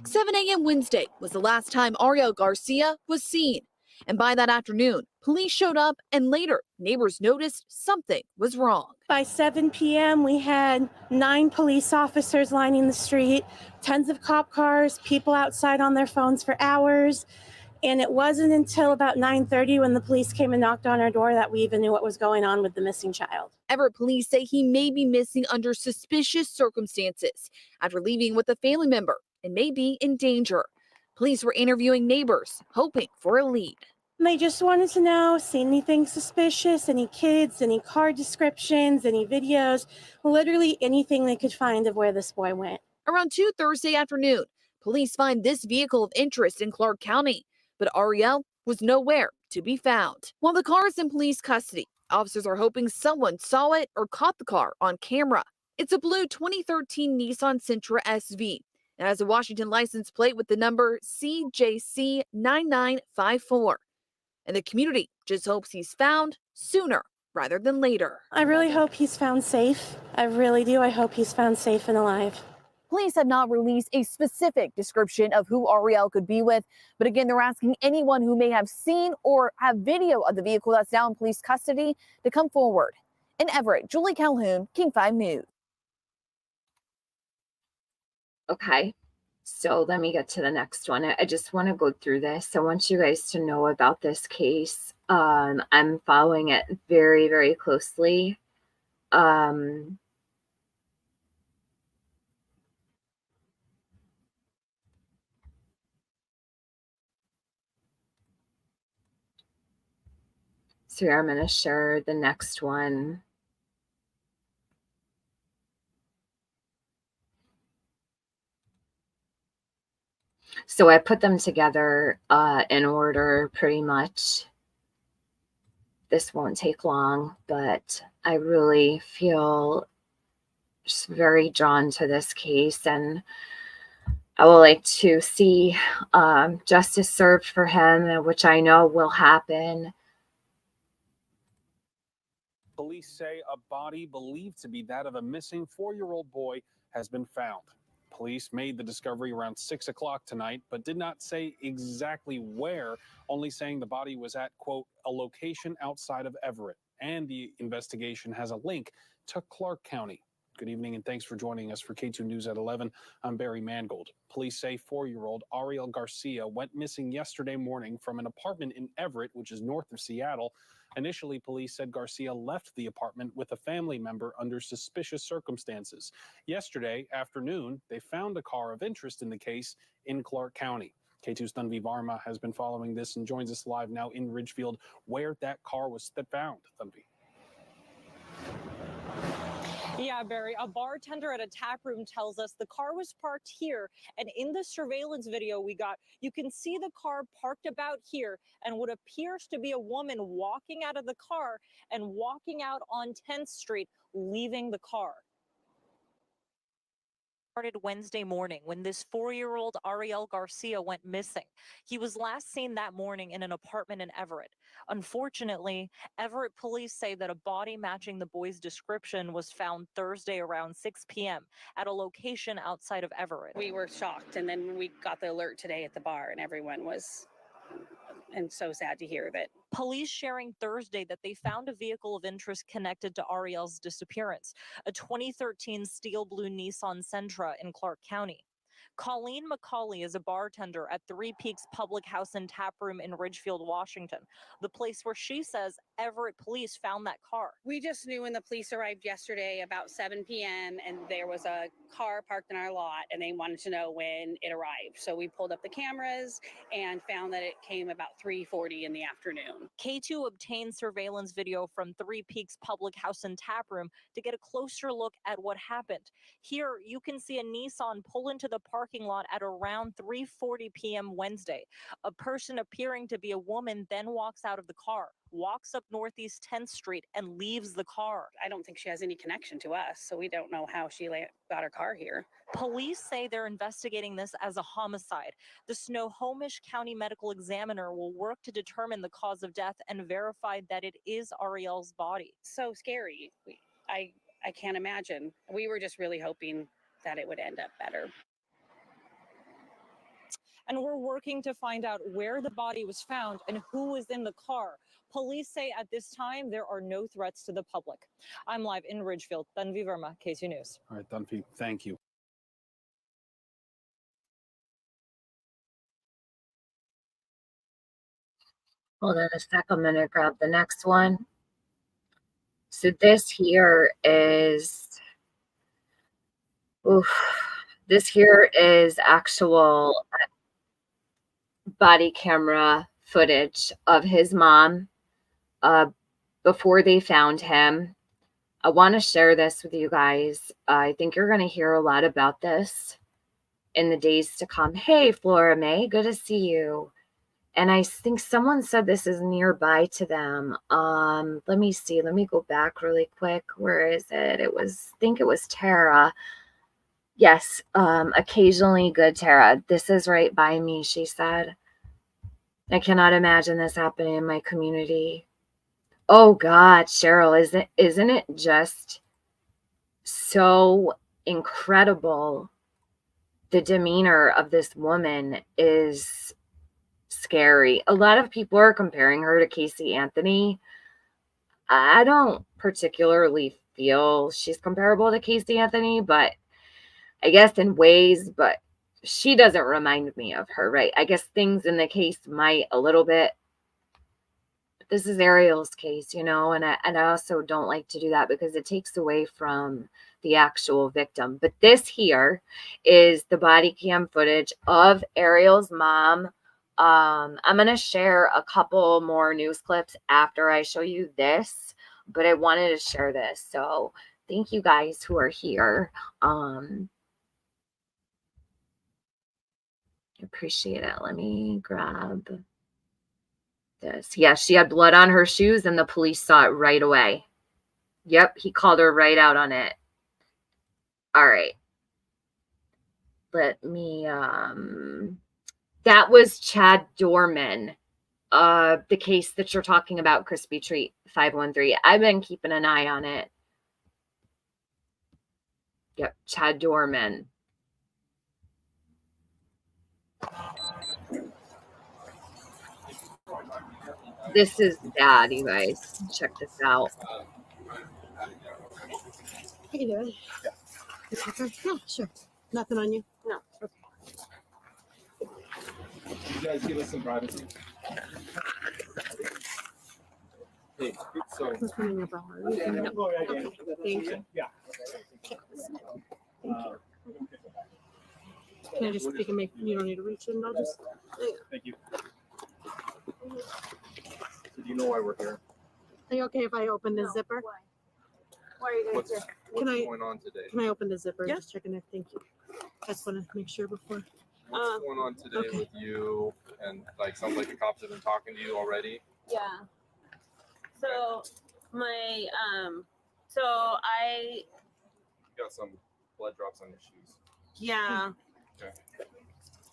7 a.m. Wednesday was the last time Ariel Garcia was seen. And by that afternoon, police showed up, and later, neighbors noticed something was wrong. By 7 p.m., we had 9 police officers lining the street, tons of cop cars, people outside on their phones for hours. And it wasn't until about 9:30 when the police came and knocked on our door that we even knew what was going on with the missing child. Everett police say he may be missing under suspicious circumstances after leaving with a family member and may be in danger. Police were interviewing neighbors, hoping for a lead. They just wanted to know, see anything suspicious, any kids, any car descriptions, any videos, literally anything they could find of where this boy went. Around 2 Thursday afternoon, police find this vehicle of interest in Clark County, but Ariel was nowhere to be found. While the car is in police custody, officers are hoping someone saw it or caught the car on camera. It's a blue 2013 Nissan Sentra SV. It has a Washington license plate with the number CJC9954. And the community just hopes he's found sooner rather than later. I really hope he's found safe. I really do. I hope he's found safe and alive. Police have not released a specific description of who Ariel could be with, but again, they're asking anyone who may have seen or have video of the vehicle that's now in police custody to come forward. In Everett, Julie Calhoun, King 5 News. Okay, so let me get to the next one. I just want to go through this. I want you guys to know about this case. I'm following it very, very closely. So here I'm going to share the next one. So I put them together in order pretty much. This won't take long, but I really feel just very drawn to this case, and I would like to see justice served for him, which I know will happen. Police say a body believed to be that of a missing 4-year-old boy has been found. Police made the discovery around 6 o'clock tonight, but did not say exactly where, only saying the body was at, quote, a location outside of Everett. And the investigation has a link to Clark County. Good evening and thanks for joining us for K2 News at 11. I'm Barry Mangold. Police say 4-year-old Ariel Garcia went missing yesterday morning from an apartment in Everett, which is north of Seattle. Initially, police said Garcia left the apartment with a family member under suspicious circumstances. Yesterday afternoon, they found a car of interest in the case in Clark County. K2's Tanvi Varma has been following this and joins us live now in Ridgefield, where that car was found. Tanvi. Yeah, Barry, a bartender at a tap room tells us the car was parked here. And in the surveillance video we got, you can see the car parked about here and what appears to be a woman walking out of the car and walking out on 10th Street, leaving the car. Started Wednesday morning when this 4-year-old Ariel Garcia went missing. He was last seen that morning in an apartment in Everett. Unfortunately, Everett police say that a body matching the boy's description was found Thursday around 6 p.m. at a location outside of Everett. We were shocked, and then we got the alert today at the bar, and everyone was, and so sad to hear that. Police sharing Thursday that they found a vehicle of interest connected to Ariel's disappearance, a 2013 steel blue Nissan Sentra in Clark County. Colleen McCauley is a bartender at Three Peaks Public House and Tap Room in Ridgefield, Washington, the place where she says Everett police found that car. We just knew when the police arrived yesterday about 7 p.m. and there was a car parked in our lot, and they wanted to know when it arrived. So we pulled up the cameras and found that it came about 3:40 in the afternoon. K2 obtained surveillance video from Three Peaks Public House and Tap Room to get a closer look at what happened. Here, you can see a Nissan pull into the parking lot at around 3:40 p.m. Wednesday. A person appearing to be a woman then walks out of the car, walks up Northeast 10th Street, and leaves the car. I don't think she has any connection to us, so we don't know how she got her car here. Police say they're investigating this as a homicide. The Snohomish County Medical Examiner will work to determine the cause of death and verify that it is Ariel's body. So scary. I can't imagine. We were just really hoping that it would end up better. And we're working to find out where the body was found and who was in the car. Police say at this time there are no threats to the public. I'm live in Ridgefield. Tanvi Verma, KC News. All right, Tanvi, thank you. Hold on a sec. I'm going to grab the next one. So this here is, this here is actual body camera footage of his mom before they found him. I want to share this with you guys. I think you're going to hear a lot about this in the days to come. Hey, Flora May, good to see you. And I think someone said this is nearby to them. Let me see. Let me go back really quick. Where is it? I think it was Tara. Yes, occasionally good Tara. This is right by me, she said. I cannot imagine this happening in my community. Oh God, Cheryl, isn't it just so incredible? The demeanor of this woman is scary. A lot of people are comparing her to Casey Anthony. I don't particularly feel she's comparable to Casey Anthony, but I guess in ways, but she doesn't remind me of her, right? I guess things in the case might a little bit. But this is Ariel's case, you know, and I also don't like to do that because it takes away from the actual victim. But this here is the body cam footage of Ariel's mom. I'm going to share a couple more news clips after I show you this, but I wanted to share this. So thank you guys who are here. Appreciate it. Let me grab this. Yeah, she had blood on her shoes and the police saw it right away. Yep, he called her right out on it. All right. Let me that was Chad Dorman, the case that you're talking about, Crispy Treat 513. I've been keeping an eye on it. Yep, Chad Dorman. This is bad, you guys. Check this out. How you doing? Yeah. Yeah, sure. Nothing on you? No. Okay. You guys give us some privacy. Hey, so. Nothing in your bra. No. Okay. Thank you. Yeah. Can I just pick and make? You don't need to reach in. I'll just. Thank you. So do you know why we're here? Are you okay if I open the zipper? Why are you guys here? What's going on today? Can I open the zipper? Yeah. Just checking it. Thank you. I just want to make sure before. What's going on today with you? And like, sounds like the cops have been talking to you already. Yeah. So I got some blood drops on your shoes. Yeah. Okay.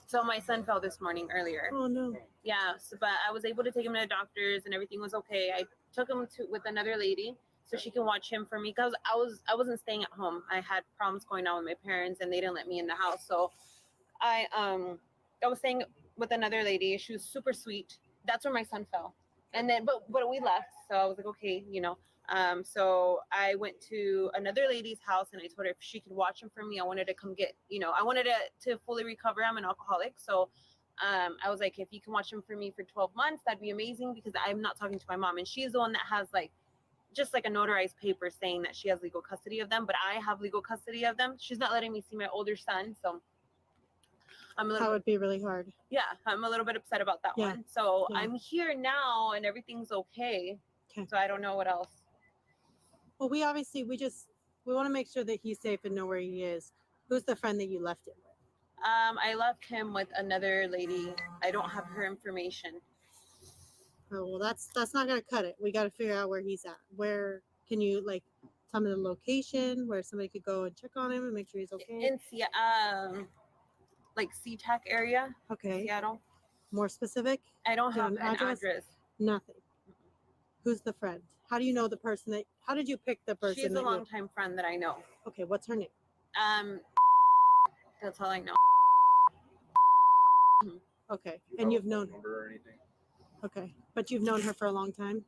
So my son fell this morning earlier. Oh no. Yeah, so, but I was able to take him to the doctors and everything was okay. I took him to with another lady so she can watch him for me because I wasn't staying at home. I had problems going on with my parents and they didn't let me in the house. So I was staying with another lady. She was super sweet. That's where my son fell. And then but we left. So I was like, okay, you know. So I went to another lady's house and I told her if she could watch him for me. I wanted to come get, you know, I wanted to fully recover. I'm an alcoholic. So I was like, if you can watch him for me for 12 months, that'd be amazing because I'm not talking to my mom. And she's the one that has like, just like a notarized paper saying that she has legal custody of them, but I have legal custody of them. She's not letting me see my older son. So I'm a little That would be really hard. Yeah, I'm a little bit upset about that Yeah. one. So Yeah. I'm here now and everything's okay. Okay. So I don't know what else. Well, we want to make sure that he's safe and know where he is. Who's the friend that you left it with? I left him with another lady. I don't have her information. Oh, well, that's not gonna cut it. We got to figure out where he's at. Where can you like tell me the location where somebody could go and check on him and make sure he's okay? In like SeaTac area, Okay. Seattle. More specific? I don't Do you have an address. Nothing. Who's the friend? How do you know the person that? How did you pick the person? She's a that longtime friend that I know. Okay, what's her name? That's all I know. Okay, Do you and have you've a phone known her. number or anything? Okay, but you've known her for a long time.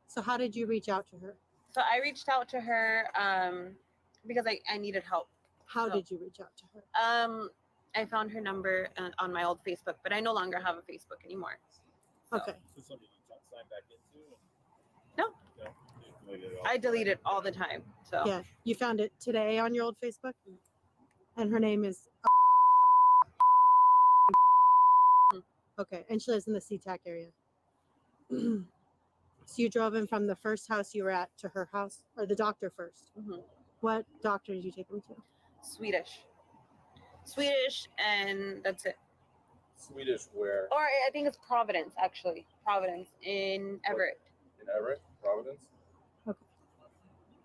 So how did you reach out to her? So I reached out to her because I needed help. How did you reach out to her? I found her number on my old Facebook, but I no longer have a Facebook anymore. So. Okay. So something you sign back into? No. No. I delete it all the time. So Yeah, you found it today on your old Facebook, and her name is. Okay, and she lives in the SeaTac area. So you drove him from the first house you were at to her house, or the doctor first. Mm-hmm. What doctor did you take him to? Swedish, and that's it. Swedish where? Or I think it's Providence, actually. Providence in Everett. In Everett? Providence? Okay.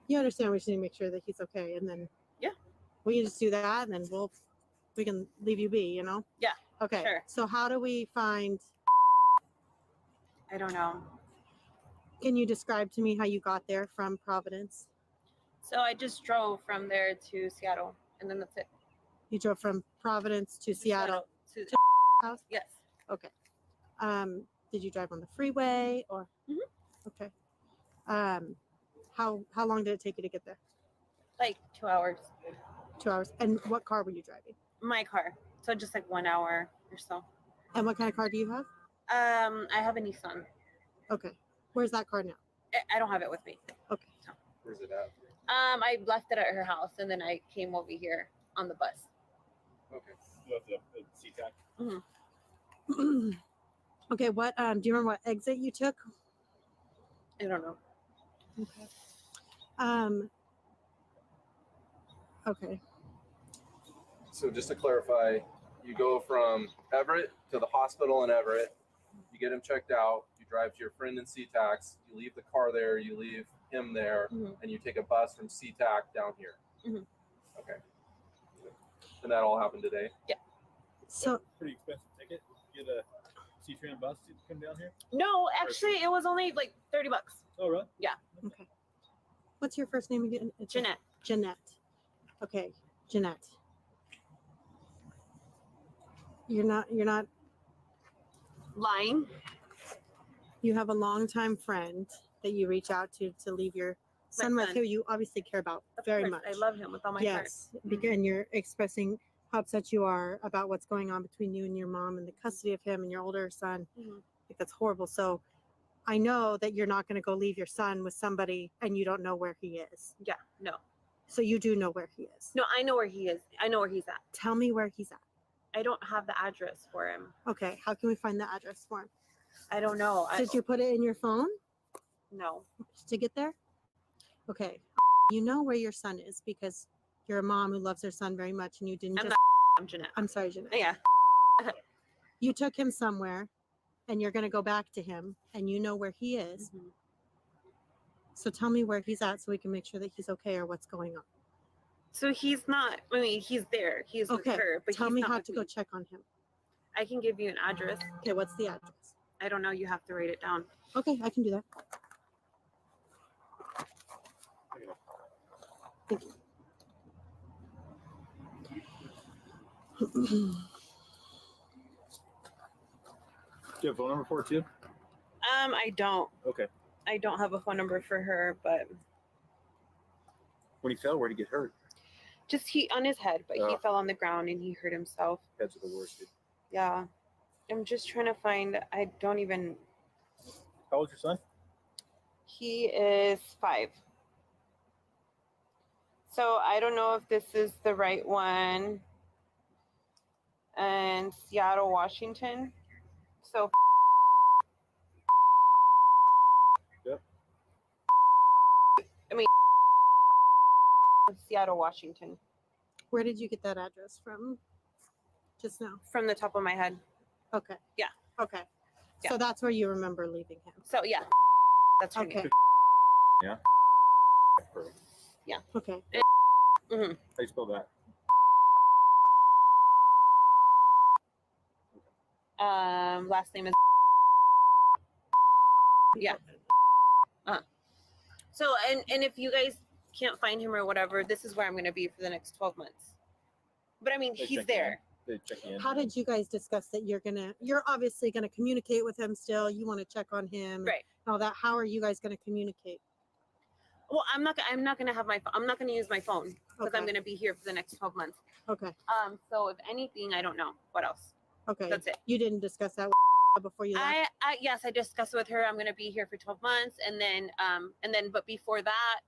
You understand we just need to make sure that he's okay, and then yeah, we can just do that, and then we can leave you be, you know? Yeah. Okay. Sure. So how do we find? I don't know. Can you describe to me how you got there from Providence? So I just drove from there to Seattle, and then that's it. You drove from Providence to Seattle to house? Yes. Okay. Did you drive on the freeway or? Mm-hmm. Okay. How long did it take you to get there? Like 2 hours. 2 hours. And what car were you driving? My car. So just like 1 hour or so. And what kind of car do you have? I have a Nissan. Okay. Where's that car now? I don't have it with me. Okay. So. Where's it at? I left it at her house, and then I came over here on the bus. Okay. You left the SeaTac? Mm-hmm. Okay. What? Do you remember what exit you took? I don't know. Okay. Okay. So just to clarify, you go from Everett to the hospital in Everett. You get him checked out. You drive to your friend in SeaTac. You leave the car there. You leave him there, and you take a bus from SeaTac down here. Mm-hmm. Okay. And that all happened today? Yeah. So pretty expensive ticket. Get a C-tram bus to come down here? No, actually, it was only like $30. Oh, really? Yeah. Okay. What's your first name again? It's Jeanette. Jeanette. Okay, Jeanette. You're not lying. You have a longtime friend that you reach out to leave your son with, who you obviously care about very much. I love him with all my heart. Yes, and you're expressing how upset you are about what's going on between you and your mom and the custody of him and your older son. Like, that's horrible. So I know that you're not going to go leave your son with somebody and you don't know where he is. Yeah, no. So you do know where he is. No, I know where he is. I know where he's at. Tell me where he's at. I don't have the address for him. Okay, how can we find the address for him? I don't know. Did you put it in your phone? No. To get there? Okay. You know where your son is because you're a mom who loves her son very much, and you didn't I'm Jeanette. I'm sorry, Jeanette. Yeah. You took him somewhere, and you're going to go back to him, and you know where he is. So tell me where he's at so we can make sure that he's okay or what's going on. So he's not. I mean, he's there. He's Okay. with her, but Tell he's me not how with to me. go check on him. I can give you an address. Okay, what's the address? I don't know. You have to write it down. Okay, I can do that. Thank you. Do you have a phone number for it too? I don't. Okay. I don't have a phone number for her, but When he fell, where'd he get hurt? just he on his head, but he Oh. fell on the ground and he hurt himself. Heads are the worst. Dude. Yeah. I'm just trying to find. I don't even. How old's your son? He is 5. So I don't know if this is the right one. And Seattle, Washington. So. Yep. I mean, Seattle, Washington. Where did you get that address from? Just now. From the top of my head. Okay. Yeah. Okay. Yeah. So that's where you remember leaving him. So yeah, that's her Okay. name. Yeah. Yeah. Okay. Mm-hmm. How do you spell that? Last name is. Yeah. So and if you guys can't find him or whatever, this is where I'm going to be for the next 12 moneds. But I mean, They he's check there. They check in. How did you guys discuss that you're obviously gonna communicate with him still, you want to check on him Right. and all that. How are you guys gonna communicate? Well, I'm not going to have I'm not going to use my phone because Okay. I'm going to be here for the next 12 months. Okay. So if anything, I don't know what else. Okay. That's it. You didn't discuss that before you left? Yes, I discussed with her. I'm going to be here for 12 months. And then, but before that,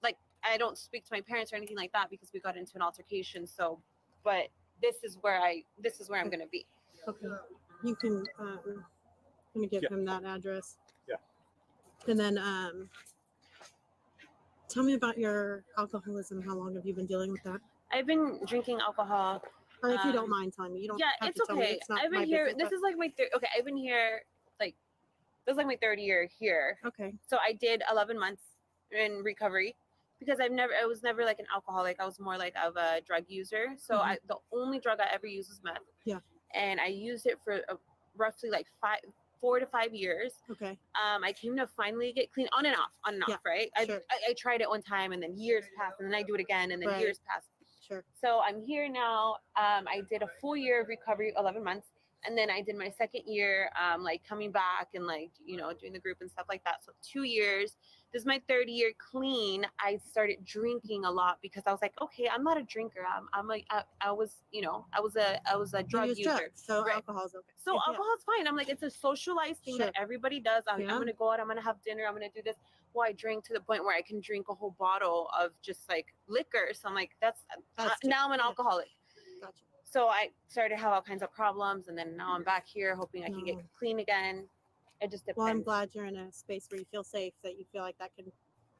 like I don't speak to my parents or anything like that because we got into an altercation. So, but this is where I'm going to be. Okay. You can I'm gonna give him that address. Yeah. And then tell me about your alcoholism. How long have you been dealing with that? I've been drinking alcohol. Or if you don't mind telling me, you don't Yeah, have it's to tell me. okay. It's not I've been my here. business, This is like my third. Okay, I've been here like this is like my third year here. Okay. So I did 11 months in recovery because I was never like an alcoholic. I was more like of a drug user. So the only drug I ever used was meth. Yeah. And I used it for roughly like 4 to 5 years. Okay. I came to finally get clean on and off, right? Sure. I tried it one time and then years passed and then I do it again and then Right. years passed. Sure. So I'm here now. I did a full year of recovery, 11 months. And then I did my second year, like coming back and like, doing the group and stuff like that. So 2 years. This is my third year clean. I started drinking a lot because I was like, okay, I'm not a drinker. I was a drug user. Drugs, so Right. alcohol's okay. So Yeah. alcohol's fine. I'm like, it's a socialized thing Sure. that everybody does. I'm Yeah. going to go out. I'm going to have dinner. I'm going to do this. Well, I drink to the point where I can drink a whole bottle of just like liquor. So I'm like, that's now I'm an alcoholic. Gotcha. So I started to have all kinds of problems. And then now I'm back here hoping I can get clean again. It just depends. Well, I'm glad you're in a space where you feel safe, that you feel like that can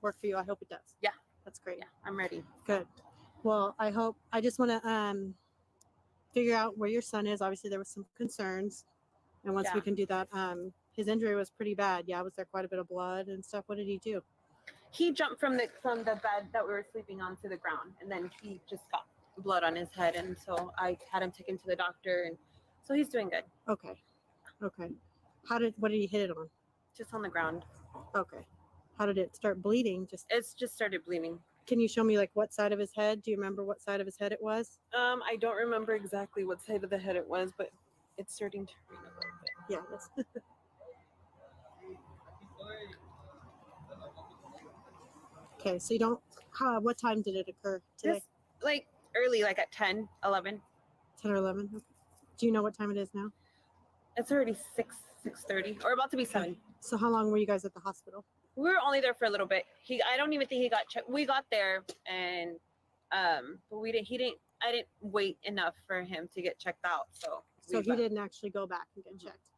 work for you. I hope it does. Yeah. That's great. Yeah, I'm ready. Good. Well, I just want to figure out where your son is. Obviously, there was some concerns. And once we can do that, his injury was pretty bad. Yeah, was there quite a bit of blood and stuff? What did he do? He jumped from the bed that we were sleeping on to the ground. And then he just got blood on his head. And so I had him taken to the doctor. And so he's doing good. Okay. Okay. What did he hit it on? Just on the ground. Okay. How did it start bleeding? It's just started bleeding. Can you show me like what side of his head? Do you remember what side of his head it was? I don't remember exactly what side of the head it was, but it's starting to rain a little bit. Yeah. That's okay. So you don't. What time did it occur today? Just like early, like at 10, 11. 10 or 11. Okay. Do you know what time it is now? It's already 6:30, or about to be 7. So how long were you guys at the hospital? We were only there for a little bit. I don't even think he got checked. We got there and but I didn't wait enough for him to get checked out. So he didn't actually go back and get checked.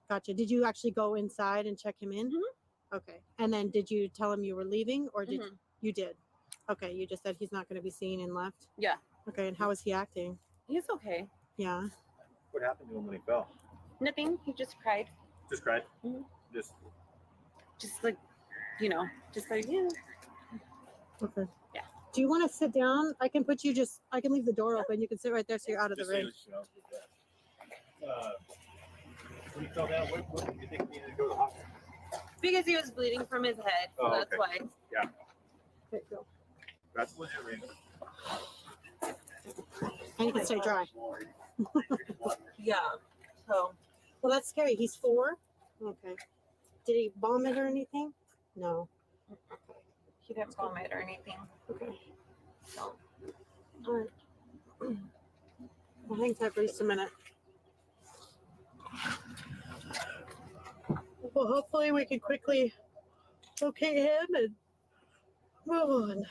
Gotcha. Did you actually go inside and check him in? Mm-hmm. Okay. And then did you tell him you were leaving, or did Mhm. you did? Okay. You just said he's not going to be seen and left. Yeah. Okay. And how is he acting? He's okay. Yeah. What happened to him when he fell? Nothing. He just cried. Just cried? Mhm. Just like, just like, yeah. Okay. Yeah. Do you want to sit down? I can put you I can leave the door open. You can sit right there so you're out of the Just ring. so you know, when you fell down, what did you think you needed to go to the hospital? Because he was bleeding from his head, so that's why. Yeah, Okay, go. that's legit reason. And you can stay dry. Yeah. So. Well, that's scary. He's 4. Okay. Did he vomit or anything? No. He didn't vomit or anything. Okay. So. All right. Well, hang tight for just a minute. Well, hopefully we can quickly locate him and move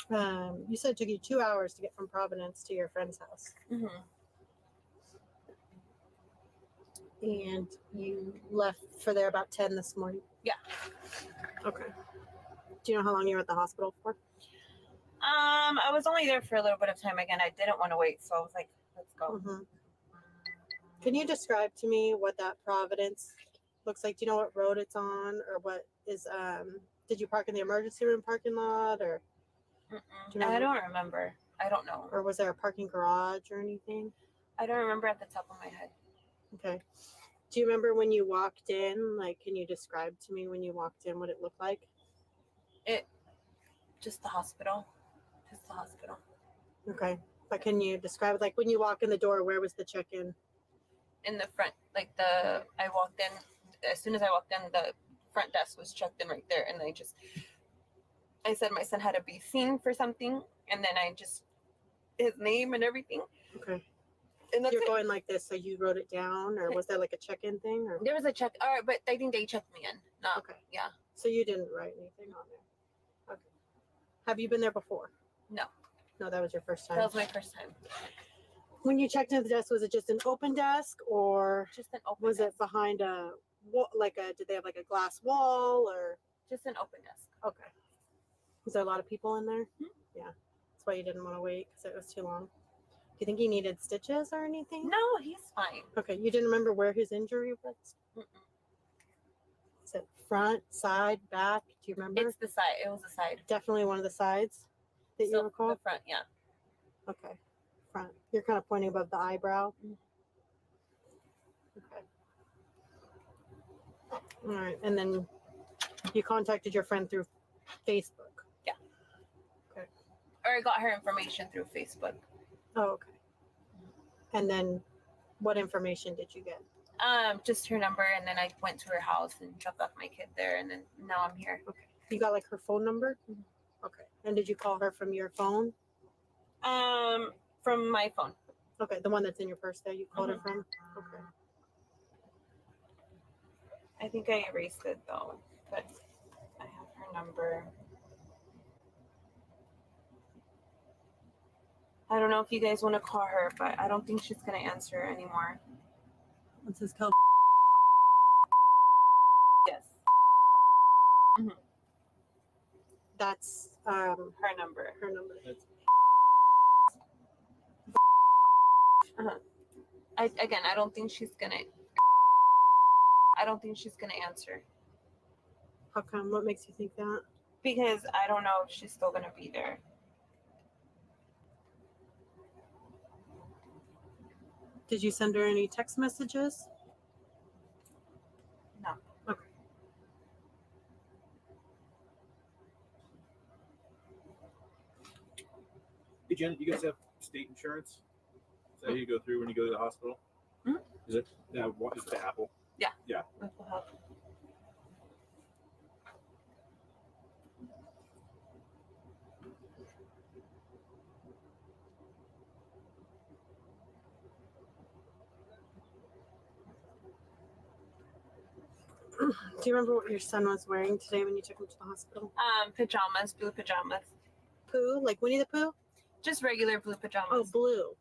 on. You said it took you 2 hours to get from Providence to your friend's house. Mm-hmm. And you left for there about 10 this morning? Yeah. Okay. Do you know how long you were at the hospital for? I was only there for a little bit of time. Again, I didn't want to wait, so I was like, let's go. Mm-hmm. Can you describe to me what that Providence looks like? Do you know what road it's on, or what is did you park in the emergency room parking lot, or I don't remember. I don't know. Or was there a parking garage or anything? I don't remember at the top of my head. Okay. Do you remember when you walked in? Like, can you describe to me when you walked in what it looked like? Just the hospital. Just the hospital. Okay. But can you describe, like, when you walk in the door, where was the check-in? In the front, like I walked in, as soon as I walked in, the front desk was checked in right there. And I said my son had to be seen for something. And then his name and everything. Okay. And that's You're going like this, so you wrote it down, or was there like a check-in thing? Or? There was a check. All right, but I think they checked me in. No. Okay. Yeah. So you didn't write anything on there. Okay. Have you been there before? No. No, that was your first time. That was my first time. When you checked into the desk, was it just an open desk, or just an open was desk. it behind a wall, did they have like a glass wall, or just an open desk? Okay. Was there a lot of people in there? Mm-hmm. Yeah. That's why you didn't want to wait, because it was too long. Do you think he needed stitches or anything? No, he's fine. Okay. You didn't remember where his injury was? Mm-mm. Is it front, side, back? Do you remember? It's the side. It was the side. Definitely one of the sides that you recall? The front, yeah. Okay. Front. You're kind of pointing above the eyebrow. Okay. All right. And then you contacted your friend through Facebook. Yeah. Okay. Or I got her information through Facebook. Oh, okay. And then what information did you get? Just her number, and then I went to her house and dropped off my kid there, and then now I'm here. Okay. You got like her phone number? Mm-hmm. Okay. And did you call her from your phone? From my phone. Okay, the one that's in your purse there, you called her from? Okay. I think I erased it though, but I have her number. I don't know if you guys want to call her, but I don't think she's gonna answer anymore. What's his code? Yes. Mm-hmm. That's her number. Her number. I don't think she's gonna. I don't think she's gonna answer. How come? What makes you think that? Because I don't know if she's still gonna be there. Did you send her any text messages? No. Okay. Hey, Janet, you guys have state insurance? Is that how you go through when you go to the hospital? Mm-hmm. Is it? What is the Apple? Yeah. Yeah. Do you remember what your son was wearing today when you took him to the hospital? Pajamas, blue pajamas. Pooh? Like Winnie the Pooh? Just regular blue pajamas. Oh, blue.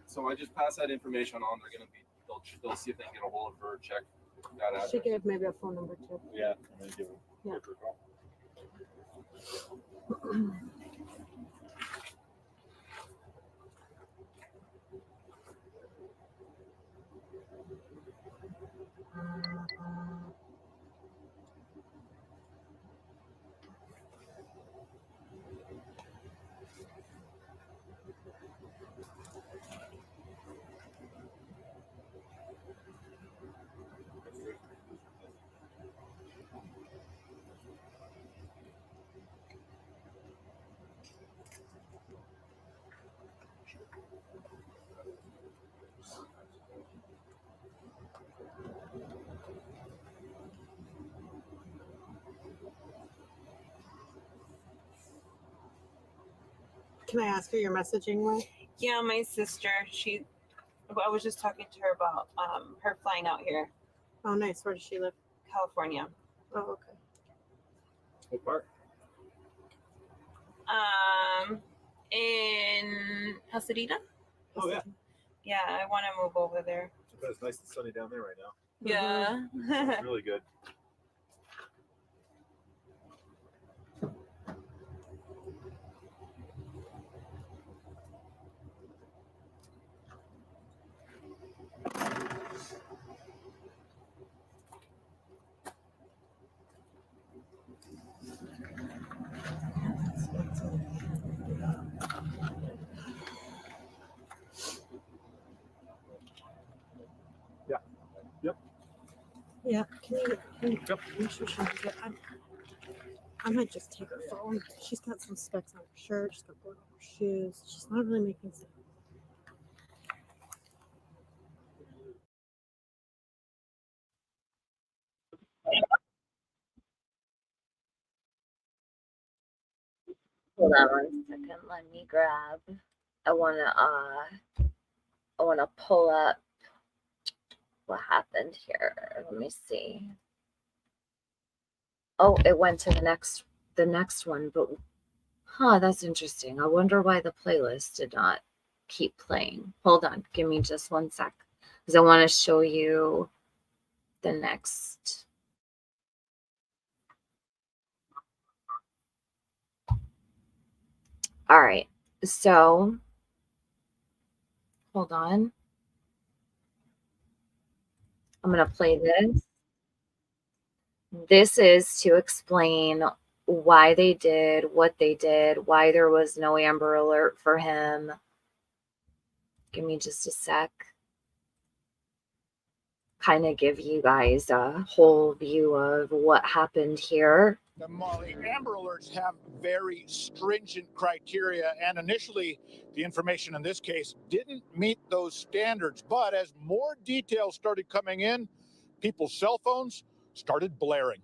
So I just pass that information on. They're gonna be. They'll see if they can get a hold of her, check that address. She gave maybe a phone number too. Yeah, I'm gonna give her a call. Can I ask who you're messaging with? Yeah, my sister. I was just talking to her about her flying out here, Oh, nice. Where does she live? California. Oh, okay. What part? In Pasadena. Oh, yeah. Yeah, I want to move over there. But it's nice and sunny down there right now. Yeah. It's really good. Yeah. Yep. Yeah. Can you Yep. make sure she has it? I might just take her phone. She's got some specks on her shirt. She's got blood on her shoes. She's not really making sense. Hold on 1 second. Let me grab. I wanna pull up what happened here. Let me see. Oh, it went to the next one, but that's interesting. I wonder why the playlist did not keep playing. Hold on, give me just 1 sec, because I want to show you the next. All right, so hold on. I'm gonna play this. This is to explain why they did what they did, why there was no Amber Alert for him. Give me just a sec. Kind of give you guys a whole view of what happened here. The Molly Amber Alerts have very stringent criteria, and initially the information in this case didn't meet those standards. But as more details started coming in, people's cell phones started blaring.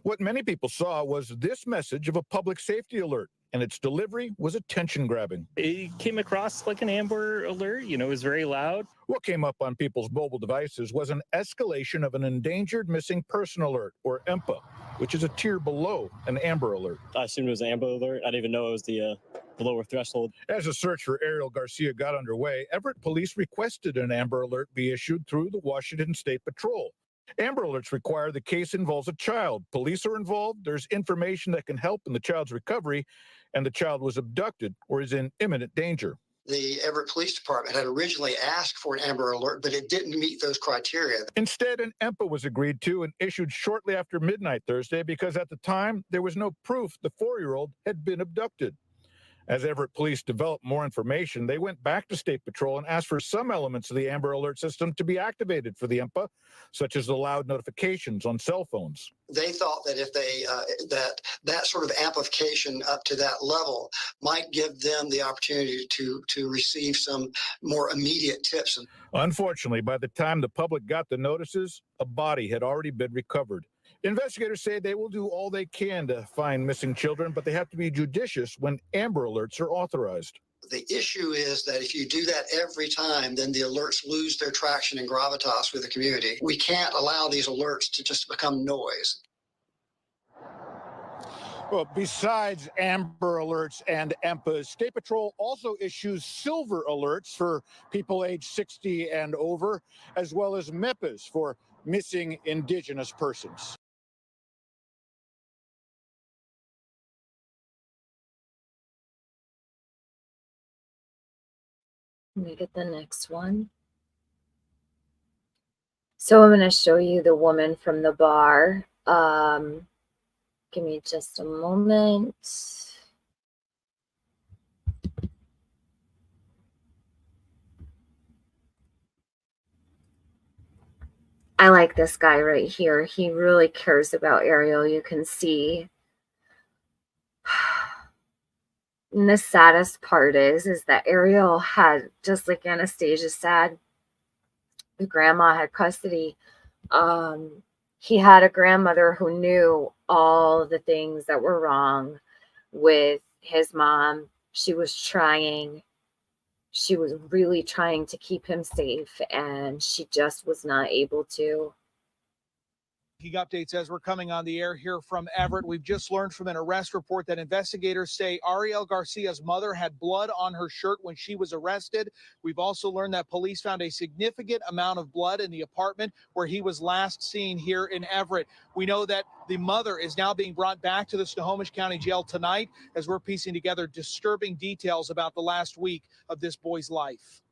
What many people saw was this message of a public safety alert, and its delivery was attention-grabbing. It came across like an Amber Alert, it was very loud. What came up on people's mobile devices was an escalation of an endangered missing person alert, or EMPA, which is a tier below an Amber Alert. I assumed it was an Amber Alert. I didn't even know it was the lower threshold. As a search for Ariel Garcia got underway, Everett police requested an Amber Alert be issued through the Washington State Patrol. Amber Alerts require the case involves a child. Police are involved, there's information that can help in the child's recovery, and the child was abducted or is in imminent danger. The Everett Police Department had originally asked for an Amber Alert, but it didn't meet those criteria. Instead, an EMPA was agreed to and issued shortly after midnight Thursday because at the time, there was no proof the 4-year-old had been abducted. As Everett police developed more information, they went back to State Patrol and asked for some elements of the Amber Alert system to be activated for the EMPA, such as the loud notifications on cell phones. They thought that if they that sort of amplification up to that level might give them the opportunity to receive some more immediate tips. Unfortunately, by the time the public got the notices, a body had already been recovered. Investigators say they will do all they can to find missing children, but they have to be judicious when Amber Alerts are authorized. The issue is that if you do that every time, then the alerts lose their traction and gravitas with the community. We can't allow these alerts to just become noise. Well, besides Amber Alerts and EMPAs, State Patrol also issues Silver Alerts for people age 60 and over, as well as MEPAs for missing Indigenous persons. Let me get the next one. So I'm going to show you the woman from the bar. Give me just a moment. I like this guy right here. He really cares about Ariel. You can see. And the saddest part is that Ariel had, just like Anastasia said, the grandma had custody. He had a grandmother who knew all the things that were wrong with his mom She was trying. She was really trying to keep him safe, and she just was not able to. Updates as we're coming on the air here from Everett. We've just learned from an arrest report that investigators say Ariel Garcia's mother had blood on her shirt when she was arrested. We've also learned that police found a significant amount of blood in the apartment where he was last seen here in Everett. We know that the mother is now being brought back to the Snohomish County Jail tonight as we're piecing together disturbing details about the last week of this boy's life.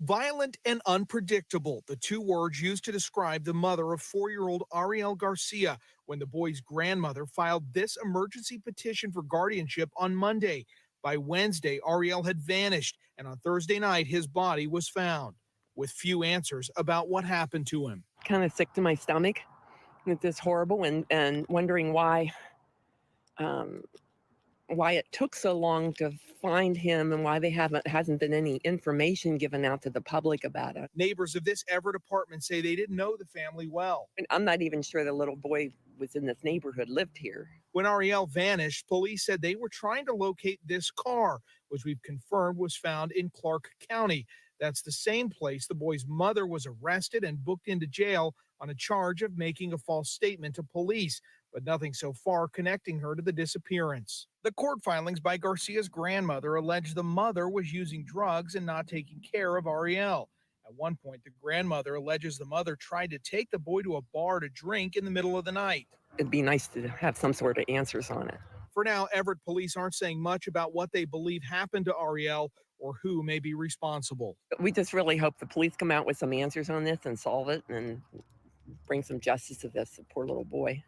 Violent and unpredictable, the two words used to describe the mother of 4-year-old Ariel Garcia when the boy's grandmother filed this emergency petition for guardianship on Monday. By Wednesday, Ariel had vanished, and on Thursday night, his body was found, with few answers about what happened to him. Kind of sick to my stomach with this horrible and wondering why it took so long to find him and why hasn't been any information given out to the public about it. Neighbors of this Everett apartment say they didn't know the family well. And I'm not even sure the little boy was in this neighborhood, lived here. When Ariel vanished, police said they were trying to locate this car, which we've confirmed was found in Clark County. That's the same place the boy's mother was arrested and booked into jail on a charge of making a false statement to police, but nothing so far connecting her to the disappearance. The court filings by Garcia's grandmother allege the mother was using drugs and not taking care of Ariel. At one point, the grandmother alleges the mother tried to take the boy to a bar to drink in the middle of the night. It'd be nice to have some sort of answers on it. For now, Everett police aren't saying much about what they believe happened to Ariel or who may be responsible. We just really hope the police come out with some answers on this and solve it and bring some justice to this poor little boy.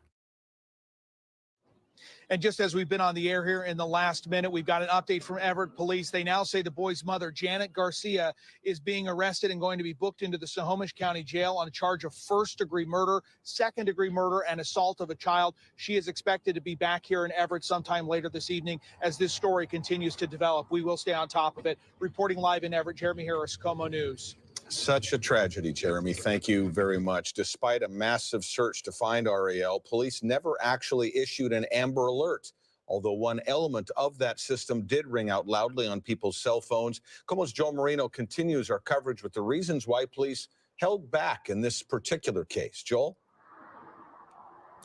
And just as we've been on the air here in the last minute, we've got an update from Everett police. They now say the boy's mother, Janet Garcia, is being arrested and going to be booked into the Snohomish County Jail on a charge of first-degree murder, second-degree murder, and assault of a child. She is expected to be back here in Everett sometime later this evening as this story continues to develop. We will stay on top of it. Reporting live in Everett, Jeremy Harris, Como News. Such a tragedy, Jeremy. Thank you very much. Despite a massive search to find Ariel, police never actually issued an Amber Alert, although one element of that system did ring out loudly on people's cell phones. Como's Joe Marino continues our coverage with the reasons why police held back in this particular case. Joel?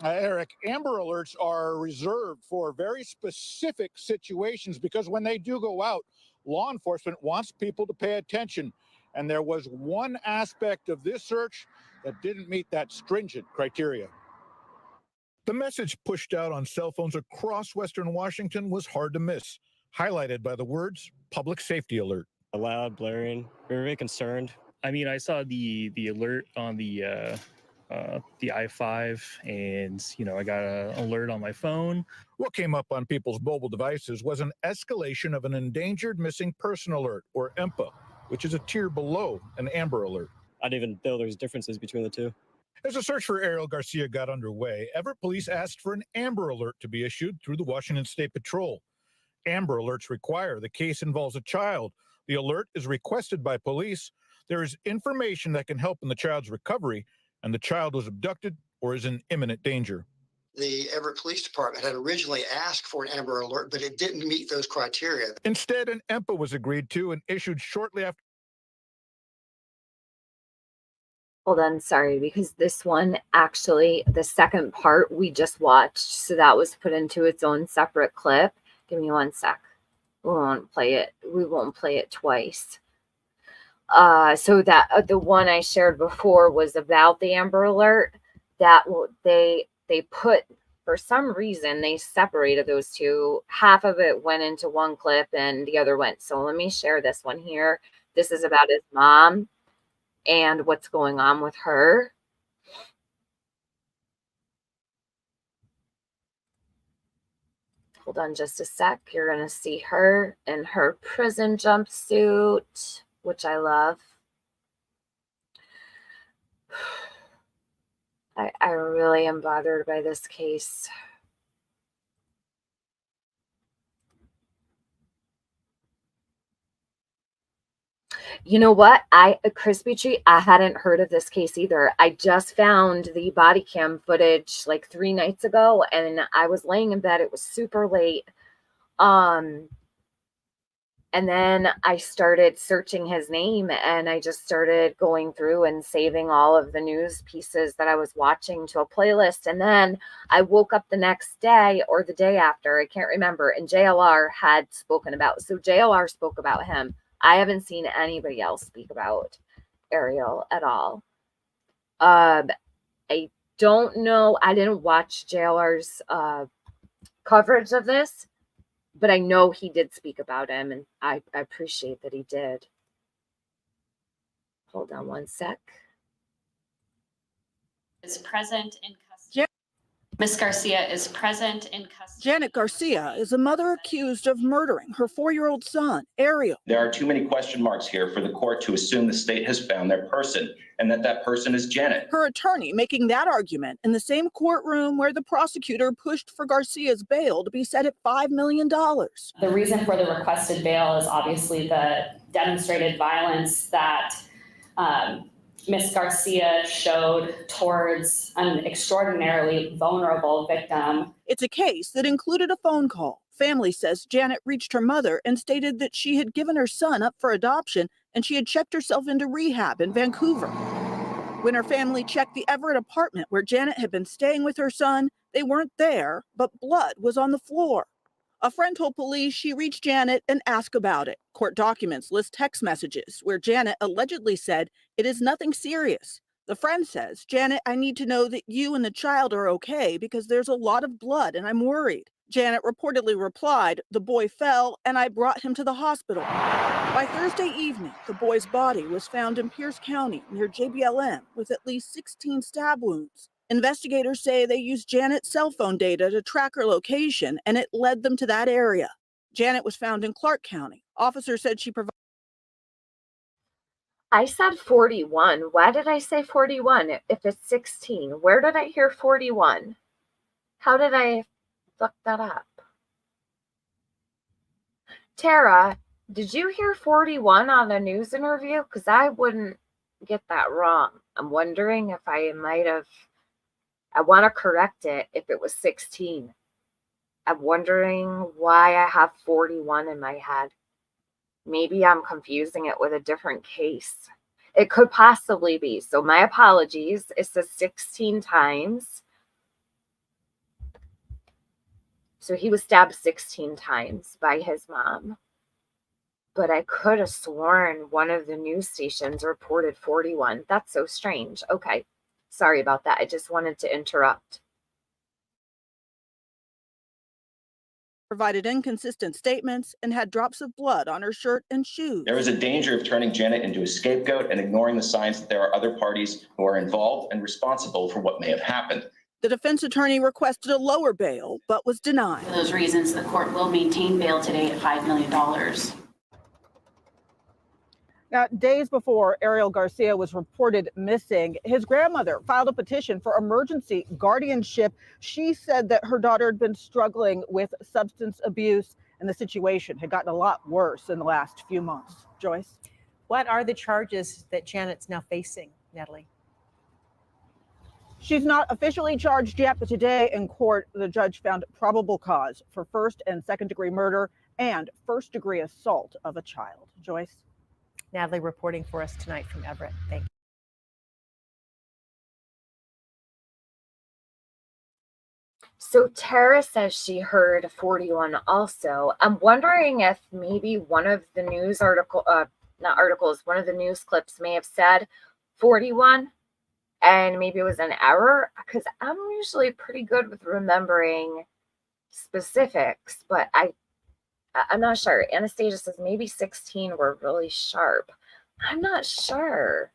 Eric, Amber Alerts are reserved for very specific situations because when they do go out, law enforcement wants people to pay attention. And there was one aspect of this search that didn't meet that stringent criteria. The message pushed out on cell phones across Western Washington was hard to miss, highlighted by the words, public safety alert. Loud, blaring, very concerned. I mean, I saw the alert on the I-5 and, I got an alert on my phone. What came up on people's mobile devices was an escalation of an endangered missing person alert, or EMPA, which is a tier below an Amber Alert. I didn't even know there's differences between the two. As the search for Ariel Garcia got underway, Everett police asked for an Amber Alert to be issued through the Washington State Patrol. Amber Alerts require the case involves a child. The alert is requested by police. There is information that can help in the child's recovery, and the child was abducted or is in imminent danger. The Everett Police Department had originally asked for an Amber Alert, but it didn't meet those criteria. Instead, an EMPA was agreed to and issued shortly after. Hold on, sorry, because this one, actually, the second part we just watched, so that was put into its own separate clip. Give me one sec. We won't play it twice. So that the one I shared before was about the Amber Alert. That they put, for some reason, they separated those two. Half of it went into one clip and the other went. So let me share this one here. This is about his mom and what's going on with her. Hold on just a sec. You're going to see her in her prison jumpsuit, which I love. I really am bothered by this case. You know what? Crispy Treat, I hadn't heard of this case either. I just found the body cam footage like 3 nights ago, and I was laying in bed. It was super late. And then I started searching his name, and I just started going through and saving all of the news pieces that I was watching to a playlist. And then I woke up the next day or the day after, I can't remember, and JLR had spoken about. So JLR spoke about him. I haven't seen anybody else speak about Ariel at all. I don't know. I didn't watch JLR's coverage of this, but I know he did speak about him, and I appreciate that he did. Hold on one sec. Is present in custody. Miss Garcia is present in custody. Janet Garcia is a mother accused of murdering her 4-year-old son, Ariel. There are too many question marks here for the court to assume the state has found their person and that person is Janet. Her attorney making that argument in the same courtroom where the prosecutor pushed for Garcia's bail to be set at $5 million. The reason for the requested bail is obviously the demonstrated violence that Miss Garcia showed towards an extraordinarily vulnerable victim. It's a case that included a phone call. Family says Janet reached her mother and stated that she had given her son up for adoption and she had checked herself into rehab in Vancouver. When her family checked the Everett apartment where Janet had been staying with her son, they weren't there, but blood was on the floor. A friend told police she reached Janet and asked about it. Court documents list text messages where Janet allegedly said, "It is nothing serious." The friend says, "Janet, I need to know that you and the child are okay because there's a lot of blood and I'm worried." Janet reportedly replied, "The boy fell and I brought him to the hospital." By Thursday evening, the boy's body was found in Pierce County near JBLM with at least 16 stab wounds. Investigators say they used Janet's cell phone data to track her location, and it led them to that area. Janet was found in Clark County. Officers said she provided. I said 41. Why did I say 41 if it's 16? Where did I hear 41? How did I fuck that up? Tara, did you hear 41 on a news interview? Because I wouldn't get that wrong. I'm wondering if I might have. I want to correct it if it was 16. I'm wondering why I have 41 in my head. Maybe I'm confusing it with a different case. It could possibly be. So my apologies. It says 16 times. So he was stabbed 16 times by his mom. But I could have sworn one of the news stations reported 41. That's so strange. Okay. Sorry about that. I just wanted to interrupt. Provided inconsistent statements and had drops of blood on her shirt and shoes. There is a danger of turning Janet into a scapegoat and ignoring the signs that there are other parties who are involved and responsible for what may have happened. The defense attorney requested a lower bail, but was denied. For those reasons, the court will maintain bail today at $5 million. Now, days before Ariel Garcia was reported missing, his grandmother filed a petition for emergency guardianship. She said that her daughter had been struggling with substance abuse and the situation had gotten a lot worse in the last few months. Joyce? What are the charges that Janet's now facing, Natalie? She's not officially charged yet, but today in court, the judge found probable cause for first and second degree murder and first degree assault of a child. Joyce? Natalie reporting for us tonight from Everett. Thank you. So Tara says she heard 41 also. I'm wondering if maybe one of the news one of the news clips may have said 41 and maybe it was an error, because I'm usually pretty good with remembering specifics, but I'm not sure. Anastasia says maybe 16 were really sharp. I'm not sure.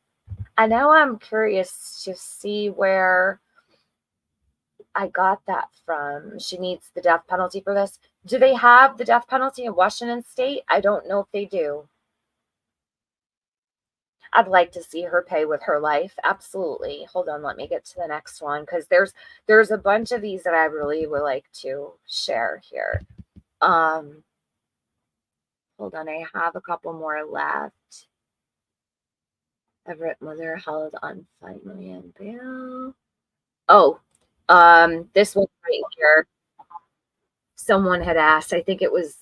And now I'm curious to see where I got that from. She needs the death penalty for this. Do they have the death penalty in Washington State? I don't know if they do. I'd like to see her pay with her life. Absolutely. Hold on, let me get to the next one, because there's a bunch of these that I really would like to share here. Hold on, I have a couple more left. Everett mother held on $5 million bail. Oh, this one right here. Someone had asked, I think it was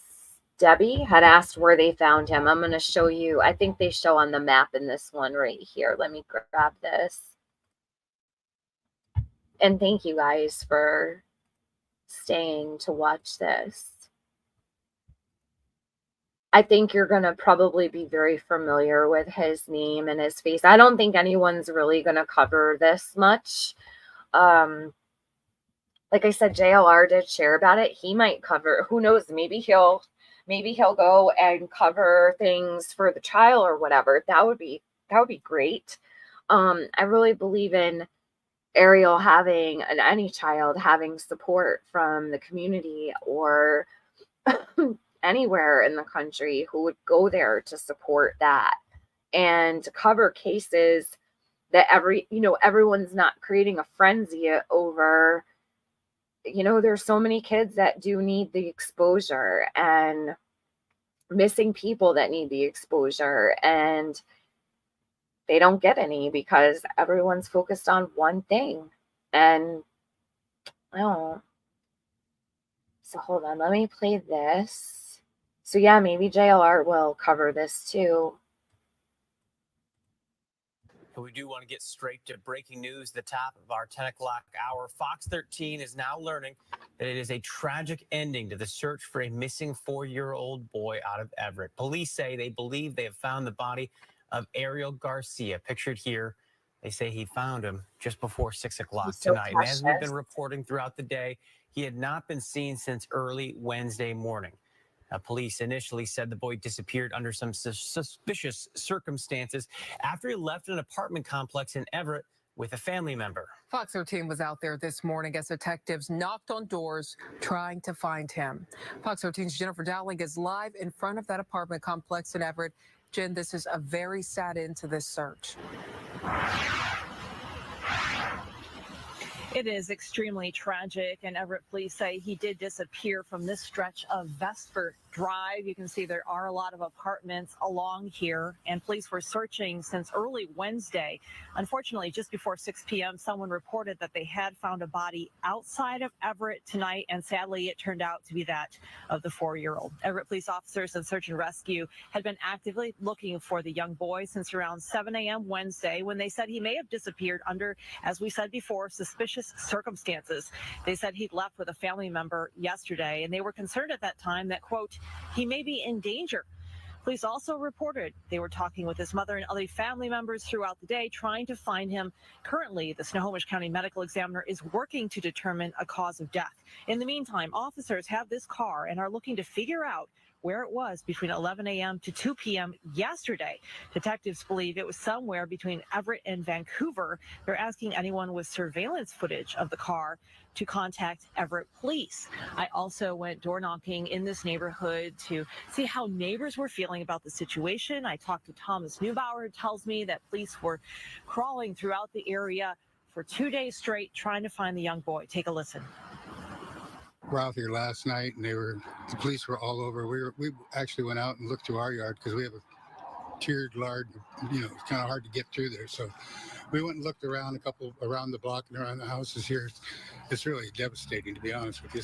Debbie had asked where they found him. I'm going to show you. I think they show on the map in this one right here. Let me grab this. And thank you guys for staying to watch this. I think you're going to probably be very familiar with his name and his face. I don't think anyone's really going to cover this much. Like I said, JLR did share about it. He might cover, who knows, maybe he'll go and cover things for the trial or whatever. That would be great. I really believe in Ariel having, and any child having, support from the community or anywhere in the country who would go there to support that and to cover cases that everyone's not creating a frenzy over. There's so many kids that do need the exposure, and missing people that need the exposure, and they don't get any because everyone's focused on one thing. And so hold on, let me play this. So yeah, maybe JLR will cover this too. And we do want to get straight to breaking news, the top of our 10 o'clock hour. Fox 13 is now learning that it is a tragic ending to the search for a missing 4-year-old boy out of Everett. Police say they believe they have found the body of Ariel Garcia, pictured here. They say he found him just before 6 o'clock tonight. And as we've been reporting throughout the day, he had not been seen since early Wednesday morning. Police initially said the boy disappeared under some suspicious circumstances after he left an apartment complex in Everett with a family member. Fox 13 was out there this morning as detectives knocked on doors trying to find him. Fox 13's Jennifer Dowling is live in front of that apartment complex in Everett. Jen, this is a very sad end to this search. It is extremely tragic, and Everett police say he did disappear from this stretch of Vesper Drive. You can see there are a lot of apartments along here, and police were searching since early Wednesday. Unfortunately, just before 6 p.m., someone reported that they had found a body outside of Everett tonight, and sadly, it turned out to be that of the 4-year-old. Everett police officers and search and rescue had been actively looking for the young boy since around 7 a.m. Wednesday, when they said he may have disappeared under, as we said before, suspicious circumstances. They said he'd left with a family member yesterday, and they were concerned at that time that, quote, he may be in danger. Police also reported they were talking with his mother and other family members throughout the day, trying to find him. Currently, the Snohomish County Medical Examiner is working to determine a cause of death. In the meantime, officers have this car and are looking to figure out where it was between 11 a.m. to 2 p.m. yesterday. Detectives believe it was somewhere between Everett and Vancouver. They're asking anyone with surveillance footage of the car to contact Everett police. I also went door knocking in this neighborhood to see how neighbors were feeling about the situation. I talked to Thomas Neubauer, who tells me that police were crawling throughout the area for 2 days straight trying to find the young boy. Take a listen. We're out here last night, and the police were all over. We actually went out and looked through our yard because we have a tiered yard. It's kind of hard to get through there. So we went and looked around around the block and around the houses here. It's really devastating, to be honest with you.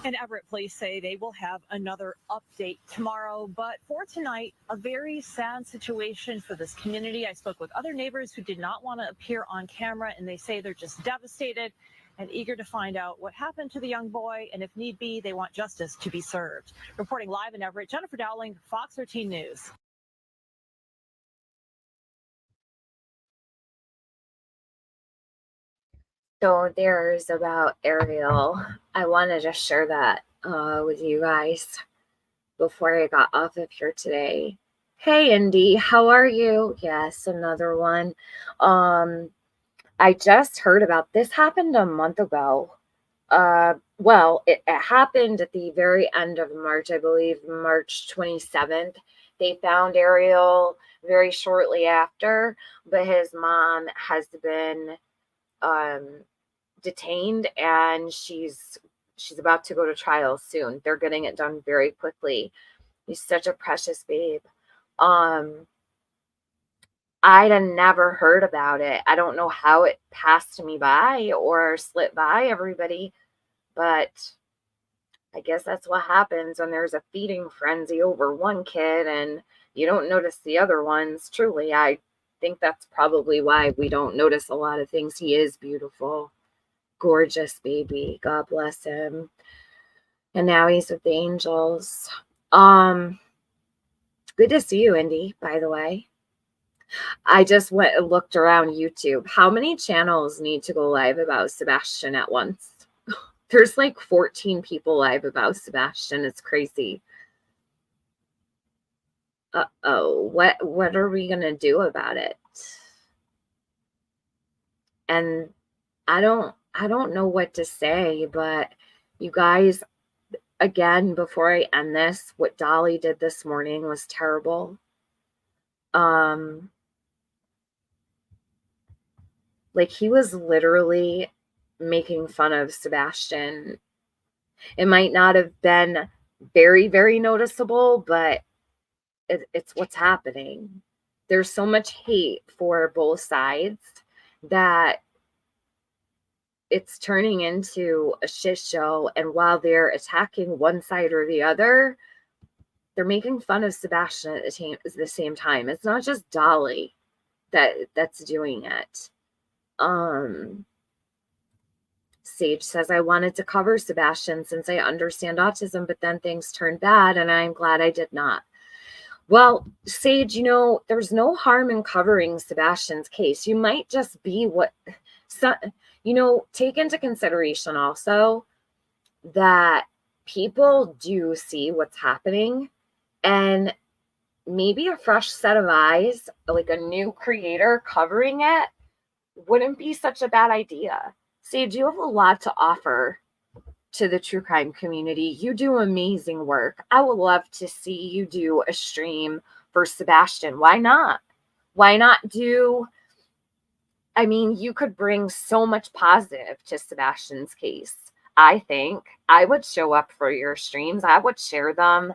And Everett police say they will have another update tomorrow. But for tonight, a very sad situation for this community. I spoke with other neighbors who did not want to appear on camera, and they say they're just devastated and eager to find out what happened to the young boy. And if need be, they want justice to be served. Reporting live in Everett, Jennifer Dowling, Fox 13 News. So there's about Ariel. I wanted to share that with you guys before I got off of here today. Hey, Indy, how are you? Yes, another one. I just heard about this. Happened a month ago. Well, it happened at the very end of March, I believe, March 27th. They found Ariel very shortly after, but his mom has been detained, and she's about to go to trial soon. They're getting it done very quickly. He's such a precious babe. I'd have never heard about it. I don't know how it passed me by or slipped by everybody, but I guess that's what happens when there's a feeding frenzy over one kid and you don't notice the other ones. Truly, I think that's probably why we don't notice a lot of things. He is beautiful, gorgeous baby. God bless him. And now he's with the angels. Good to see you, Indy, by the way. I just went and looked around YouTube. How many channels need to go live about Sebastian at once? There's like 14 people live about Sebastian. It's crazy. Uh-oh. What are we gonna do about it? And I don't know what to say, but you guys, again, before I end this, what Dolly did this morning was terrible. Like, he was literally making fun of Sebastian. It might not have been very, very noticeable, but it's what's happening. There's so much hate for both sides that it's turning into a shit show. And while they're attacking one side or the other, they're making fun of Sebastian at the same time. It's not just Dolly that's doing it. Sage says, I wanted to cover Sebastian since I understand autism, but then things turned bad and I'm glad I did not. Well, Sage, there's no harm in covering Sebastian's case. You might just be take into consideration also that people do see what's happening, and maybe a fresh set of eyes, like a new creator covering it, wouldn't be such a bad idea. Sage, you have a lot to offer to the true crime community. You do amazing work. I would love to see you do a stream for Sebastian. Why not? Why not you could bring so much positive to Sebastian's case. I think I would show up for your streams. I would share them.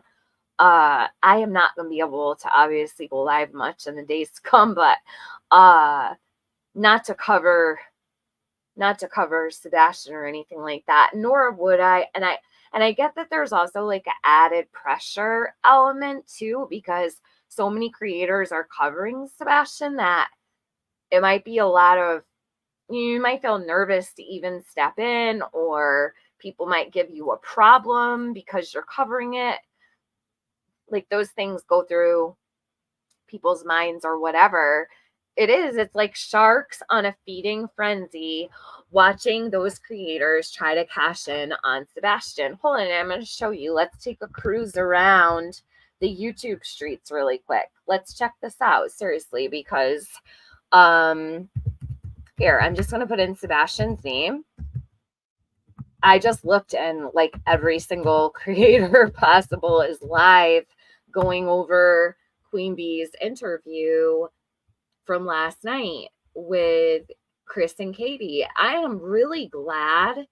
I am not going to be able to obviously go live much in the days to come, but not to cover Sebastian or anything like that, nor would I. And I get that there's also like an added pressure element too, because so many creators are covering Sebastian that it might be a lot of, you might feel nervous to even step in, or people might give you a problem because you're covering it. Like, those things go through people's minds or whatever. It's like sharks on a feeding frenzy, watching those creators try to cash in on Sebastian. Hold on, I'm going to show you. Let's take a cruise around the YouTube streets really quick. Let's check this out, seriously, because here, I'm just going to put in Sebastian's name. I just looked, and like every single creator possible is live going over Queen Bee's interview from last night with Chris and Katie. I am really glad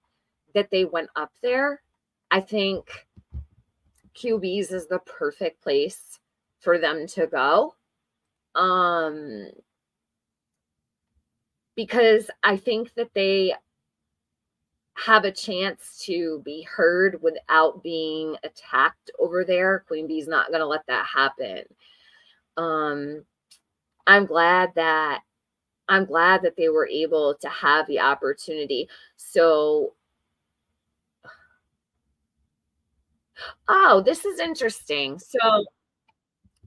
that they went up there. I think QB's is the perfect place for them to go. Because I think that they have a chance to be heard without being attacked over there. Queen Bee's not going to let that happen. I'm glad that they were able to have the opportunity. So, this is interesting. So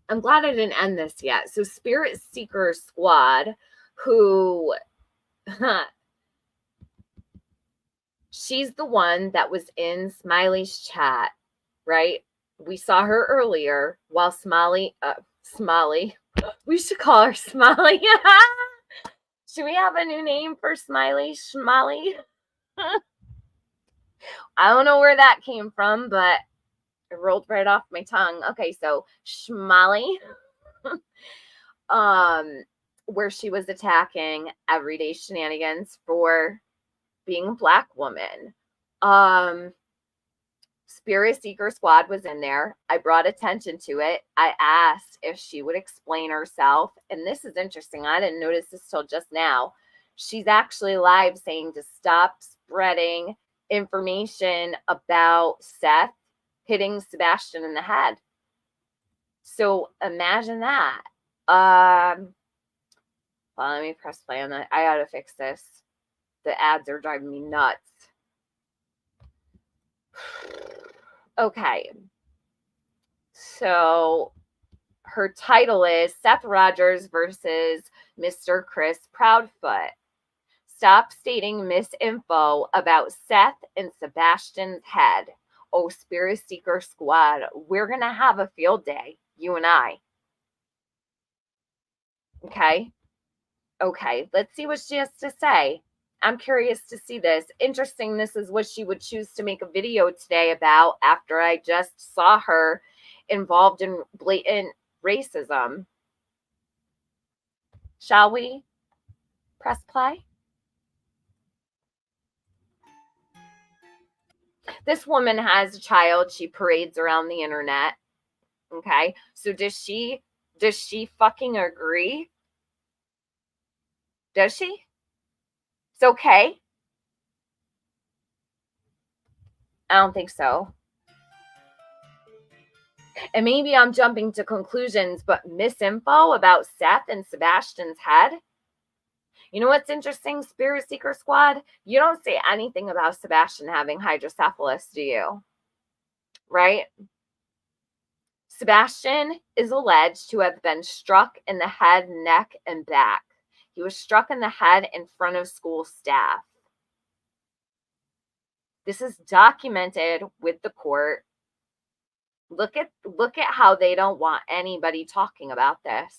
I'm glad I didn't end this yet. So Spirit Seeker Squad, who she's the one that was in Smiley's chat, right? We saw her earlier while Smiley, we should call her Smiley. Should we have a new name for Smiley? Smiley? I don't know where that came from, but it rolled right off my tongue. Okay, so Smiley, where she was attacking everyday shenanigans for being a Black woman. Spirit Seeker Squad was in there. I brought attention to it. I asked if she would explain herself. And this is interesting. I didn't notice this till just now. She's actually live saying to stop spreading information about Seth hitting Sebastian in the head. So imagine that. Well, let me press play on that. I gotta fix this. The ads are driving me nuts. Okay. So her title is Seth Rogers versus Mr. Chris Proudfoot. Stop stating misinfo about Seth and Sebastian's head. Oh, Spirit Seeker Squad, we're going to have a field day, you and I. Okay? Okay, let's see what she has to say. I'm curious to see this. Interesting, this is what she would choose to make a video today about after I just saw her involved in blatant racism. Shall we press play? This woman has a child. She parades around the internet. Okay, so does she fucking agree? Does she? It's okay. I don't think so. And maybe I'm jumping to conclusions, but misinfo about Seth and Sebastian's head? You know what's interesting, Spirit Seeker Squad? You don't say anything about Sebastian having hydrocephalus, do you? Right? Sebastian is alleged to have been struck in the head, neck, and back. He was struck in the head in front of school staff. This is documented with the court. Look at how they don't want anybody talking about this.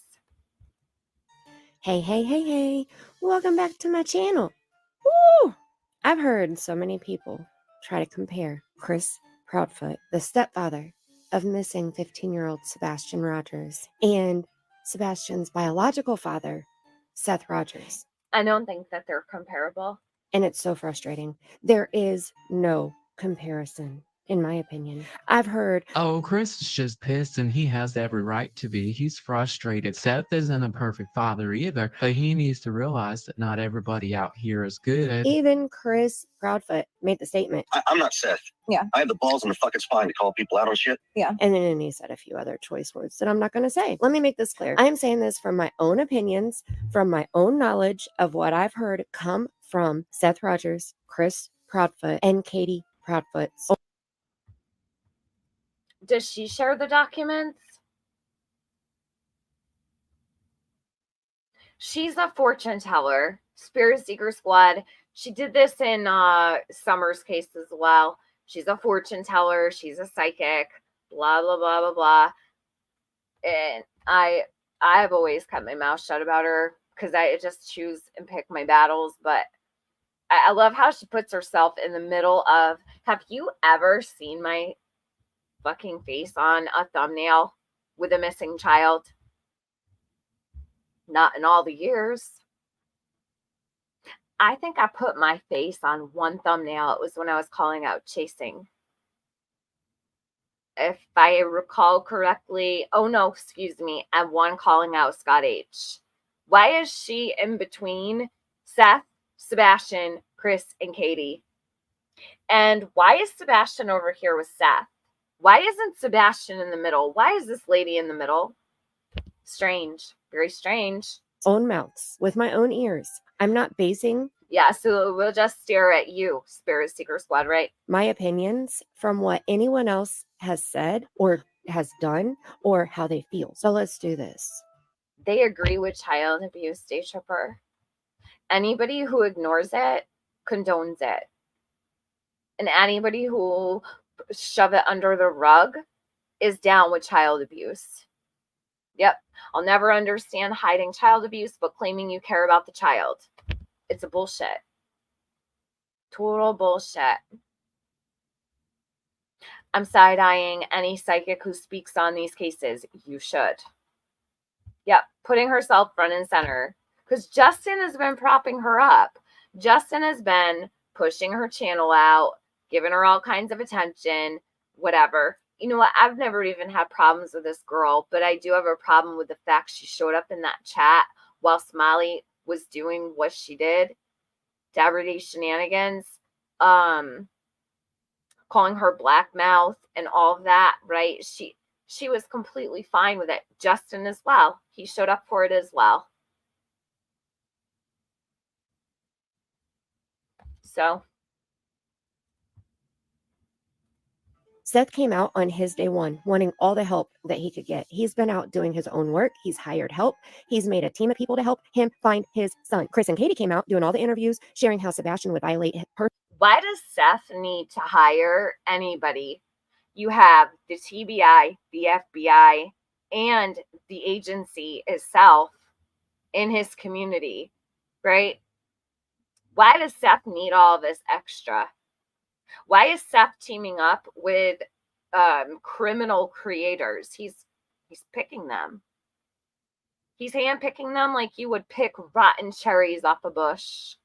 Hey. Welcome back to my channel. Woo! I've heard so many people try to compare Chris Proudfoot, the stepfather of missing 15-year-old Sebastian Rogers, and Sebastian's biological father, Seth Rogers. I don't think that they're comparable. And it's so frustrating. There is no comparison, in my opinion. I've heard, oh, Chris is just pissed and he has every right to be. He's frustrated. Seth isn't a perfect father either, but he needs to realize that not everybody out here is good. even Chris Proudfoot made the statement. I'm not Seth. Yeah. I have the balls and the fucking spine to call people out on shit. Yeah. And then he said a few other choice words that I'm not going to say. Let me make this clear. I am saying this from my own opinions, from my own knowledge of what I've heard come from Seth Rogers, Chris Proudfoot, and Katie Proudfoot. Does she share the documents? She's a fortune teller. Spirit Seeker Squad. She did this in Summer's case as well. She's a fortune teller. She's a psychic. Blah, blah, blah, blah, blah. And I've always kept my mouth shut about her because I just choose and pick my battles. But I love how she puts herself in the middle of, have you ever seen my fucking face on a thumbnail with a missing child? Not in all the years. I think I put my face on one thumbnail. It was when I was calling out chasing. If I recall correctly, oh no, excuse me, and one calling out Scott H. Why is she in between Seth, Sebastian, Chris, and Katie? And why is Sebastian over here with Seth? Why isn't Sebastian in the middle? Why is this lady in the middle? Strange. Very strange. Own mouths with my own ears. I'm not basing. Yeah, so we'll just stare at you, Spirit Seeker Squad, right? My opinions from what anyone else has said or has done or how they feel. So let's do this. They agree with child abuse, Day Tripper. Anybody who ignores it condones it. And anybody who shove it under the rug is down with child abuse. Yep. I'll never understand hiding child abuse, but claiming you care about the child. It's a bullshit. Total bullshit. I'm side-eyeing any psychic who speaks on these cases. You should. Yep. Putting herself front and center. Because Justin has been propping her up. Justin has been pushing her channel out, giving her all kinds of attention, whatever. You know what? I've never even had problems with this girl, but I do have a problem with the fact she showed up in that chat while Smiley was doing what she did, Daverday shenanigans, calling her black mouth and all of that, right? She was completely fine with it. Justin as well. He showed up for it as well. So Seth came out on his day one, wanting all the help that he could get. He's been out doing his own work. He's hired help. He's made a team of people to help him find his son. Chris and Katie came out doing all the interviews, sharing how Sebastian would violate her. Why does Seth need to hire anybody? You have the TBI, the FBI, and the agency itself in his community, right? Why does Seth need all this extra? Why is Seth teaming up with criminal creators? He's picking them. He's handpicking them like you would pick rotten cherries off a bush.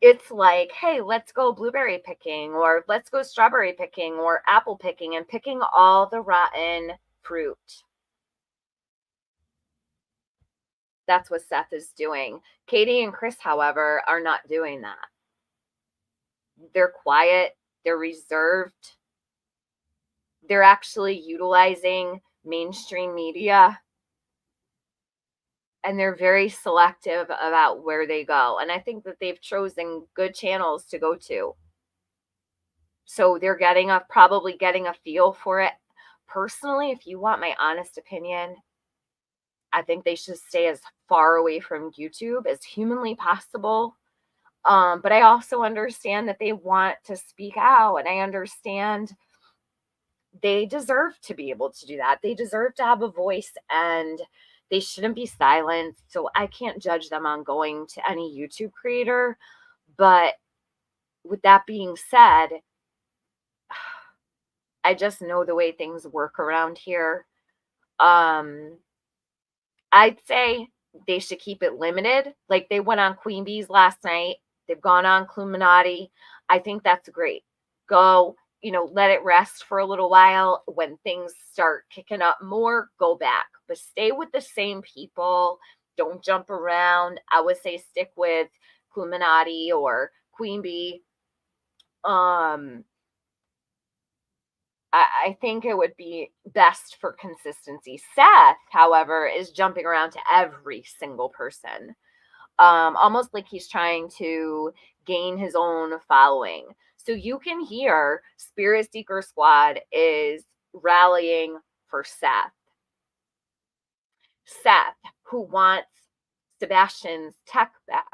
It's like, hey, let's go blueberry picking, or let's go strawberry picking, or apple picking, and picking all the rotten fruit. That's what Seth is doing. Katie and Chris, however, are not doing that. They're quiet. They're reserved. They're actually utilizing mainstream media. And they're very selective about where they go. And I think that they've chosen good channels to go to. So they're probably getting a feel for it. Personally, if you want my honest opinion, I think they should stay as far away from YouTube as humanly possible. But I also understand that they want to speak out, and I understand they deserve to be able to do that. They deserve to have a voice, and they shouldn't be silenced. So I can't judge them on going to any YouTube creator. But with that being said, I just know the way things work around here. I'd say they should keep it limited. Like they went on Queen Bees last night. They've gone on Cluminati. I think that's great. Go, let it rest for a little while. When things start kicking up more, go back. But stay with the same people. Don't jump around. I would say stick with Cluminati or Queen Bee. I think it would be best for consistency. Seth, however, is jumping around to every single person. Almost like he's trying to gain his own following. So you can hear Spirit Seeker Squad is rallying for Seth. Seth, who wants Sebastian's tech back.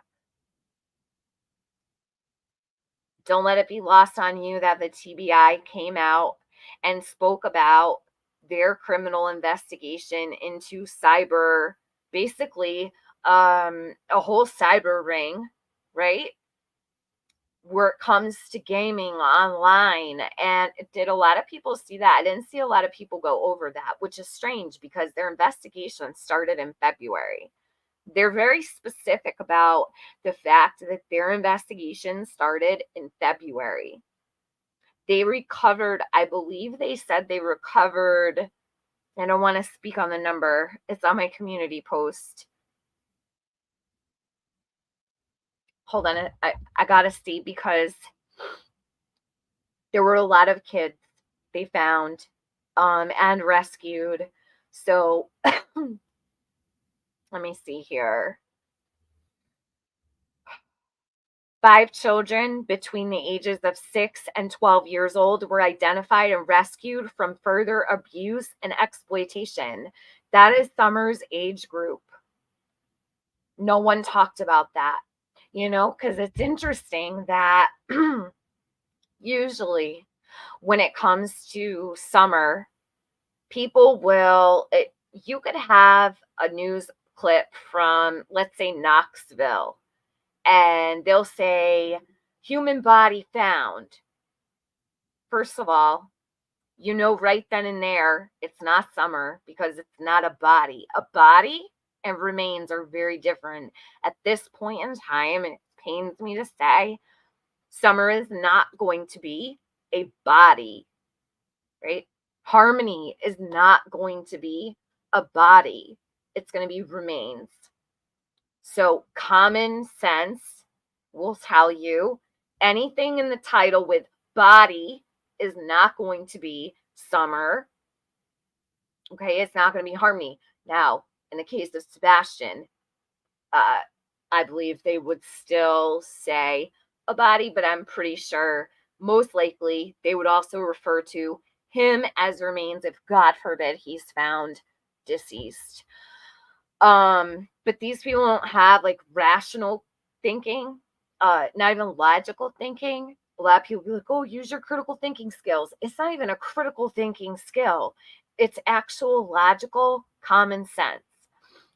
Don't let it be lost on you that the TBI came out and spoke about their criminal investigation into cyber, basically a whole cyber ring, right? Where it comes to gaming online. And did a lot of people see that? I didn't see a lot of people go over that, which is strange because their investigation started in February. They're very specific about the fact that their investigation started in February. They recovered, I believe they said they recovered, I don't want to speak on the number. It's on my community post. Hold on, I gotta see because there were a lot of kids they found and rescued. So let me see here. 5 children between the ages of 6 and 12 years old were identified and rescued from further abuse and exploitation. That is Summer's age group. No one talked about that, because it's interesting that usually when it comes to Summer, people you could have a news clip from, let's say, Knoxville, and they'll say, human body found. First of all, right then and there, it's not Summer because it's not a body. A body and remains are very different. At this point in time, and it pains me to say, Summer is not going to be a body, right? Harmony is not going to be a body. It's going to be remains. So common sense will tell you anything in the title with body is not going to be Summer. Okay, it's not going to be Harmony. Now, in the case of Sebastian, I believe they would still say a body, but I'm pretty sure most likely they would also refer to him as remains if, God forbid, he's found deceased. But these people don't have like rational thinking, not even logical thinking. A lot of people be like, oh, use your critical thinking skills. It's not even a critical thinking skill. It's actual logical common sense.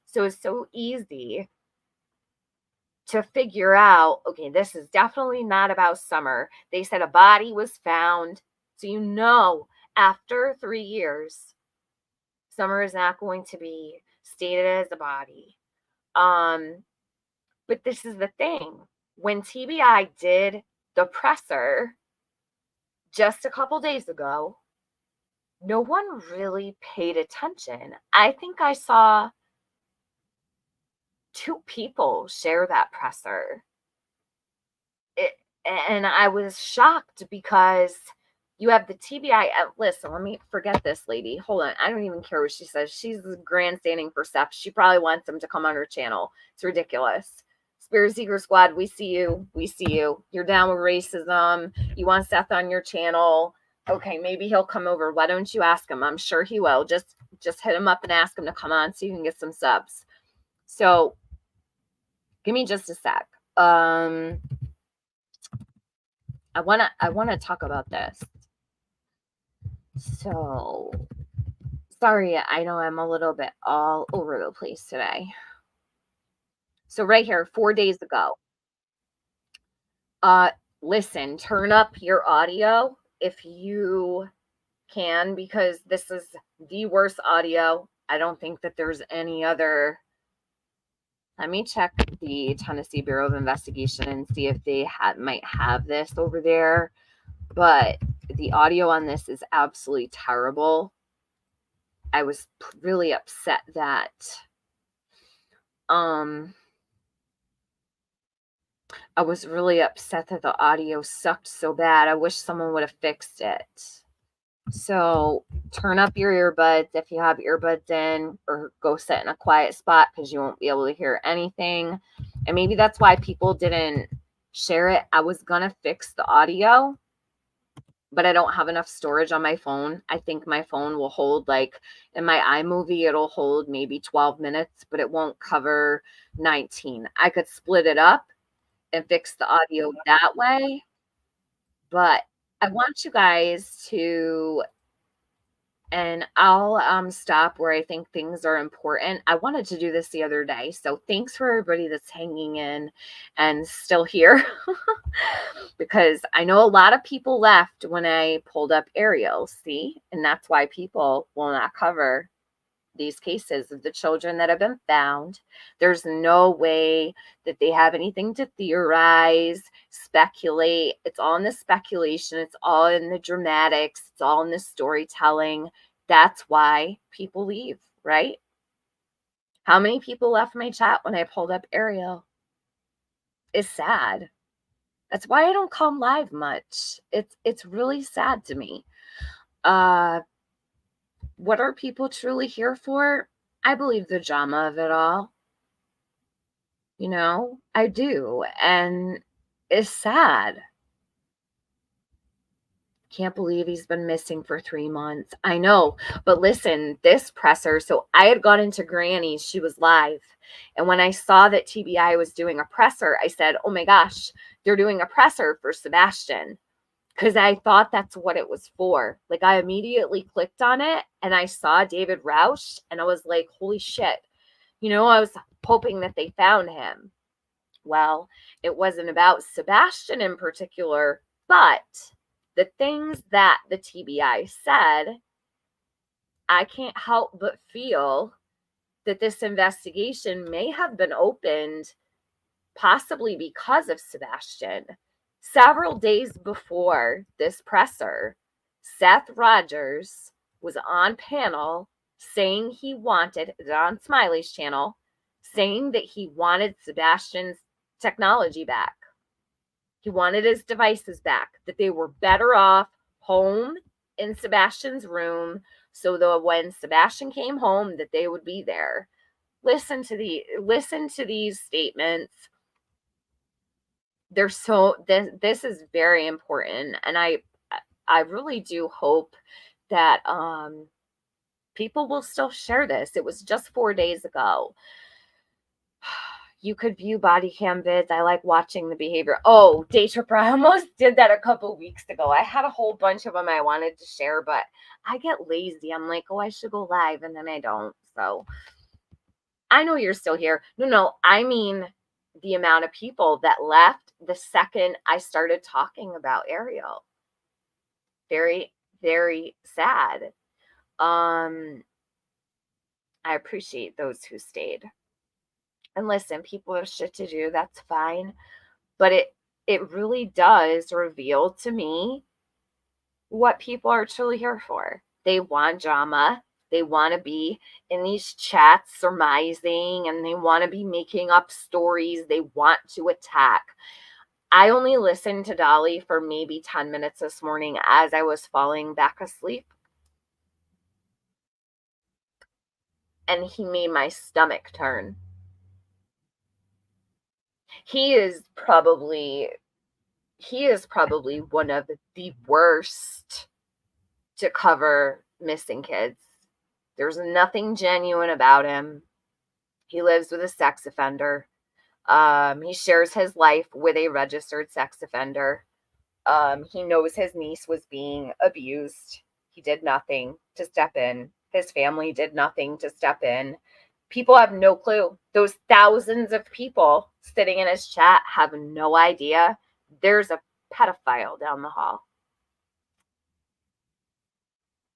So it's so easy to figure out, okay, this is definitely not about Summer. They said a body was found. So you know, after 3 years, Summer is not going to be stated as a body. But this is the thing. When TBI did the presser just a couple days ago, no one really paid attention. I think I saw 2 people share that presser. And I was shocked because you have the TBI. Listen, let me forget this lady. Hold on. I don't even care what she says. She's grandstanding for Seth. She probably wants him to come on her channel. It's ridiculous. Spirit Seeker Squad, we see you. We see you. You're down with racism. You want Seth on your channel. Okay, maybe he'll come over. Why don't you ask him? I'm sure he will. Just hit him up and ask him to come on so you can get some subs. So give me just a sec. I wanna talk about this. So sorry, I know I'm a little bit all over the place today. So right here, 4 days ago. Listen, turn up your audio if you can, because this is the worst audio. I don't think that there's any other. Let me check the Tennessee Bureau of Investigation and see if they might have this over there. But the audio on this is absolutely terrible. I was really upset that I was really upset that the audio sucked so bad. I wish someone would have fixed it. So turn up your earbuds if you have earbuds in, or go sit in a quiet spot because you won't be able to hear anything. And maybe that's why people didn't share it. I was going to fix the audio, but I don't have enough storage on my phone. I think my phone will hold, like in my iMovie, it'll hold maybe 12 minutes, but it won't cover 19. I could split it up and fix the audio that way. But I want you guys to, and I'll stop where I think things are important. I wanted to do this the other day. So thanks for everybody that's hanging in and still here. Because I know a lot of people left when I pulled up Ariel, see? And that's why people will not cover these cases of the children that have been found. There's no way that they have anything to theorize, speculate. It's all in the speculation. It's all in the dramatics. It's all in the storytelling. That's why people leave, right? How many people left my chat when I pulled up Ariel? It's sad. That's why I don't come live much. It's really sad to me. What are people truly here for? I believe the drama of it all. You know, I do. And it's sad. Can't believe he's been missing for 3 months. I know. But listen, this presser, so I had gone into Granny's. She was live. And when I saw that TBI was doing a presser, I said, oh my gosh, they're doing a presser for Sebastian. Because I thought that's what it was for. Like, I immediately clicked on it and I saw David Rausch and I was like, holy shit. You know, I was hoping that they found him. Well, it wasn't about Sebastian in particular, but the things that the TBI said, I can't help but feel that this investigation may have been opened possibly because of Sebastian. Several days before this presser, Seth Rogers was on panel saying he wanted, on Smiley's channel, saying that he wanted Sebastian's technology back. He wanted his devices back, that they were better off home in Sebastian's room, so that when Sebastian came home, that they would be there. Listen to these statements. They're so this is very important, and I really do hope that people will still share this. It was just 4 days ago. You could view body cam vids. I like watching the behavior. Oh, Day Tripper, I almost did that a couple weeks ago. I had a whole bunch of them I wanted to share, but I get lazy. I'm like, oh, I should go live, and then I don't. So I know you're still here. No, I mean the amount of people that left the second I started talking about Ariel. Very, very sad. I appreciate those who stayed. And listen, people have shit to do, that's fine. But it really does reveal to me what people are truly here for. They want drama. They want to be in these chats surmising, and they want to be making up stories. They want to attack. I only listened to Dolly for maybe 10 minutes this morning as I was falling back asleep. And he made my stomach turn. He is probably one of the worst to cover missing kids. There's nothing genuine about him. He lives with a sex offender. He shares his life with a registered sex offender. He knows his niece was being abused. He did nothing to step in. His family did nothing to step in. People have no clue. Those thousands of people sitting in his chat have no idea there's a pedophile down the hall.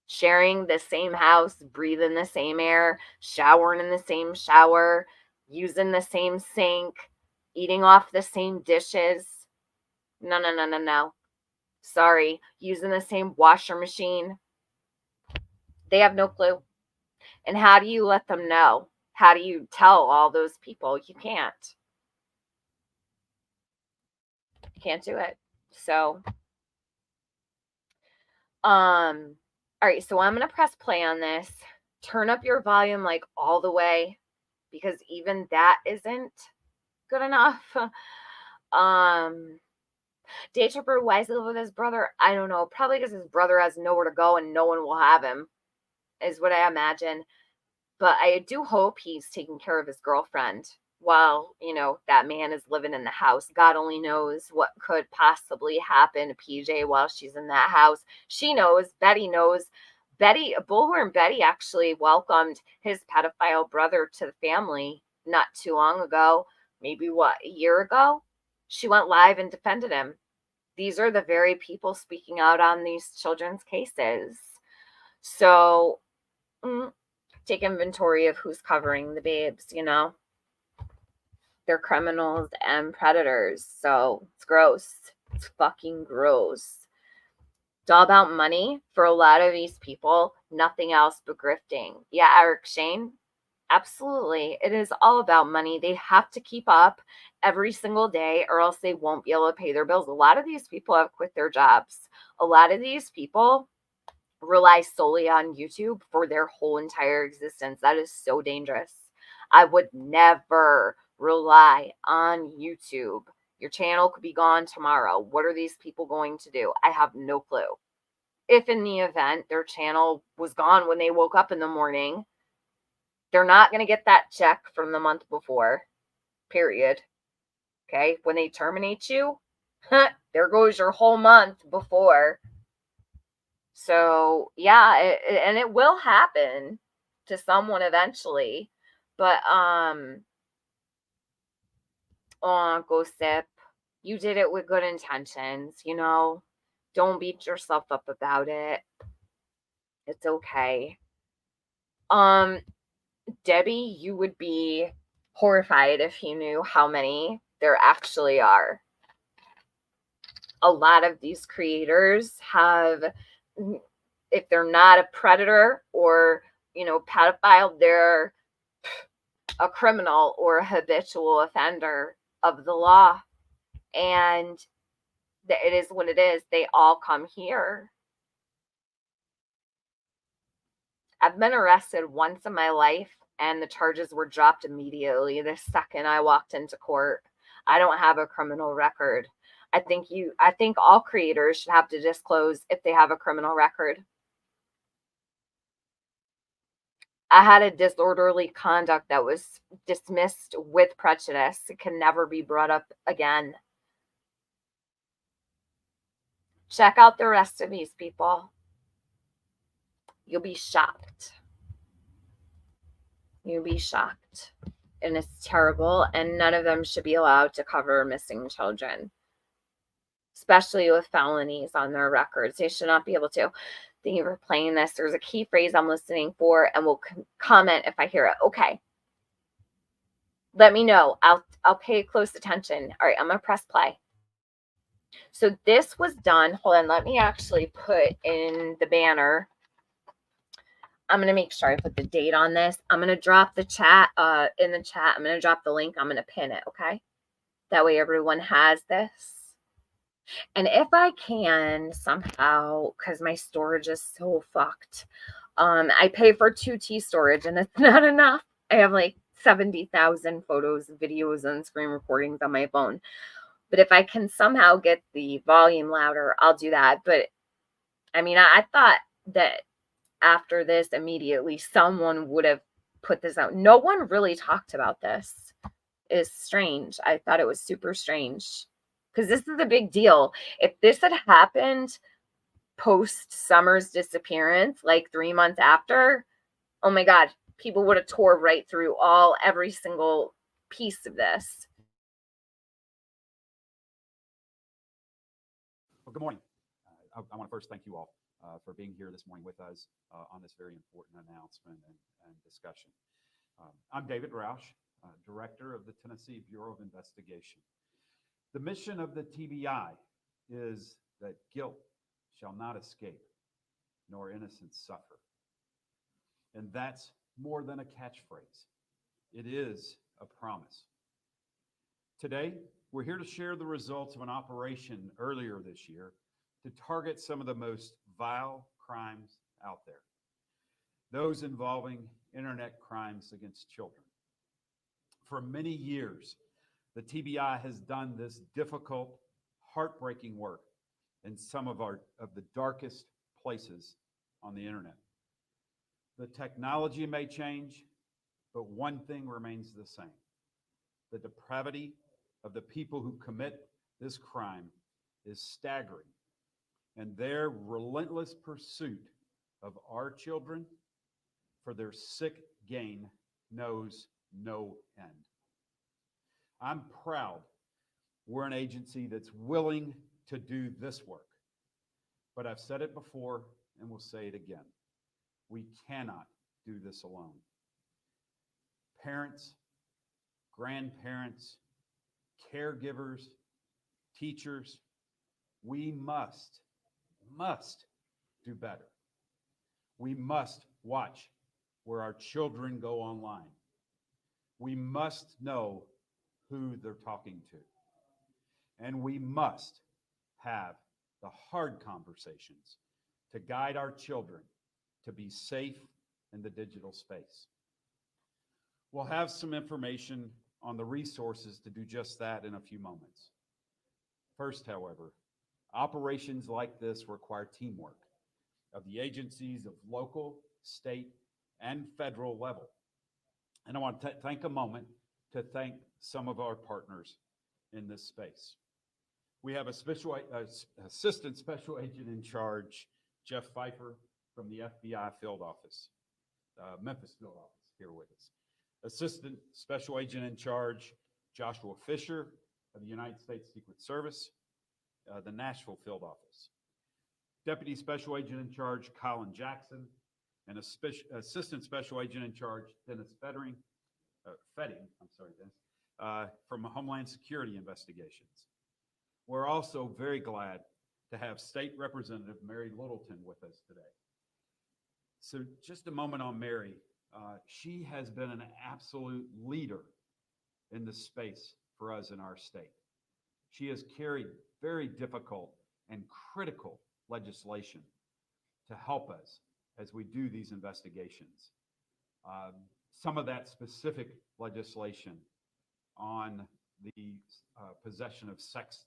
Sharing the same house, breathing the same air, showering in the same shower, using the same sink, eating off the same dishes. No. Sorry, using the same washer machine. They have no clue. And how do you let them know? How do you tell all those people? You can't. You can't do it. So, all right, so I'm going to press play on this. Turn up your volume like all the way, because even that isn't good enough. Day Tripper, why is he live with his brother? I don't know. Probably because his brother has nowhere to go and no one will have him, is what I imagine. But I do hope he's taking care of his girlfriend while, that man is living in the house. God only knows what could possibly happen to PJ while she's in that house. She knows. Betty knows. Bullhorn Betty actually welcomed his pedophile brother to the family not too long ago. Maybe a year ago? She went live and defended him. These are the very people speaking out on these children's cases. So, take inventory of who's covering the babes, They're criminals and predators. So it's gross. It's fucking gross. It's all about money for a lot of these people. Nothing else but grifting. Yeah, Eric Shane. Absolutely. It is all about money. They have to keep up every single day or else they won't be able to pay their bills. A lot of these people have quit their jobs. A lot of these people rely solely on YouTube for their whole entire existence. That is so dangerous. I would never rely on YouTube. Your channel could be gone tomorrow. What are these people going to do? I have no clue. If in the event their channel was gone when they woke up in the morning, they're not going to get that check from the month before, period. Okay? When they terminate you, there goes your whole month before. So, yeah, and it will happen to someone eventually. But, go sip. You did it with good intentions, Don't beat yourself up about it. It's okay. Debbie, you would be horrified if you knew how many there actually are. A lot of these creators have, if they're not a predator or, pedophile, they're a criminal or a habitual offender of the law. And it is what it is. They all come here. I've been arrested once in my life, and the charges were dropped immediately the second I walked into court. I don't have a criminal record. I think all creators should have to disclose if they have a criminal record. I had a disorderly conduct that was dismissed with prejudice. It can never be brought up again. Check out the rest of these people. You'll be shocked. You'll be shocked. And it's terrible, and none of them should be allowed to cover missing children, especially with felonies on their records. They should not be able to. Thank you for playing this. There's a key phrase I'm listening for, and we'll comment if I hear it. Okay. Let me know. I'll pay close attention. All right, I'm going to press play. So this was done. Hold on. Let me actually put in the banner. I'm going to make sure I put the date on this. I'm going to drop the chat in the chat. I'm going to drop the link. I'm going to pin it, okay? That way everyone has this. And if I can somehow, because my storage is so fucked, I pay for 2T storage and it's not enough. I have like 70,000 photos, videos, and screen recordings on my phone. But if I can somehow get the volume louder, I'll do that. But I mean, I thought that after this, immediately someone would have put this out. No one really talked about this. It's strange. I thought it was super strange because this is a big deal. If this had happened post Summer's disappearance, like 3 months after, oh my God, people would have tore right through every single piece of this. Well, good morning. I want to first thank you all for being here this morning with us on this very important announcement and discussion. I'm David Roush, Director of the Tennessee Bureau of Investigation. The mission of the TBI is that guilt shall not escape, nor innocence suffer. And that's more than a catchphrase. It is a promise. Today, we're here to share the results of an operation earlier this year to target some of the most vile crimes out there, those involving internet crimes against children. For many years, the TBI has done this difficult, heartbreaking work in some of the darkest places on the internet. The technology may change, but one thing remains the same. The depravity of the people who commit this crime is staggering, and their relentless pursuit of our children for their sick gain knows no end. I'm proud we're an agency that's willing to do this work, but I've said it before and will say it again. We cannot do this alone. Parents, grandparents, caregivers, teachers, we must do better. We must watch where our children go online. We must know who they're talking to. And we must have the hard conversations to guide our children to be safe in the digital space. We'll have some information on the resources to do just that in a few moments. First, however, operations like this require teamwork of the agencies of local, state, and federal level. And I want to take a moment to thank some of our partners in this space. We have Assistant Special Agent in Charge, Jeff Pfeiffer from the FBI Field Office, Memphis Field Office, here with us. Assistant Special Agent in Charge, Joshua Fisher of the United States Secret Service, the Nashville Field Office. Deputy Special Agent in Charge, Colin Jackson, and Assistant Special Agent in Charge, Dennis Fetting, from Homeland Security Investigations. We're also very glad to have State Representative Mary Littleton with us today. So just a moment on Mary. She has been an absolute leader in the space for us in our state. She has carried very difficult and critical legislation to help us as we do these investigations. Some of that specific legislation on the possession of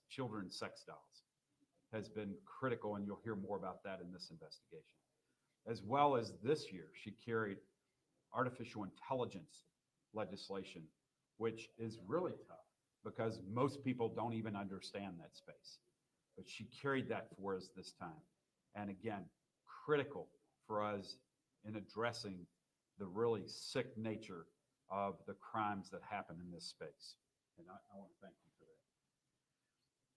children's sex dolls has been critical, and you'll hear more about that in this investigation. As well as this year, she carried artificial intelligence legislation, which is really tough because most people don't even understand that space. But she carried that for us this time. And again, critical for us in addressing the really sick nature of the crimes that happen in this space. And I want to thank you for that.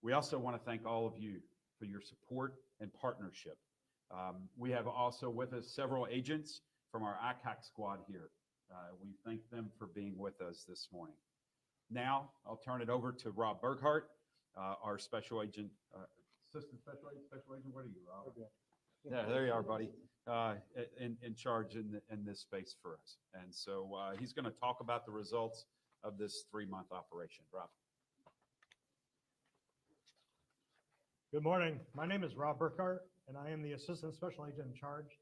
We also want to thank all of you for your support and partnership. We have also with us several agents from our ICAC squad here. We thank them for being with us this morning. Now, I'll turn it over to Rob Burkhart, our special agent, assistant special agent, what are you, Rob? Yeah, there you are, buddy. In charge in this space for us. And so he's going to talk about the results of this 3-month operation. Rob. Good morning. My name is Rob Burkhart, and I am the Assistant Special Agent in charge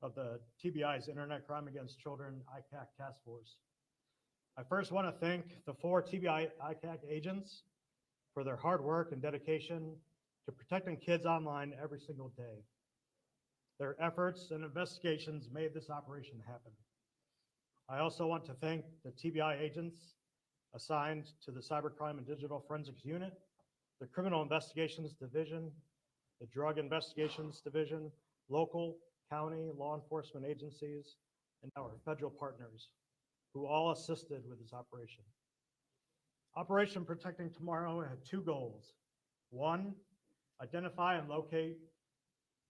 of the TBI's Internet Crime Against Children ICAC Task Force. I first want to thank the 4 TBI ICAC agents for their hard work and dedication to protecting kids online every single day. Their efforts and investigations made this operation happen. I also want to thank the TBI agents assigned to the Cybercrime and Digital Forensics Unit, the Criminal Investigations Division, the Drug Investigations Division, local, county, law enforcement agencies, and our federal partners who all assisted with this operation. Operation Protecting Tomorrow had 2 goals. 1, identify and locate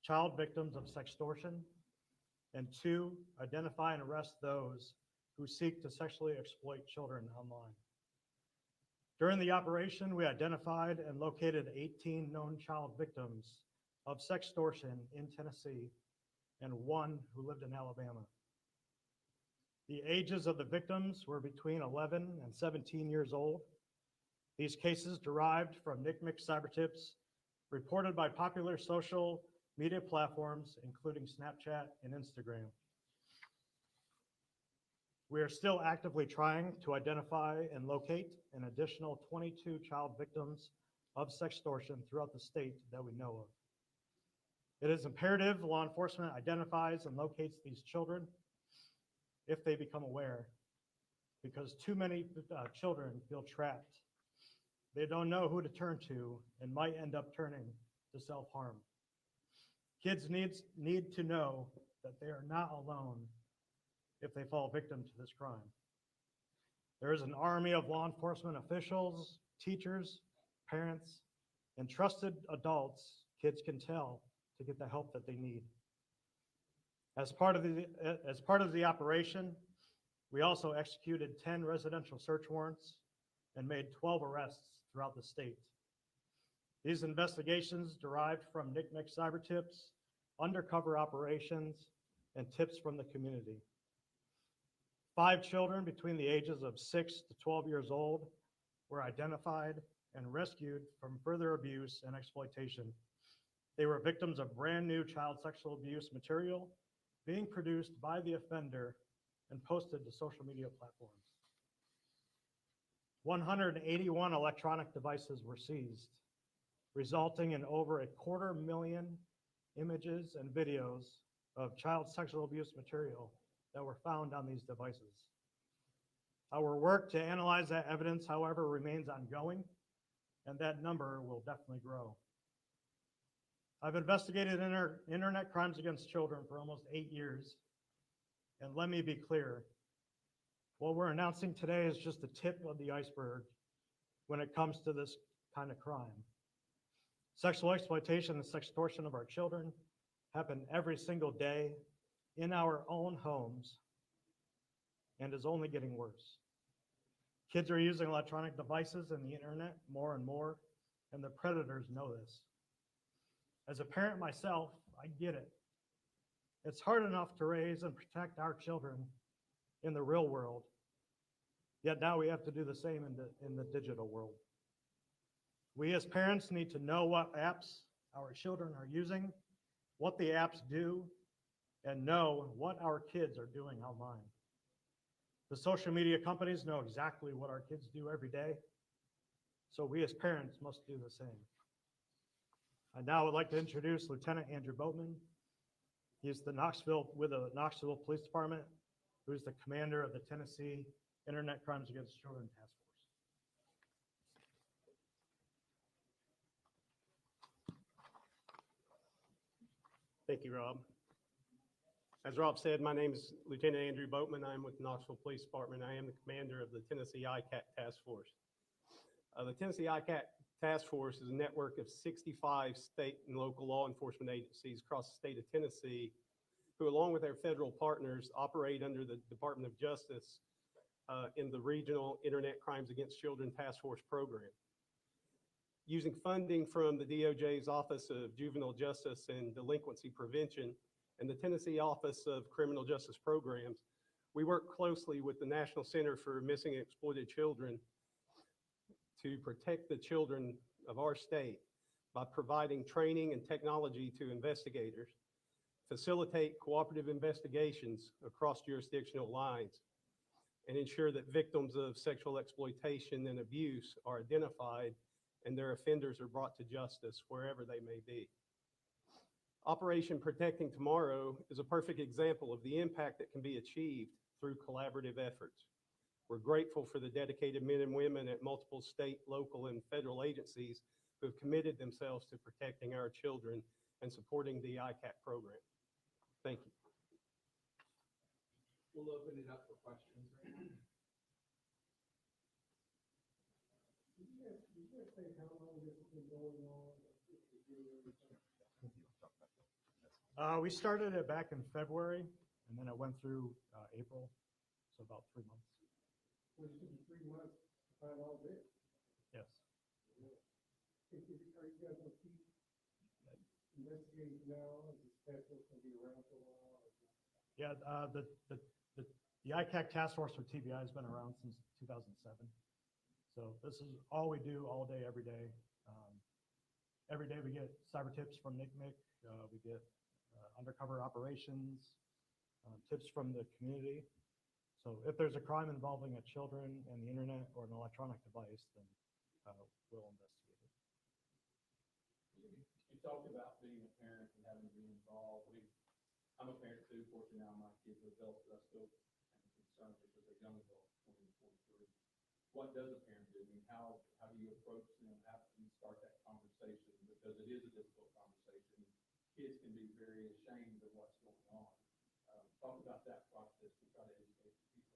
child victims of sextortion, and 2, identify and arrest those who seek to sexually exploit children online. During the operation, we identified and located 18 known child victims of sextortion in Tennessee and 1 who lived in Alabama. The ages of the victims were between 11 and 17 years old. These cases derived from NCMEC cyber tips reported by popular social media platforms, including Snapchat and Instagram. We are still actively trying to identify and locate an additional 22 child victims of sextortion throughout the state that we know of. It is imperative law enforcement identifies and locates these children if they become aware, because too many children feel trapped. They don't know who to turn to and might end up turning to self-harm. Kids need to know that they are not alone if they fall victim to this crime. There is an army of law enforcement officials, teachers, parents, and trusted adults kids can tell to get the help that they need. As part of the operation, we also executed 10 residential search warrants and made 12 arrests throughout the state. These investigations derived from NCMEC cyber tips, undercover operations, and tips from the community. 5 children between the ages of 6 to 12 years old were identified and rescued from further abuse and exploitation. They were victims of brand new child sexual abuse material being produced by the offender and posted to social media platforms. 181 electronic devices were seized, resulting in over 250,000 images and videos of child sexual abuse material that were found on these devices. Our work to analyze that evidence, however, remains ongoing, and that number will definitely grow. I've investigated internet crimes against children for almost 8 years, and let me be clear, what we're announcing today is just the tip of the iceberg when it comes to this kind of crime. Sexual exploitation and sextortion of our children happen every single day in our own homes and is only getting worse. Kids are using electronic devices and the internet more and more, and the predators know this. As a parent myself, I get it. It's hard enough to raise and protect our children in the real world, yet now we have to do the same in the digital world. We as parents need to know what apps our children are using, what the apps do, and know what our kids are doing online. The social media companies know exactly what our kids do every day, so we as parents must do the same. I now would like to introduce Lieutenant Andrew Boatman. He's with the Knoxville Police Department, who's the commander of the Tennessee Internet Crimes Against Children Task Force. Thank you, Rob. As Rob said, my name is Lieutenant Andrew Boatman. I'm with the Knoxville Police Department. I am the commander of the Tennessee ICAC Task Force. The Tennessee ICAC Task Force is a network of 65 state and local law enforcement agencies across the state of Tennessee who, along with their federal partners, operate under the Department of Justice in the Regional Internet Crimes Against Children Task Force program. Using funding from the DOJ's Office of Juvenile Justice and Delinquency Prevention and the Tennessee Office of Criminal Justice Programs, we work closely with the National Center for Missing and Exploited Children to protect the children of our state by providing training and technology to investigators, facilitate cooperative investigations across jurisdictional lines, and ensure that victims of sexual exploitation and abuse are identified and their offenders are brought to justice wherever they may be. Operation Protecting Tomorrow is a perfect example of the impact that can be achieved through collaborative efforts. We're grateful for the dedicated men and women at multiple state, local, and federal agencies who have committed themselves to protecting our children and supporting the ICAC program. Thank you. We'll open it up for questions. We started it back in February, and then it went through April, so about 3 months. Well, it took you 3 months to find all this. Yes. Are you guys going to keep investigating now? Is this special going to be around for a while? Yeah, the ICAC task force for TBI has been around since 2007. So this is all we do all day, every day. Every day we get cyber tips from NCMEC. We get undercover operations, tips from the community. So if there's a crime involving a children and the internet or an electronic device, then we'll investigate it. You talked about being a parent and having to be involved. I'm a parent too. Fortunately, now my kids are adults, but I still am concerned because they're young adults, 20 to 43. What does a parent do? I mean, how do you approach them? How do you start that conversation? Because it is a difficult conversation. Kids can be very ashamed of what's going on. Talk about that process to try to educate people.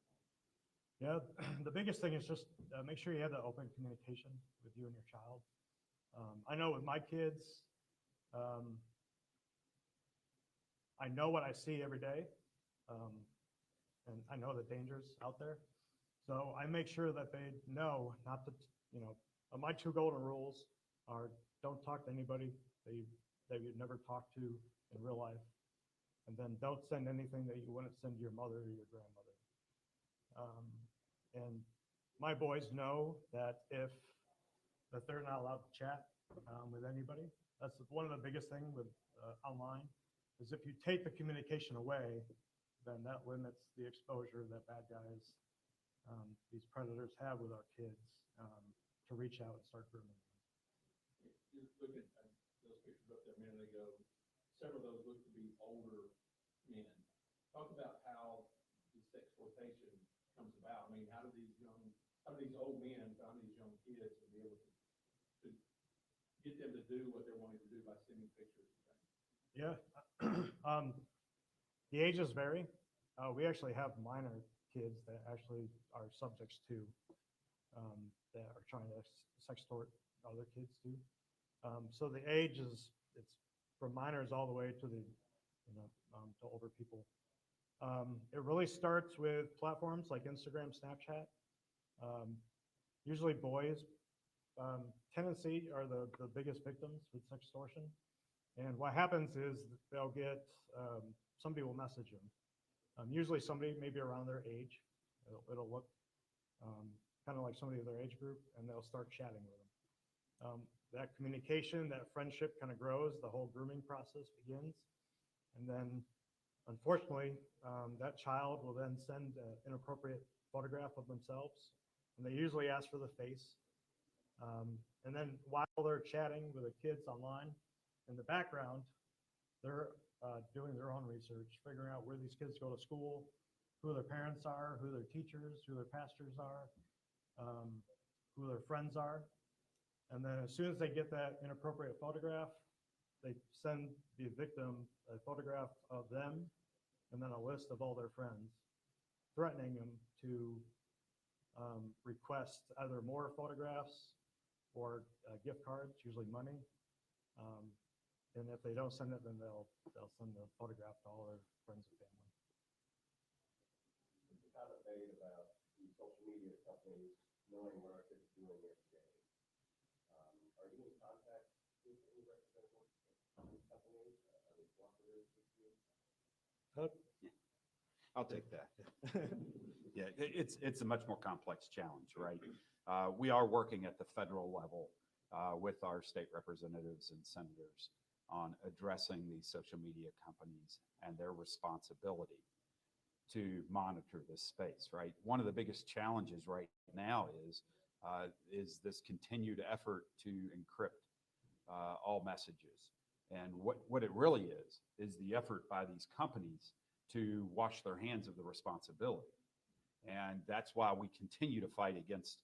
Yeah, the biggest thing is just make sure you have that open communication with you and your child. I know with my kids, I know what I see every day, and I know the dangers out there. So I make sure that they know not to, my 2 golden rules are don't talk to anybody that you'd never talk to in real life. And then don't send anything that you wouldn't send to your mother or your grandmother. And my boys know that that they're not allowed to chat with anybody. That's one of the biggest things with online, is if you take the communication away, then that limits the exposure that bad guys, these predators have with our kids to reach out and start grooming them. You're looking at those pictures up there a minute ago. Several of those look to be older men. Talk about how this exploitation comes about. I mean, how do these old men find these young kids and be able to get them to do what they're wanting to do by sending pictures and things? Yeah, the ages vary. We actually have minor kids that actually are subjects to that are trying to sextort other kids too. So the age it's from minors all the way to the to older people. It really starts with platforms like Instagram, Snapchat. Usually boys tendency are the biggest victims with sextortion. And what happens is they'll get, somebody will message them. Usually somebody maybe around their age. It'll look kind of like somebody of their age group, and they'll start chatting with them. That communication, that friendship kind of grows, the whole grooming process begins. And then unfortunately, that child will then send an inappropriate photograph of themselves, and they usually ask for the face. And then while they're chatting with the kids online, in the background, they're doing their own research, figuring out where these kids go to school, who their parents are, who their teachers, who their pastors are, who their friends are. And then as soon as they get that inappropriate photograph, they send the victim a photograph of them and then a list of all their friends, threatening them to request either more photographs or gift cards, usually money. And if they don't send it, then they'll send the photograph to all their friends and family. There's a lot of debate about the social media companies knowing what our kids are doing every day. Are you in contact with any representatives of these companies? Are they cooperative with you? I'll take that. Yeah, it's a much more complex challenge, right? We are working at the federal level with our state representatives and senators on addressing these social media companies and their responsibility to monitor this space, right? One of the biggest challenges right now is this continued effort to encrypt all messages. And what it really is the effort by these companies to wash their hands of the responsibility. And that's why we continue to fight against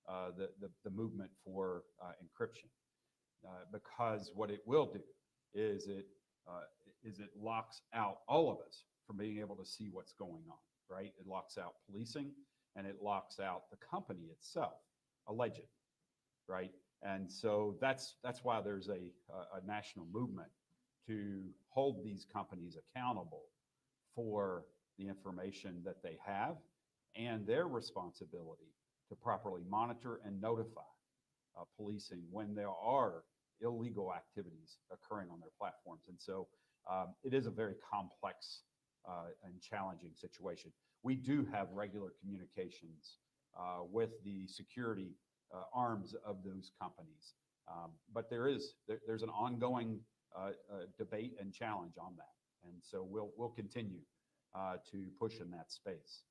the movement for encryption, because what it will do is it locks out all of us from being able to see what's going on, right? It locks out policing, and it locks out the company itself, allegedly, right? And so that's why there's a national movement to hold these companies accountable for the information that they have and their responsibility to properly monitor and notify policing when there are illegal activities occurring on their platforms. And so it is a very complex and challenging situation. We do have regular communications with the security arms of those companies, but there's an ongoing debate and challenge on that. And so we'll continue to push in that space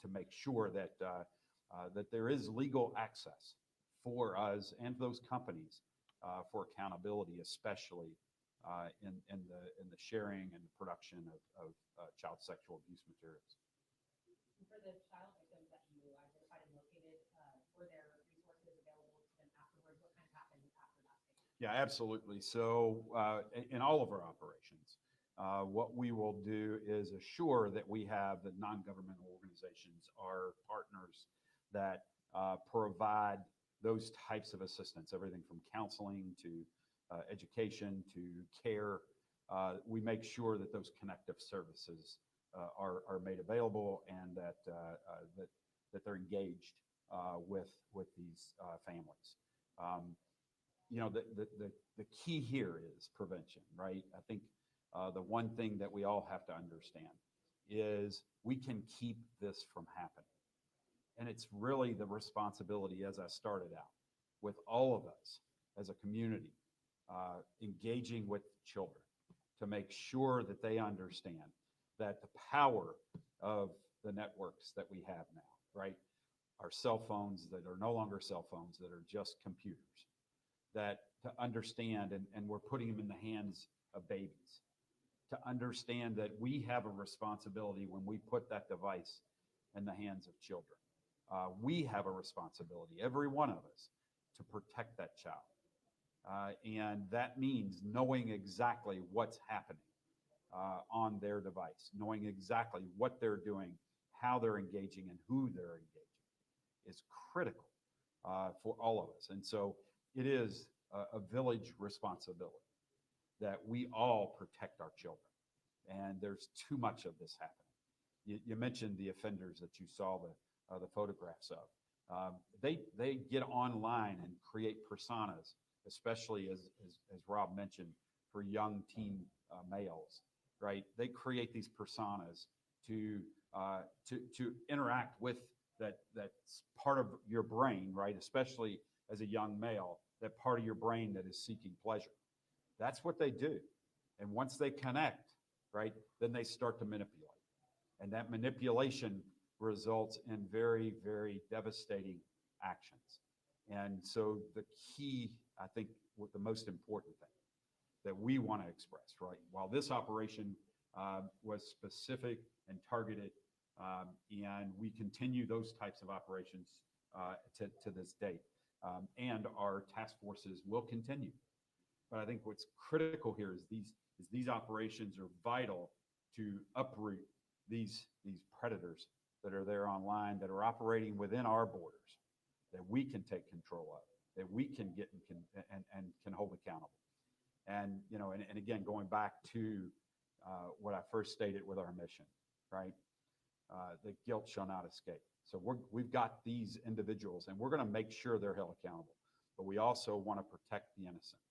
to make sure that that there is legal access for us and those companies for accountability, especially in the sharing and the production of child sexual abuse materials. For the child victims that you identified and located, were there resources available to them afterwards? What kind of happened after that phase? Yeah, absolutely. So in all of our operations, what we will do is assure that we have the non-governmental organizations, our partners that provide those types of assistance, everything from counseling to education to care. We make sure that those connective services are made available and that they're engaged with these families. You know, the key here is prevention, right? I think the one thing that we all have to understand is we can keep this from happening. And it's really the responsibility, as I started out, with all of us as a community, engaging with children to make sure that they understand that the power of the networks that we have now, right, are cell phones that are no longer cell phones, that are just computers, that to understand, and we're putting them in the hands of babies, to understand that we have a responsibility when we put that device in the hands of children. We have a responsibility, every one of us, to protect that child. And that means knowing exactly what's happening on their device, knowing exactly what they're doing, how they're engaging, and who they're engaging is critical for all of us. And so it is a village responsibility that we all protect our children. And there's too much of this happening. You mentioned the offenders that you saw the photographs of. They get online and create personas, especially as Rob mentioned, for young teen males, right? They create these personas to interact with that part of your brain, right? Especially as a young male, that part of your brain that is seeking pleasure. That's what they do. And once they connect, right, then they start to manipulate. And that manipulation results in very, very devastating actions. And so the key, I think, what the most important thing that we want to express, right? While this operation was specific and targeted, and we continue those types of operations to this date, and our task forces will continue. But I think what's critical here is these operations are vital to uproot these predators that are there online, that are operating within our borders, that we can take control of, that we can get and can hold accountable. And and again, going back to what I first stated with our mission, right? The guilt shall not escape. So we've got these individuals, and we're going to make sure they're held accountable. But we also want to protect the innocent,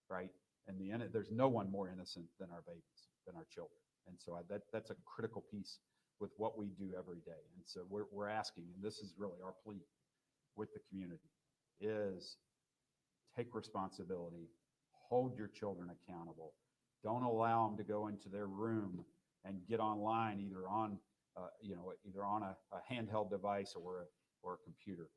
right? And there's no one more innocent than our babies, than our children. And so that's a critical piece with what we do every day. And so we're asking, and this is really our plea with the community, is take responsibility, hold your children accountable. Don't allow them to go into their room and get online either on a handheld device or a computer.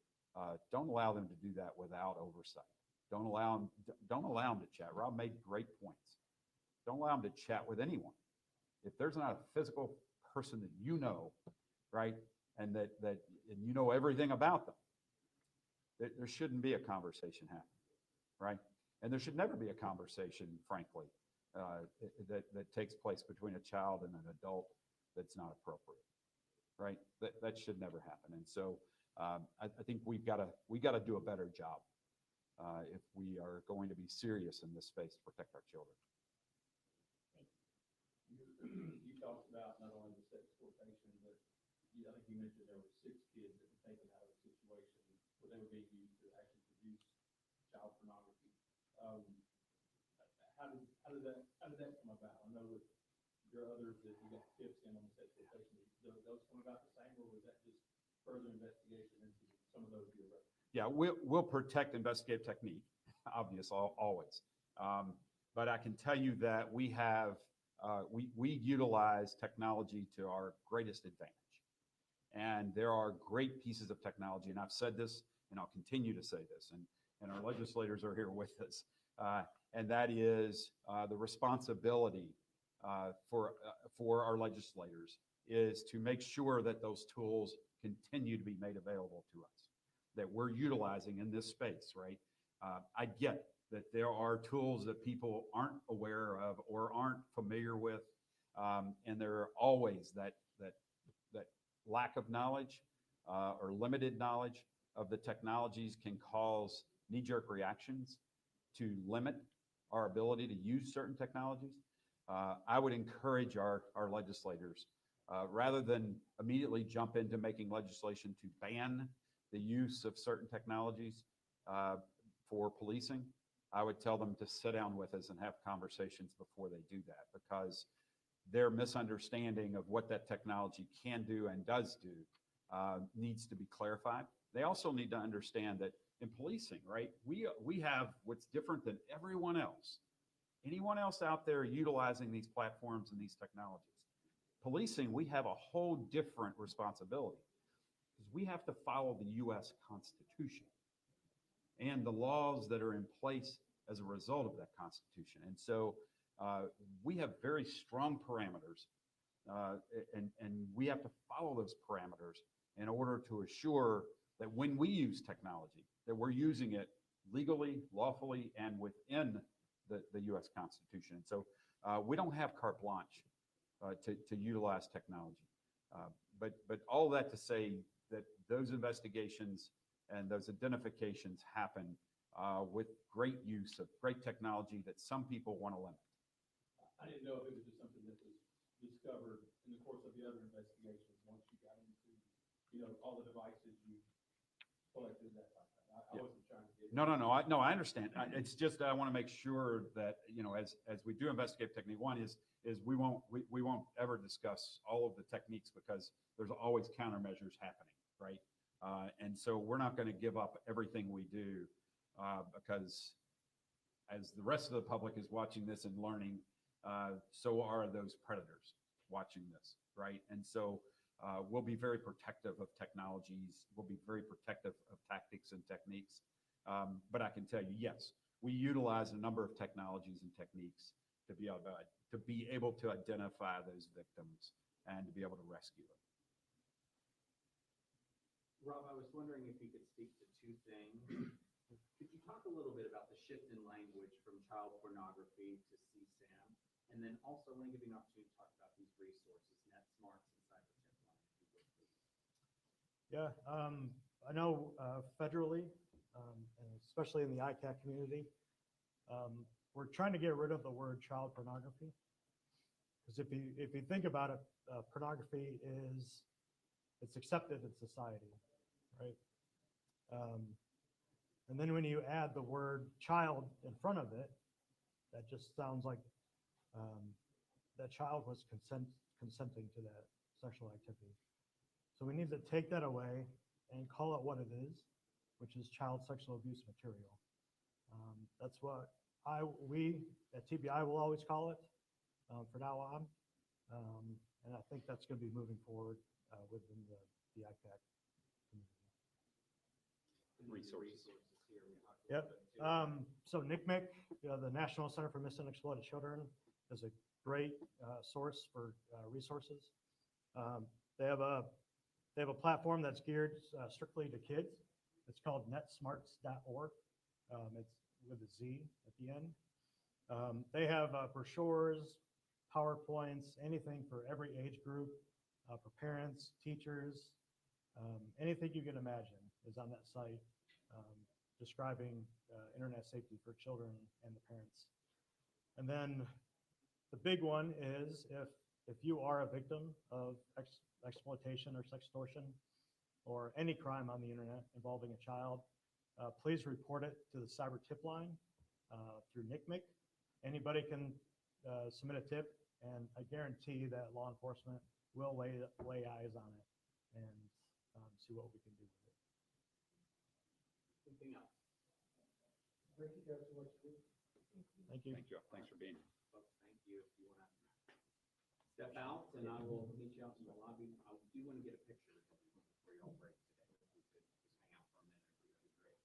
Don't allow them to do that without oversight. Don't allow them to chat. Rob made great points. Don't allow them to chat with anyone. If there's not a physical person that you know, right, and that you know everything about them, there shouldn't be a conversation happening, right? And there should never be a conversation, frankly, that takes place between a child and an adult that's not appropriate, right? That should never happen. And so I think we got to do a better job if we are going to be serious in this space to protect our children. You talked about not only the exploitation, but I think you mentioned there were 6 kids that were taken out of a situation where they were being used to actually produce child pornography. How did that come about? I know with your others that you got tips in on the exploitation. Did those come about the same, or was that just further investigation into some of those you arrested? Yeah, we'll protect investigative technique, obvious, always. But I can tell you that we have we utilize technology to our greatest advantage. And there are great pieces of technology, and I've said this, and I'll continue to say this, and our legislators are here with us, and that is the responsibility for our legislators is to make sure that those tools continue to be made available to us, that we're utilizing in this space, right? I get that there are tools that people aren't aware of or aren't familiar with, and there are always that lack of knowledge or limited knowledge of the technologies can cause knee-jerk reactions to limit our ability to use certain technologies. I would encourage our legislators, rather than immediately jump into making legislation to ban the use of certain technologies for policing, I would tell them to sit down with us and have conversations before they do that, because their misunderstanding of what that technology can do and does do needs to be clarified. They also need to understand that in policing, right, we have what's different than everyone else. Anyone else out there utilizing these platforms and these technologies. Policing, we have a whole different responsibility because we have to follow the U.S. Constitution and the laws that are in place as a result of that Constitution. And so we have very strong parameters, and we have to follow those parameters in order to assure that when we use technology, that we're using it legally, lawfully, and within the U.S. Constitution. And so we don't have carte blanche to utilize technology. But all that to say that those investigations and those identifications happen with great use of great technology that some people want to limit. I didn't know if it was just something that was discovered in the course of the other investigations once you got into, all the devices you No, I understand. It's just, I want to make sure that, as we do investigative technique, one is we won't ever discuss all of the techniques because there's always countermeasures happening, right? And so we're not going to give up everything we do because as the rest of the public is watching this and learning, so are those predators watching this, right? And so we'll be very protective of technologies. We'll be very protective of tactics and techniques. But I can tell you, yes, we utilize a number of technologies and techniques to be able to identify those victims and to be able to rescue them. Rob, I was wondering if you could speak to two things. Could you talk a little bit about the shift in language from child pornography to CSAM? And then also, I want to give you an opportunity to talk about these resources, NetSmarts and CyberTipline. Yeah, I know federally, and especially in the ICAC community, we're trying to get rid of the word child pornography. Because if you think about it, pornography it's accepted in society, right? And then when you add the word child in front of it, that just sounds like that child was consenting to that sexual activity. So we need to take that away and call it what it is, which is child sexual abuse material. That's what we at TBI will always call it from now on. And I think that's going to be moving forward within the ICAC community. Resources. Yep. So NCMEC, the National Center for Missing and Exploited Children, is a great source for resources. They have a platform that's geared strictly to kids. It's called netsmarts.org. It's with a Z at the end. They have brochures, PowerPoints, anything for every age group, for parents, teachers, anything you can imagine is on that site, describing internet safety for children and the parents. And then the big one is if you are a victim of exploitation or sextortion or any crime on the internet involving a child, please report it to the cyber tip line through NCMEC. Anybody can submit a tip, and I guarantee that law enforcement will lay eyes on it and see what we can do with it. Anything else? Thank you guys so much. Thank you. Thank you. Thanks for being here. Folks, thank you. If you want to step out, and I will meet you out in the lobby. I do want to get a picture of you before you all break today. If we could just hang out for a minute, it would be great.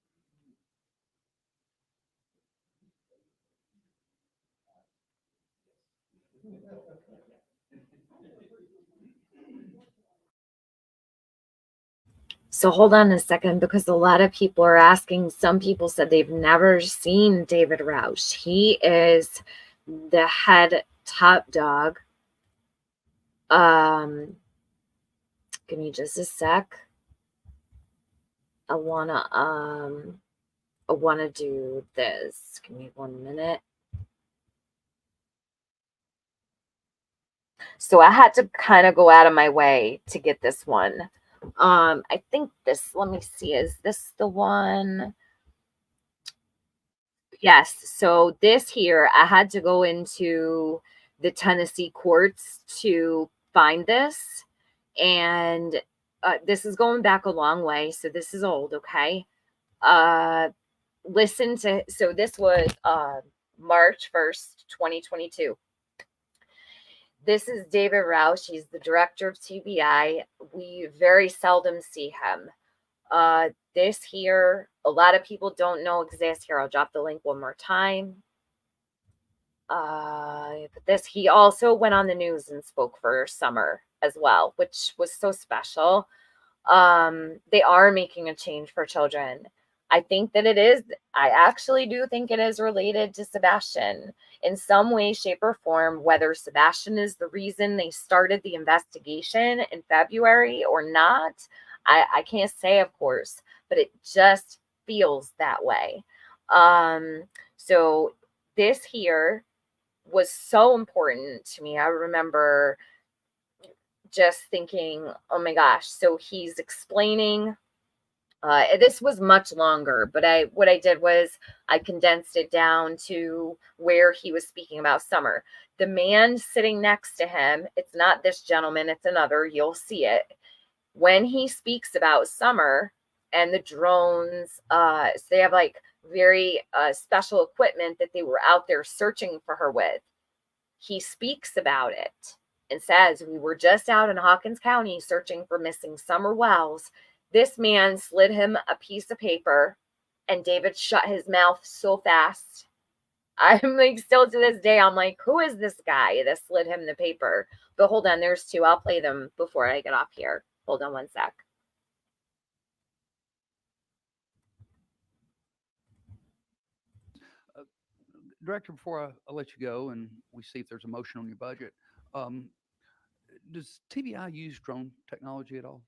So hold on a second, because a lot of people are asking. Some people said they've never seen David Roush. He is the head top dog. Give me just a sec. I wanna do this. Give me 1 minute. So I had to kind of go out of my way to get this one. I think this, let me see, is this the one? Yes. So this here, I had to go into the Tennessee courts to find this. And this is going back a long way. So this is old, okay? Listen to, so this was March 1st, 2022. This is David Roush. He's the director of TBI. We very seldom see him. This here, a lot of people don't know exists. Here, I'll drop the link one more time. But this, he also went on the news and spoke for summer as well, which was so special. They are making a change for children. I think that it is, I actually do think it is related to Sebastian in some way, shape, or form. Whether Sebastian is the reason they started the investigation in February or not, I can't say, of course, but it just feels that way. So this here was so important to me. I remember just thinking, oh my gosh. So he's explaining This was much longer, but what I did was I condensed it down to where he was speaking about summer. The man sitting next to him, it's not this gentleman, it's another, you'll see it. When he speaks about summer and the drones, so they have like very special equipment that they were out there searching for her with. He speaks about it and says, we were just out in Hawkins County searching for missing summer wells. This man slid him a piece of paper, and David shut his mouth so fast. I'm like, still to this day, I'm like, who is this guy that slid him the paper? But hold on, there's two. I'll play them before I get off here. Hold on one sec. Director, before I let you go and we see if there's a motion on your budget, does TBI use drone technology at all?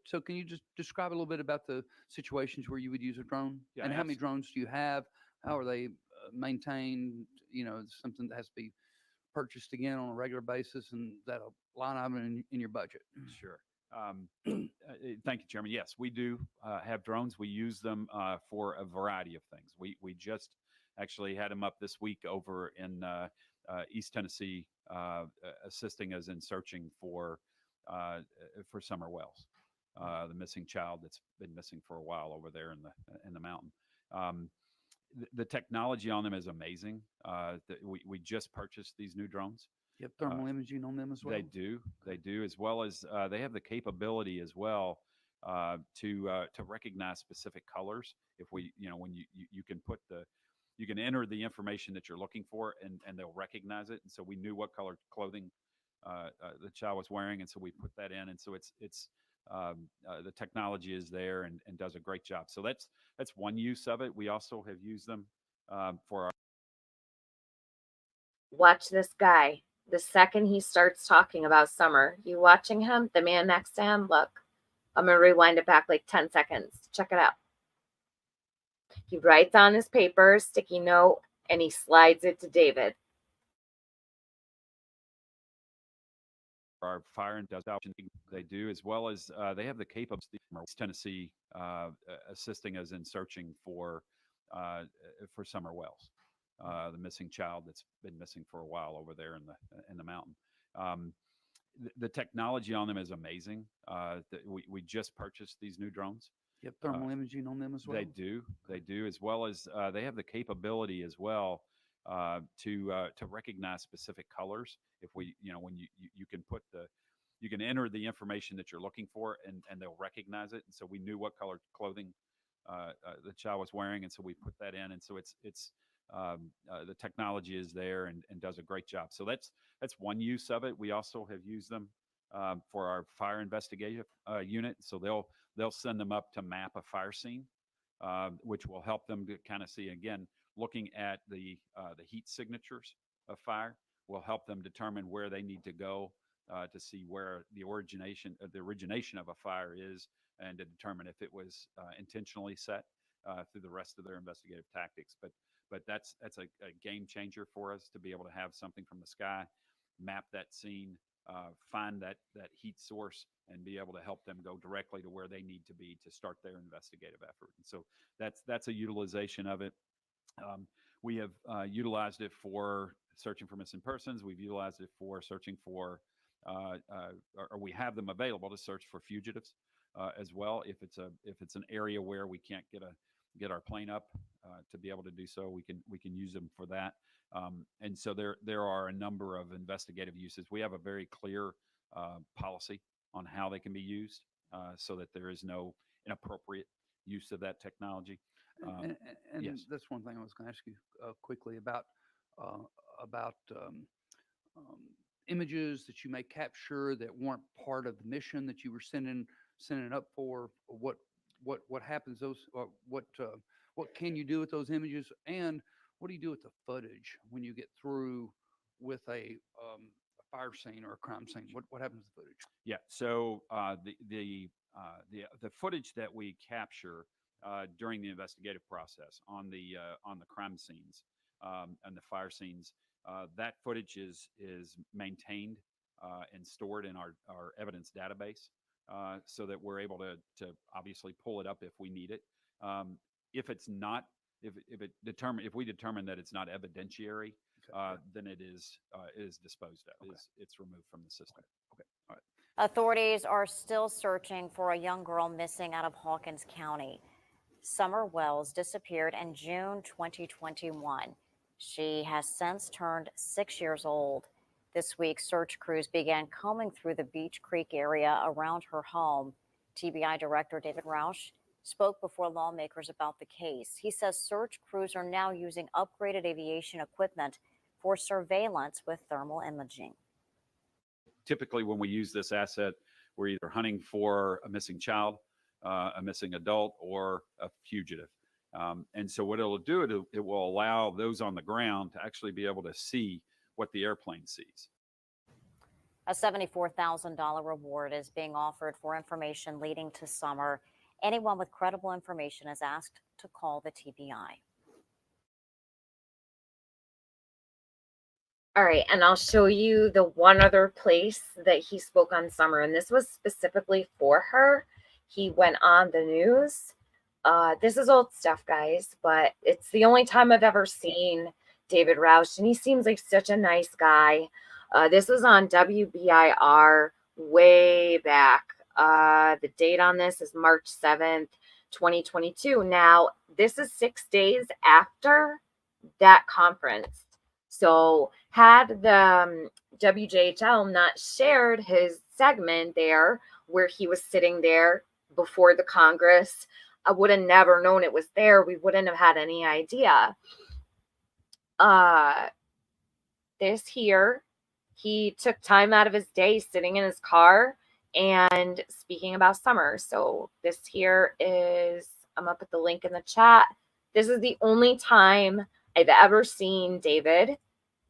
So can you just describe a little bit about the situations where you would use a drone? Yeah, and how many drones do you have? How are they maintained? You know, something that has to be purchased again on a regular basis, and that a line item in your budget. Sure. Thank you, Chairman. Yes, we do have drones. We use them for a variety of things. We just actually had them up this week over in East Tennessee, assisting us in searching for summer wells. The missing child that's been missing for a while over there in the mountain. The technology on them is amazing. We just purchased these new drones. You have thermal imaging on them as well? They do, as well as they have the capability as well to recognize specific colors. If we, when you can put you can enter the information that you're looking for, and they'll recognize it. And so we knew what color clothing the child was wearing, and so we put that in. And so it's the technology is there and does a great job. So that's one use of it. We also have used them for our. Watch this guy. The second he starts talking about summer, you watching him? The man next to him? Look, I'm going to rewind it back like 10 seconds. Check it out. He writes on his paper, sticky note, and he slides it to David. Our fire and does option they do, as well as they have the capability from Tennessee assisting us in searching for summer wells. The missing child that's been missing for a while over there in the mountain. The technology on them is amazing. We just purchased these new drones. You have thermal imaging on them as well? They do, as well as they have the capability as well to recognize specific colors. If we, when you can put you can enter the information that you're looking for, and they'll recognize it. And so we knew what color clothing the child was wearing, and so we put that in. And so it's the technology is there and does a great job. So that's one use of it. We also have used them for our fire investigative unit. So they'll send them up to map a fire scene, which will help them to kind of see, again, looking at the heat signatures of fire will help them determine where they need to go to see where the origination of a fire is, and to determine if it was intentionally set through the rest of their investigative tactics. But that's a game changer for us to be able to have something from the sky, map that scene, find that heat source, and be able to help them go directly to where they need to be to start their investigative effort. And so that's a utilization of it. We have utilized it for searching for missing persons. We've utilized it for searching for, or we have them available to search for fugitives as well. If it's an area where we can't get our plane up to be able to do so, we can use them for that. And so there are a number of investigative uses. We have a very clear policy on how they can be used, so that there is no inappropriate use of that technology. And yes. That's one thing I was going to ask you quickly about images that you may capture that weren't part of the mission that you were sending up for. What happens what can you do with those images, and what do you do with the footage when you get through with a fire scene or a crime scene? What happens to the footage? Yeah. So the footage that we capture during the investigative process on the crime scenes and the fire scenes, that footage is maintained and stored in our evidence database. so that we're able to obviously pull it up if we need it. If it's not, if we determine that it's not evidentiary, then it is disposed of. It's removed from the system. Okay. All right. Authorities are still searching for a young girl missing out of Hawkins County. Summer Wells disappeared in June 2021. She has since turned 6 years old. This week, search crews began combing through the Beach Creek area around her home. TBI Director David Roush spoke before lawmakers about the case. He says search crews are now using upgraded aviation equipment for surveillance with thermal imaging. Typically, when we use this asset, we're either hunting for a missing child, a missing adult, or a fugitive. And so what it'll do, it will allow those on the ground to actually be able to see what the airplane sees. A $74,000 reward is being offered for information leading to Summer. Anyone with credible information is asked to call the TBI. All right, and I'll show you the one other place that he spoke on Summer, and this was specifically for her. He went on the news. This is old stuff, guys, but it's the only time I've ever seen David Roush, and he seems like such a nice guy. This was on WBIR way back. The date on this is March 7th, 2022. Now, this is 6 days after that conference. So had the WJHL not shared his segment there where he was sitting there before the Congress, I would have never known it was there. We wouldn't have had any idea. This here, he took time out of his day sitting in his car and speaking about Summer. So this here is, I'm going to put the link in the chat. This is the only time I've ever seen David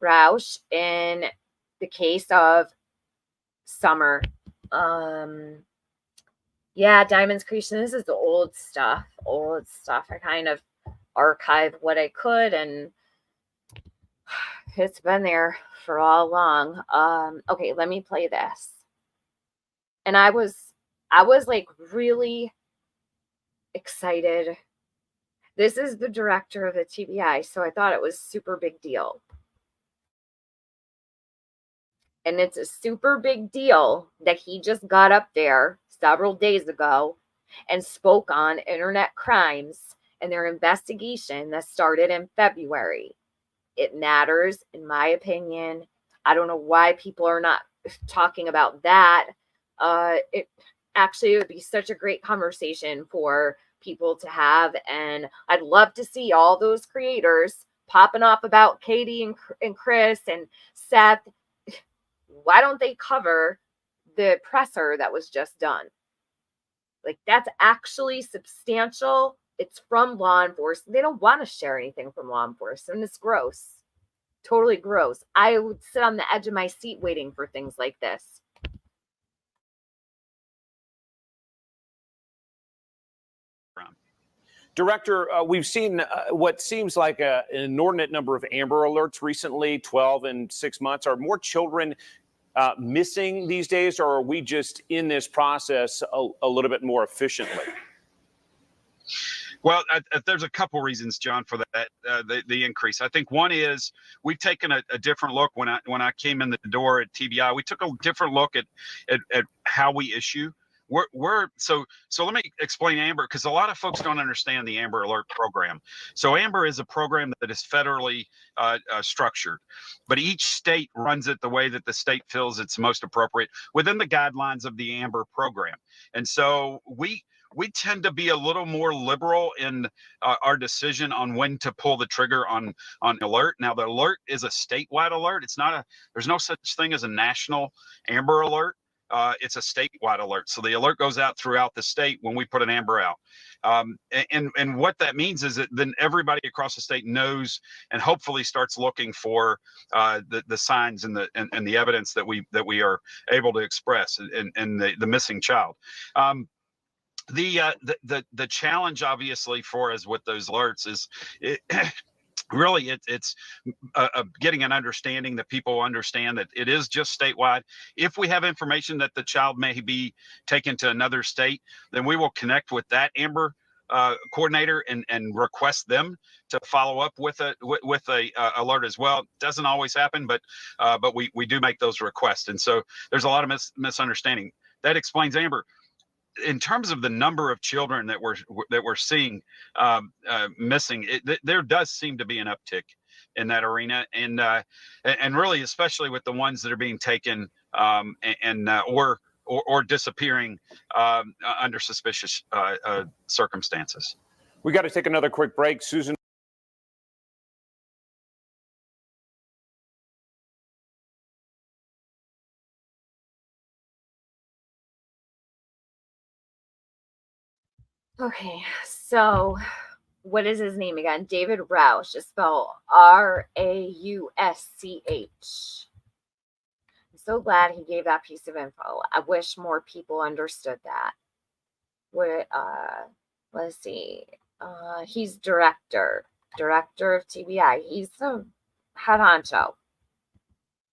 Roush in the case of Summer. Yeah, Diamonds Creation. This is the old stuff. I kind of archived what I could, and it's been there for all along. Okay, let me play this. And I was like really excited. This is the director of the TBI, so I thought it was super big deal. And it's a super big deal that he just got up there several days ago and spoke on internet crimes and their investigation that started in February. It matters, in my opinion. I don't know why people are not talking about that. It would be such a great conversation for people to have. And I'd love to see all those creators popping off about Katie and Chris and Seth. Why don't they cover the presser that was just done? Like, that's actually substantial. It's from law enforcement. They don't want to share anything from law enforcement. And it's gross. Totally gross. I would sit on the edge of my seat waiting for things like this. Director, we've seen what seems like an inordinate number of Amber Alerts recently, 12 in 6 months. Are more children missing these days, or are we just in this process a little bit more efficiently? Well, there's a couple reasons, John, for that the increase. I think one is we've taken a different look. When I came in the door at TBI, we took a different look at how we issue. So let me explain Amber, because a lot of folks don't understand the Amber Alert program. So Amber is a program that is federally structured, but each state runs it the way that the state feels it's most appropriate within the guidelines of the Amber program. And so we tend to be a little more liberal in our decision on when to pull the trigger on alert. Now, the alert is a statewide alert. There's no such thing as a national Amber Alert. It's a statewide alert. So the alert goes out throughout the state when we put an Amber out. And what that means is that then everybody across the state knows and hopefully starts looking for the signs and the evidence that we are able to express in the missing child. The challenge obviously for us with those alerts is really it's getting an understanding that people understand that it is just statewide. If we have information that the child may be taken to another state, then we will connect with that Amber coordinator and request them to follow up with a alert as well. Doesn't always happen, but we do make those requests, and so there's a lot of misunderstanding. That explains, Amber, in terms of the number of children that we're seeing missing, there does seem to be an uptick in that arena, and really, especially with the ones that are being taken or disappearing under suspicious circumstances. We got to take another quick break. Susan. Okay, so what is his name again? David Roush is spelled Rausch. I'm so glad he gave that piece of info. I wish more people understood that. What let's see. He's director of TBI. He's the head honcho.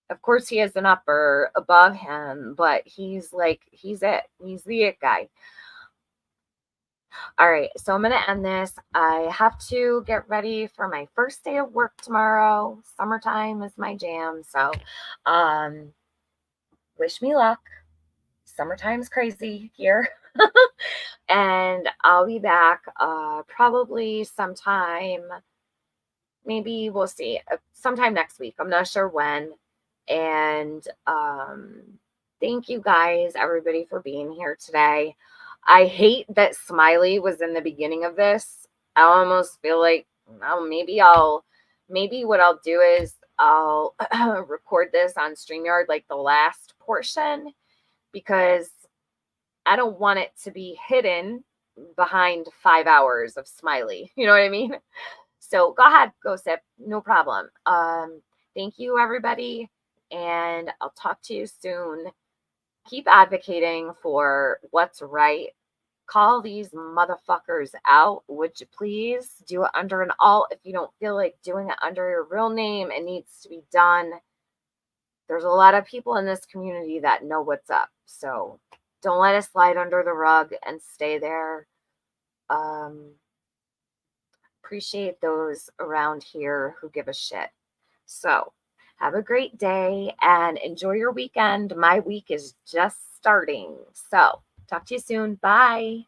Of course, he has an upper above him, but he's it. He's the it guy. All right, so I'm going to end this. I have to get ready for my first day of work tomorrow. Summertime is my jam. So, wish me luck. Summertime's crazy here. And I'll be back probably sometime, maybe we'll see, sometime next week. I'm not sure when. And thank you guys, everybody, for being here today. I hate that Smiley was in the beginning of this. I almost feel like maybe what I'll do is I'll record this on StreamYard, like the last portion, because I don't want it to be hidden behind 5 hours of Smiley. You know what I mean? So go ahead, go sip. No problem. Thank you, everybody. And I'll talk to you soon. Keep advocating for what's right. Call these motherfuckers out, would you please? Do it under an alt. If you don't feel like doing it under your real name, it needs to be done. There's a lot of people in this community that know what's up. So don't let it slide under the rug and stay there. Appreciate those around here who give a shit. So have a great day and enjoy your weekend. My week is just starting. So talk to you soon. Bye.